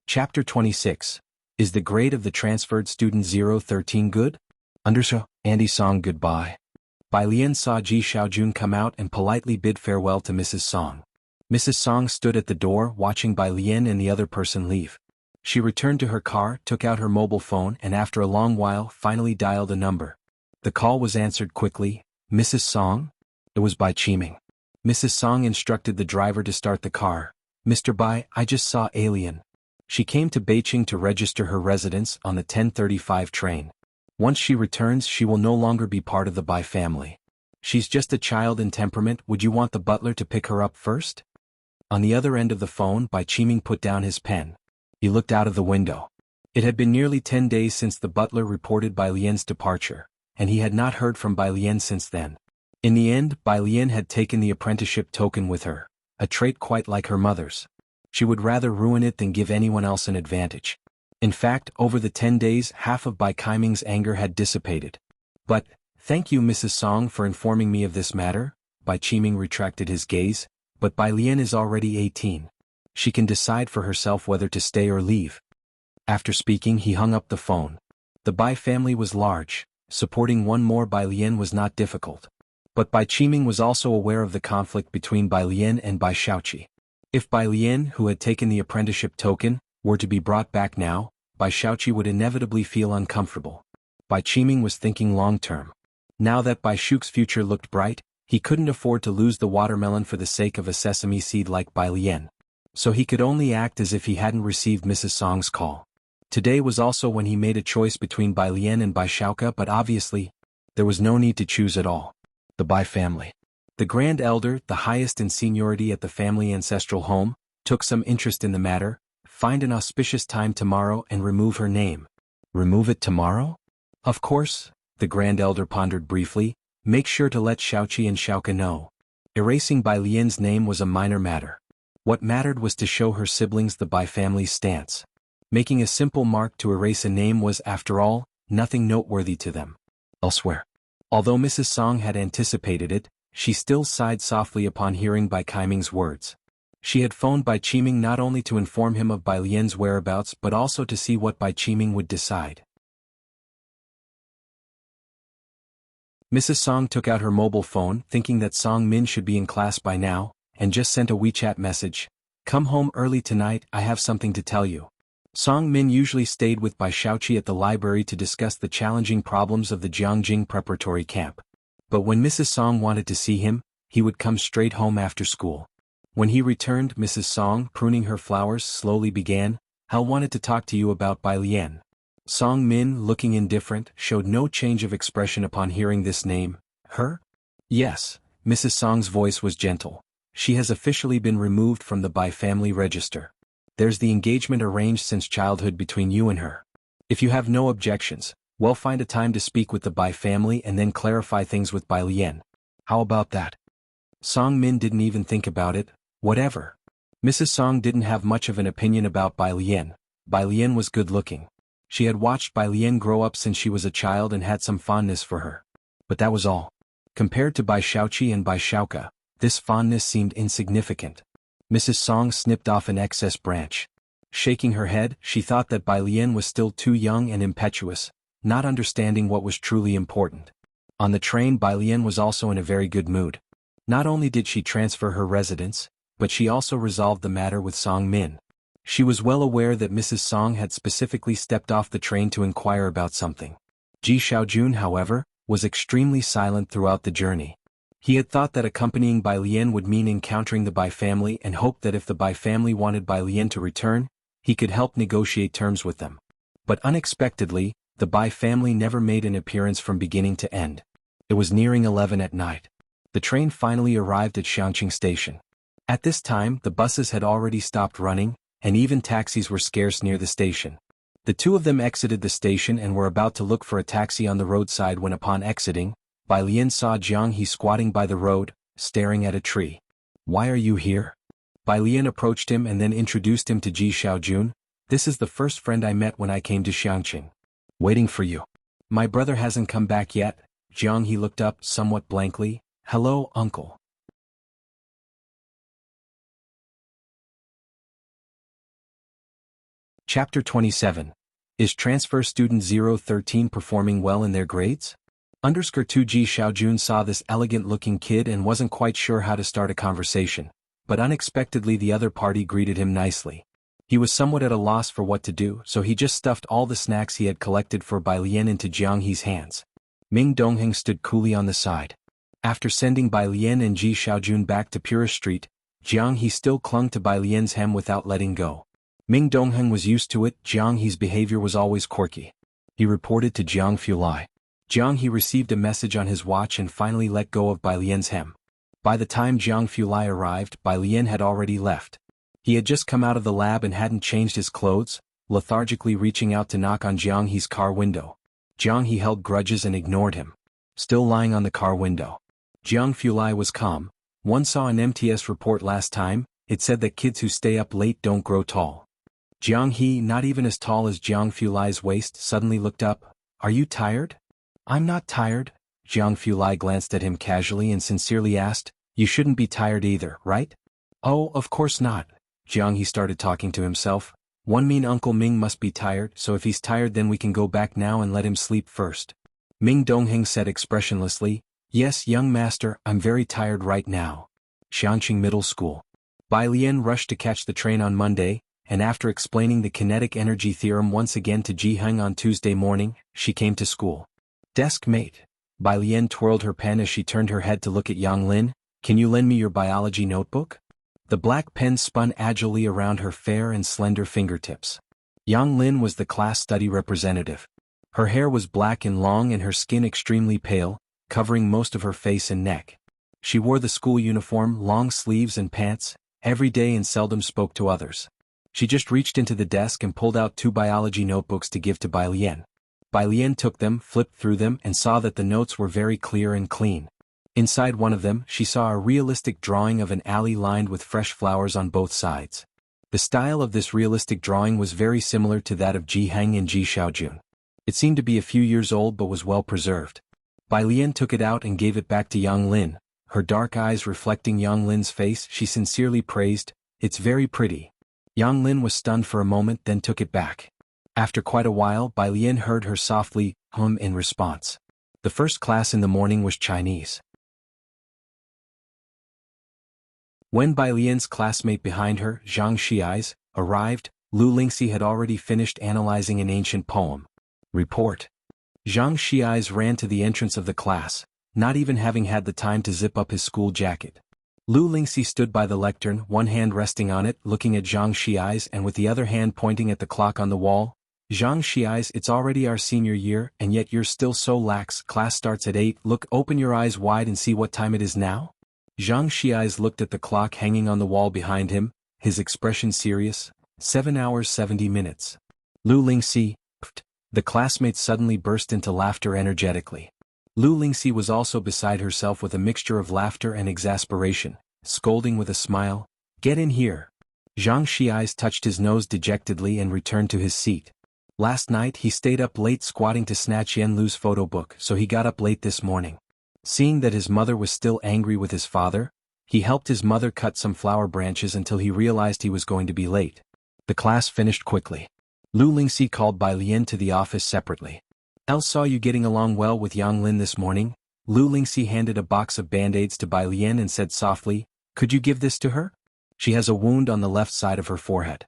Chapter 26. Is the grade of the transferred student 013 good? Underso, Andy Song goodbye. Bai Lian saw Ji Xiaojun come out and politely bid farewell to Mrs. Song. Mrs. Song stood at the door watching Bai Lian and the other person leave. She returned to her car, took out her mobile phone and after a long while finally dialed a number. The call was answered quickly. Mrs. Song? It was Bai Qiming. Mrs. Song instructed the driver to start the car. Mr. Bai, I just saw Alien. She came to Beijing to register her residence on the 10:35 train. Once she returns she will no longer be part of the Bai family. She's just a child in temperament. Would you want the butler to pick her up first? On the other end of the phone Bai Qiming put down his pen. He looked out of the window. It had been nearly 10 days since the butler reported Bai Lian's departure, and he had not heard from Bai Lian since then. In the end, Bai Lian had taken the apprenticeship token with her, a trait quite like her mother's. She would rather ruin it than give anyone else an advantage. In fact, over the 10 days half of Bai Qiming's anger had dissipated. But, thank you Mrs. Song for informing me of this matter. Bai Qiming retracted his gaze, but Bai Lian is already 18. She can decide for herself whether to stay or leave. After speaking he hung up the phone. The Bai family was large, supporting one more Bai Lian was not difficult. But Bai Qiming was also aware of the conflict between Bai Lian and Bai Xiaoqi. If Bai Lian, who had taken the apprenticeship token, were to be brought back now, Bai Xiaoqi would inevitably feel uncomfortable. Bai Qiming was thinking long-term. Now that Bai Shu's future looked bright, he couldn't afford to lose the watermelon for the sake of a sesame seed like Bai Lian. So he could only act as if he hadn't received Mrs. Song's call. Today was also when he made a choice between Bai Lian and Bai Xiaoka, but obviously, there was no need to choose at all. The Bai family. The grand elder, the highest in seniority at the family ancestral home, took some interest in the matter. Find an auspicious time tomorrow and remove her name. Remove it tomorrow? Of course, the grand elder pondered briefly. Make sure to let Xiaoqi and Xiaoka know. Erasing Bai Lian's name was a minor matter. What mattered was to show her siblings the Bai family's stance. Making a simple mark to erase a name was, after all, nothing noteworthy to them. Elsewhere. Although Mrs. Song had anticipated it, she still sighed softly upon hearing Bai Qiming's words. She had phoned Bai Qiming not only to inform him of Bai Lian's whereabouts but also to see what Bai Qiming would decide. Mrs. Song took out her mobile phone thinking that Song Min should be in class by now, and just sent a WeChat message. Come home early tonight, I have something to tell you. Song Min usually stayed with Bai Xiaoqi at the library to discuss the challenging problems of the Jiangjing preparatory camp. But when Mrs. Song wanted to see him, he would come straight home after school. When he returned, Mrs. Song, pruning her flowers, slowly began, Hal wanted to talk to you about Bai Lian. Song Min, looking indifferent, showed no change of expression upon hearing this name. Her? Yes, Mrs. Song's voice was gentle. She has officially been removed from the Bai family register. There's the engagement arranged since childhood between you and her. If you have no objections, we'll find a time to speak with the Bai family and then clarify things with Bai Lian. How about that? Song Min didn't even think about it. Whatever. Mrs. Song didn't have much of an opinion about Bai Lian. Bai Lian was good-looking. She had watched Bai Lian grow up since she was a child and had some fondness for her. But that was all. Compared to Bai Xiaoqi and Bai Xiaoka, this fondness seemed insignificant. Mrs. Song snipped off an excess branch. Shaking her head, she thought that Bai Lian was still too young and impetuous, not understanding what was truly important. On the train, Bai Lian was also in a very good mood. Not only did she transfer her residence, but she also resolved the matter with Song Min. She was well aware that Mrs. Song had specifically stepped off the train to inquire about something. Ji Xiaojun, however, was extremely silent throughout the journey. He had thought that accompanying Bai Lian would mean encountering the Bai family and hoped that if the Bai family wanted Bai Lian to return, he could help negotiate terms with them. But unexpectedly, the Bai family never made an appearance from beginning to end. It was nearing 11 at night. The train finally arrived at Xiangqing Station. At this time, the buses had already stopped running, and even taxis were scarce near the station. The two of them exited the station and were about to look for a taxi on the roadside when upon exiting, Bai Lian saw Jiang He squatting by the road, staring at a tree. Why are you here? Bai Lian approached him and then introduced him to Ji Xiaojun. This is the first friend I met when I came to Xiangqing. Waiting for you. My brother hasn't come back yet. Jiang He looked up somewhat blankly. Hello, uncle. Chapter 27. Is transfer student 013 performing well in their grades? Underscore 2G Xiaojun saw this elegant-looking kid and wasn't quite sure how to start a conversation, but unexpectedly the other party greeted him nicely. He was somewhat at a loss for what to do, so he just stuffed all the snacks he had collected for Bai Lian into Jiang He's hands. Ming Dongheng stood coolly on the side. After sending Bai Lian and Ji Xiaojun back to Purist Street, Jiang He still clung to Bai Lian's hem without letting go. Ming Dongheng was used to it. Jiang He's behavior was always quirky. He reported to Jiang Fulai. Jiang He received a message on his watch and finally let go of Bai Lian's hem. By the time Jiang Fulai arrived, Bai Lian had already left. He had just come out of the lab and hadn't changed his clothes, lethargically reaching out to knock on Jiang He's car window. Jiang He held grudges and ignored him. Still lying on the car window. Jiang Fulai was calm. One saw an MTS report last time. It said that kids who stay up late don't grow tall. Jiang He, not even as tall as Jiang Fulai's waist, suddenly looked up. Are you tired? I'm not tired. Jiang Fulai glanced at him casually and sincerely asked, you shouldn't be tired either, right? Oh, of course not. Jiang He started talking to himself. One mean Uncle Ming must be tired, so if he's tired then we can go back now and let him sleep first. Ming Dongheng said expressionlessly, yes, young master, I'm very tired right now. Xianqing Middle School. Bai Lian rushed to catch the train on Monday, and after explaining the kinetic energy theorem once again to Ji Heng on Tuesday morning, she came to school. Desk mate. Bai Lian twirled her pen as she turned her head to look at Yang Lin. Can you lend me your biology notebook? The black pen spun agilely around her fair and slender fingertips. Yang Lin was the class study representative. Her hair was black and long and her skin extremely pale, covering most of her face and neck. She wore the school uniform, long sleeves and pants, every day and seldom spoke to others. She just reached into the desk and pulled out 2 biology notebooks to give to Bai Lian. Bai Lian took them, flipped through them and saw that the notes were very clear and clean. Inside one of them, she saw a realistic drawing of an alley lined with fresh flowers on both sides. The style of this realistic drawing was very similar to that of Ji Heng and Ji Xiaojun. It seemed to be a few years old but was well preserved. Bai Lian took it out and gave it back to Yang Lin. Her dark eyes reflecting Yang Lin's face, she sincerely praised, it's very pretty. Yang Lin was stunned for a moment then took it back. After quite a while, Bai Lian heard her softly hum in response. The first class in the morning was Chinese. When Bai Lian's classmate behind her, Zhang Xiai's, arrived, Lu Lingxi had already finished analyzing an ancient poem. Report. Zhang Xiai's ran to the entrance of the class, not even having had the time to zip up his school jacket. Lu Lingxi stood by the lectern, one hand resting on it, looking at Zhang Xiai's and with the other hand pointing at the clock on the wall. Zhang Xiai's, it's already our senior year, and yet you're still so lax. Class starts at 8. Look, open your eyes wide and see what time it is now. Zhang Xiai's looked at the clock hanging on the wall behind him, his expression serious. 7 hours 70 minutes. Lu Lingxi, pfft. The classmates suddenly burst into laughter energetically. Lu Lingxi was also beside herself with a mixture of laughter and exasperation, scolding with a smile, get in here. Zhang Xiai's touched his nose dejectedly and returned to his seat. Last night he stayed up late squatting to snatch Yen Lu's photo book, so he got up late this morning. Seeing that his mother was still angry with his father, he helped his mother cut some flower branches until he realized he was going to be late. The class finished quickly. Lu Lingxi called Bai Lian to the office separately. El saw you getting along well with Yang Lin this morning. Lu Lingxi handed a box of band-aids to Bai Lian and said softly, could you give this to her? She has a wound on the left side of her forehead.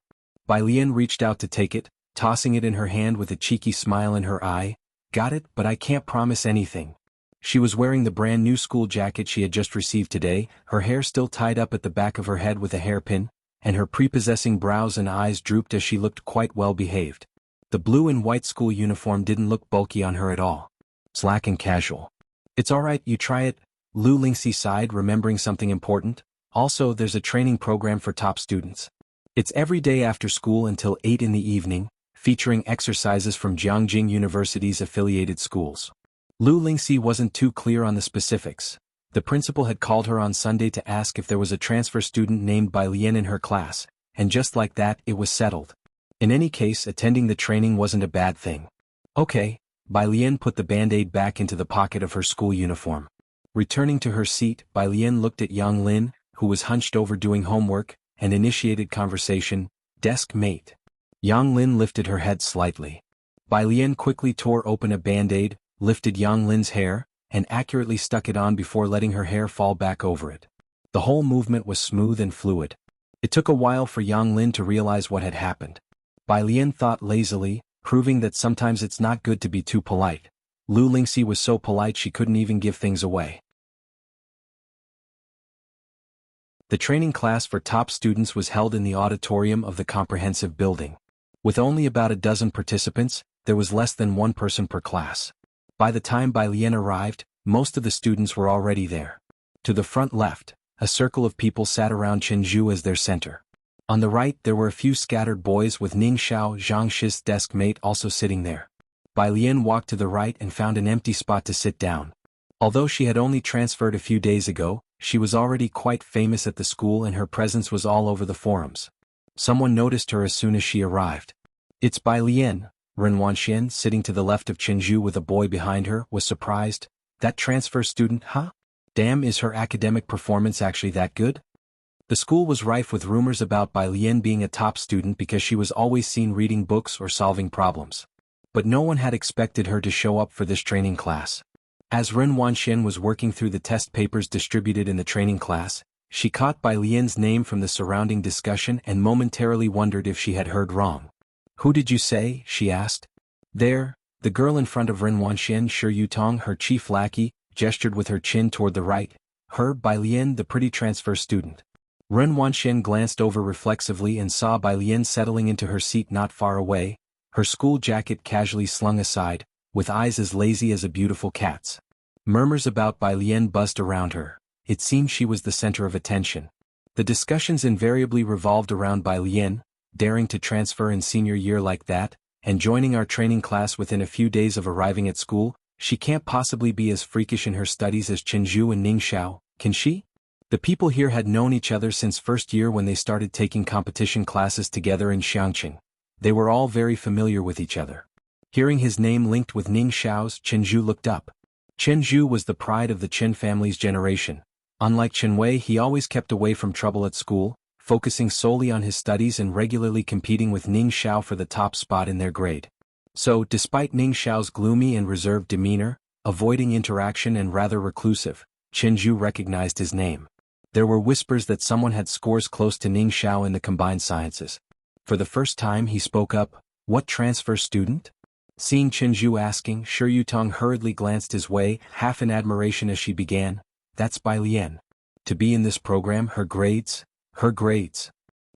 Bai Lian reached out to take it, tossing it in her hand with a cheeky smile in her eye. Got it, but I can't promise anything. She was wearing the brand new school jacket she had just received today, her hair still tied up at the back of her head with a hairpin, and her prepossessing brows and eyes drooped as she looked quite well behaved. The blue and white school uniform didn't look bulky on her at all. Slack and casual. It's alright, you try it. Lu Lingxi sighed, remembering something important. Also, there's a training program for top students. It's every day after school until 8 in the evening, featuring exercises from Jiangjing University's affiliated schools. Lu Lingxi wasn't too clear on the specifics. The principal had called her on Sunday to ask if there was a transfer student named Bai Lian in her class, and just like that, it was settled. In any case, attending the training wasn't a bad thing. Okay, Bai Lian put the band-aid back into the pocket of her school uniform. Returning to her seat, Bai Lian looked at Yang Lin, who was hunched over doing homework, and initiated conversation. Desk mate. Yang Lin lifted her head slightly. Bai Lian quickly tore open a band-aid, lifted Yang Lin's hair, and accurately stuck it on before letting her hair fall back over it. The whole movement was smooth and fluid. It took a while for Yang Lin to realize what had happened. Bai Lian thought lazily, proving that sometimes it's not good to be too polite. Lu Lingxi was so polite she couldn't even give things away. The training class for top students was held in the auditorium of the comprehensive building. With only about a dozen participants, there was less than one person per class. By the time Bai Lian arrived, most of the students were already there. To the front left, a circle of people sat around Chen Zhu as their center. On the right there were a few scattered boys with Ning Xiao, Zhang Shi's desk mate, also sitting there. Bai Lian walked to the right and found an empty spot to sit down. Although she had only transferred a few days ago, she was already quite famous at the school and her presence was all over the forums. Someone noticed her as soon as she arrived. "It's Bai Lian." Ren Wanxian, sitting to the left of Chen Zhu with a boy behind her, was surprised. "That transfer student, huh? Damn, is her academic performance actually that good?" The school was rife with rumors about Bai Lian being a top student because she was always seen reading books or solving problems. But no one had expected her to show up for this training class. As Ren Wanxian was working through the test papers distributed in the training class, she caught Bai Lian's name from the surrounding discussion and momentarily wondered if she had heard wrong. "Who did you say?" she asked. "There." The girl in front of Ren Wanxian, Shi Yutong, her chief lackey, gestured with her chin toward the right. "Her, Bai Lian, the pretty transfer student." Ren Wanxian glanced over reflexively and saw Bai Lian settling into her seat not far away, her school jacket casually slung aside, with eyes as lazy as a beautiful cat's. Murmurs about Bai Lian buzzed around her. It seemed she was the center of attention. The discussions invariably revolved around Bai Lian, daring to transfer in senior year like that, and joining our training class within a few days of arriving at school. She can't possibly be as freakish in her studies as Chen Zhu and Ning Xiao, can she? The people here had known each other since first year when they started taking competition classes together in Xiangqing. They were all very familiar with each other. Hearing his name linked with Ning Xiao's, Chen Zhu looked up. Chen Zhu was the pride of the Chen family's generation. Unlike Chen Wei, he always kept away from trouble at school, focusing solely on his studies and regularly competing with Ning Xiao for the top spot in their grade. So, despite Ning Xiao's gloomy and reserved demeanor, avoiding interaction and rather reclusive, Chen Zhu recognized his name. There were whispers that someone had scores close to Ning Xiao in the combined sciences. For the first time he spoke up. "What transfer student?" Seeing Chen Zhu asking, Shi Yutong hurriedly glanced his way, half in admiration as she began. "That's Bai Lian. To be in this program, her grades.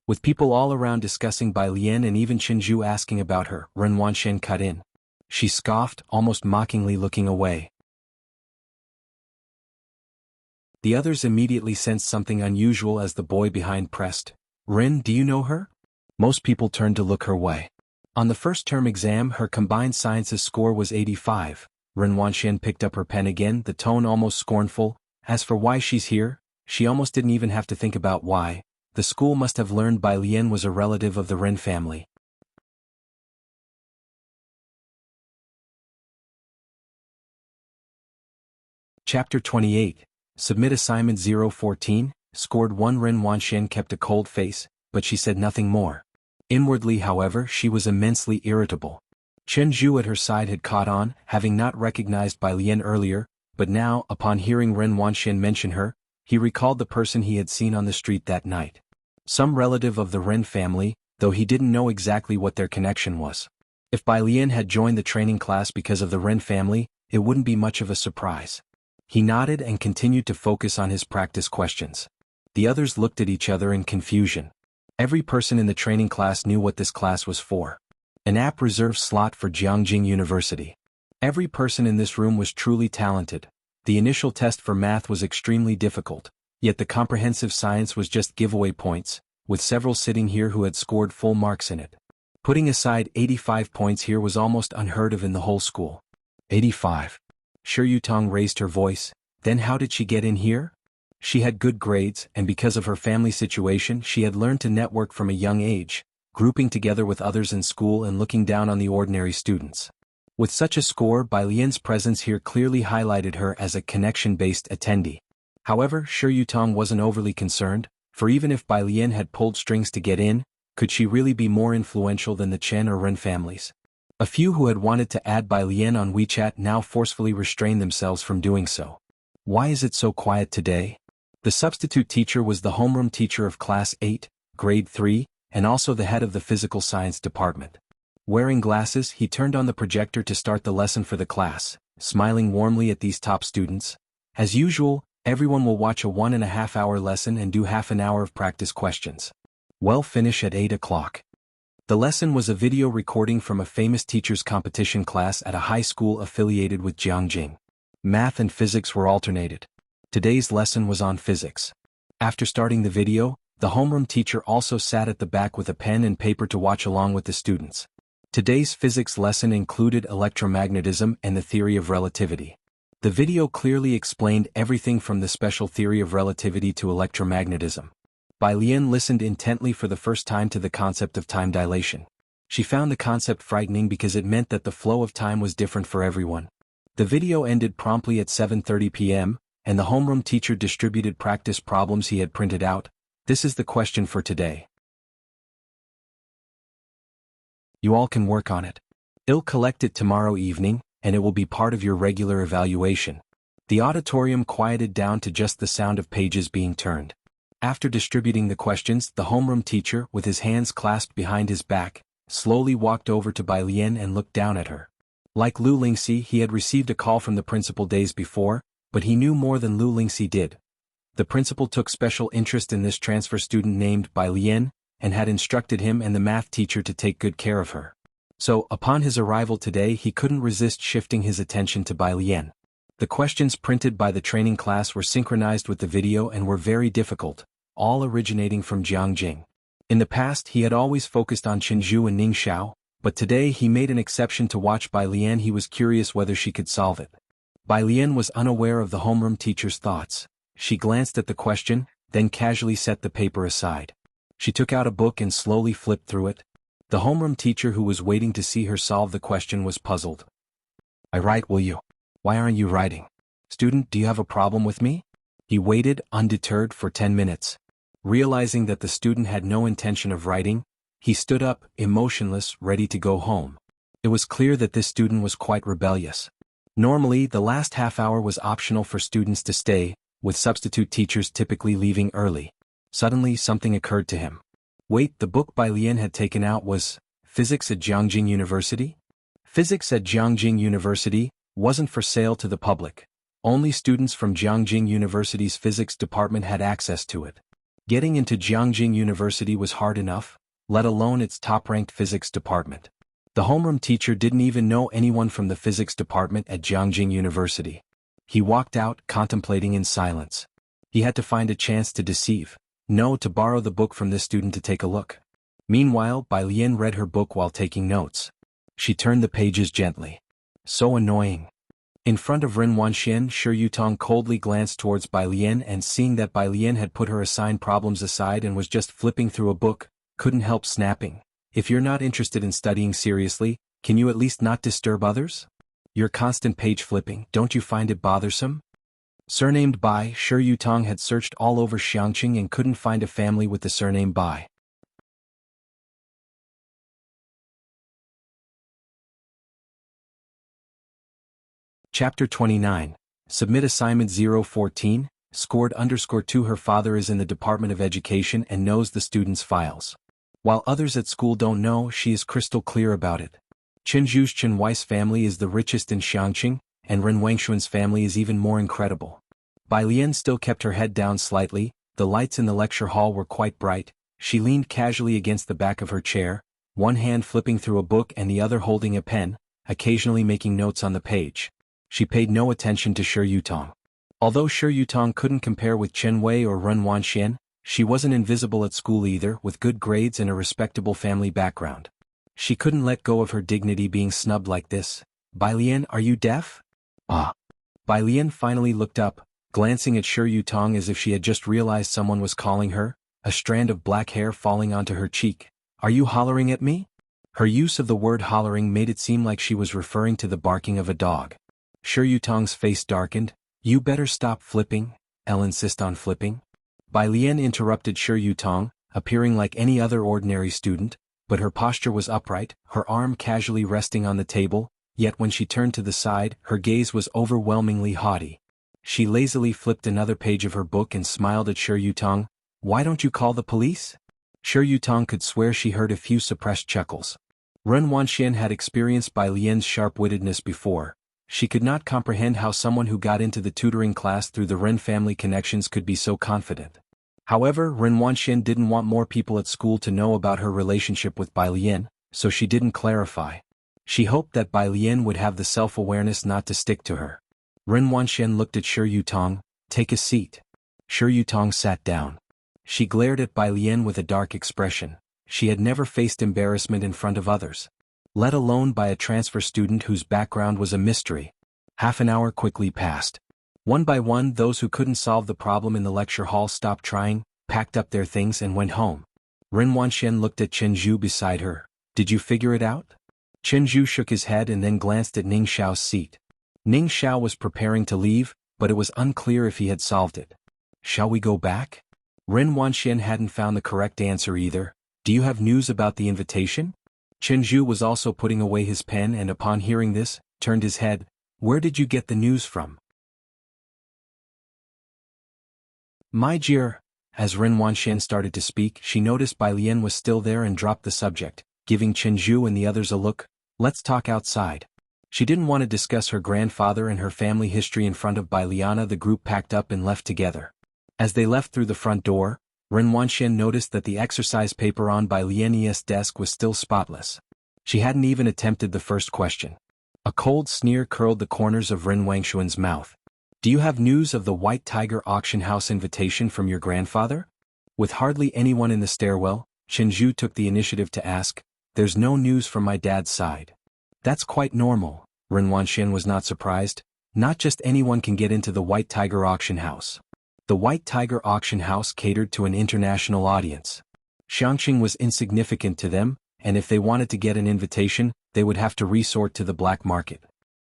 With people all around discussing Bai Lian and even Chen Zhu asking about her, Ren Wanxian cut in. She scoffed, almost mockingly, looking away. The others immediately sensed something unusual as the boy behind pressed. "Ren, do you know her?" Most people turned to look her way. On the first term exam her combined sciences score was 85. Ren Wanxian picked up her pen again, the tone almost scornful. "As for why she's here, she almost didn't even have to think about why. The school must have learned Bai Lian was a relative of the Ren family." Chapter 28. Submit Assignment 014, scored 1. Ren Wanxian kept a cold face, but she said nothing more. Inwardly, however, she was immensely irritable. Chen Zhu at her side had caught on, having not recognized Bai Lian earlier, but now, upon hearing Ren Wanxian mention her, he recalled the person he had seen on the street that night. Some relative of the Ren family, though he didn't know exactly what their connection was. If Bai Lian had joined the training class because of the Ren family, it wouldn't be much of a surprise. He nodded and continued to focus on his practice questions. The others looked at each other in confusion. Every person in the training class knew what this class was for. An app reserved slot for Jiangjing University. Every person in this room was truly talented. The initial test for math was extremely difficult, yet the comprehensive science was just giveaway points, with several sitting here who had scored full marks in it. Putting aside 85 points here was almost unheard of in the whole school. 85. Shi Yutong raised her voice. Then how did she get in here? She had good grades, and because of her family situation she had learned to network from a young age, grouping together with others in school and looking down on the ordinary students. With such a score, Bai Lian's presence here clearly highlighted her as a connection-based attendee. However, Shi Yutong wasn't overly concerned, for even if Bai Lian had pulled strings to get in, could she really be more influential than the Chen or Ren families? A few who had wanted to add Bai Lian on WeChat now forcefully restrained themselves from doing so. Why is it so quiet today? The substitute teacher was the homeroom teacher of Class 8, Grade 3, and also the head of the physical science department. Wearing glasses, he turned on the projector to start the lesson for the class, smiling warmly at these top students. As usual, everyone will watch a 1.5-hour lesson and do half an hour of practice questions. We'll finish at 8 o'clock. The lesson was a video recording from a famous teacher's competition class at a high school affiliated with Jiangjing. Math and physics were alternated. Today's lesson was on physics. After starting the video, the homeroom teacher also sat at the back with a pen and paper to watch along with the students. Today's physics lesson included electromagnetism and the theory of relativity. The video clearly explained everything from the special theory of relativity to electromagnetism. Bai Lian listened intently for the first time to the concept of time dilation. She found the concept frightening because it meant that the flow of time was different for everyone. The video ended promptly at 7:30 p.m., and the homeroom teacher distributed practice problems he had printed out. This is the question for today. You all can work on it. I'll collect it tomorrow evening, and it will be part of your regular evaluation. The auditorium quieted down to just the sound of pages being turned. After distributing the questions, the homeroom teacher, with his hands clasped behind his back, slowly walked over to Bai Lian and looked down at her. Like Lu Lingxi, he had received a call from the principal days before, but he knew more than Lu Lingxi did. The principal took special interest in this transfer student named Bai Lian, and had instructed him and the math teacher to take good care of her. So, upon his arrival today, he couldn't resist shifting his attention to Bai Lian. The questions printed by the training class were synchronized with the video and were very difficult, all originating from Jiangjing. In the past, he had always focused on Qinzhu and Ningxiao, but today he made an exception to watch Bai Lian. He was curious whether she could solve it. Bai Lian was unaware of the homeroom teacher's thoughts. She glanced at the question, then casually set the paper aside. She took out a book and slowly flipped through it. The homeroom teacher who was waiting to see her solve the question was puzzled. I write, will you? Why aren't you writing? Student, do you have a problem with me? He waited, undeterred, for 10 minutes. Realizing that the student had no intention of writing, he stood up, emotionless, ready to go home. It was clear that this student was quite rebellious. Normally, the last half hour was optional for students to stay, with substitute teachers typically leaving early. Suddenly, something occurred to him. Wait, the book Bai Lian had taken out was Physics at Jiangjing University? Physics at Jiangjing University wasn't for sale to the public. Only students from Jiangjing University's physics department had access to it. Getting into Jiangjing University was hard enough, let alone its top-ranked physics department. The homeroom teacher didn't even know anyone from the physics department at Jiangjing University. He walked out, contemplating in silence. He had to find a chance to deceive. No, to borrow the book from this student to take a look. Meanwhile, Bai Lian read her book while taking notes. She turned the pages gently. So annoying. In front of Ren Wanxian, Shi Yutong coldly glanced towards Bai Lian and seeing that Bai Lian had put her assigned problems aside and was just flipping through a book, couldn't help snapping. If you're not interested in studying seriously, can you at least not disturb others? Your constant page flipping, don't you find it bothersome? Surnamed Bai, Shi Yutong had searched all over Xiangqing and couldn't find a family with the surname Bai. Chapter 29. Submit Assignment 014, scored _2. Her father is in the Department of Education and knows the students' files. While others at school don't know, she is crystal clear about it. Chen Zhu's Chen Wei's family is the richest in Xiangqing, and Ren Wangshuan's family is even more incredible. Bai Lian still kept her head down slightly. The lights in the lecture hall were quite bright. She leaned casually against the back of her chair, one hand flipping through a book and the other holding a pen, occasionally making notes on the page. She paid no attention to Shi Yutong. Although Shi Yutong couldn't compare with Chen Wei or Ren Wanxian, she wasn't invisible at school either, with good grades and a respectable family background. She couldn't let go of her dignity being snubbed like this. Bai Lian, are you deaf? Ah. Bai Lian finally looked up, glancing at Shi Yutong as if she had just realized someone was calling her, a strand of black hair falling onto her cheek. Are you hollering at me? Her use of the word hollering made it seem like she was referring to the barking of a dog. Shi Yutong's face darkened. You better stop flipping. I'll insist on flipping. Bai Lian interrupted Shi Yutong, appearing like any other ordinary student. but her posture was upright, her arm casually resting on the table, yet when she turned to the side, her gaze was overwhelmingly haughty. She lazily flipped another page of her book and smiled at Shi Yutong. "Why don't you call the police?" Shi Yutong could swear she heard a few suppressed chuckles. Ren Wanxian had experienced Bai Lian's sharp-wittedness before. She could not comprehend how someone who got into the tutoring class through the Ren family connections could be so confident. However, Ren Wanxian didn't want more people at school to know about her relationship with Bai Lian, so she didn't clarify. She hoped that Bai Lian would have the self-awareness not to stick to her. Ren Wanxian looked at Shi Yutong. "Take a seat." Shi Yutong sat down. She glared at Bai Lian with a dark expression. She had never faced embarrassment in front of others, let alone by a transfer student whose background was a mystery. Half an hour quickly passed. One by one, those who couldn't solve the problem in the lecture hall stopped trying, packed up their things and went home. Ren Wanxian looked at Chen Zhu beside her. "Did you figure it out?" Chen Zhu shook his head and then glanced at Ning Xiao's seat. Ning Xiao was preparing to leave, but it was unclear if he had solved it. "Shall we go back?" Ren Wanxian hadn't found the correct answer either. "Do you have news about the invitation?" Chen Zhu was also putting away his pen and upon hearing this, turned his head. "Where did you get the news from?" "My dear." As Ren Wanxian started to speak, she noticed Bai Lian was still there and dropped the subject, giving Chen Zhu and the others a look. "Let's talk outside." She didn't want to discuss her grandfather and her family history in front of Bai Liana. The group packed up and left together. As they left through the front door, Ren Wanxian noticed that the exercise paper on Bai Lian's desk was still spotless. She hadn't even attempted the first question. A cold sneer curled the corners of Ren Wangshuan's mouth. "Do you have news of the White Tiger auction house invitation from your grandfather?" With hardly anyone in the stairwell, Chen Zhu took the initiative to ask. "There's no news from my dad's side." "That's quite normal." Ren Wanxian was not surprised. Not just anyone can get into the White Tiger auction house. The White Tiger auction house catered to an international audience. Xiangqing was insignificant to them, and if they wanted to get an invitation, they would have to resort to the black market.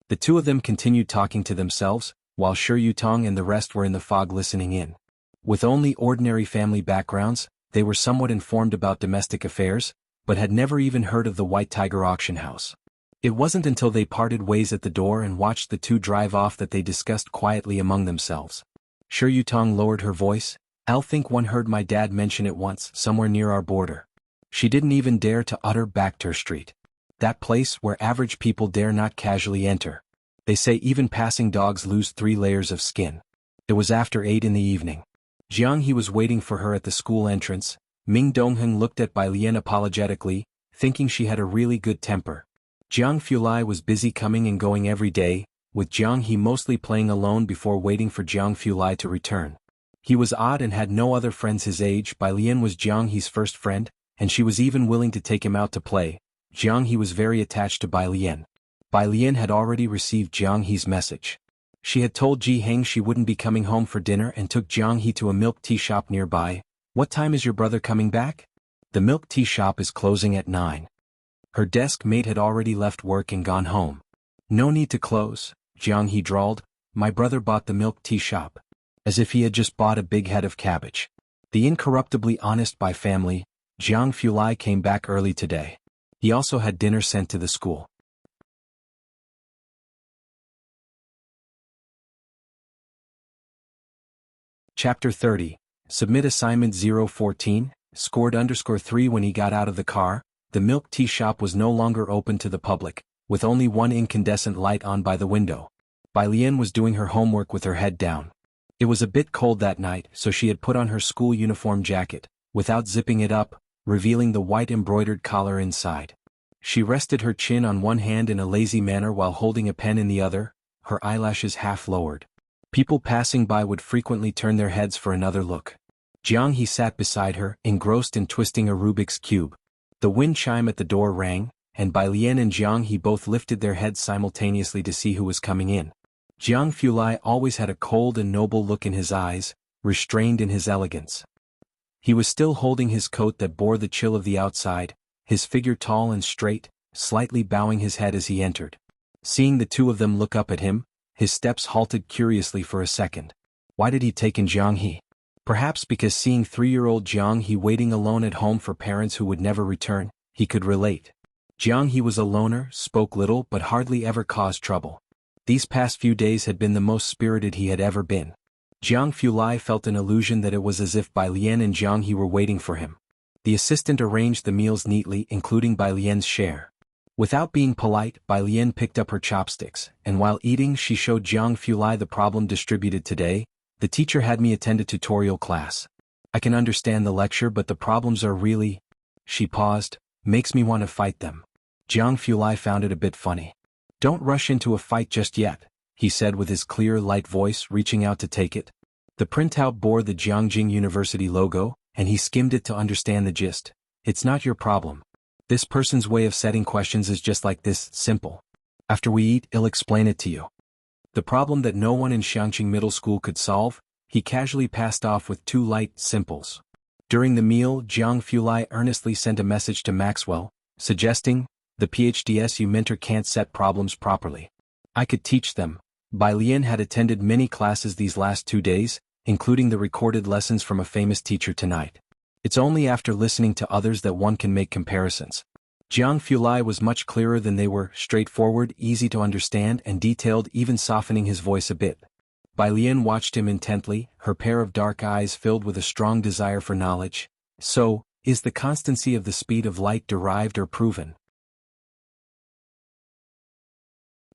The two of them continued talking to themselves, while Shi Yutong and the rest were in the fog listening in. With only ordinary family backgrounds, they were somewhat informed about domestic affairs, but had never even heard of the White Tiger auction house. It wasn't until they parted ways at the door and watched the two drive off that they discussed quietly among themselves. Shi Yutong lowered her voice. "I'll think one heard my dad mention it once, somewhere near our border." She didn't even dare to utter Backter Street. That place where average people dare not casually enter. They say even passing dogs lose 3 layers of skin. It was after 8 in the evening. Jiang He was waiting for her at the school entrance. Ming Dongheng looked at Bai Lian apologetically, thinking she had a really good temper. Jiang Fulai was busy coming and going every day, with Jiang He mostly playing alone before waiting for Jiang Fulai to return. He was odd and had no other friends his age. Bai Lian was Jiang He's first friend, and she was even willing to take him out to play. Jiang He was very attached to Bai Lian. Bai Lian had already received Jiang He's message. She had told Ji Heng she wouldn't be coming home for dinner and took Jiang He to a milk tea shop nearby. "What time is your brother coming back?" "The milk tea shop is closing at 9. Her desk mate had already left work and gone home. "No need to close," Jiang He drawled. "My brother bought the milk tea shop." As if he had just bought a big head of cabbage. The incorruptibly honest Bai family, Jiang Fulai came back early today. He also had dinner sent to the school. Chapter 30. Submit Assignment 014, scored _3. When he got out of the car, the milk tea shop was no longer open to the public, with only one incandescent light on by the window. Bai Lian was doing her homework with her head down. It was a bit cold that night, so she had put on her school uniform jacket, without zipping it up, revealing the white embroidered collar inside. She rested her chin on one hand in a lazy manner while holding a pen in the other, her eyelashes half lowered. People passing by would frequently turn their heads for another look. Jiang He sat beside her, engrossed in twisting a Rubik's Cube. The wind chime at the door rang, and Bai Lian and Jiang He both lifted their heads simultaneously to see who was coming in. Jiang Fulai always had a cold and noble look in his eyes, restrained in his elegance. He was still holding his coat that bore the chill of the outside, his figure tall and straight, slightly bowing his head as he entered. Seeing the two of them look up at him, his steps halted curiously for a second. Why did he take in Jiang He? Perhaps because seeing 3-year-old Jiang He waiting alone at home for parents who would never return, He could relate. Jiang He was a loner, spoke little but hardly ever caused trouble. These past few days had been the most spirited he had ever been. Jiang Fulai felt an illusion that it was as if Bai Lian and Jiang He were waiting for him. The assistant arranged the meals neatly, including Bai Lian's share. Without being polite, Bai Lian picked up her chopsticks, and while eating she showed Jiang Fulai the problem distributed today. The teacher had me attend a tutorial class. I can understand the lecture but the problems are really… She paused, makes me want to fight them. Jiang Fulai found it a bit funny. Don't rush into a fight just yet, he said with his clear, light voice, reaching out to take it. The printout bore the Jiangjing University logo, and he skimmed it to understand the gist. It's not your problem. This person's way of setting questions is just like this, simple. After we eat, I'll explain it to you. The problem that no one in Xiangqing Middle School could solve, he casually passed off with two light simples. During the meal, Jiang Fulai earnestly sent a message to Maxwell, suggesting, the PhDs you mentor can't set problems properly. I could teach them. Bai Lian had attended many classes these last 2 days, including the recorded lessons from a famous teacher tonight. It's only after listening to others that one can make comparisons. Jiang Fulai was much clearer than they were, straightforward, easy to understand and detailed, even softening his voice a bit. Bai Lian watched him intently, her pair of dark eyes filled with a strong desire for knowledge. So, is the constancy of the speed of light derived or proven?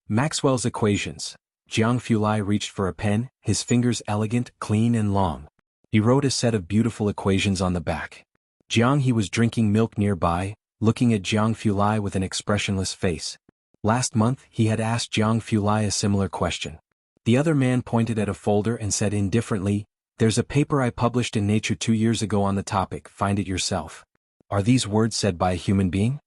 Maxwell's equations. Jiang Fulai reached for a pen, his fingers elegant, clean and long. He wrote a set of beautiful equations on the back. Jiang He was drinking milk nearby, looking at Jiang Fulai with an expressionless face. Last month he had asked Jiang Fulai a similar question. The other man pointed at a folder and said indifferently, there's a paper I published in Nature 2 years ago on the topic, find it yourself. Are these words said by a human being?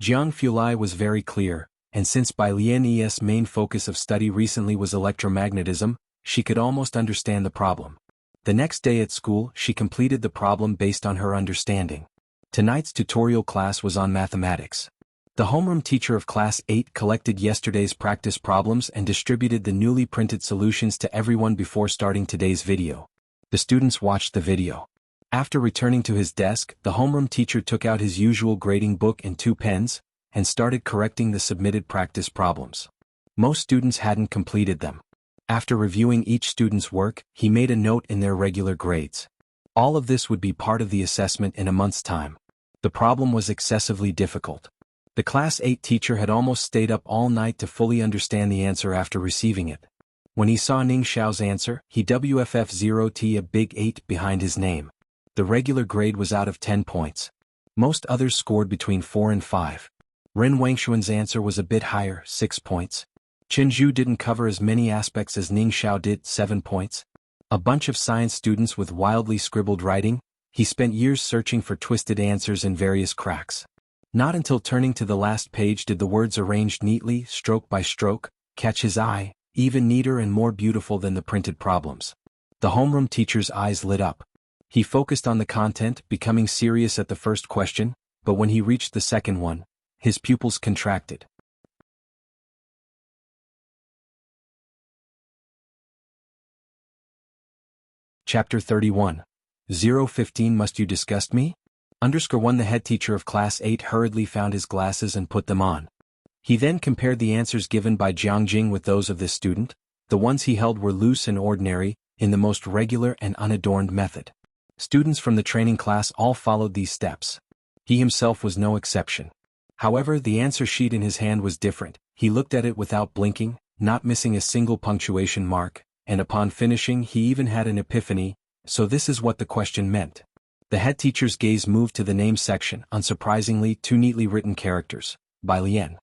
Jiang Fulai was very clear, and since Bai Lian's main focus of study recently was electromagnetism, she could almost understand the problem. The next day at school she completed the problem based on her understanding. Tonight's tutorial class was on mathematics. The homeroom teacher of Class 8 collected yesterday's practice problems and distributed the newly printed solutions to everyone before starting today's video. The students watched the video. After returning to his desk, the homeroom teacher took out his usual grading book and 2 pens, and started correcting the submitted practice problems. Most students hadn't completed them. After reviewing each student's work, he made a note in their regular grades. All of this would be part of the assessment in a month's time. The problem was excessively difficult. The Class 8 teacher had almost stayed up all night to fully understand the answer after receiving it. When he saw Ning Xiao's answer, he WFF0T a big 8 behind his name. The regular grade was out of 10 points. Most others scored between 4 and 5. Ren Wangshuan's answer was a bit higher, 6 points. Chen Zhu didn't cover as many aspects as Ning Xiao did, 7 points. A bunch of science students with wildly scribbled writing, he spent years searching for twisted answers in various cracks. Not until turning to the last page did the words arranged neatly, stroke by stroke, catch his eye, even neater and more beautiful than the printed problems. The homeroom teacher's eyes lit up. He focused on the content, becoming serious at the first question, but when he reached the second one, his pupils contracted. Chapter 31. 015 Must you disgust me? _1 The head teacher of Class 8 hurriedly found his glasses and put them on. He then compared the answers given by Jiangjing with those of this student. The ones he held were loose and ordinary, in the most regular and unadorned method. Students from the training class all followed these steps. He himself was no exception. However, the answer sheet in his hand was different. He looked at it without blinking, not missing a single punctuation mark, and upon finishing he even had an epiphany. So this is what the question meant. The head teacher's gaze moved to the name section, unsurprisingly 2 neatly written characters, Bai Lian.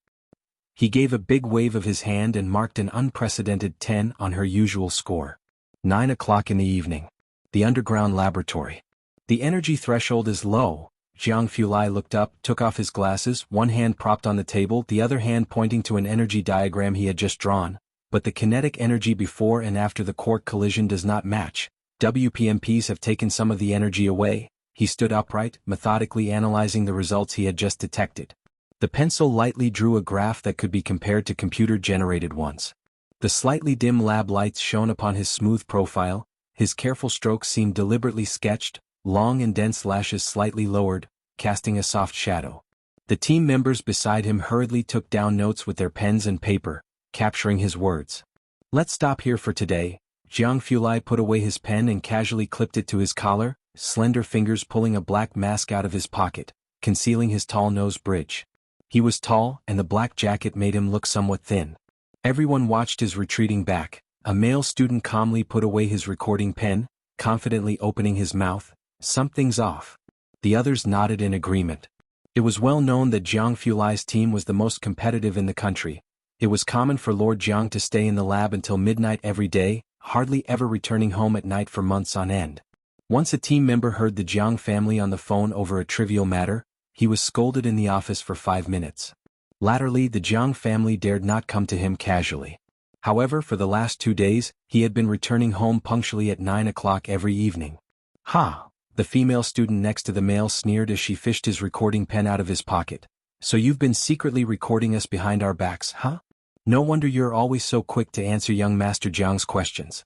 He gave a big wave of his hand and marked an unprecedented 10 on her usual score. 9 o'clock in the evening. The underground laboratory. The energy threshold is low. Jiang Fulai looked up, took off his glasses, one hand propped on the table, the other hand pointing to an energy diagram he had just drawn. But the kinetic energy before and after the quark collision does not match. WPMPs have taken some of the energy away. He stood upright, methodically analyzing the results he had just detected. The pencil lightly drew a graph that could be compared to computer-generated ones. The slightly dim lab lights shone upon his smooth profile, his careful strokes seemed deliberately sketched, long and dense lashes slightly lowered, casting a soft shadow. The team members beside him hurriedly took down notes with their pens and paper, capturing his words. Let's stop here for today. Jiang Fulai put away his pen and casually clipped it to his collar, slender fingers pulling a black mask out of his pocket, concealing his tall nose bridge. He was tall, and the black jacket made him look somewhat thin. Everyone watched his retreating back. A male student calmly put away his recording pen, confidently opening his mouth. Something's off. The others nodded in agreement. It was well known that Jiang Fulai's team was the most competitive in the country. It was common for Lord Jiang to stay in the lab until midnight every day, hardly ever returning home at night for months on end. Once a team member heard the Jiang family on the phone over a trivial matter, he was scolded in the office for 5 minutes. Latterly, the Jiang family dared not come to him casually. However, for the last 2 days, he had been returning home punctually at 9 o'clock every evening. Ha! The female student next to the male sneered as she fished his recording pen out of his pocket. So you've been secretly recording us behind our backs, huh? No wonder you're always so quick to answer young Master Jiang's questions.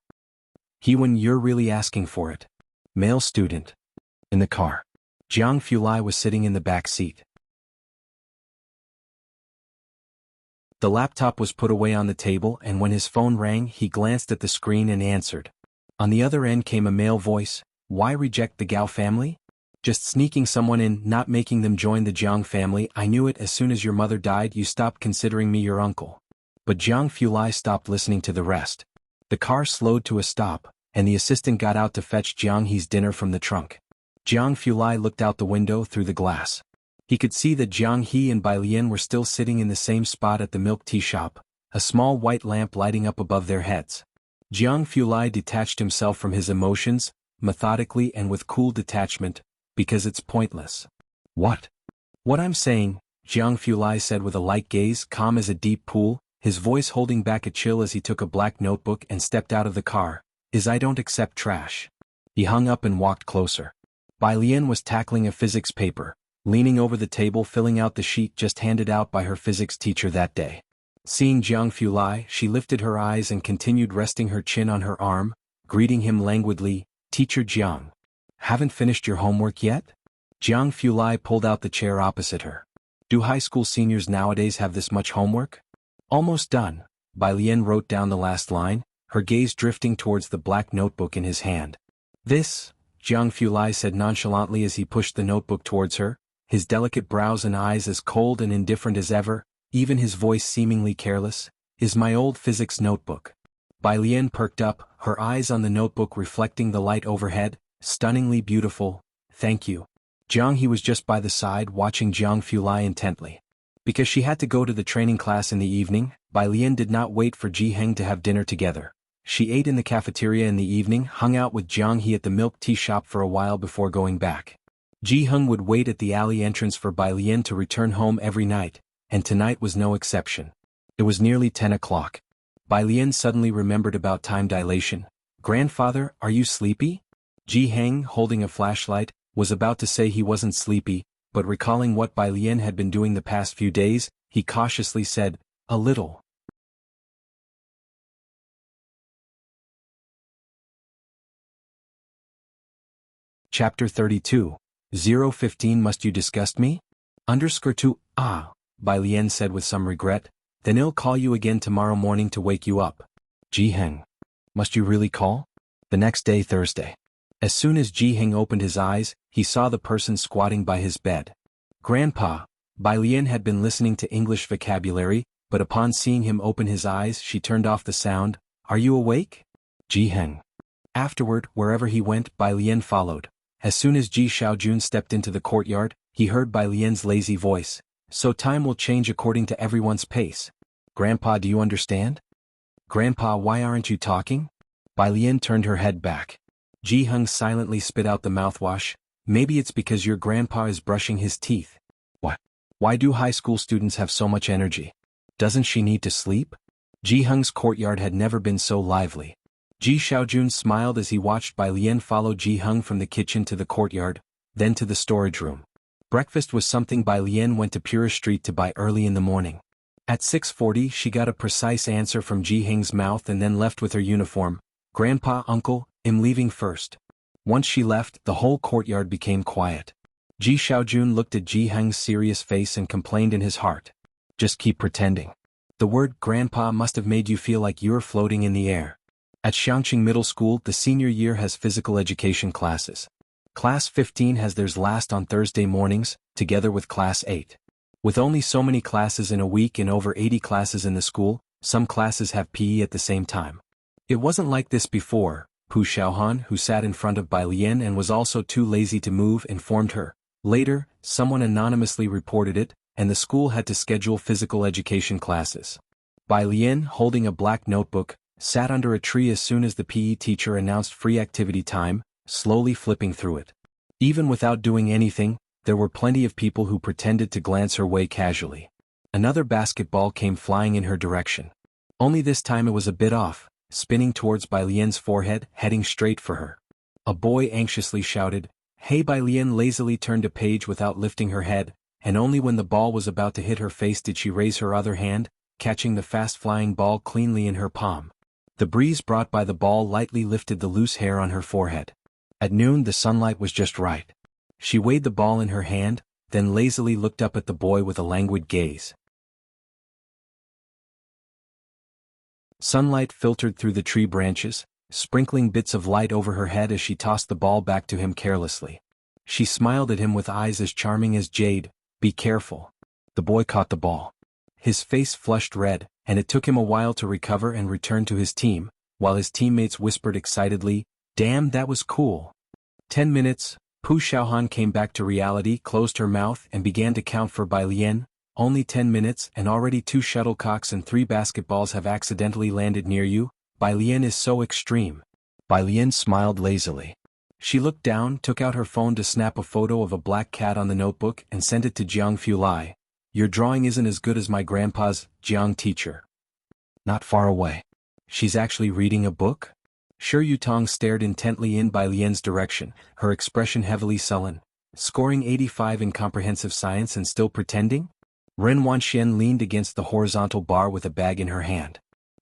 When you're really asking for it. Male student. In the car. Jiang Fulai was sitting in the back seat. The laptop was put away on the table, and when his phone rang, he glanced at the screen and answered. On the other end came a male voice. Why reject the Gao family? Just sneaking someone in, not making them join the Jiang family. I knew it. As soon as your mother died, you stopped considering me your uncle. But Jiang Fulai stopped listening to the rest. The car slowed to a stop, and the assistant got out to fetch Jiang He's dinner from the trunk. Jiang Fulai looked out the window through the glass. He could see that Jiang He and Bai Lian were still sitting in the same spot at the milk tea shop, a small white lamp lighting up above their heads. Jiang Fulai detached himself from his emotions, methodically and with cool detachment, because it's pointless. What I'm saying, Jiang Fulai said with a light gaze, calm as a deep pool, his voice holding back a chill as he took a black notebook and stepped out of the car, is I don't accept trash. He hung up and walked closer. Bai Lian was tackling a physics paper, leaning over the table filling out the sheet just handed out by her physics teacher that day. Seeing Jiang Fulai, she lifted her eyes and continued resting her chin on her arm, greeting him languidly, Teacher Jiang. Haven't finished your homework yet? Jiang Fulai pulled out the chair opposite her. Do high school seniors nowadays have this much homework? Almost done. Bai Lian wrote down the last line, her gaze drifting towards the black notebook in his hand. This, Jiang Fulai said nonchalantly as he pushed the notebook towards her, his delicate brows and eyes as cold and indifferent as ever, even his voice seemingly careless, is my old physics notebook. Bai Lian perked up, her eyes on the notebook reflecting the light overhead, stunningly beautiful. Thank you. Jiang He was just by the side watching Jiang Fulai intently. Because she had to go to the training class in the evening, Bai Lian did not wait for Ji Heng to have dinner together. She ate in the cafeteria in the evening, hung out with Jiang He at the milk tea shop for a while before going back. Ji Heng would wait at the alley entrance for Bai Lian to return home every night, and tonight was no exception. It was nearly 10 o'clock. Bai Lian suddenly remembered about time dilation. Grandfather, are you sleepy? Ji Heng, holding a flashlight, was about to say he wasn't sleepy, but recalling what Bai Lian had been doing the past few days, he cautiously said, a little. Chapter 32. 015 Must you disgust me? _2 Bai Lian said with some regret, then I'll call you again tomorrow morning to wake you up. Ji Heng. Must you really call? The next day, Thursday. As soon as Ji Heng opened his eyes, he saw the person squatting by his bed. Grandpa. Bai Lian had been listening to English vocabulary, but upon seeing him open his eyes she turned off the sound. Are you awake? Ji Heng. Afterward, wherever he went, Bai Lian followed. As soon as Ji Xiaojun stepped into the courtyard, he heard Bai Lian's lazy voice. So time will change according to everyone's pace. Grandpa, do you understand? Grandpa, why aren't you talking? Bai Lian turned her head back. Ji Heng silently spit out the mouthwash. Maybe it's because your grandpa is brushing his teeth. What? Why do high school students have so much energy? Doesn't she need to sleep? Ji Heng's courtyard had never been so lively. Ji Xiaojun smiled as he watched Bai Lian follow Ji Heng from the kitchen to the courtyard, then to the storage room. Breakfast was something Bai Lian went to Pura Street to buy early in the morning. At 6:40 she got a precise answer from Ji Heng's mouth and then left with her uniform. Grandpa, uncle, I'm leaving first. Once she left, the whole courtyard became quiet. Ji Xiaojun looked at Ji Heng's serious face and complained in his heart. Just keep pretending. The word grandpa must have made you feel like you're floating in the air. At Xiangqing Middle School, the senior year has physical education classes. Class 15 has theirs last on Thursday mornings, together with Class 8. With only so many classes in a week and over 80 classes in the school, some classes have PE at the same time. It wasn't like this before. Pu Xiaohan, who sat in front of Bai Lian and was also too lazy to move, informed her. Later, someone anonymously reported it, and the school had to schedule physical education classes. Bai Lian, holding a black notebook, sat under a tree as soon as the PE teacher announced free activity time, slowly flipping through it. Even without doing anything, there were plenty of people who pretended to glance her way casually. Another basketball came flying in her direction. Only this time it was a bit off, spinning towards Bai Lian's forehead, heading straight for her. A boy anxiously shouted, "Hey!" Bai Lian lazily turned a page without lifting her head, and only when the ball was about to hit her face did she raise her other hand, catching the fast-flying ball cleanly in her palm. The breeze brought by the ball lightly lifted the loose hair on her forehead. At noon the sunlight was just right. She weighed the ball in her hand, then lazily looked up at the boy with a languid gaze. Sunlight filtered through the tree branches, sprinkling bits of light over her head as she tossed the ball back to him carelessly. She smiled at him with eyes as charming as jade. "Be careful." The boy caught the ball. His face flushed red, and it took him a while to recover and return to his team, while his teammates whispered excitedly, "Damn, that was cool." 10 minutes, Pu Xiaohan came back to reality, closed her mouth and began to count for Bai Lian. Only 10 minutes and already 2 shuttlecocks and 3 basketballs have accidentally landed near you. Bai Lian is so extreme. Bai Lian smiled lazily. She looked down, took out her phone to snap a photo of a black cat on the notebook and sent it to Jiang Fulai. "Your drawing isn't as good as my grandpa's, Jiang teacher." Not far away. She's actually reading a book? Shi Yutong stared intently in Bai Lian's direction, her expression heavily sullen. Scoring 85 in comprehensive science and still pretending? Ren Wanxian leaned against the horizontal bar with a bag in her hand.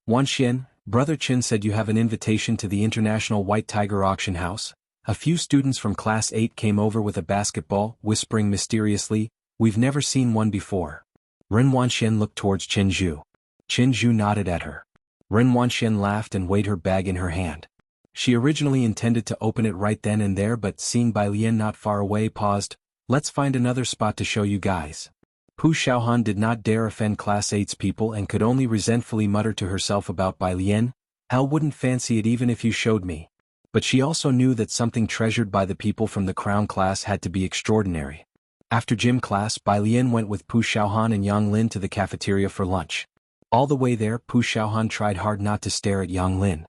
"Wanxian, Brother Chen said you have an invitation to the International White Tiger Auction House." A few students from Class 8 came over with a basketball, whispering mysteriously, "We've never seen one before." Ren Wanxian looked towards Chen Zhu. Chen Zhu nodded at her. Ren Wanxian laughed and weighed her bag in her hand. She originally intended to open it right then and there, but seeing Bai Lian not far away paused. "Let's find another spot to show you guys." Pu Xiaohan did not dare offend Class 8's people and could only resentfully mutter to herself about Bai Lian, "Al wouldn't fancy it even if you showed me." But she also knew that something treasured by the people from the crown class had to be extraordinary. After gym class, Bai Lian went with Pu Xiaohan and Yang Lin to the cafeteria for lunch. All the way there, Pu Xiaohan tried hard not to stare at Yang Lin.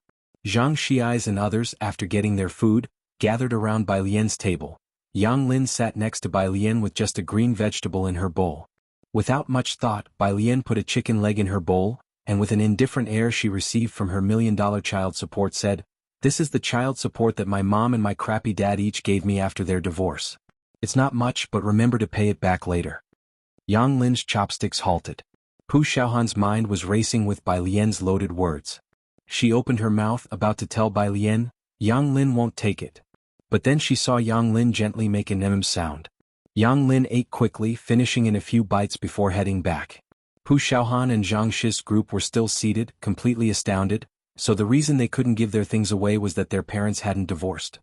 Zhang Xiais and others, after getting their food, gathered around Bai Lian's table. Yang Lin sat next to Bai Lian with just a green vegetable in her bowl. Without much thought, Bai Lian put a chicken leg in her bowl, and with an indifferent air she received from her $1,000,000 child support said, "This is the child support that my mom and my crappy dad each gave me after their divorce. It's not much, but remember to pay it back later." Yang Lin's chopsticks halted. Pu Xiaohan's mind was racing with Bai Lian's loaded words. She opened her mouth, about to tell Bai Lian, "Yang Lin won't take it." But then she saw Yang Lin gently make an sound. Yang Lin ate quickly, finishing in a few bites before heading back. Pu Xiaohan and Zhang Shi's group were still seated, completely astounded, so the reason they couldn't give their things away was that their parents hadn't divorced.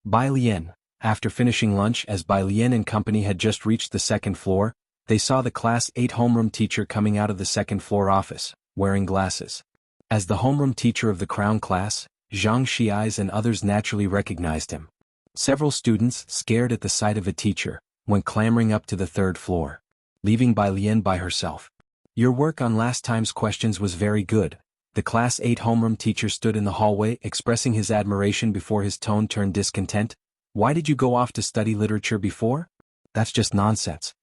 Bai Lian. After finishing lunch, as Bai Lian and company had just reached the second floor, they saw the Class 8 homeroom teacher coming out of the second floor office, wearing glasses. As the homeroom teacher of the crown class, Zhang Xiais and others naturally recognized him. Several students, scared at the sight of a teacher, went clambering up to the third floor, leaving Bai Lian by herself. "Your work on last time's questions was very good." The Class 8 homeroom teacher stood in the hallway, expressing his admiration before his tone turned discontent. "Why did you go off to study literature before? That's just nonsense."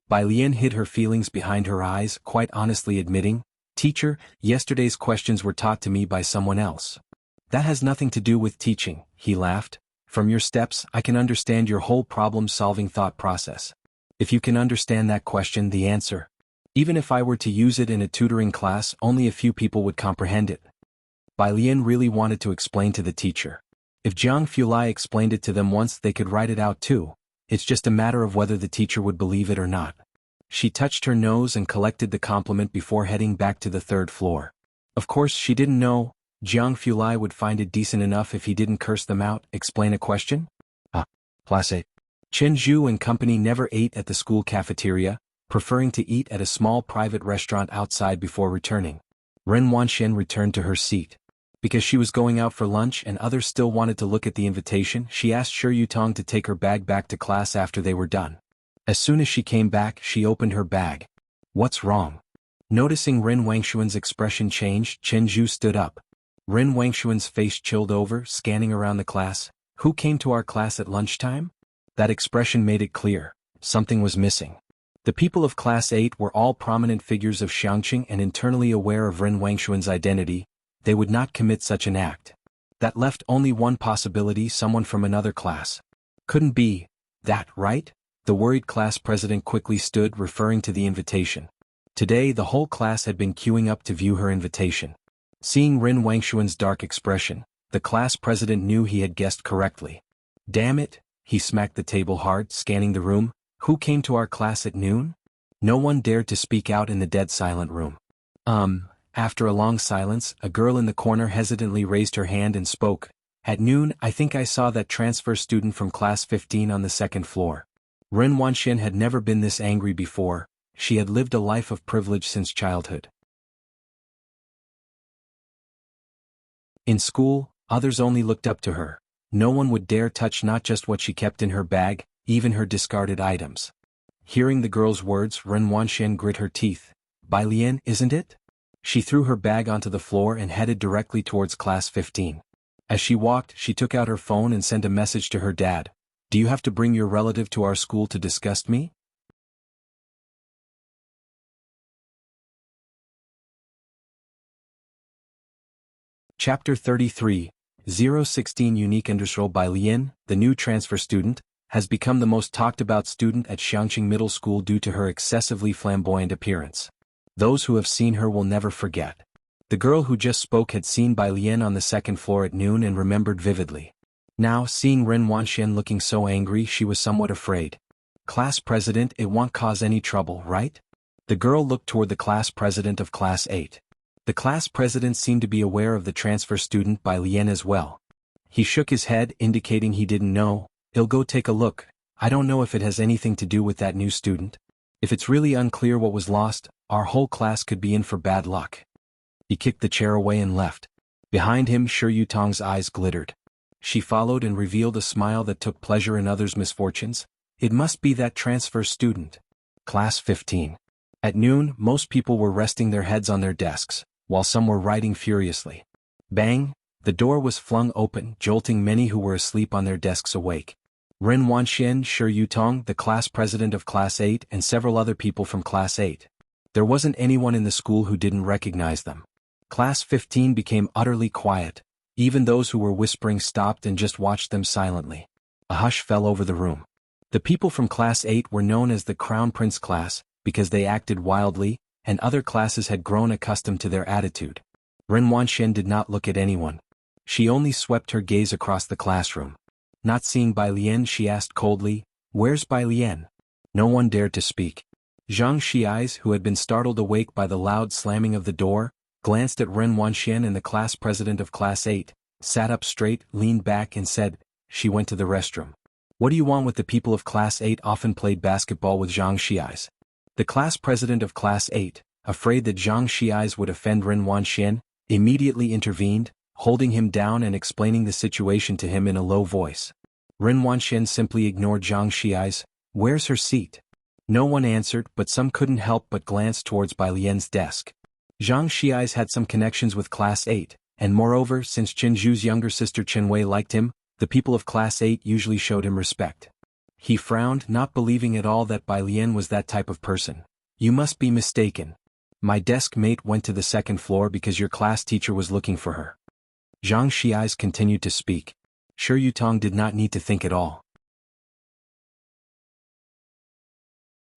Bai Lian hid her feelings behind her eyes, quite honestly admitting, "Teacher, yesterday's questions were taught to me by someone else." "That has nothing to do with teaching," he laughed. "From your steps, I can understand your whole problem-solving thought process. If you can understand that question, the answer. Even if I were to use it in a tutoring class, only a few people would comprehend it." Bai Lian really wanted to explain to the teacher. If Jiang Fulai explained it to them once, they could write it out too. It's just a matter of whether the teacher would believe it or not. She touched her nose and collected the compliment before heading back to the third floor. Of course, she didn't know Jiang Fulai would find it decent enough if he didn't curse them out. Explain a question? Class 8. Chen Zhu and company never ate at the school cafeteria, preferring to eat at a small private restaurant outside before returning. Ren Wanxian returned to her seat. Because she was going out for lunch and others still wanted to look at the invitation, she asked Shi Yutong to take her bag back to class after they were done. As soon as she came back, she opened her bag. What's wrong? Noticing Ren Wangshuan's expression change, Chen Zhu stood up. Ren Wangshuan's face chilled over, scanning around the class. Who came to our class at lunchtime? That expression made it clear. Something was missing. The people of Class 8 were all prominent figures of Xiangqing and internally aware of Ren Wangshuan's identity. They would not commit such an act. That left only one possibility: someone from another class. Couldn't be that, right? The worried class president quickly stood, referring to the invitation. Today the whole class had been queuing up to view her invitation. Seeing Ren Wangshuan's dark expression, the class president knew he had guessed correctly. Damn it, he smacked the table hard, scanning the room. Who came to our class at noon? No one dared to speak out in the dead silent room. After a long silence, a girl in the corner hesitantly raised her hand and spoke. At noon, I think I saw that transfer student from class 15 on the second floor. Ren Wanxian had never been this angry before. She had lived a life of privilege since childhood. In school, others only looked up to her. No one would dare touch not just what she kept in her bag, even her discarded items. Hearing the girl's words, Ren Wanxian grit her teeth. Bai Lian, isn't it? She threw her bag onto the floor and headed directly towards class 15. As she walked, she took out her phone and sent a message to her dad. Do you have to bring your relative to our school to disgust me? Chapter 33, 016 Unique Understroll. Bai Lian, the new transfer student, has become the most talked about student at Xiangqing Middle School due to her excessively flamboyant appearance. Those who have seen her will never forget. The girl who just spoke had seen Bai Lian on the second floor at noon and remembered vividly. Now, seeing Ren Wanxian looking so angry, she was somewhat afraid. Class president, it won't cause any trouble, right? The girl looked toward the class president of class 8. The class president seemed to be aware of the transfer student Bai Lian as well. He shook his head, indicating he didn't know. He'll go take a look. I don't know if it has anything to do with that new student. If it's really unclear what was lost, our whole class could be in for bad luck. He kicked the chair away and left. Behind him, Shi Yutong's eyes glittered. She followed and revealed a smile that took pleasure in others' misfortunes. It must be that transfer student. Class 15. At noon, most people were resting their heads on their desks, while some were writing furiously. Bang! The door was flung open, jolting many who were asleep on their desks awake. Ren Wanxian, Shi Yutong, the class president of class 8, and several other people from class 8. There wasn't anyone in the school who didn't recognize them. Class 15 became utterly quiet. Even those who were whispering stopped and just watched them silently. A hush fell over the room. The people from class 8 were known as the Crown Prince class, because they acted wildly, and other classes had grown accustomed to their attitude. Ren Wanxian did not look at anyone. She only swept her gaze across the classroom. Not seeing Bai Lian, she asked coldly, "Where's Bai Lian?" No one dared to speak. Zhang Xiais, who had been startled awake by the loud slamming of the door, glanced at Ren Wanxian and the class president of class 8, sat up straight, leaned back and said, "She went to the restroom." "What do you want with the people of class 8?" Often played basketball with Zhang Xiais. The class president of class 8, afraid that Zhang Xiais would offend Ren Wanxian, immediately intervened, holding him down and explaining the situation to him in a low voice. Ren Wanxian simply ignored Zhang Xiais. "Where's her seat?" No one answered, but some couldn't help but glance towards Bai Lian's desk. Zhang Xiais had some connections with class 8, and moreover, since Chen Zhu's younger sister Chen Wei liked him, the people of class 8 usually showed him respect. He frowned, not believing at all that Bai Lian was that type of person. "You must be mistaken. My desk mate went to the second floor because your class teacher was looking for her." Zhang Xiais continued to speak. Shi Yutong did not need to think at all.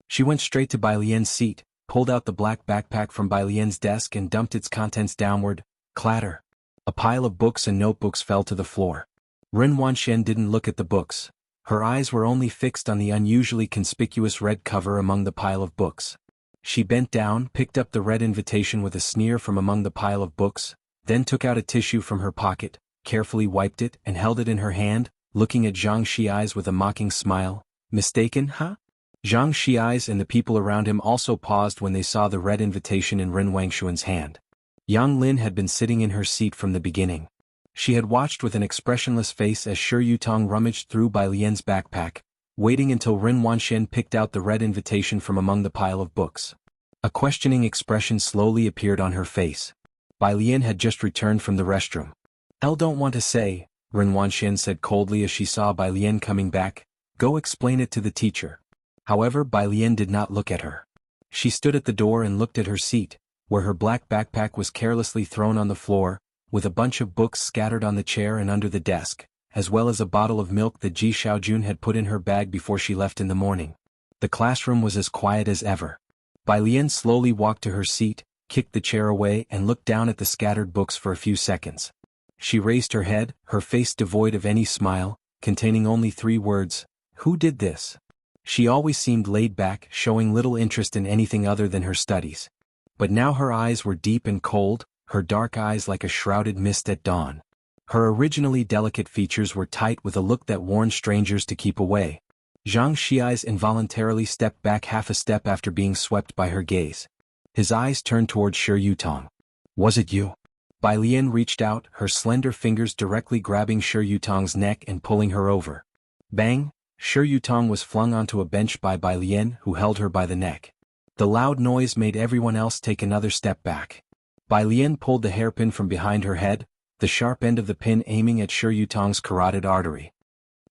She went straight to Bai Lian's seat, pulled out the black backpack from Bai Lian's desk and dumped its contents downward. Clatter. A pile of books and notebooks fell to the floor. Ren Wanxian didn't look at the books. Her eyes were only fixed on the unusually conspicuous red cover among the pile of books. She bent down, picked up the red invitation with a sneer from among the pile of books, then took out a tissue from her pocket, carefully wiped it and held it in her hand, looking at Zhang Xi's with a mocking smile. Mistaken, huh? Zhang Xi's and the people around him also paused when they saw the red invitation in Ren Wangshuan's hand. Yang Lin had been sitting in her seat from the beginning. She had watched with an expressionless face as Shi Yutong rummaged through Bai Lian's backpack, waiting until Ren Wanxian picked out the red invitation from among the pile of books. A questioning expression slowly appeared on her face. Bai Lian had just returned from the restroom. "I don't want to say," Ren Wanxian said coldly as she saw Bai Lian coming back. "Go explain it to the teacher." However, Bai Lian did not look at her. She stood at the door and looked at her seat, where her black backpack was carelessly thrown on the floor, with a bunch of books scattered on the chair and under the desk, as well as a bottle of milk that Ji Xiaojun had put in her bag before she left in the morning. The classroom was as quiet as ever. Bai Lian slowly walked to her seat, kicked the chair away and looked down at the scattered books for a few seconds. She raised her head, her face devoid of any smile, containing only 3 words, "Who did this?" She always seemed laid back, showing little interest in anything other than her studies. But now her eyes were deep and cold, her dark eyes like a shrouded mist at dawn. Her originally delicate features were tight with a look that warned strangers to keep away. Zhang Xi's involuntarily stepped back half a step after being swept by her gaze. His eyes turned toward Shi Yutong. "Was it you?" Bai Lian reached out, her slender fingers directly grabbing Shi Yutong's neck and pulling her over. Bang! Shi Yutong was flung onto a bench by Bai Lian, who held her by the neck. The loud noise made everyone else take another step back. Bai Lian pulled the hairpin from behind her head, the sharp end of the pin aiming at Shi Yutong's carotid artery.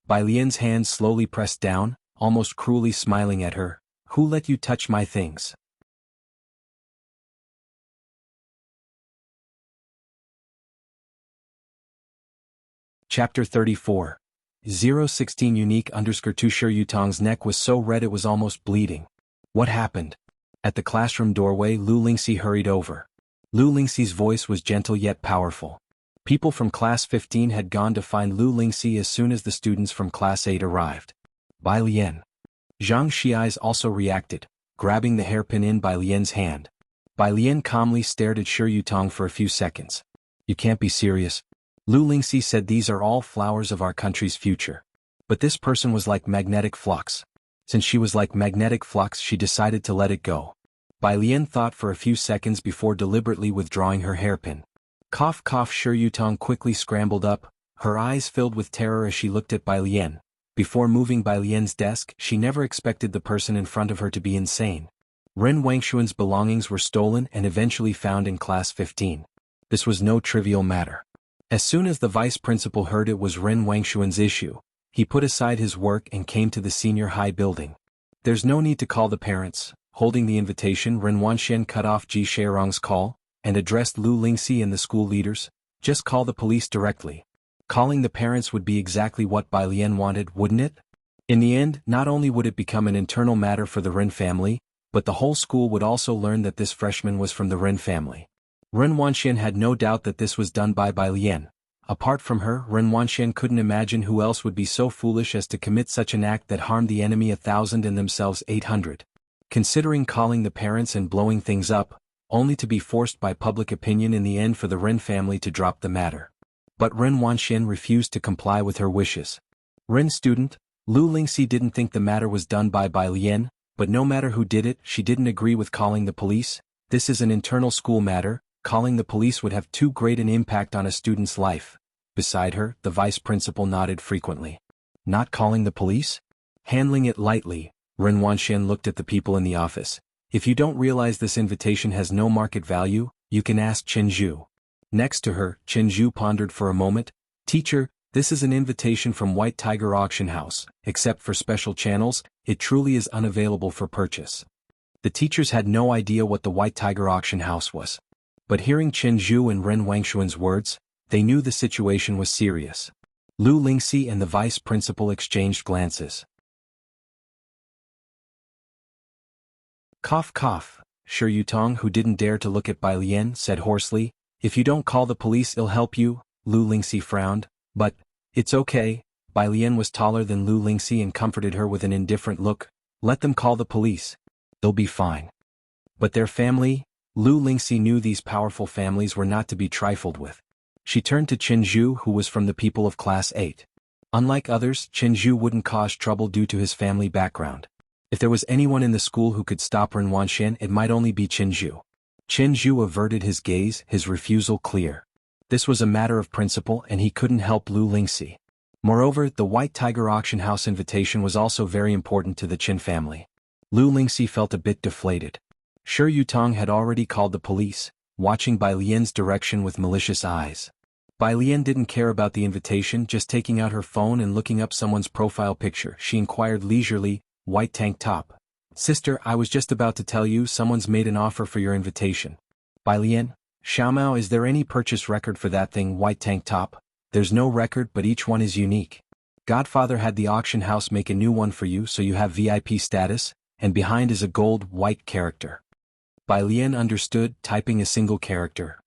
Bai Lian's hand slowly pressed down, almost cruelly smiling at her. "Who let you touch my things?" Chapter 34. 016 unique_2 Shi Yutong's neck was so red it was almost bleeding. What happened? At the classroom doorway, Lu Lingxi hurried over. Lu Lingxi's voice was gentle yet powerful. People from Class 15 had gone to find Lu Lingxi as soon as the students from Class 8 arrived. Bai Lian. Zhang Xi's also reacted, grabbing the hairpin in Bai Lian's hand. Bai Lian calmly stared at Shi Yutong for a few seconds. "You can't be serious." Lu Lingxi said, "These are all flowers of our country's future." But this person was like magnetic flux. Since she was like magnetic flux, she decided to let it go. Bai Lian thought for a few seconds before deliberately withdrawing her hairpin. Cough cough. Shi Yutong quickly scrambled up, her eyes filled with terror as she looked at Bai Lian. Before moving Bai Lian's desk, she never expected the person in front of her to be insane. Ren Wangshuan's belongings were stolen and eventually found in Class 15. This was no trivial matter. As soon as the vice principal heard it was Ren Wangshuan's issue, he put aside his work and came to the senior high building. "There's no need to call the parents." Holding the invitation, Ren Wanxian cut off Ji Shairong's call, and addressed Lu Lingxi and the school leaders. "Just call the police directly." Calling the parents would be exactly what Bai Lian wanted, wouldn't it? In the end, not only would it become an internal matter for the Ren family, but the whole school would also learn that this freshman was from the Ren family. Ren Wanxian had no doubt that this was done by Bai Lian. Apart from her, Ren Wanxian couldn't imagine who else would be so foolish as to commit such an act that harmed the enemy 1,000 and themselves 800. Considering calling the parents and blowing things up, only to be forced by public opinion in the end for the Ren family to drop the matter. But Ren Wanxian refused to comply with her wishes. Ren student, Lu Lingxi didn't think the matter was done by Bai Lian, but no matter who did it, she didn't agree with calling the police. This is an internal school matter. Calling the police would have too great an impact on a student's life. Beside her, the vice principal nodded frequently. Not calling the police? Handling it lightly, Ren Wanxian looked at the people in the office. "If you don't realize this invitation has no market value, you can ask Chen Zhu." Next to her, Chen Zhu pondered for a moment. "Teacher, this is an invitation from White Tiger Auction House. Except for special channels, it truly is unavailable for purchase." The teachers had no idea what the White Tiger Auction House was. But hearing Chen Zhu and Ren Wangshuan's words, they knew the situation was serious. Lu Lingxi and the vice principal exchanged glances. Cough cough. Shi Yutong, who didn't dare to look at Bai Lian, said hoarsely, "If you don't call the police, it'll help you." Lu Lingxi frowned. But It's okay. Bai Lian was taller than Lu Lingxi and comforted her with an indifferent look. Let them call the police. They'll be fine. But their family? Lu Lingxi knew these powerful families were not to be trifled with. She turned to Qin Zhu, who was from the people of Class 8. Unlike others, Qin Zhu wouldn't cause trouble due to his family background. If there was anyone in the school who could stop Ren Wanxian, it might only be Qin Zhu. Qin Zhu averted his gaze, his refusal clear. This was a matter of principle and he couldn't help Lu Lingxi. Moreover, the White Tiger auction house invitation was also very important to the Qin family. Lu Lingxi felt a bit deflated. Shi Yutong had already called the police, watching Bai Lian's direction with malicious eyes. Bai Lian didn't care about the invitation, just taking out her phone and looking up someone's profile picture. She inquired leisurely, "White tank top. Sister, I was just about to tell you someone's made an offer for your invitation." Bai Lian, "Xiaomao, is there any purchase record for that thing, white tank top?" "There's no record, but each one is unique. Godfather had the auction house make a new one for you so you have VIP status, and behind is a gold, white character." Bai Lian understood, typing a single character.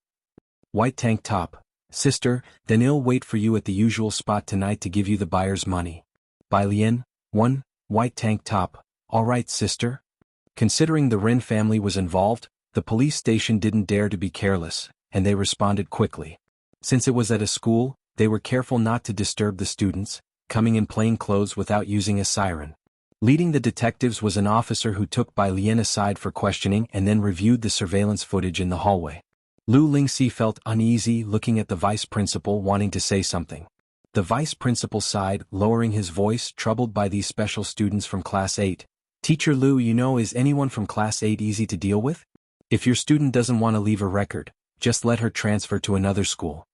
"White tank top. Sister, then I'll wait for you at the usual spot tonight to give you the buyer's money." Bai Lian, "1, white tank top. All right, sister." Considering the Ren family was involved, the police station didn't dare to be careless, and they responded quickly. Since it was at a school, they were careful not to disturb the students, coming in plain clothes without using a siren. Leading the detectives was an officer who took Bai Lian aside for questioning and then reviewed the surveillance footage in the hallway. Lu Lingxi felt uneasy looking at the vice principal, wanting to say something. The vice principal sighed, lowering his voice, troubled by these special students from Class 8. "Teacher Lu, is anyone from Class 8 easy to deal with? If your student doesn't want to leave a record, just let her transfer to another school."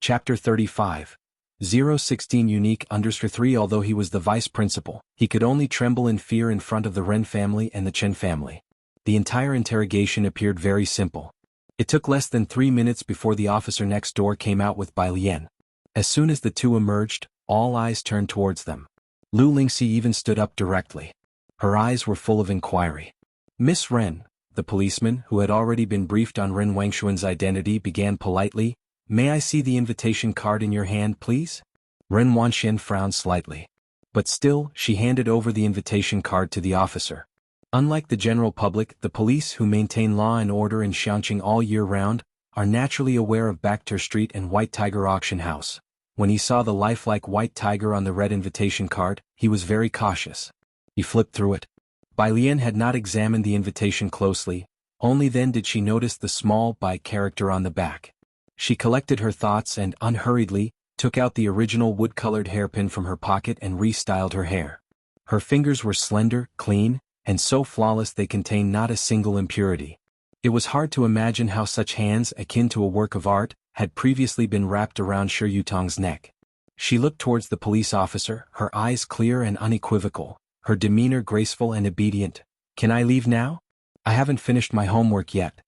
Chapter 35. 016 Unique Underscore 3. Although he was the vice principal, he could only tremble in fear in front of the Ren family and the Chen family. The entire interrogation appeared very simple. It took less than 3 minutes before the officer next door came out with Bai Lian. As soon as the two emerged, all eyes turned towards them. Lu Lingxi even stood up directly. Her eyes were full of inquiry. "Miss Ren," the policeman, who had already been briefed on Ren Wangshuan's identity, began politely, "May I see the invitation card in your hand, please?" Ren Wanxian frowned slightly. But still, she handed over the invitation card to the officer. Unlike the general public, the police, who maintain law and order in Xiangqing all year round, are naturally aware of Bakhtur Street and White Tiger Auction House. When he saw the lifelike White Tiger on the red invitation card, he was very cautious. He flipped through it. Bai Lian had not examined the invitation closely, only then did she notice the small "Bai" character on the back. She collected her thoughts and, unhurriedly, took out the original wood-colored hairpin from her pocket and restyled her hair. Her fingers were slender, clean, and so flawless they contained not a single impurity. It was hard to imagine how such hands, akin to a work of art, had previously been wrapped around Shi Yutong's neck. She looked towards the police officer, her eyes clear and unequivocal, her demeanor graceful and obedient. "Can I leave now? I haven't finished my homework yet."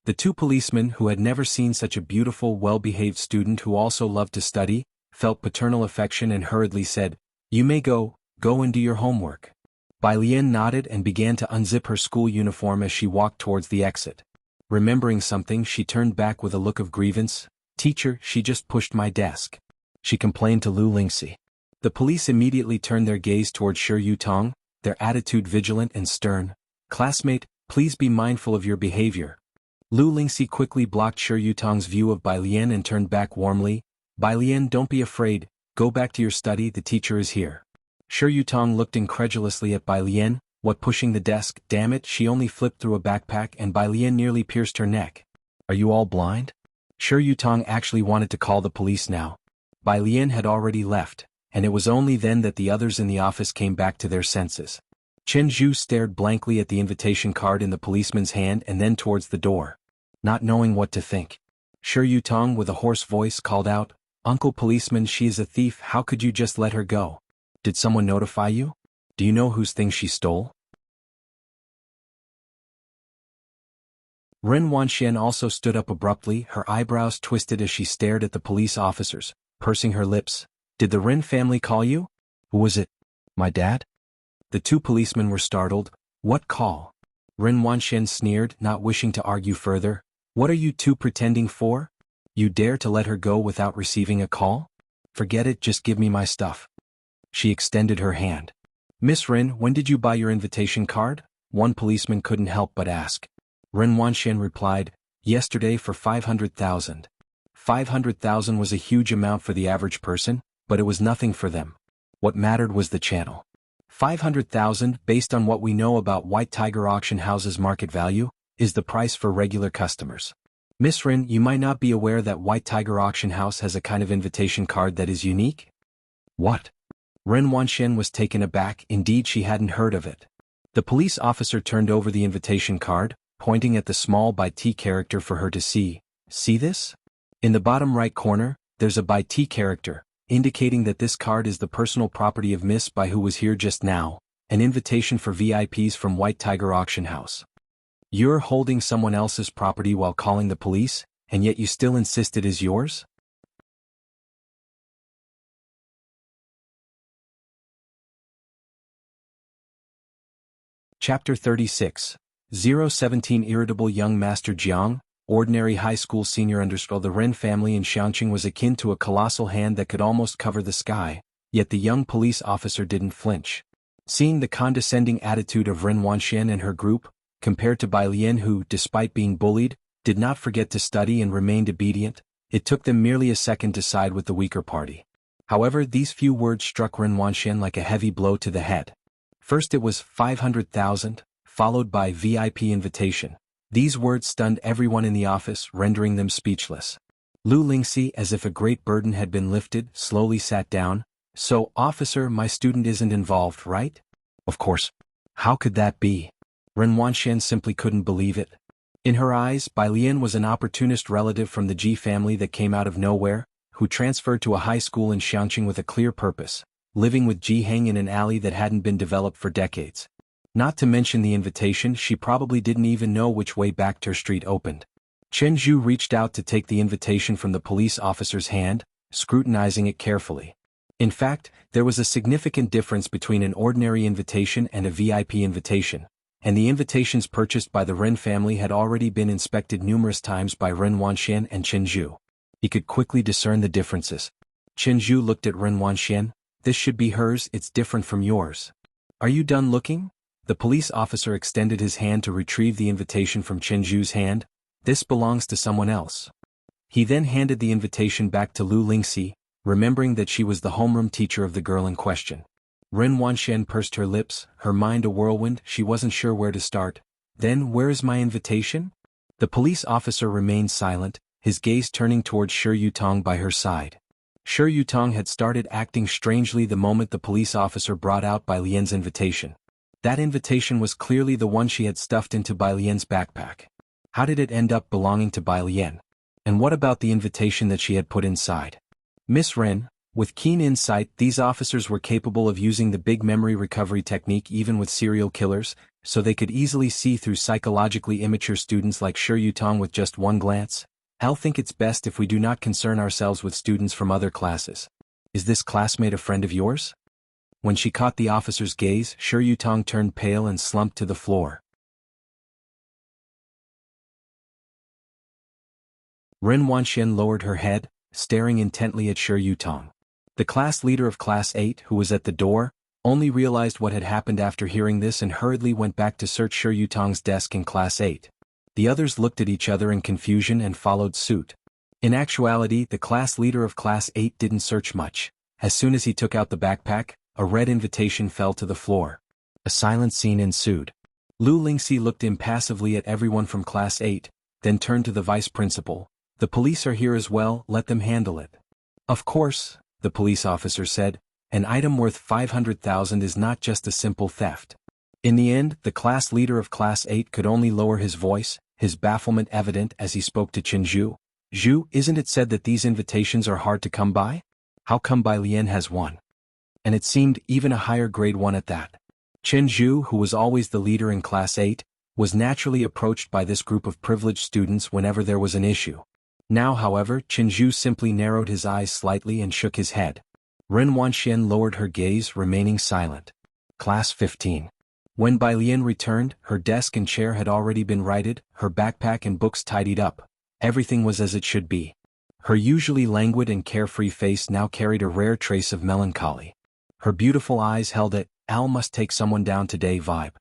The two policemen, who had never seen such a beautiful, well-behaved student who also loved to study, felt paternal affection and hurriedly said, "You may go and do your homework." Bai Lian nodded and began to unzip her school uniform as she walked towards the exit. Remembering something, she turned back with a look of grievance. "Teacher, she just pushed my desk," she complained to Lu Lingxi. The police immediately turned their gaze towards Shi Yutong, their attitude vigilant and stern. "Classmate, please be mindful of your behavior." Lu Lingxi quickly blocked Shi Yutong's view of Bai Lian and turned back warmly. "Bai Lian, don't be afraid, go back to your study, the teacher is here." Shi Yutong looked incredulously at Bai Lian. "What, pushing the desk? Damn it, she only flipped through a backpack and Bai Lian nearly pierced her neck. Are you all blind?" Shi Yutong actually wanted to call the police now. Bai Lian had already left, and it was only then that the others in the office came back to their senses. Chen Zhu stared blankly at the invitation card in the policeman's hand and then towards the door. Not knowing what to think, Shi Yutong with a hoarse voice called out, "Uncle policeman, she is a thief, how could you just let her go? Did someone notify you? Do you know whose things she stole?" Ren Wanxian also stood up abruptly, her eyebrows twisted as she stared at the police officers, pursing her lips. "Did the Ren family call you?" "Who was it? My dad?" The two policemen were startled. "What call?" Ren Wanxian sneered, not wishing to argue further. What are you two pretending for? You dare to let her go without receiving a call? Forget it, just give me my stuff. She extended her hand. Miss Ren, when did you buy your invitation card? One policeman couldn't help but ask. Ren Wanxian replied, yesterday for 500,000. 500,000 was a huge amount for the average person, but it was nothing for them. What mattered was the channel. 500,000, based on what we know about White Tiger auction house's market value, is the price for regular customers. Miss Rin, you might not be aware that White Tiger auction house has a kind of invitation card that is unique? What? Ren Wanxian was taken aback, indeed she hadn't heard of it. The police officer turned over the invitation card, pointing at the small by T character for her to see. See this? In the bottom right corner, there's a by T character, indicating that this card is the personal property of Miss Bai who was here just now, an invitation for VIPs from White Tiger Auction House. You're holding someone else's property while calling the police, and yet you still insist it is yours? Chapter 36. 017 Irritable Young Master Jiang, ordinary high school senior. The Ren family in Xiangqing was akin to a colossal hand that could almost cover the sky, yet the young police officer didn't flinch. Seeing the condescending attitude of Ren Wanxian and her group, compared to Bai Lian who, despite being bullied, did not forget to study and remained obedient, it took them merely a second to side with the weaker party. However, these few words struck Ren Wanxian like a heavy blow to the head. First it was 500,000, followed by VIP invitation. These words stunned everyone in the office, rendering them speechless. Lu Lingxi, as if a great burden had been lifted, slowly sat down. So, officer, my student isn't involved, right? Of course. How could that be? Ren Wanxian simply couldn't believe it. In her eyes, Bai Lian was an opportunist relative from the Ji family that came out of nowhere, who transferred to a high school in Xiangqing with a clear purpose, living with Ji Heng in an alley that hadn't been developed for decades. Not to mention the invitation, she probably didn't even know which way back to her street opened. Chen Zhu reached out to take the invitation from the police officer's hand, scrutinizing it carefully. In fact, there was a significant difference between an ordinary invitation and a VIP invitation, and the invitations purchased by the Ren family had already been inspected numerous times by Ren Wanxian and Chen Zhu. He could quickly discern the differences. Chen Zhu looked at Ren Wanxian. This should be hers, it's different from yours. Are you done looking? The police officer extended his hand to retrieve the invitation from Chen Zhu's hand. This belongs to someone else. He then handed the invitation back to Lu Lingxi, remembering that she was the homeroom teacher of the girl in question. Ren Wanxian pursed her lips, her mind a whirlwind, she wasn't sure where to start. Then, where is my invitation? The police officer remained silent, his gaze turning towards Shi Yutong by her side. Shi Yutong had started acting strangely the moment the police officer brought out Bai Lian's invitation. That invitation was clearly the one she had stuffed into Bai Lian's backpack. How did it end up belonging to Bai Lian? And what about the invitation that she had put inside? Miss Ren, with keen insight, these officers were capable of using the big memory recovery technique even with serial killers, so they could easily see through psychologically immature students like Shi Yutong with just one glance. I'll think it's best if we do not concern ourselves with students from other classes. Is this classmate a friend of yours? When she caught the officer's gaze, Shi Yutong turned pale and slumped to the floor. Ren Wanxian lowered her head, staring intently at Shi Yutong. The class leader of Class 8, who was at the door, only realized what had happened after hearing this and hurriedly went back to search Shi Yutong's desk in Class 8. The others looked at each other in confusion and followed suit. In actuality, the class leader of Class 8 didn't search much. As soon as he took out the backpack, a red invitation fell to the floor. A silent scene ensued. Lu Lingxi looked impassively at everyone from Class 8, then turned to the vice principal. The police are here as well, let them handle it. Of course, the police officer said, an item worth 500,000 is not just a simple theft. In the end, the class leader of Class 8 could only lower his voice, his bafflement evident as he spoke to Chen Zhu. Zhu, isn't it said that these invitations are hard to come by? How come Bai Lian has one? And it seemed even a higher grade one at that. Chen Zhu, who was always the leader in Class 8, was naturally approached by this group of privileged students whenever there was an issue. Now, however, Chen Zhu simply narrowed his eyes slightly and shook his head. Ren Wanxian lowered her gaze, remaining silent. Class 15. When Bai Lian returned, her desk and chair had already been righted, her backpack and books tidied up. Everything was as it should be. Her usually languid and carefree face now carried a rare trace of melancholy. Her beautiful eyes held a "Al must take someone down today" vibe.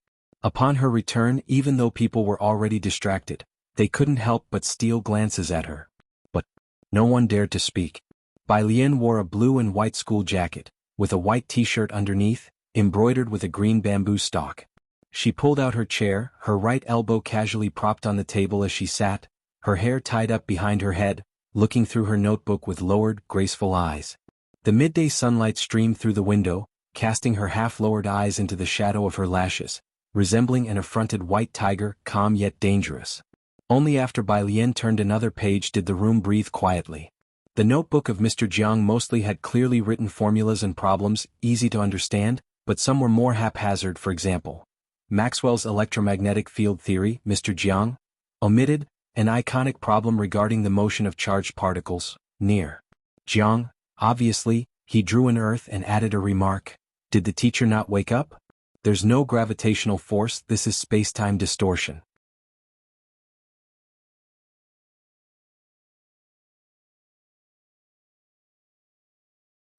Upon her return, even though people were already distracted, they couldn't help but steal glances at her. But no one dared to speak. Bai Lian wore a blue and white school jacket, with a white t-shirt underneath, embroidered with a green bamboo stalk. She pulled out her chair, her right elbow casually propped on the table as she sat, her hair tied up behind her head, looking through her notebook with lowered, graceful eyes. The midday sunlight streamed through the window, casting her half-lowered eyes into the shadow of her lashes, resembling an affronted white tiger, calm yet dangerous. Only after Bai Lian turned another page did the room breathe quietly. The notebook of Mr. Jiang mostly had clearly written formulas and problems, easy to understand, but some were more haphazard. For example, Maxwell's electromagnetic field theory, Mr. Jiang omitted an iconic problem regarding the motion of charged particles, near. Jiang, obviously, he drew an earth and added a remark. Did the teacher not wake up? There's no gravitational force, this is space-time distortion.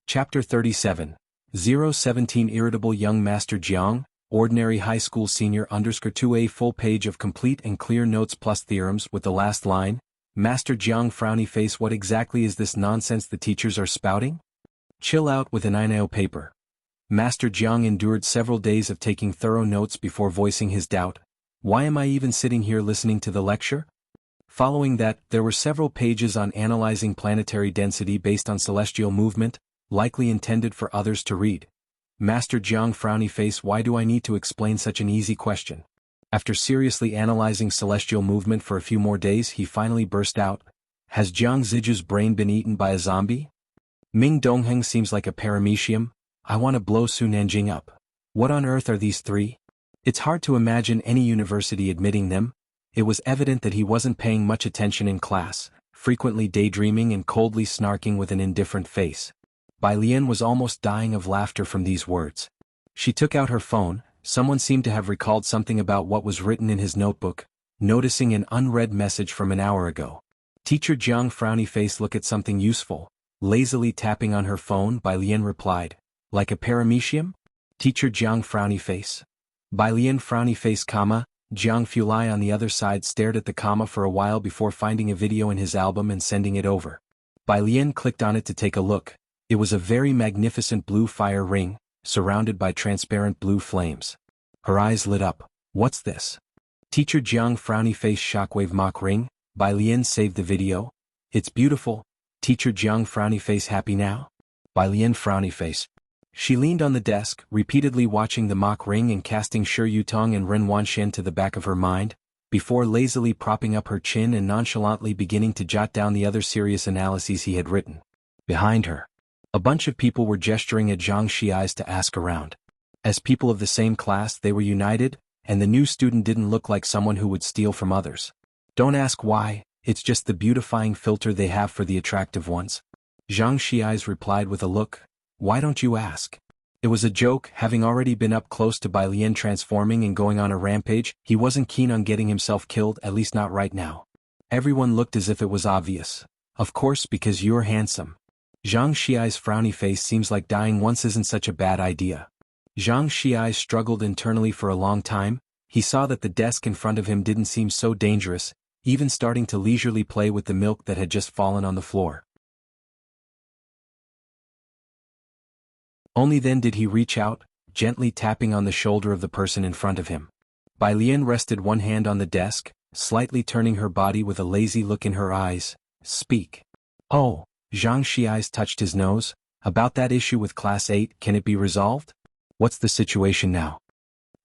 Chapter 37. 017 Irritable Young Master Jiang, Ordinary High School Senior _2 A full page of complete and clear notes plus theorems with the last line, Master Jiang frowny face. What exactly is this nonsense the teachers are spouting? Chill out with an INO paper. Master Jiang endured several days of taking thorough notes before voicing his doubt. Why am I even sitting here listening to the lecture? Following that, there were several pages on analyzing planetary density based on celestial movement, likely intended for others to read. Master Jiang frowny face. Why do I need to explain such an easy question? After seriously analyzing celestial movement for a few more days, he finally burst out. Has Jiang Ziju's brain been eaten by a zombie? Ming Dongheng seems like a paramecium. I want to blow Su Nanjing up. What on earth are these three? It's hard to imagine any university admitting them. It was evident that he wasn't paying much attention in class, frequently daydreaming and coldly snarking with an indifferent face. Bai Lian was almost dying of laughter from these words. She took out her phone. Someone seemed to have recalled something about what was written in his notebook, noticing an unread message from an hour ago. Teacher Jiang frowny face. Look at something useful. Lazily tapping on her phone, Bai Lian replied. Like a paramecium? Teacher Jiang frowny face. Bai Lian frowny face, comma. Jiang Fulai on the other side stared at the comma for a while before finding a video in his album and sending it over. Bai Lian clicked on it to take a look. It was a very magnificent blue fire ring, surrounded by transparent blue flames. Her eyes lit up. What's this? Teacher Jiang frowny face. Shockwave mock ring. Bai Lian saved the video. It's beautiful. Teacher Jiang frowny face. Happy now? Bai Lian frowny face. She leaned on the desk, repeatedly watching the mock ring and casting Shi Yutong and Ren Wanshan to the back of her mind, before lazily propping up her chin and nonchalantly beginning to jot down the other serious analyses he had written. Behind her, a bunch of people were gesturing at Zhang Xiai's to ask around. As people of the same class, they were united, and the new student didn't look like someone who would steal from others. Don't ask why, it's just the beautifying filter they have for the attractive ones. Zhang Xiai's replied with a look. Why don't you ask? It was a joke. Having already been up close to Bai Lian transforming and going on a rampage, he wasn't keen on getting himself killed, at least not right now. Everyone looked as if it was obvious. Of course, because you're handsome. Zhang Xiai's frowny face. Seems like dying once isn't such a bad idea. Zhang Xiai struggled internally for a long time. He saw that the desk in front of him didn't seem so dangerous, even starting to leisurely play with the milk that had just fallen on the floor. Only then did he reach out, gently tapping on the shoulder of the person in front of him. Bai Lian rested one hand on the desk, slightly turning her body with a lazy look in her eyes. Speak. Oh, Zhang Xiai's touched his nose. About that issue with Class 8, can it be resolved? What's the situation now?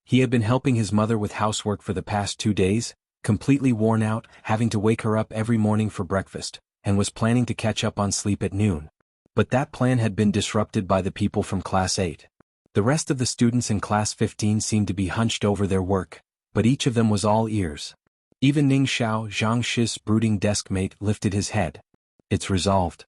He had been helping his mother with housework for the past 2 days, completely worn out, having to wake her up every morning for breakfast, and was planning to catch up on sleep at noon. But that plan had been disrupted by the people from Class 8. The rest of the students in Class 15 seemed to be hunched over their work, but each of them was all ears. Even Ning Xiao, Zhang Shi's brooding desk mate, lifted his head. It's resolved.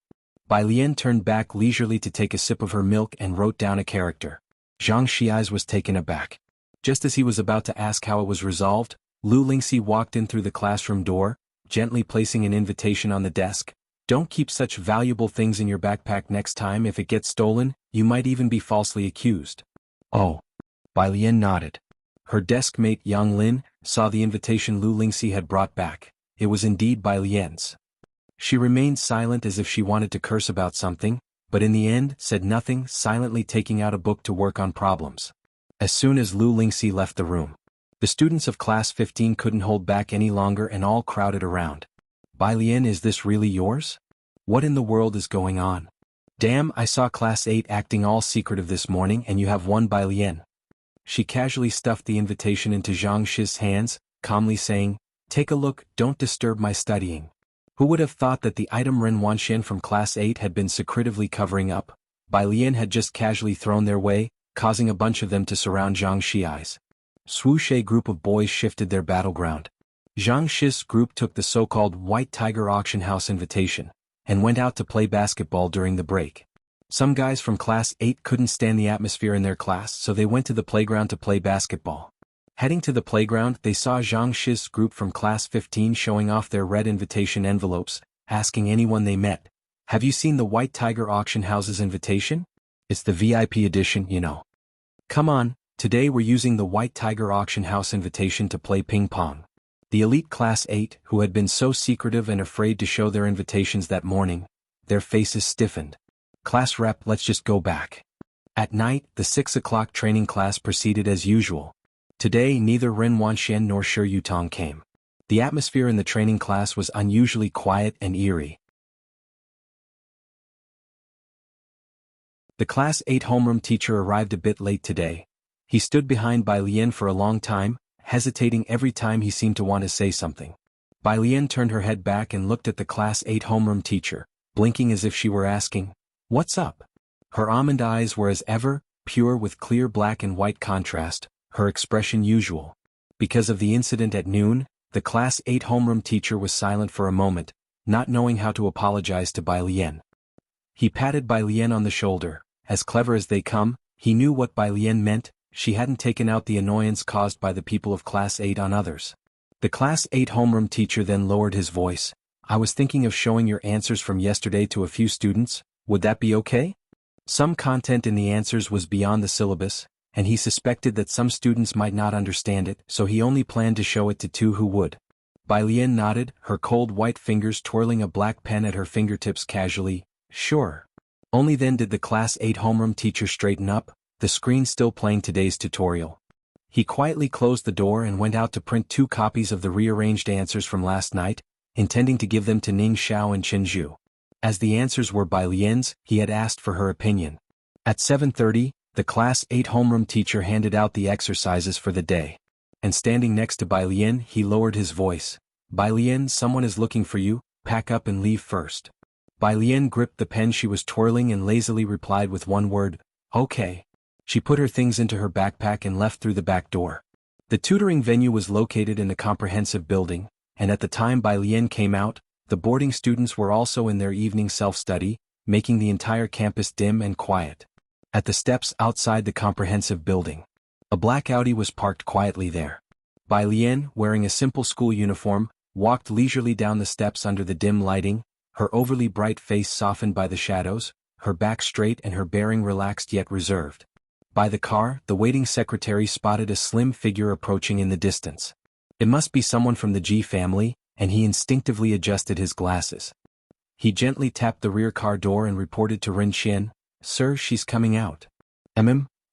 Bai Lian turned back leisurely to take a sip of her milk and wrote down a character. Zhang Xiai's was taken aback. Just as he was about to ask how it was resolved, Lu Lingxi walked in through the classroom door, gently placing an invitation on the desk. Don't keep such valuable things in your backpack next time. If it gets stolen, you might even be falsely accused. Oh. Bai Lian nodded. Her desk mate Yang Lin saw the invitation Lu Lingxi had brought back. It was indeed Bai Lian's. She remained silent as if she wanted to curse about something, but in the end said nothing, silently taking out a book to work on problems. As soon as Lu Lingxi left the room, the students of class 15 couldn't hold back any longer and all crowded around. Bai Lian, is this really yours? What in the world is going on? Damn, I saw class 8 acting all secretive this morning and you have one Bai Lian. She casually stuffed the invitation into Zhang Shi's hands, calmly saying, take a look, don't disturb my studying. Who would have thought that the item Ren Wanxian from class 8 had been secretively covering up? Bai Lian had just casually thrown their way, causing a bunch of them to surround Zhang Shi's. Swooshe group of boys shifted their battleground. Zhang Shi's group took the so-called White Tiger Auction House invitation, and went out to play basketball during the break. Some guys from class 8 couldn't stand the atmosphere in their class, so they went to the playground to play basketball. Heading to the playground, they saw Zhang Shi's group from class 15 showing off their red invitation envelopes, asking anyone they met, have you seen the White Tiger Auction House's invitation? It's the VIP edition, you know. Come on, today we're using the White Tiger Auction House invitation to play ping pong. The elite class 8, who had been so secretive and afraid to show their invitations that morning, their faces stiffened. Class rep, let's just go back. At night, the 6 o'clock training class proceeded as usual. Today neither Ren Wanxian nor Shi Yutong came. The atmosphere in the training class was unusually quiet and eerie. The class 8 homeroom teacher arrived a bit late today. He stood behind Bai Lian for a long time, hesitating every time he seemed to want to say something. Bai Lian turned her head back and looked at the class 8 homeroom teacher, blinking as if she were asking, what's up? Her almond eyes were as ever, pure with clear black and white contrast, her expression usual. Because of the incident at noon, the class 8 homeroom teacher was silent for a moment, not knowing how to apologize to Bai Lian. He patted Bai Lian on the shoulder. As clever as they come, he knew what Bai Lian meant. She hadn't taken out the annoyance caused by the people of class 8 on others. The class 8 homeroom teacher then lowered his voice. I was thinking of showing your answers from yesterday to a few students, would that be okay? Some content in the answers was beyond the syllabus, and he suspected that some students might not understand it, so he only planned to show it to 2 who would. Bai Lian nodded, her cold white fingers twirling a black pen at her fingertips casually. Sure. Only then did the class 8 homeroom teacher straighten up, the screen still playing today's tutorial. He quietly closed the door and went out to print 2 copies of the rearranged answers from last night, intending to give them to Ning Xiao and Chen Zhu. As the answers were Bai Lian's, he had asked for her opinion. At 7:30, the class 8 homeroom teacher handed out the exercises for the day. And standing next to Bai Lian, he lowered his voice. Bai Lian, someone is looking for you, pack up and leave first. Bai Lian gripped the pen she was twirling and lazily replied with one word, okay. She put her things into her backpack and left through the back door. The tutoring venue was located in a comprehensive building, and at the time Bai Lian came out, the boarding students were also in their evening self-study, making the entire campus dim and quiet. At the steps outside the comprehensive building, a black Audi was parked quietly there. Bai Lian, wearing a simple school uniform, walked leisurely down the steps under the dim lighting, her overly bright face softened by the shadows, her back straight and her bearing relaxed yet reserved. By the car, the waiting secretary spotted a slim figure approaching in the distance. It must be someone from the Ji family, and he instinctively adjusted his glasses. He gently tapped the rear car door and reported to Ren Xian, Sir, she's coming out.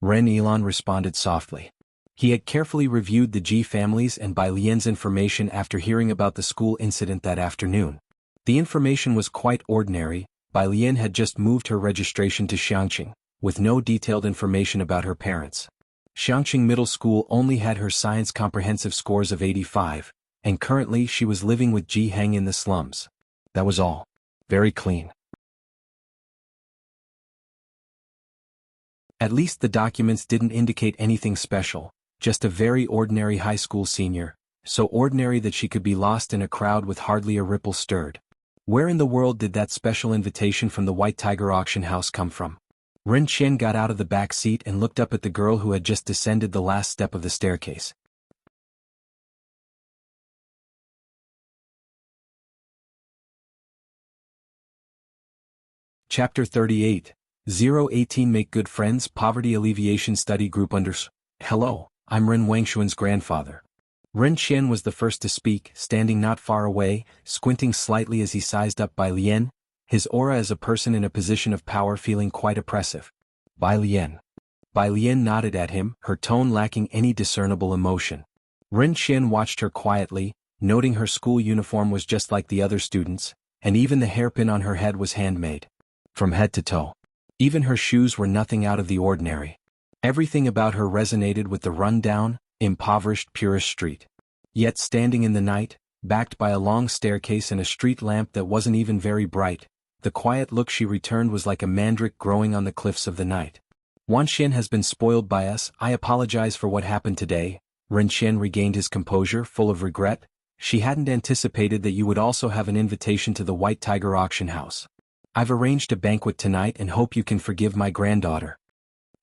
Ren Elon responded softly. He had carefully reviewed the Ji family's and Bai Lian's information after hearing about the school incident that afternoon. The information was quite ordinary. Bai Lian had just moved her registration to Xiangqing, with no detailed information about her parents. Xiangqing Middle School only had her science comprehensive scores of 85, and currently she was living with Ji Heng in the slums. That was all. Very clean. At least the documents didn't indicate anything special, just a very ordinary high school senior, so ordinary that she could be lost in a crowd with hardly a ripple stirred. Where in the world did that special invitation from the White Tiger Auction House come from? Ren Qian got out of the back seat and looked up at the girl who had just descended the last step of the staircase. Chapter 38, 018 Make Good Friends Poverty Alleviation Study Group Hello, I'm Ren Wangshuan's grandfather. Ren Qian was the first to speak, standing not far away, squinting slightly as he sized up Bai Lian, his aura as a person in a position of power feeling quite oppressive. Bai Lian. Bai Lian nodded at him, her tone lacking any discernible emotion. Ren Qian watched her quietly, noting her school uniform was just like the other students, and even the hairpin on her head was handmade. From head to toe. Even her shoes were nothing out of the ordinary. Everything about her resonated with the run-down, impoverished purist street. Yet standing in the night, backed by a long staircase and a street lamp that wasn't even very bright, the quiet look she returned was like a mandrake growing on the cliffs of the night. Wanxian has been spoiled by us. I apologize for what happened today. Ren Qian regained his composure, full of regret. She hadn't anticipated that you would also have an invitation to the White Tiger auction house. I've arranged a banquet tonight and hope you can forgive my granddaughter.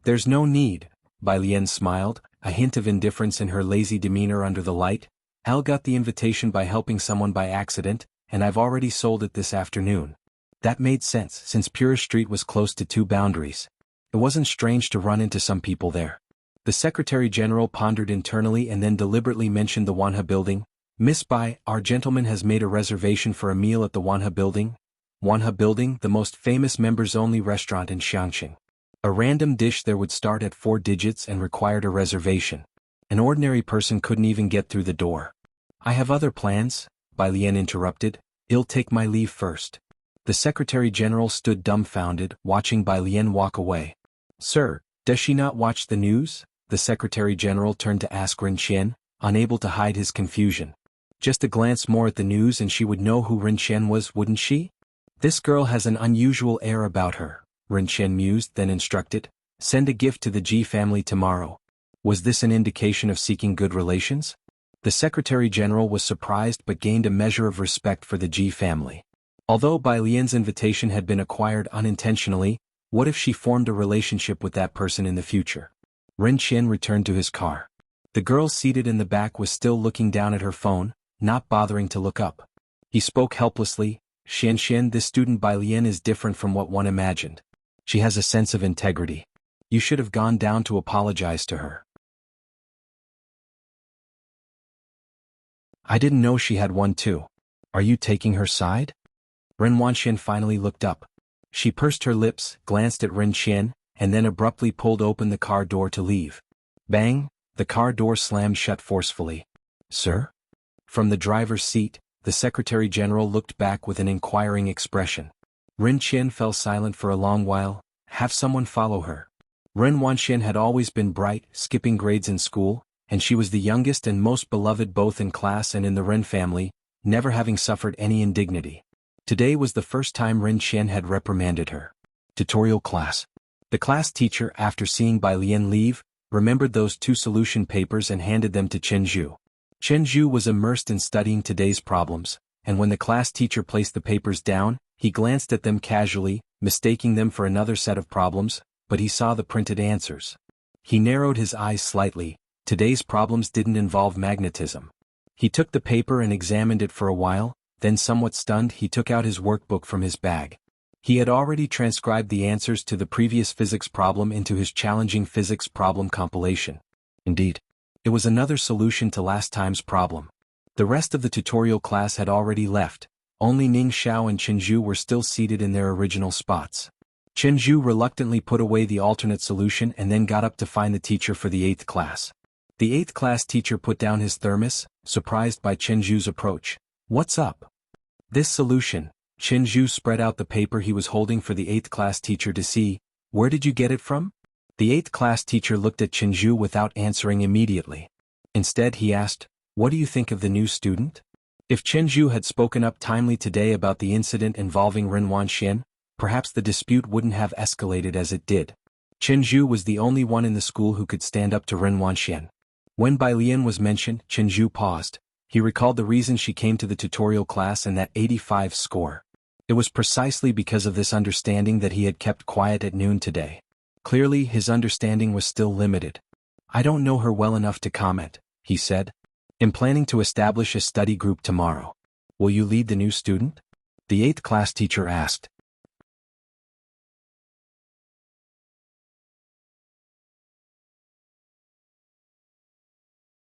There's no need, Bai Lian smiled, a hint of indifference in her lazy demeanor under the light. Al got the invitation by helping someone by accident, and I've already sold it this afternoon. That made sense since Pure Street was close to two boundaries. It wasn't strange to run into some people there. The Secretary General pondered internally and then deliberately mentioned the Wanha Building. Miss Bai, our gentleman has made a reservation for a meal at the Wanha Building. Wanha Building, the most famous members-only restaurant in Xiangqing. A random dish there would start at 4 digits and required a reservation. An ordinary person couldn't even get through the door. I have other plans, Bai Lian interrupted. I'll take my leave first. The Secretary General stood dumbfounded, watching Bai Lian walk away. Sir, does she not watch the news? The Secretary General turned to ask Ren Qian, unable to hide his confusion. Just a glance more at the news and she would know who Ren Qian was, wouldn't she? This girl has an unusual air about her, Ren Qian mused, then instructed. Send a gift to the Ji family tomorrow. Was this an indication of seeking good relations? The Secretary General was surprised but gained a measure of respect for the Ji family. Although Bai Lian's invitation had been acquired unintentionally, what if she formed a relationship with that person in the future? Ren Qian returned to his car. The girl seated in the back was still looking down at her phone, not bothering to look up. He spoke helplessly. Xian, this student Bai Lian is different from what one imagined. She has a sense of integrity. You should have gone down to apologize to her. I didn't know she had one too. Are you taking her side? Ren Wanxian finally looked up. She pursed her lips, glanced at Ren Qian, and then abruptly pulled open the car door to leave. Bang! The car door slammed shut forcefully. Sir? From the driver's seat, the Secretary General looked back with an inquiring expression. Ren Qian fell silent for a long while. Have someone follow her. Ren Wanxian had always been bright, skipping grades in school, and she was the youngest and most beloved both in class and in the Ren family, never having suffered any indignity. Today was the first time Ren Qian had reprimanded her. Tutorial class. The class teacher, after seeing Bai Lian leave, remembered those 2 solution papers and handed them to Chen Zhu. Chen Zhu was immersed in studying today's problems, and when the class teacher placed the papers down, he glanced at them casually, mistaking them for another set of problems, but he saw the printed answers. He narrowed his eyes slightly. Today's problems didn't involve magnetism. He took the paper and examined it for a while. Then somewhat stunned he took out his workbook from his bag. He had already transcribed the answers to the previous physics problem into his challenging physics problem compilation. Indeed, it was another solution to last time's problem. The rest of the tutorial class had already left. Only Ning Xiao and Chen Zhu were still seated in their original spots. Chen Zhu reluctantly put away the alternate solution and then got up to find the teacher for the 8th class. The 8th class teacher put down his thermos, surprised by Chen Zhu's approach. What's up? This solution. Chen Zhu spread out the paper he was holding for the 8th class teacher to see. Where did you get it from? The 8th class teacher looked at Chen Zhu without answering immediately. Instead he asked, what do you think of the new student? If Chen Zhu had spoken up timely today about the incident involving Ren Wanxian, perhaps the dispute wouldn't have escalated as it did. Chen Zhu was the only one in the school who could stand up to Ren Wanxian. When Bai Lian was mentioned, Chen Zhu paused. He recalled the reason she came to the tutorial class and that 85 score. It was precisely because of this understanding that he had kept quiet at noon today. Clearly his understanding was still limited. I don't know her well enough to comment, he said. I'm planning to establish a study group tomorrow. Will you lead the new student? The 8th class teacher asked.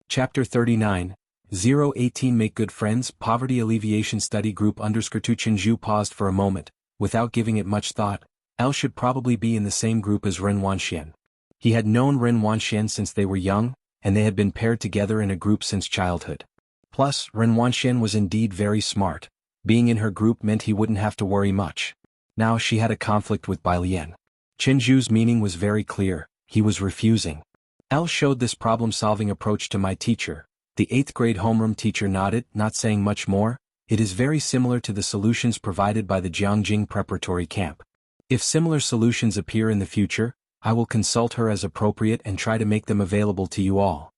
Chapter 39, 018 Make Good Friends, Poverty Alleviation Study Group _ Chenju paused for a moment, without giving it much thought. Elle should probably be in the same group as Ren Wanxian. He had known Ren Wanxian since they were young, and they had been paired together in a group since childhood. Plus, Ren Wanxian was indeed very smart. Being in her group meant he wouldn't have to worry much. Now she had a conflict with Bai Lian. Chenju's meaning was very clear, he was refusing. Elle showed this problem-solving approach to my teacher. The 8th grade homeroom teacher nodded, not saying much more. It is very similar to the solutions provided by the Jiangjing preparatory camp. If similar solutions appear in the future, I will consult her as appropriate and try to make them available to you all.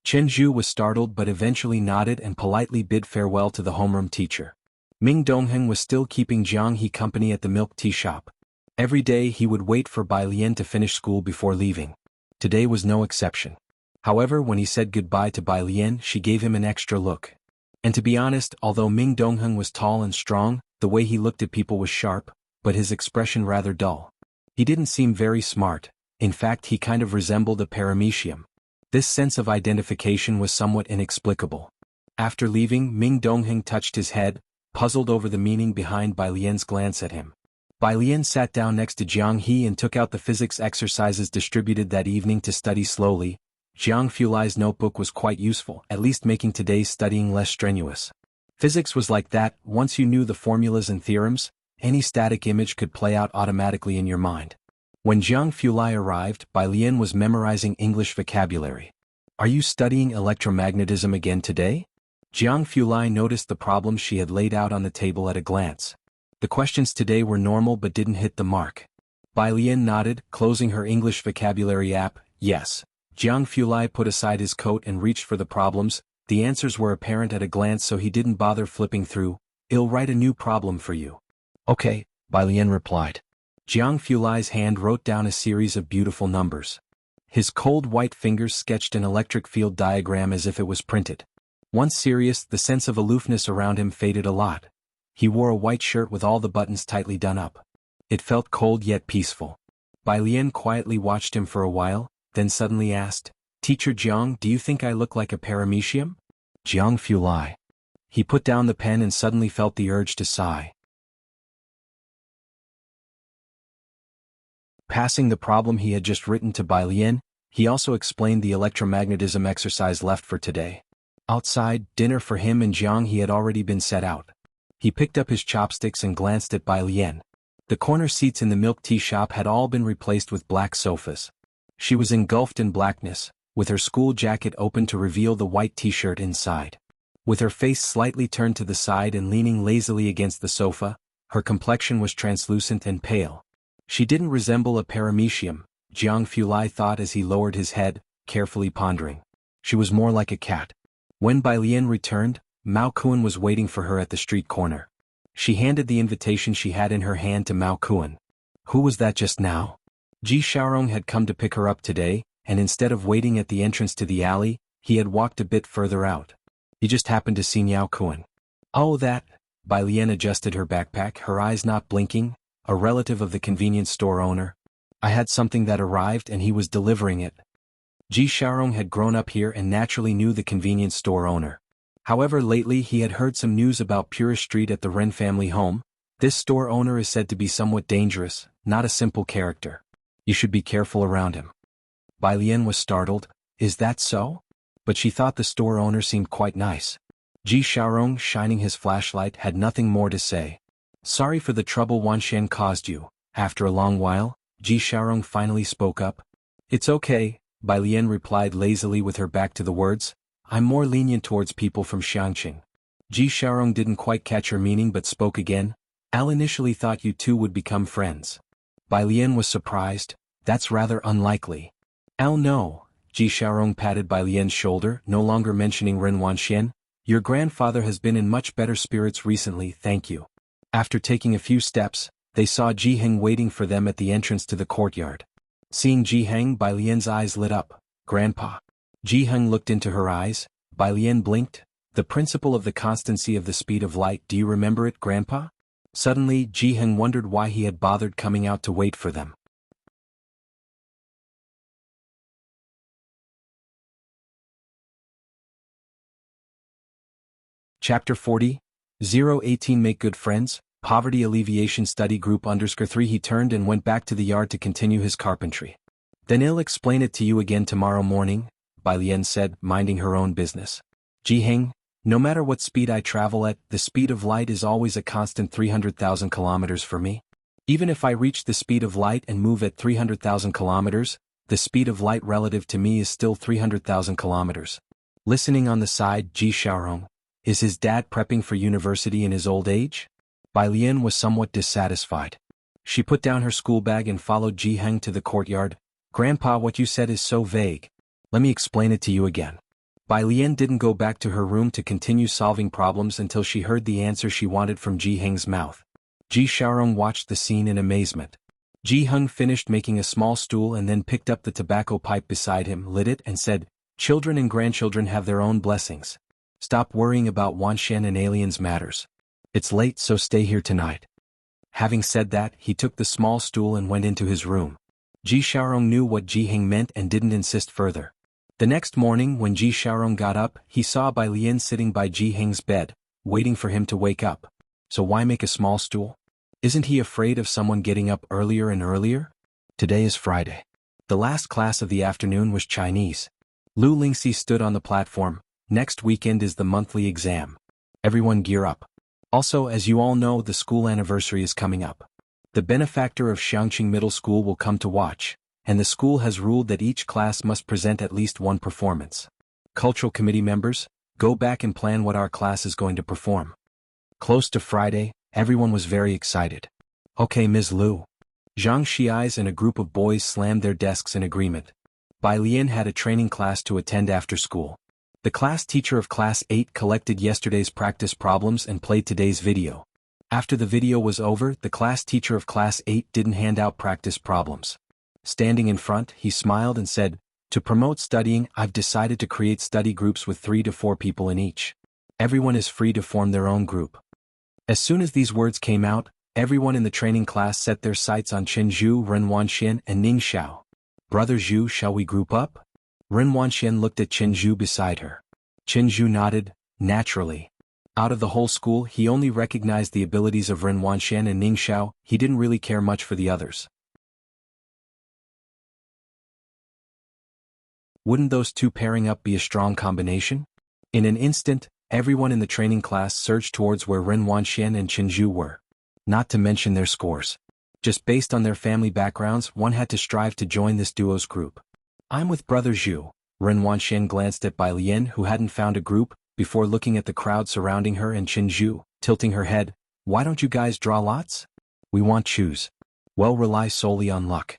Chenju was startled but eventually nodded and politely bid farewell to the homeroom teacher. Ming Dongheng was still keeping Jiang He company at the milk tea shop. Every day he would wait for Bai Lian to finish school before leaving. Today was no exception. However, when he said goodbye to Bai Lian, she gave him an extra look. And to be honest, although Ming Dongheng was tall and strong, the way he looked at people was sharp, but his expression rather dull. He didn't seem very smart. In fact, he kind of resembled a paramecium. This sense of identification was somewhat inexplicable. After leaving, Ming Dongheng touched his head, puzzled over the meaning behind Bai Lian's glance at him. Bai Lian sat down next to Jiang He and took out the physics exercises distributed that evening to study slowly. Jiang Fulai's notebook was quite useful, at least making today's studying less strenuous. Physics was like that. Once you knew the formulas and theorems, any static image could play out automatically in your mind. When Jiang Fulai arrived, Bai Lian was memorizing English vocabulary. Are you studying electromagnetism again today? Jiang Fulai noticed the problems she had laid out on the table at a glance. The questions today were normal but didn't hit the mark. Bai Lian nodded, closing her English vocabulary app. Yes. Jiang Fulai put aside his coat and reached for the problems. The answers were apparent at a glance, so he didn't bother flipping through. I'll write a new problem for you. Okay, Bai Lian replied. Jiang Fulai's hand wrote down a series of beautiful numbers. His cold white fingers sketched an electric field diagram as if it was printed. Once serious, the sense of aloofness around him faded a lot. He wore a white shirt with all the buttons tightly done up. It felt cold yet peaceful. Bai Lian quietly watched him for a while, then suddenly asked, Teacher Jiang, do you think I look like a paramecium? Jiang Fulai. He put down the pen and suddenly felt the urge to sigh. Passing the problem he had just written to Bai Lian, he also explained the electromagnetism exercise left for today. Outside, dinner for him and Jiang He had already been set out. He picked up his chopsticks and glanced at Bai Lian. The corner seats in the milk tea shop had all been replaced with black sofas. She was engulfed in blackness, with her school jacket open to reveal the white t-shirt inside. With her face slightly turned to the side and leaning lazily against the sofa, her complexion was translucent and pale. She didn't resemble a paramecium, Jiang Fulai thought as he lowered his head, carefully pondering. She was more like a cat. When Bai Lian returned, Mao Kuan was waiting for her at the street corner. She handed the invitation she had in her hand to Mao Kuan. Who was that just now? Ji Xiaorong had come to pick her up today, and instead of waiting at the entrance to the alley, he had walked a bit further out. He just happened to see Miao Kuan. Oh, that. Bai Lian adjusted her backpack, her eyes not blinking. A relative of the convenience store owner. I had something that arrived and he was delivering it. Ji Xiaorong had grown up here and naturally knew the convenience store owner. However, lately he had heard some news about Purist Street at the Ren family home. This store owner is said to be somewhat dangerous, not a simple character. You should be careful around him. Bai Lian was startled. Is that so? But she thought the store owner seemed quite nice. Ji Xiaorong, shining his flashlight, had nothing more to say. Sorry for the trouble Wanxian caused you. After a long while, Ji Xiaorong finally spoke up. It's okay, Bai Lian replied lazily with her back to the words. I'm more lenient towards people from Xiangqing. Ji Xiaorong didn't quite catch her meaning but spoke again. Al initially thought you two would become friends. Bai Lian was surprised. That's rather unlikely. Al no. Ji Xiaorong patted Bai Lian's shoulder, no longer mentioning Ren Wanxian. Your grandfather has been in much better spirits recently, thank you. After taking a few steps, they saw Ji Heng waiting for them at the entrance to the courtyard. Seeing Ji Heng, Bai Lian's eyes lit up. Grandpa. Ji Heng looked into her eyes. Bai Lian blinked. The principle of the constancy of the speed of light, do you remember it, Grandpa? Suddenly, Ji Heng wondered why he had bothered coming out to wait for them. Chapter 40. 018 Make good friends, Poverty Alleviation Study Group _3 He turned and went back to the yard to continue his carpentry. Then I'll explain it to you again tomorrow morning, Bai Lian said, minding her own business. Ji Heng, no matter what speed I travel at, the speed of light is always a constant 300,000 kilometers for me. Even if I reach the speed of light and move at 300,000 kilometers, the speed of light relative to me is still 300,000 kilometers. Listening on the side, Ji Xiaorong. Is his dad prepping for university in his old age? Bai Lian was somewhat dissatisfied. She put down her school bag and followed Ji Heng to the courtyard. Grandpa, what you said is so vague. Let me explain it to you again. Bai Lian didn't go back to her room to continue solving problems until she heard the answer she wanted from Ji Heng's mouth. Ji Xiaorong watched the scene in amazement. Ji Heng finished making a small stool and then picked up the tobacco pipe beside him, lit it and said, Children and grandchildren have their own blessings. Stop worrying about Wanshan and aliens matters. It's late, so stay here tonight. Having said that, he took the small stool and went into his room. Ji Xiaorong knew what Ji Heng meant and didn't insist further. The next morning when Ji Xiaorong got up, he saw Bai Lian sitting by Ji Heng's bed, waiting for him to wake up. So why make a small stool? Isn't he afraid of someone getting up earlier and earlier? Today is Friday. The last class of the afternoon was Chinese. Lu Lingxi stood on the platform. Next weekend is the monthly exam. Everyone gear up. Also, as you all know, the school anniversary is coming up. The benefactor of Xiangqing Middle School will come to watch, and the school has ruled that each class must present at least one performance. Cultural committee members, go back and plan what our class is going to perform. Close to Friday, everyone was very excited. Okay, Ms. Lu. Zhang Xiais and a group of boys slammed their desks in agreement. Bai Lian had a training class to attend after school. The class teacher of Class 8 collected yesterday's practice problems and played today's video. After the video was over, the class teacher of Class 8 didn't hand out practice problems. Standing in front, he smiled and said, To promote studying, I've decided to create study groups with 3 to 4 people in each. Everyone is free to form their own group. As soon as these words came out, everyone in the training class set their sights on Chen Zhu, Ren Wanxian, and Ning Xiao. Brother Zhu, shall we group up? Ren Wanxian looked at Chen Zhu beside her. Chen Zhu nodded, naturally. Out of the whole school, he only recognized the abilities of Ren Wanxian and Ning Xiao, he didn't really care much for the others. Wouldn't those two pairing up be a strong combination? In an instant, everyone in the training class surged towards where Ren Wanxian and Chen Zhu were. Not to mention their scores. Just based on their family backgrounds, one had to strive to join this duo's group. I'm with Brother Zhu. Ren Wanxian glanced at Bai Lian, who hadn't found a group, before looking at the crowd surrounding her, and Chen Zhu, tilting her head. Why don't you guys draw lots? We want choose. Well, rely solely on luck.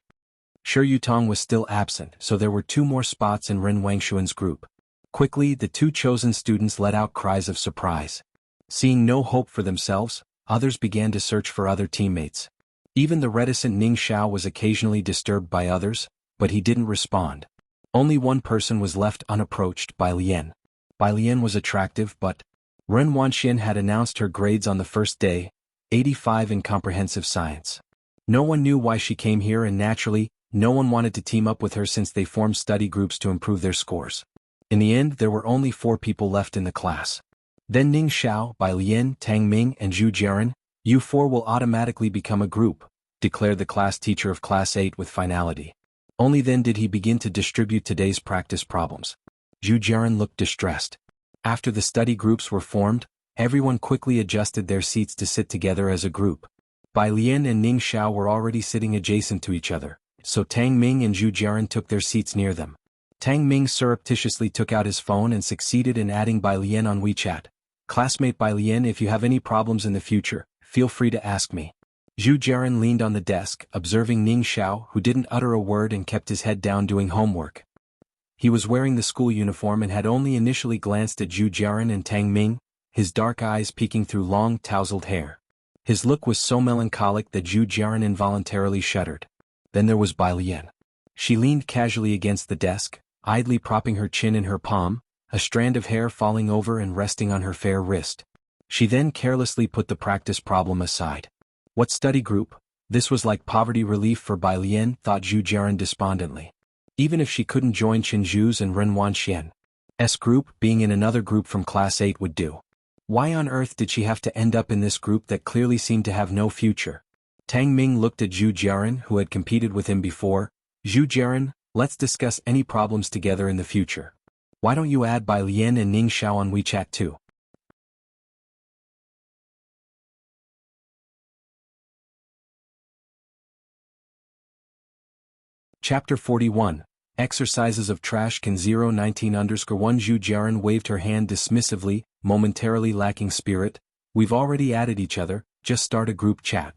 Shi Yutong was still absent, so there were 2 more spots in Ren Wangshuan's group. Quickly, the 2 chosen students let out cries of surprise. Seeing no hope for themselves, others began to search for other teammates. Even the reticent Ning Xiao was occasionally disturbed by others, but he didn't respond. Only one person was left unapproached, Bai Lian. Bai Lian was attractive, but Ren Wanxian had announced her grades on the first day, 85 in comprehensive science. No one knew why she came here, and naturally, no one wanted to team up with her since they formed study groups to improve their scores. In the end, there were only 4 people left in the class. Then Ning Xiao, Bai Lian, Tang Ming, and Zhu Jiren, you 4 will automatically become a group, declared the class teacher of Class 8 with finality. Only then did he begin to distribute today's practice problems. Zhu Jiren looked distressed. After the study groups were formed, everyone quickly adjusted their seats to sit together as a group. Bai Lian and Ning Xiao were already sitting adjacent to each other, so Tang Ming and Zhu Jiren took their seats near them. Tang Ming surreptitiously took out his phone and succeeded in adding Bai Lian on WeChat. Classmate Bai Lian, if you have any problems in the future, feel free to ask me. Zhu Jiren leaned on the desk, observing Ning Xiao, who didn't utter a word and kept his head down doing homework. He was wearing the school uniform and had only initially glanced at Zhu Jiren and Tang Ming, his dark eyes peeking through long, tousled hair. His look was so melancholic that Zhu Jiren involuntarily shuddered. Then there was Bai Lian. She leaned casually against the desk, idly propping her chin in her palm, a strand of hair falling over and resting on her fair wrist. She then carelessly put the practice problem aside. What study group? This was like poverty relief for Bai Lian, thought Zhu Jiaran despondently. Even if she couldn't join Qinzhu's and Ren Wanxian's group, being in another group from Class 8 would do. Why on earth did she have to end up in this group that clearly seemed to have no future? Tang Ming looked at Zhu Jiaran, who had competed with him before. Zhu Jiaran, let's discuss any problems together in the future. Why don't you add Bai Lian and Ning Xiao on WeChat too? Chapter 41. Exercises of Trash Can 019_1 Zhu Jiaran waved her hand dismissively, momentarily lacking spirit. We've already added each other, just start a group chat.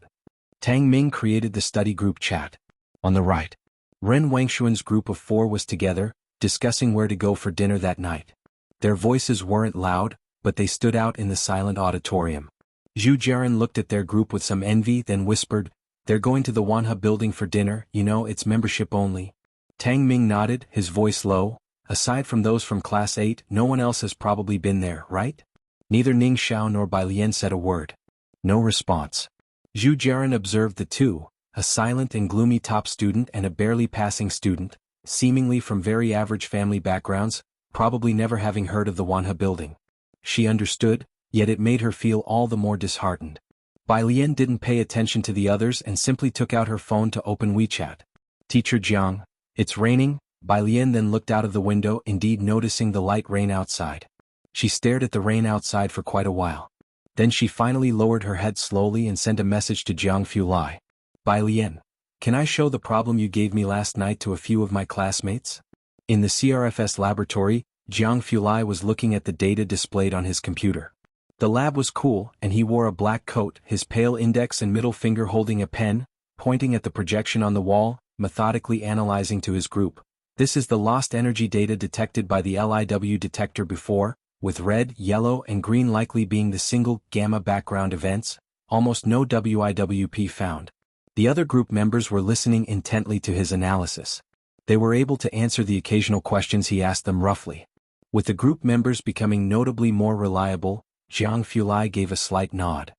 Tang Ming created the study group chat. On the right, Ren Wangshuan's group of 4 was together, discussing where to go for dinner that night. Their voices weren't loud, but they stood out in the silent auditorium. Zhu Jiaran looked at their group with some envy, then whispered, "They're going to the Wanha building for dinner, you know, it's membership only." Tang Ming nodded, his voice low. Aside from those from Class 8, no one else has probably been there, right? Neither Ning Xiao nor Bai Lian said a word. No response. Zhu Jiaran observed the two, a silent and gloomy top student and a barely passing student, seemingly from very average family backgrounds, probably never having heard of the Wanha building. She understood, yet it made her feel all the more disheartened. Bai Lian didn't pay attention to the others and simply took out her phone to open WeChat. Teacher Jiang, it's raining. Bai Lian then looked out of the window, indeed noticing the light rain outside. She stared at the rain outside for quite a while. Then she finally lowered her head slowly and sent a message to Jiang Fulai. Bai Lian, can I show the problem you gave me last night to a few of my classmates? In the CRFS laboratory, Jiang Fulai was looking at the data displayed on his computer. The lab was cool, and he wore a black coat, his pale index and middle finger holding a pen, pointing at the projection on the wall, methodically analyzing to his group. This is the lost energy data detected by the LIW detector before, with red, yellow, and green likely being the single gamma background events, almost no WIWP found. The other group members were listening intently to his analysis. They were able to answer the occasional questions he asked them roughly. With the group members becoming notably more reliable, Jiang Fulai gave a slight nod.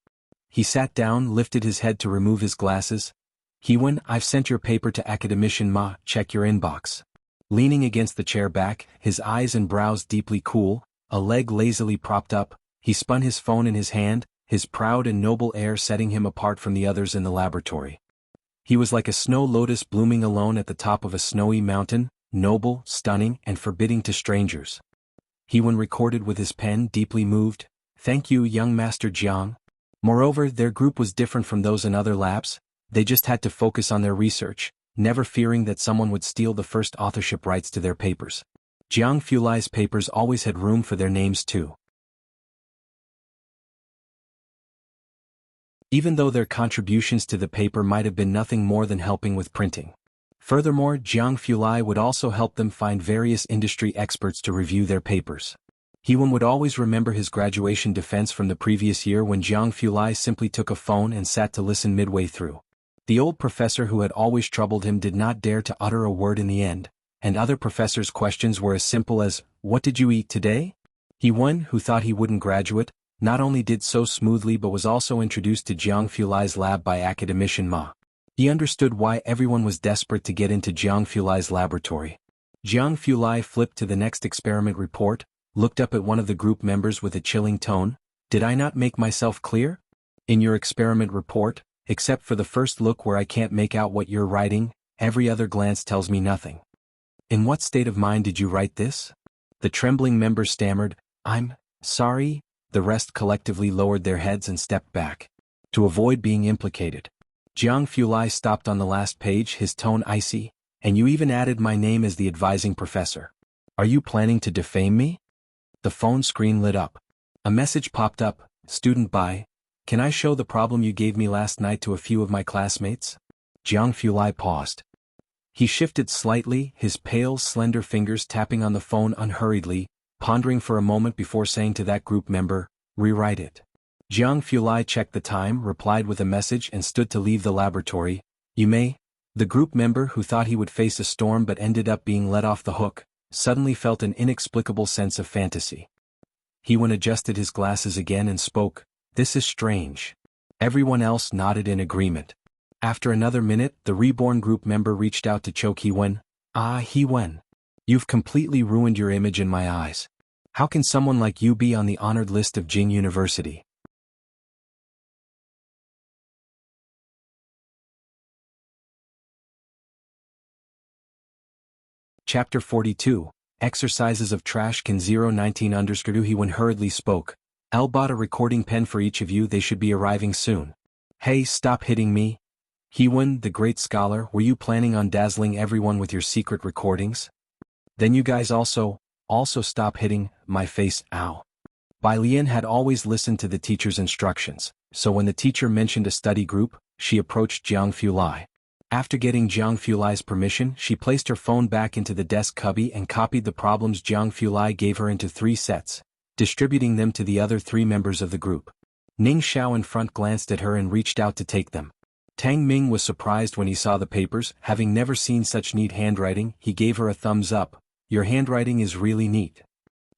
He sat down, lifted his head to remove his glasses. Hewen, I've sent your paper to Academician Ma, check your inbox. Leaning against the chair back, his eyes and brows deeply cool, a leg lazily propped up, he spun his phone in his hand, his proud and noble air setting him apart from the others in the laboratory. He was like a snow lotus blooming alone at the top of a snowy mountain, noble, stunning, and forbidding to strangers. Hewen recorded with his pen, deeply moved, "Thank you, young Master Jiang." Moreover, their group was different from those in other labs. They just had to focus on their research, never fearing that someone would steal the first authorship rights to their papers. Jiang Fulai's papers always had room for their names too. Even though their contributions to the paper might have been nothing more than helping with printing. Furthermore, Jiang Fulai would also help them find various industry experts to review their papers. Hewen would always remember his graduation defense from the previous year when Jiang Fulai simply took a phone and sat to listen midway through. The old professor who had always troubled him did not dare to utter a word in the end, and other professors' questions were as simple as, "What did you eat today?" Hewen, who thought he wouldn't graduate, not only did so smoothly but was also introduced to Jiang Fulai's lab by Academician Ma. He understood why everyone was desperate to get into Jiang Fulai's laboratory. Jiang Fulai flipped to the next experiment report, looked up at one of the group members with a chilling tone. "Did I not make myself clear? In your experiment report, except for the first look where I can't make out what you're writing, every other glance tells me nothing. In what state of mind did you write this?" The trembling member stammered, "I'm sorry." The rest collectively lowered their heads and stepped back. To avoid being implicated. Jiang Fulai stopped on the last page, his tone icy, "And you even added my name as the advising professor. Are you planning to defame me?" The phone screen lit up. A message popped up, "Student Bai, can I show the problem you gave me last night to a few of my classmates?" Jiang Fulai paused. He shifted slightly, his pale, slender fingers tapping on the phone unhurriedly, pondering for a moment before saying to that group member, "Rewrite it." Jiang Fulai checked the time, replied with a message and stood to leave the laboratory. "You may." The group member who thought he would face a storm but ended up being let off the hook, suddenly felt an inexplicable sense of fantasy. Hewen adjusted his glasses again and spoke, "This is strange." Everyone else nodded in agreement. After another minute, the reborn group member reached out to choke Hewen. "Ah, Hewen. You've completely ruined your image in my eyes. How can someone like you be on the honored list of Jing University?" Chapter 42, Exercises of Trash Can 019 Hewen hurriedly spoke. "I'll bought a recording pen for each of you, they should be arriving soon." "Hey, stop hitting me." "Hewen, the great scholar, were you planning on dazzling everyone with your secret recordings? Then you guys also stop hitting my face, ow." Bai Lian had always listened to the teacher's instructions, so when the teacher mentioned a study group, she approached Jiang Fulai. After getting Jiang Fulai's permission, she placed her phone back into the desk cubby and copied the problems Jiang Fulai gave her into 3 sets, distributing them to the other 3 members of the group. Ning Xiao in front glanced at her and reached out to take them. Tang Ming was surprised when he saw the papers, having never seen such neat handwriting. He gave her a thumbs up. "Your handwriting is really neat."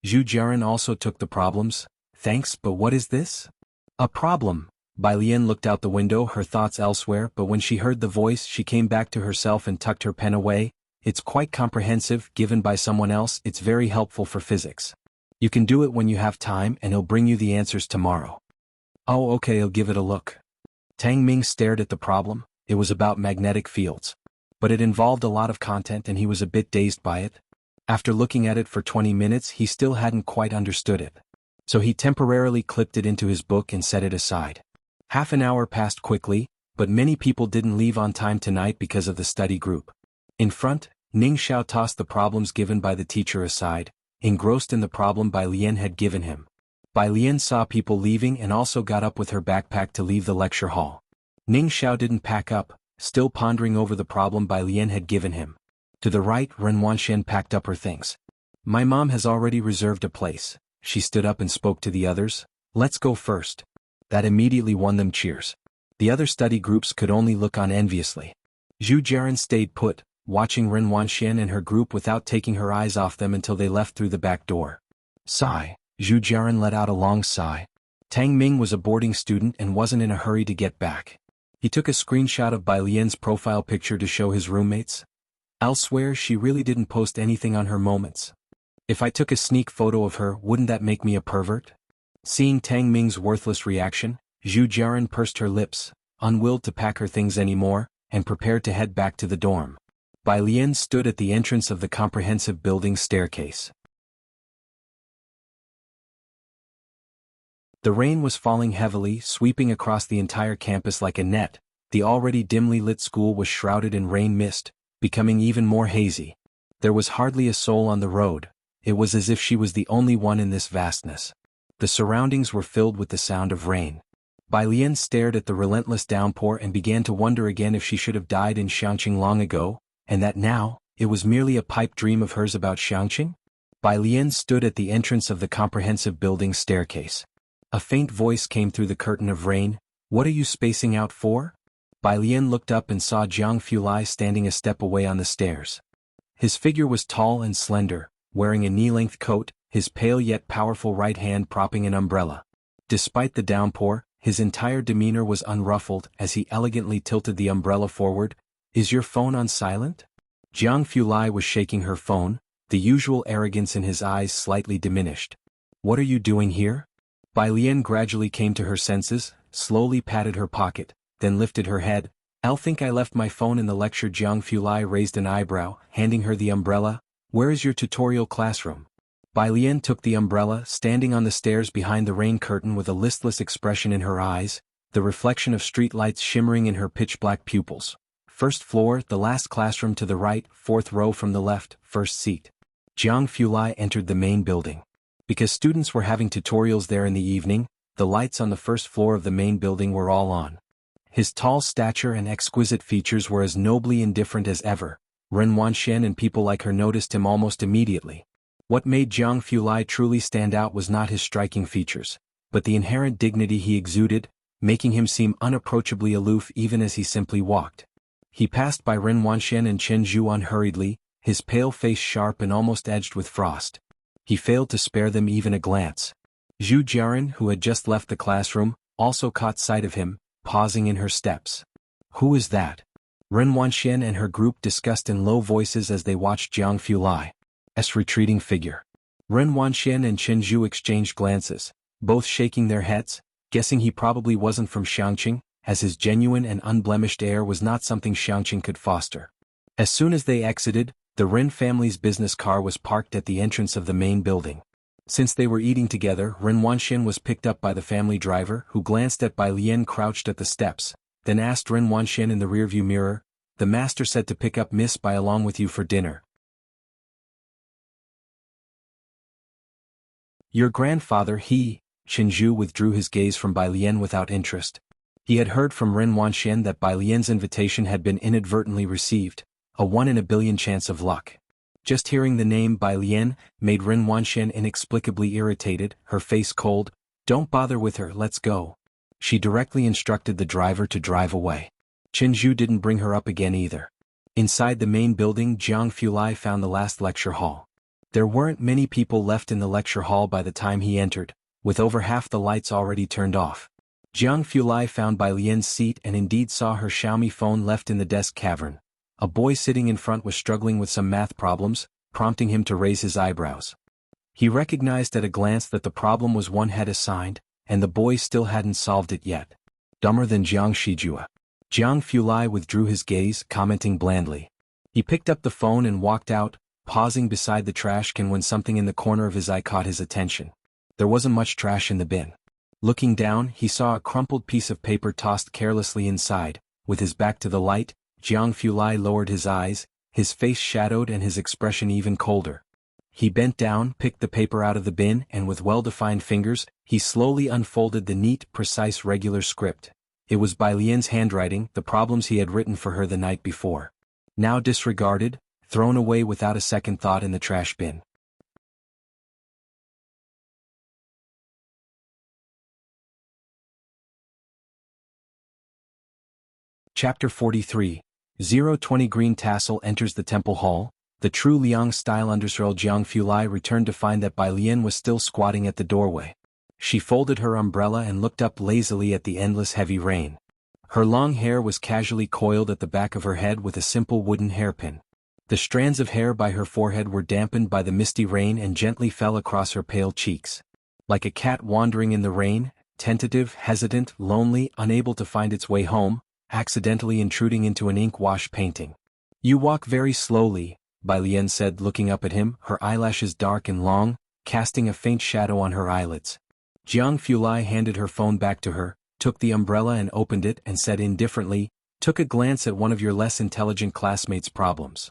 Zhu Jiaran also took the problems. "Thanks, but what is this?" "A problem." Bai Lian looked out the window, her thoughts elsewhere, but when she heard the voice she came back to herself and tucked her pen away. "It's quite comprehensive, given by someone else, it's very helpful for physics. You can do it when you have time and he'll bring you the answers tomorrow." "Oh, okay, I'll give it a look." Tang Ming stared at the problem. It was about magnetic fields. But it involved a lot of content and he was a bit dazed by it. After looking at it for 20 minutes he still hadn't quite understood it. So he temporarily clipped it into his book and set it aside. Half an hour passed quickly, but many people didn't leave on time tonight because of the study group. In front, Ning Xiao tossed the problems given by the teacher aside, engrossed in the problem Bai Lian had given him. Bai Lian saw people leaving and also got up with her backpack to leave the lecture hall. Ning Xiao didn't pack up, still pondering over the problem Bai Lian had given him. To the right, Ren Wanxian packed up her things. "My mom has already reserved a place." She stood up and spoke to the others. "Let's go first." That immediately won them cheers. The other study groups could only look on enviously. Zhu Jiaran stayed put, watching Ren Wanxian and her group without taking her eyes off them until they left through the back door. Sigh. Zhu Jiaran let out a long sigh. Tang Ming was a boarding student and wasn't in a hurry to get back. He took a screenshot of Bai Lian's profile picture to show his roommates. "I'll swear she really didn't post anything on her moments. If I took a sneak photo of her, wouldn't that make me a pervert?" Seeing Tang Ming's worthless reaction, Zhu Jiaran pursed her lips, unwilled to pack her things anymore, and prepared to head back to the dorm. Bai Lian stood at the entrance of the comprehensive building staircase. The rain was falling heavily, sweeping across the entire campus like a net. The already dimly lit school was shrouded in rain mist, becoming even more hazy. There was hardly a soul on the road. It was as if she was the only one in this vastness. The surroundings were filled with the sound of rain. Bai Lian stared at the relentless downpour and began to wonder again if she should have died in Xiangqing long ago, and that now, it was merely a pipe dream of hers about Xiangqing? Bai Lian stood at the entrance of the comprehensive building staircase. A faint voice came through the curtain of rain. "What are you spacing out for?" Bai Lian looked up and saw Jiang Fulai standing a step away on the stairs. His figure was tall and slender, wearing a knee-length coat, his pale yet powerful right hand propping an umbrella. Despite the downpour, his entire demeanor was unruffled as he elegantly tilted the umbrella forward. "Is your phone on silent?" Jiang Fulai was shaking her phone, the usual arrogance in his eyes slightly diminished. "What are you doing here?" Bai Lian gradually came to her senses, slowly patted her pocket, then lifted her head. "I'll think I left my phone in the lecture." Jiang Fulai raised an eyebrow, handing her the umbrella. "Where is your tutorial classroom?" Bai Lian took the umbrella, standing on the stairs behind the rain curtain with a listless expression in her eyes, the reflection of street lights shimmering in her pitch-black pupils. "First floor, the last classroom to the right, 4th row from the left, first seat." Jiang Fulai entered the main building. Because students were having tutorials there in the evening, the lights on the first floor of the main building were all on. His tall stature and exquisite features were as nobly indifferent as ever. Ren Wanxian and people like her noticed him almost immediately. What made Jiang Fulai truly stand out was not his striking features, but the inherent dignity he exuded, making him seem unapproachably aloof even as he simply walked. He passed by Ren Wanxian and Chen Zhu unhurriedly, his pale face sharp and almost edged with frost. He failed to spare them even a glance. Zhu Jiaran, who had just left the classroom, also caught sight of him, pausing in her steps. Who is that? Ren Wanxian and her group discussed in low voices as they watched Jiang Fulai's retreating figure. Ren Wanxian and Chen Zhu exchanged glances, both shaking their heads, guessing he probably wasn't from Xiangqing, as his genuine and unblemished air was not something Xiangqing could foster. As soon as they exited, the Ren family's business car was parked at the entrance of the main building. Since they were eating together, Ren Wanxian was picked up by the family driver, who glanced at Bai Lian crouched at the steps, then asked Ren Wanxian in the rearview mirror, "The master said to pick up Miss Bai along with you for dinner." Your grandfather Chen Zhu withdrew his gaze from Bai Lian without interest. He had heard from Ren Wanxian that Bai Lian's invitation had been inadvertently received, a 1 in a billion chance of luck. Just hearing the name Bai Lian made Ren Wanxian inexplicably irritated, her face cold. "Don't bother with her, let's go." She directly instructed the driver to drive away. Chen Zhu didn't bring her up again either. Inside the main building, Jiang Fulai found the last lecture hall. There weren't many people left in the lecture hall by the time he entered, with over half the lights already turned off. Jiang Fulai found Bai Lian's seat and indeed saw her Xiaomi phone left in the desk cavern. A boy sitting in front was struggling with some math problems, prompting him to raise his eyebrows. He recognized at a glance that the problem was one had assigned, and the boy still hadn't solved it yet. Dumber than Jiang Shijua. Jiang Fulai withdrew his gaze, commenting blandly. He picked up the phone and walked out, pausing beside the trash can when something in the corner of his eye caught his attention. There wasn't much trash in the bin. Looking down, he saw a crumpled piece of paper tossed carelessly inside. With his back to the light, Jiang Fulai lowered his eyes, his face shadowed and his expression even colder. He bent down, picked the paper out of the bin, and with well-defined fingers, he slowly unfolded the neat, precise regular script. It was Bai Lian's handwriting, the problems he had written for her the night before. Now disregarded, thrown away without a second thought in the trash bin. Chapter 43. 020 Green Tassel enters the temple hall. The true Liang-style undersirl Jiang Fulai returned to find that Bai Lian was still squatting at the doorway. She folded her umbrella and looked up lazily at the endless heavy rain. Her long hair was casually coiled at the back of her head with a simple wooden hairpin. The strands of hair by her forehead were dampened by the misty rain and gently fell across her pale cheeks. Like a cat wandering in the rain, tentative, hesitant, lonely, unable to find its way home, accidentally intruding into an ink-wash painting. "You walk very slowly," Bai Lian said, looking up at him, her eyelashes dark and long, casting a faint shadow on her eyelids. Jiang Fulai handed her phone back to her, took the umbrella and opened it and said indifferently, "Took a glance at one of your less intelligent classmates' problems."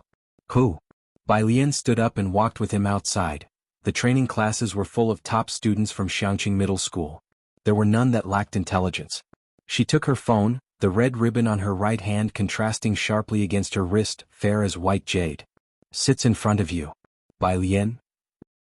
"Who?" Bai Lian stood up and walked with him outside. The training classes were full of top students from Xiangqing Middle School. There were none that lacked intelligence. She took her phone, the red ribbon on her right hand contrasting sharply against her wrist, fair as white jade. "Sits in front of you." Bai Lian?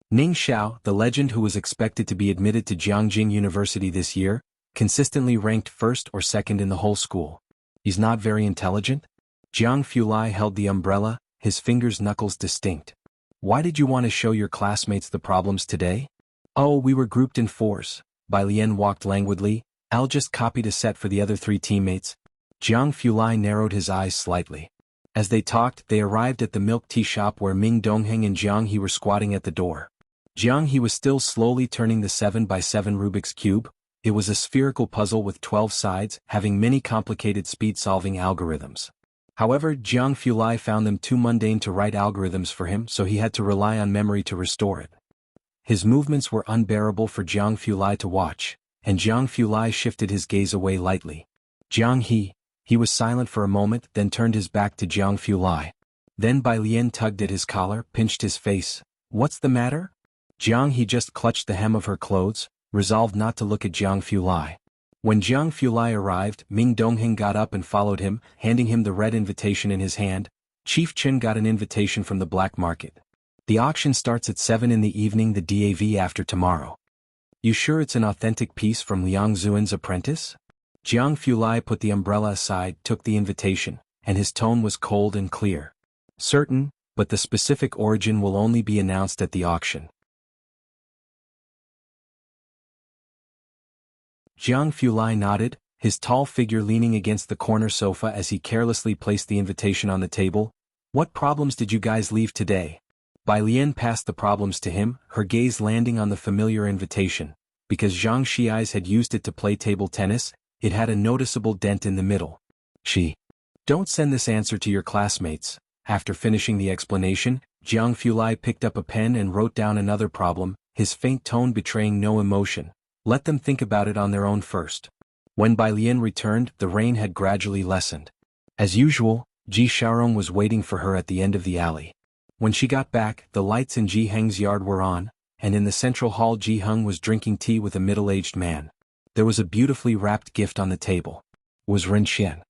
Ning Xiao, the legend who was expected to be admitted to Jiangjing University this year, consistently ranked first or second in the whole school. He's not very intelligent? Jiang Fulai held the umbrella, his fingers' knuckles distinct. "Why did you want to show your classmates the problems today?" "Oh, we were grouped in fours." Bai Lian walked languidly. "Al just copied a set for the other 3 teammates." Jiang Fulai narrowed his eyes slightly. As they talked, they arrived at the milk tea shop where Ming Dongheng and Jiang He were squatting at the door. Jiang He was still slowly turning the 7x7 Rubik's Cube. It was a spherical puzzle with 12 sides, having many complicated speed-solving algorithms. However, Jiang Fulai found them too mundane to write algorithms for him, so he had to rely on memory to restore it. His movements were unbearable for Jiang Fulai to watch, and Jiang Fulai shifted his gaze away lightly. Jiang He was silent for a moment, then turned his back to Jiang Fulai. Then Bai Lian tugged at his collar, pinched his face. "What's the matter?" Jiang He just clutched the hem of her clothes, resolved not to look at Jiang Fulai. When Jiang Fulai arrived, Ming Dongheng got up and followed him, handing him the red invitation in his hand. Chief Chen got an invitation from the black market. "The auction starts at 7 in the evening the DAV after tomorrow." "You sure it's an authentic piece from Liang Zuan's apprentice?" Jiang Fulai put the umbrella aside, took the invitation, and his tone was cold and clear. Certain, but the specific origin will only be announced at the auction. Jiang Fulai nodded, his tall figure leaning against the corner sofa as he carelessly placed the invitation on the table. What problems did you guys leave today? Bai Lian passed the problems to him, her gaze landing on the familiar invitation. Because Zhang Xi's had used it to play table tennis, it had a noticeable dent in the middle. Don't send this answer to your classmates. After finishing the explanation, Jiang Fulai picked up a pen and wrote down another problem, his faint tone betraying no emotion. Let them think about it on their own first. When Bai Lian returned, the rain had gradually lessened. As usual, Ji Xiaorong was waiting for her at the end of the alley. When she got back, the lights in Ji Heng's yard were on, and in the central hall Ji Heng was drinking tea with a middle-aged man. There was a beautifully wrapped gift on the table. Was Ren Xian's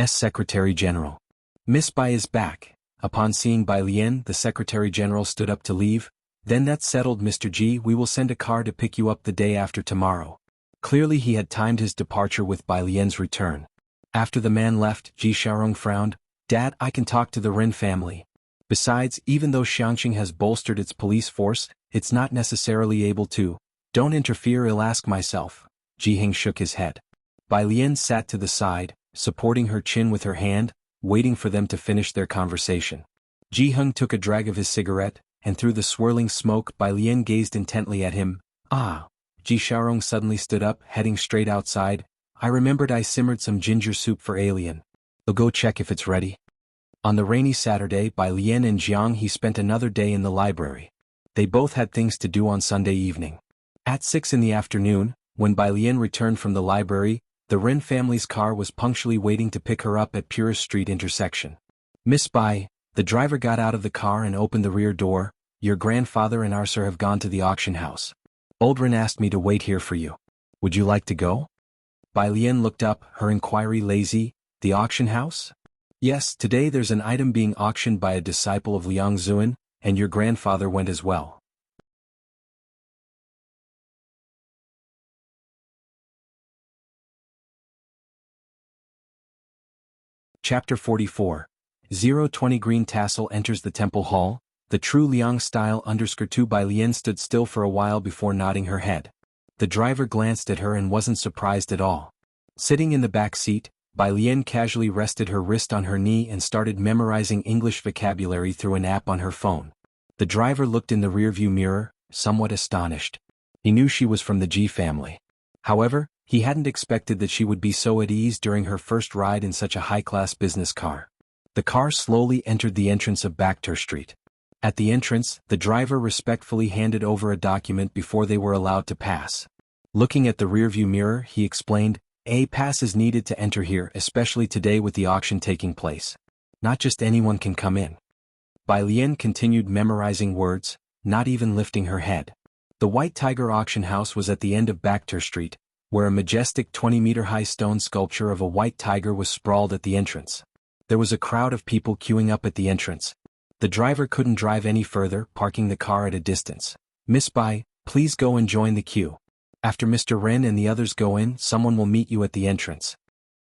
Secretary General. Miss Bai is back. Upon seeing Bai Lian, the Secretary General stood up to leave. Then that's settled, Mr. Ji. We will send a car to pick you up the day after tomorrow. Clearly he had timed his departure with Bai Lian's return. After the man left, Ji Xiaorong frowned. Dad, I can talk to the Ren family. Besides, even though Xiangqing has bolstered its police force, it's not necessarily able to. Don't interfere, I'll ask myself. Ji Heng shook his head. Bai Lian sat to the side, supporting her chin with her hand, waiting for them to finish their conversation. Ji Heng took a drag of his cigarette, and through the swirling smoke Bai Lian gazed intently at him. Ah! Ji Xiaorong suddenly stood up, heading straight outside. I remembered I simmered some ginger soup for Alien. I'll go check if it's ready. On the rainy Saturday, Bai Lian and Jiang He spent another day in the library. They both had things to do on Sunday evening. At 6 in the afternoon, when Bai Lian returned from the library, the Ren family's car was punctually waiting to pick her up at Purist Street intersection. Miss Bai, the driver got out of the car and opened the rear door. Your grandfather and our sir have gone to the auction house. Old Ren asked me to wait here for you. Would you like to go? Bai Lian looked up, her inquiry lazy. The auction house? Yes, today there's an item being auctioned by a disciple of Liang Zuan, and your grandfather went as well. Chapter 44. 020 Green Tassel enters the temple hall. The true Liang-style underskirt. Bai Lian stood still for a while before nodding her head. The driver glanced at her and wasn't surprised at all. Sitting in the back seat, Bai Lian casually rested her wrist on her knee and started memorizing English vocabulary through an app on her phone. The driver looked in the rearview mirror, somewhat astonished. He knew she was from the Ji family. However, he hadn't expected that she would be so at ease during her first ride in such a high-class business car. The car slowly entered the entrance of Bakhtur Street. At the entrance, the driver respectfully handed over a document before they were allowed to pass. Looking at the rearview mirror, he explained, A pass is needed to enter here, especially today with the auction taking place. Not just anyone can come in. Bai Lian continued memorizing words, not even lifting her head. The White Tiger auction house was at the end of Bakhtur Street, where a majestic 20-meter-high stone sculpture of a white tiger was sprawled at the entrance. There was a crowd of people queuing up at the entrance. The driver couldn't drive any further, parking the car at a distance. Miss Bai, please go and join the queue. After Mr. Ren and the others go in, someone will meet you at the entrance.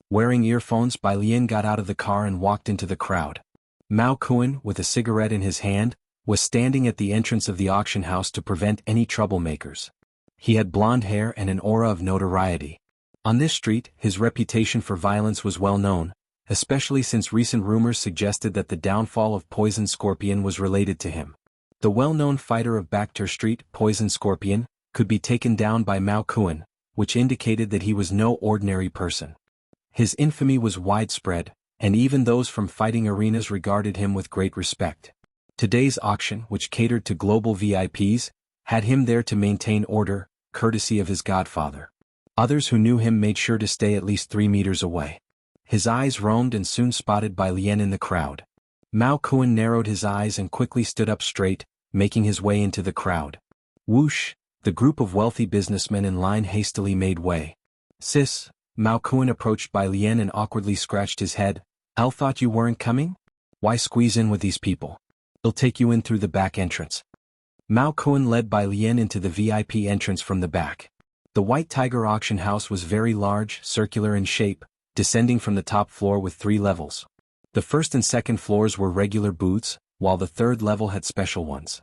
Wearing earphones, Bai Lian got out of the car and walked into the crowd. Mao Kuan, with a cigarette in his hand, was standing at the entrance of the auction house to prevent any troublemakers. He had blonde hair and an aura of notoriety. On this street, his reputation for violence was well known, especially since recent rumors suggested that the downfall of Poison Scorpion was related to him. The well-known fighter of Bakhtur Street, Poison Scorpion, could be taken down by Mao Kuan, which indicated that he was no ordinary person. His infamy was widespread, and even those from fighting arenas regarded him with great respect. Today's auction, which catered to global VIPs, had him there to maintain order, courtesy of his godfather. Others who knew him made sure to stay at least 3 meters away. His eyes roamed and soon spotted Bai Lian in the crowd. Mao Kuan narrowed his eyes and quickly stood up straight, making his way into the crowd. Whoosh! The group of wealthy businessmen in line hastily made way. Sis, Mao Kuan approached Bai Lian and awkwardly scratched his head. Al thought you weren't coming? Why squeeze in with these people? They'll take you in through the back entrance. Mao Kuan led Bai Lian into the VIP entrance from the back. The White Tiger auction house was very large, circular in shape, descending from the top floor with 3 levels. The first and second floors were regular booths, while the third level had special ones.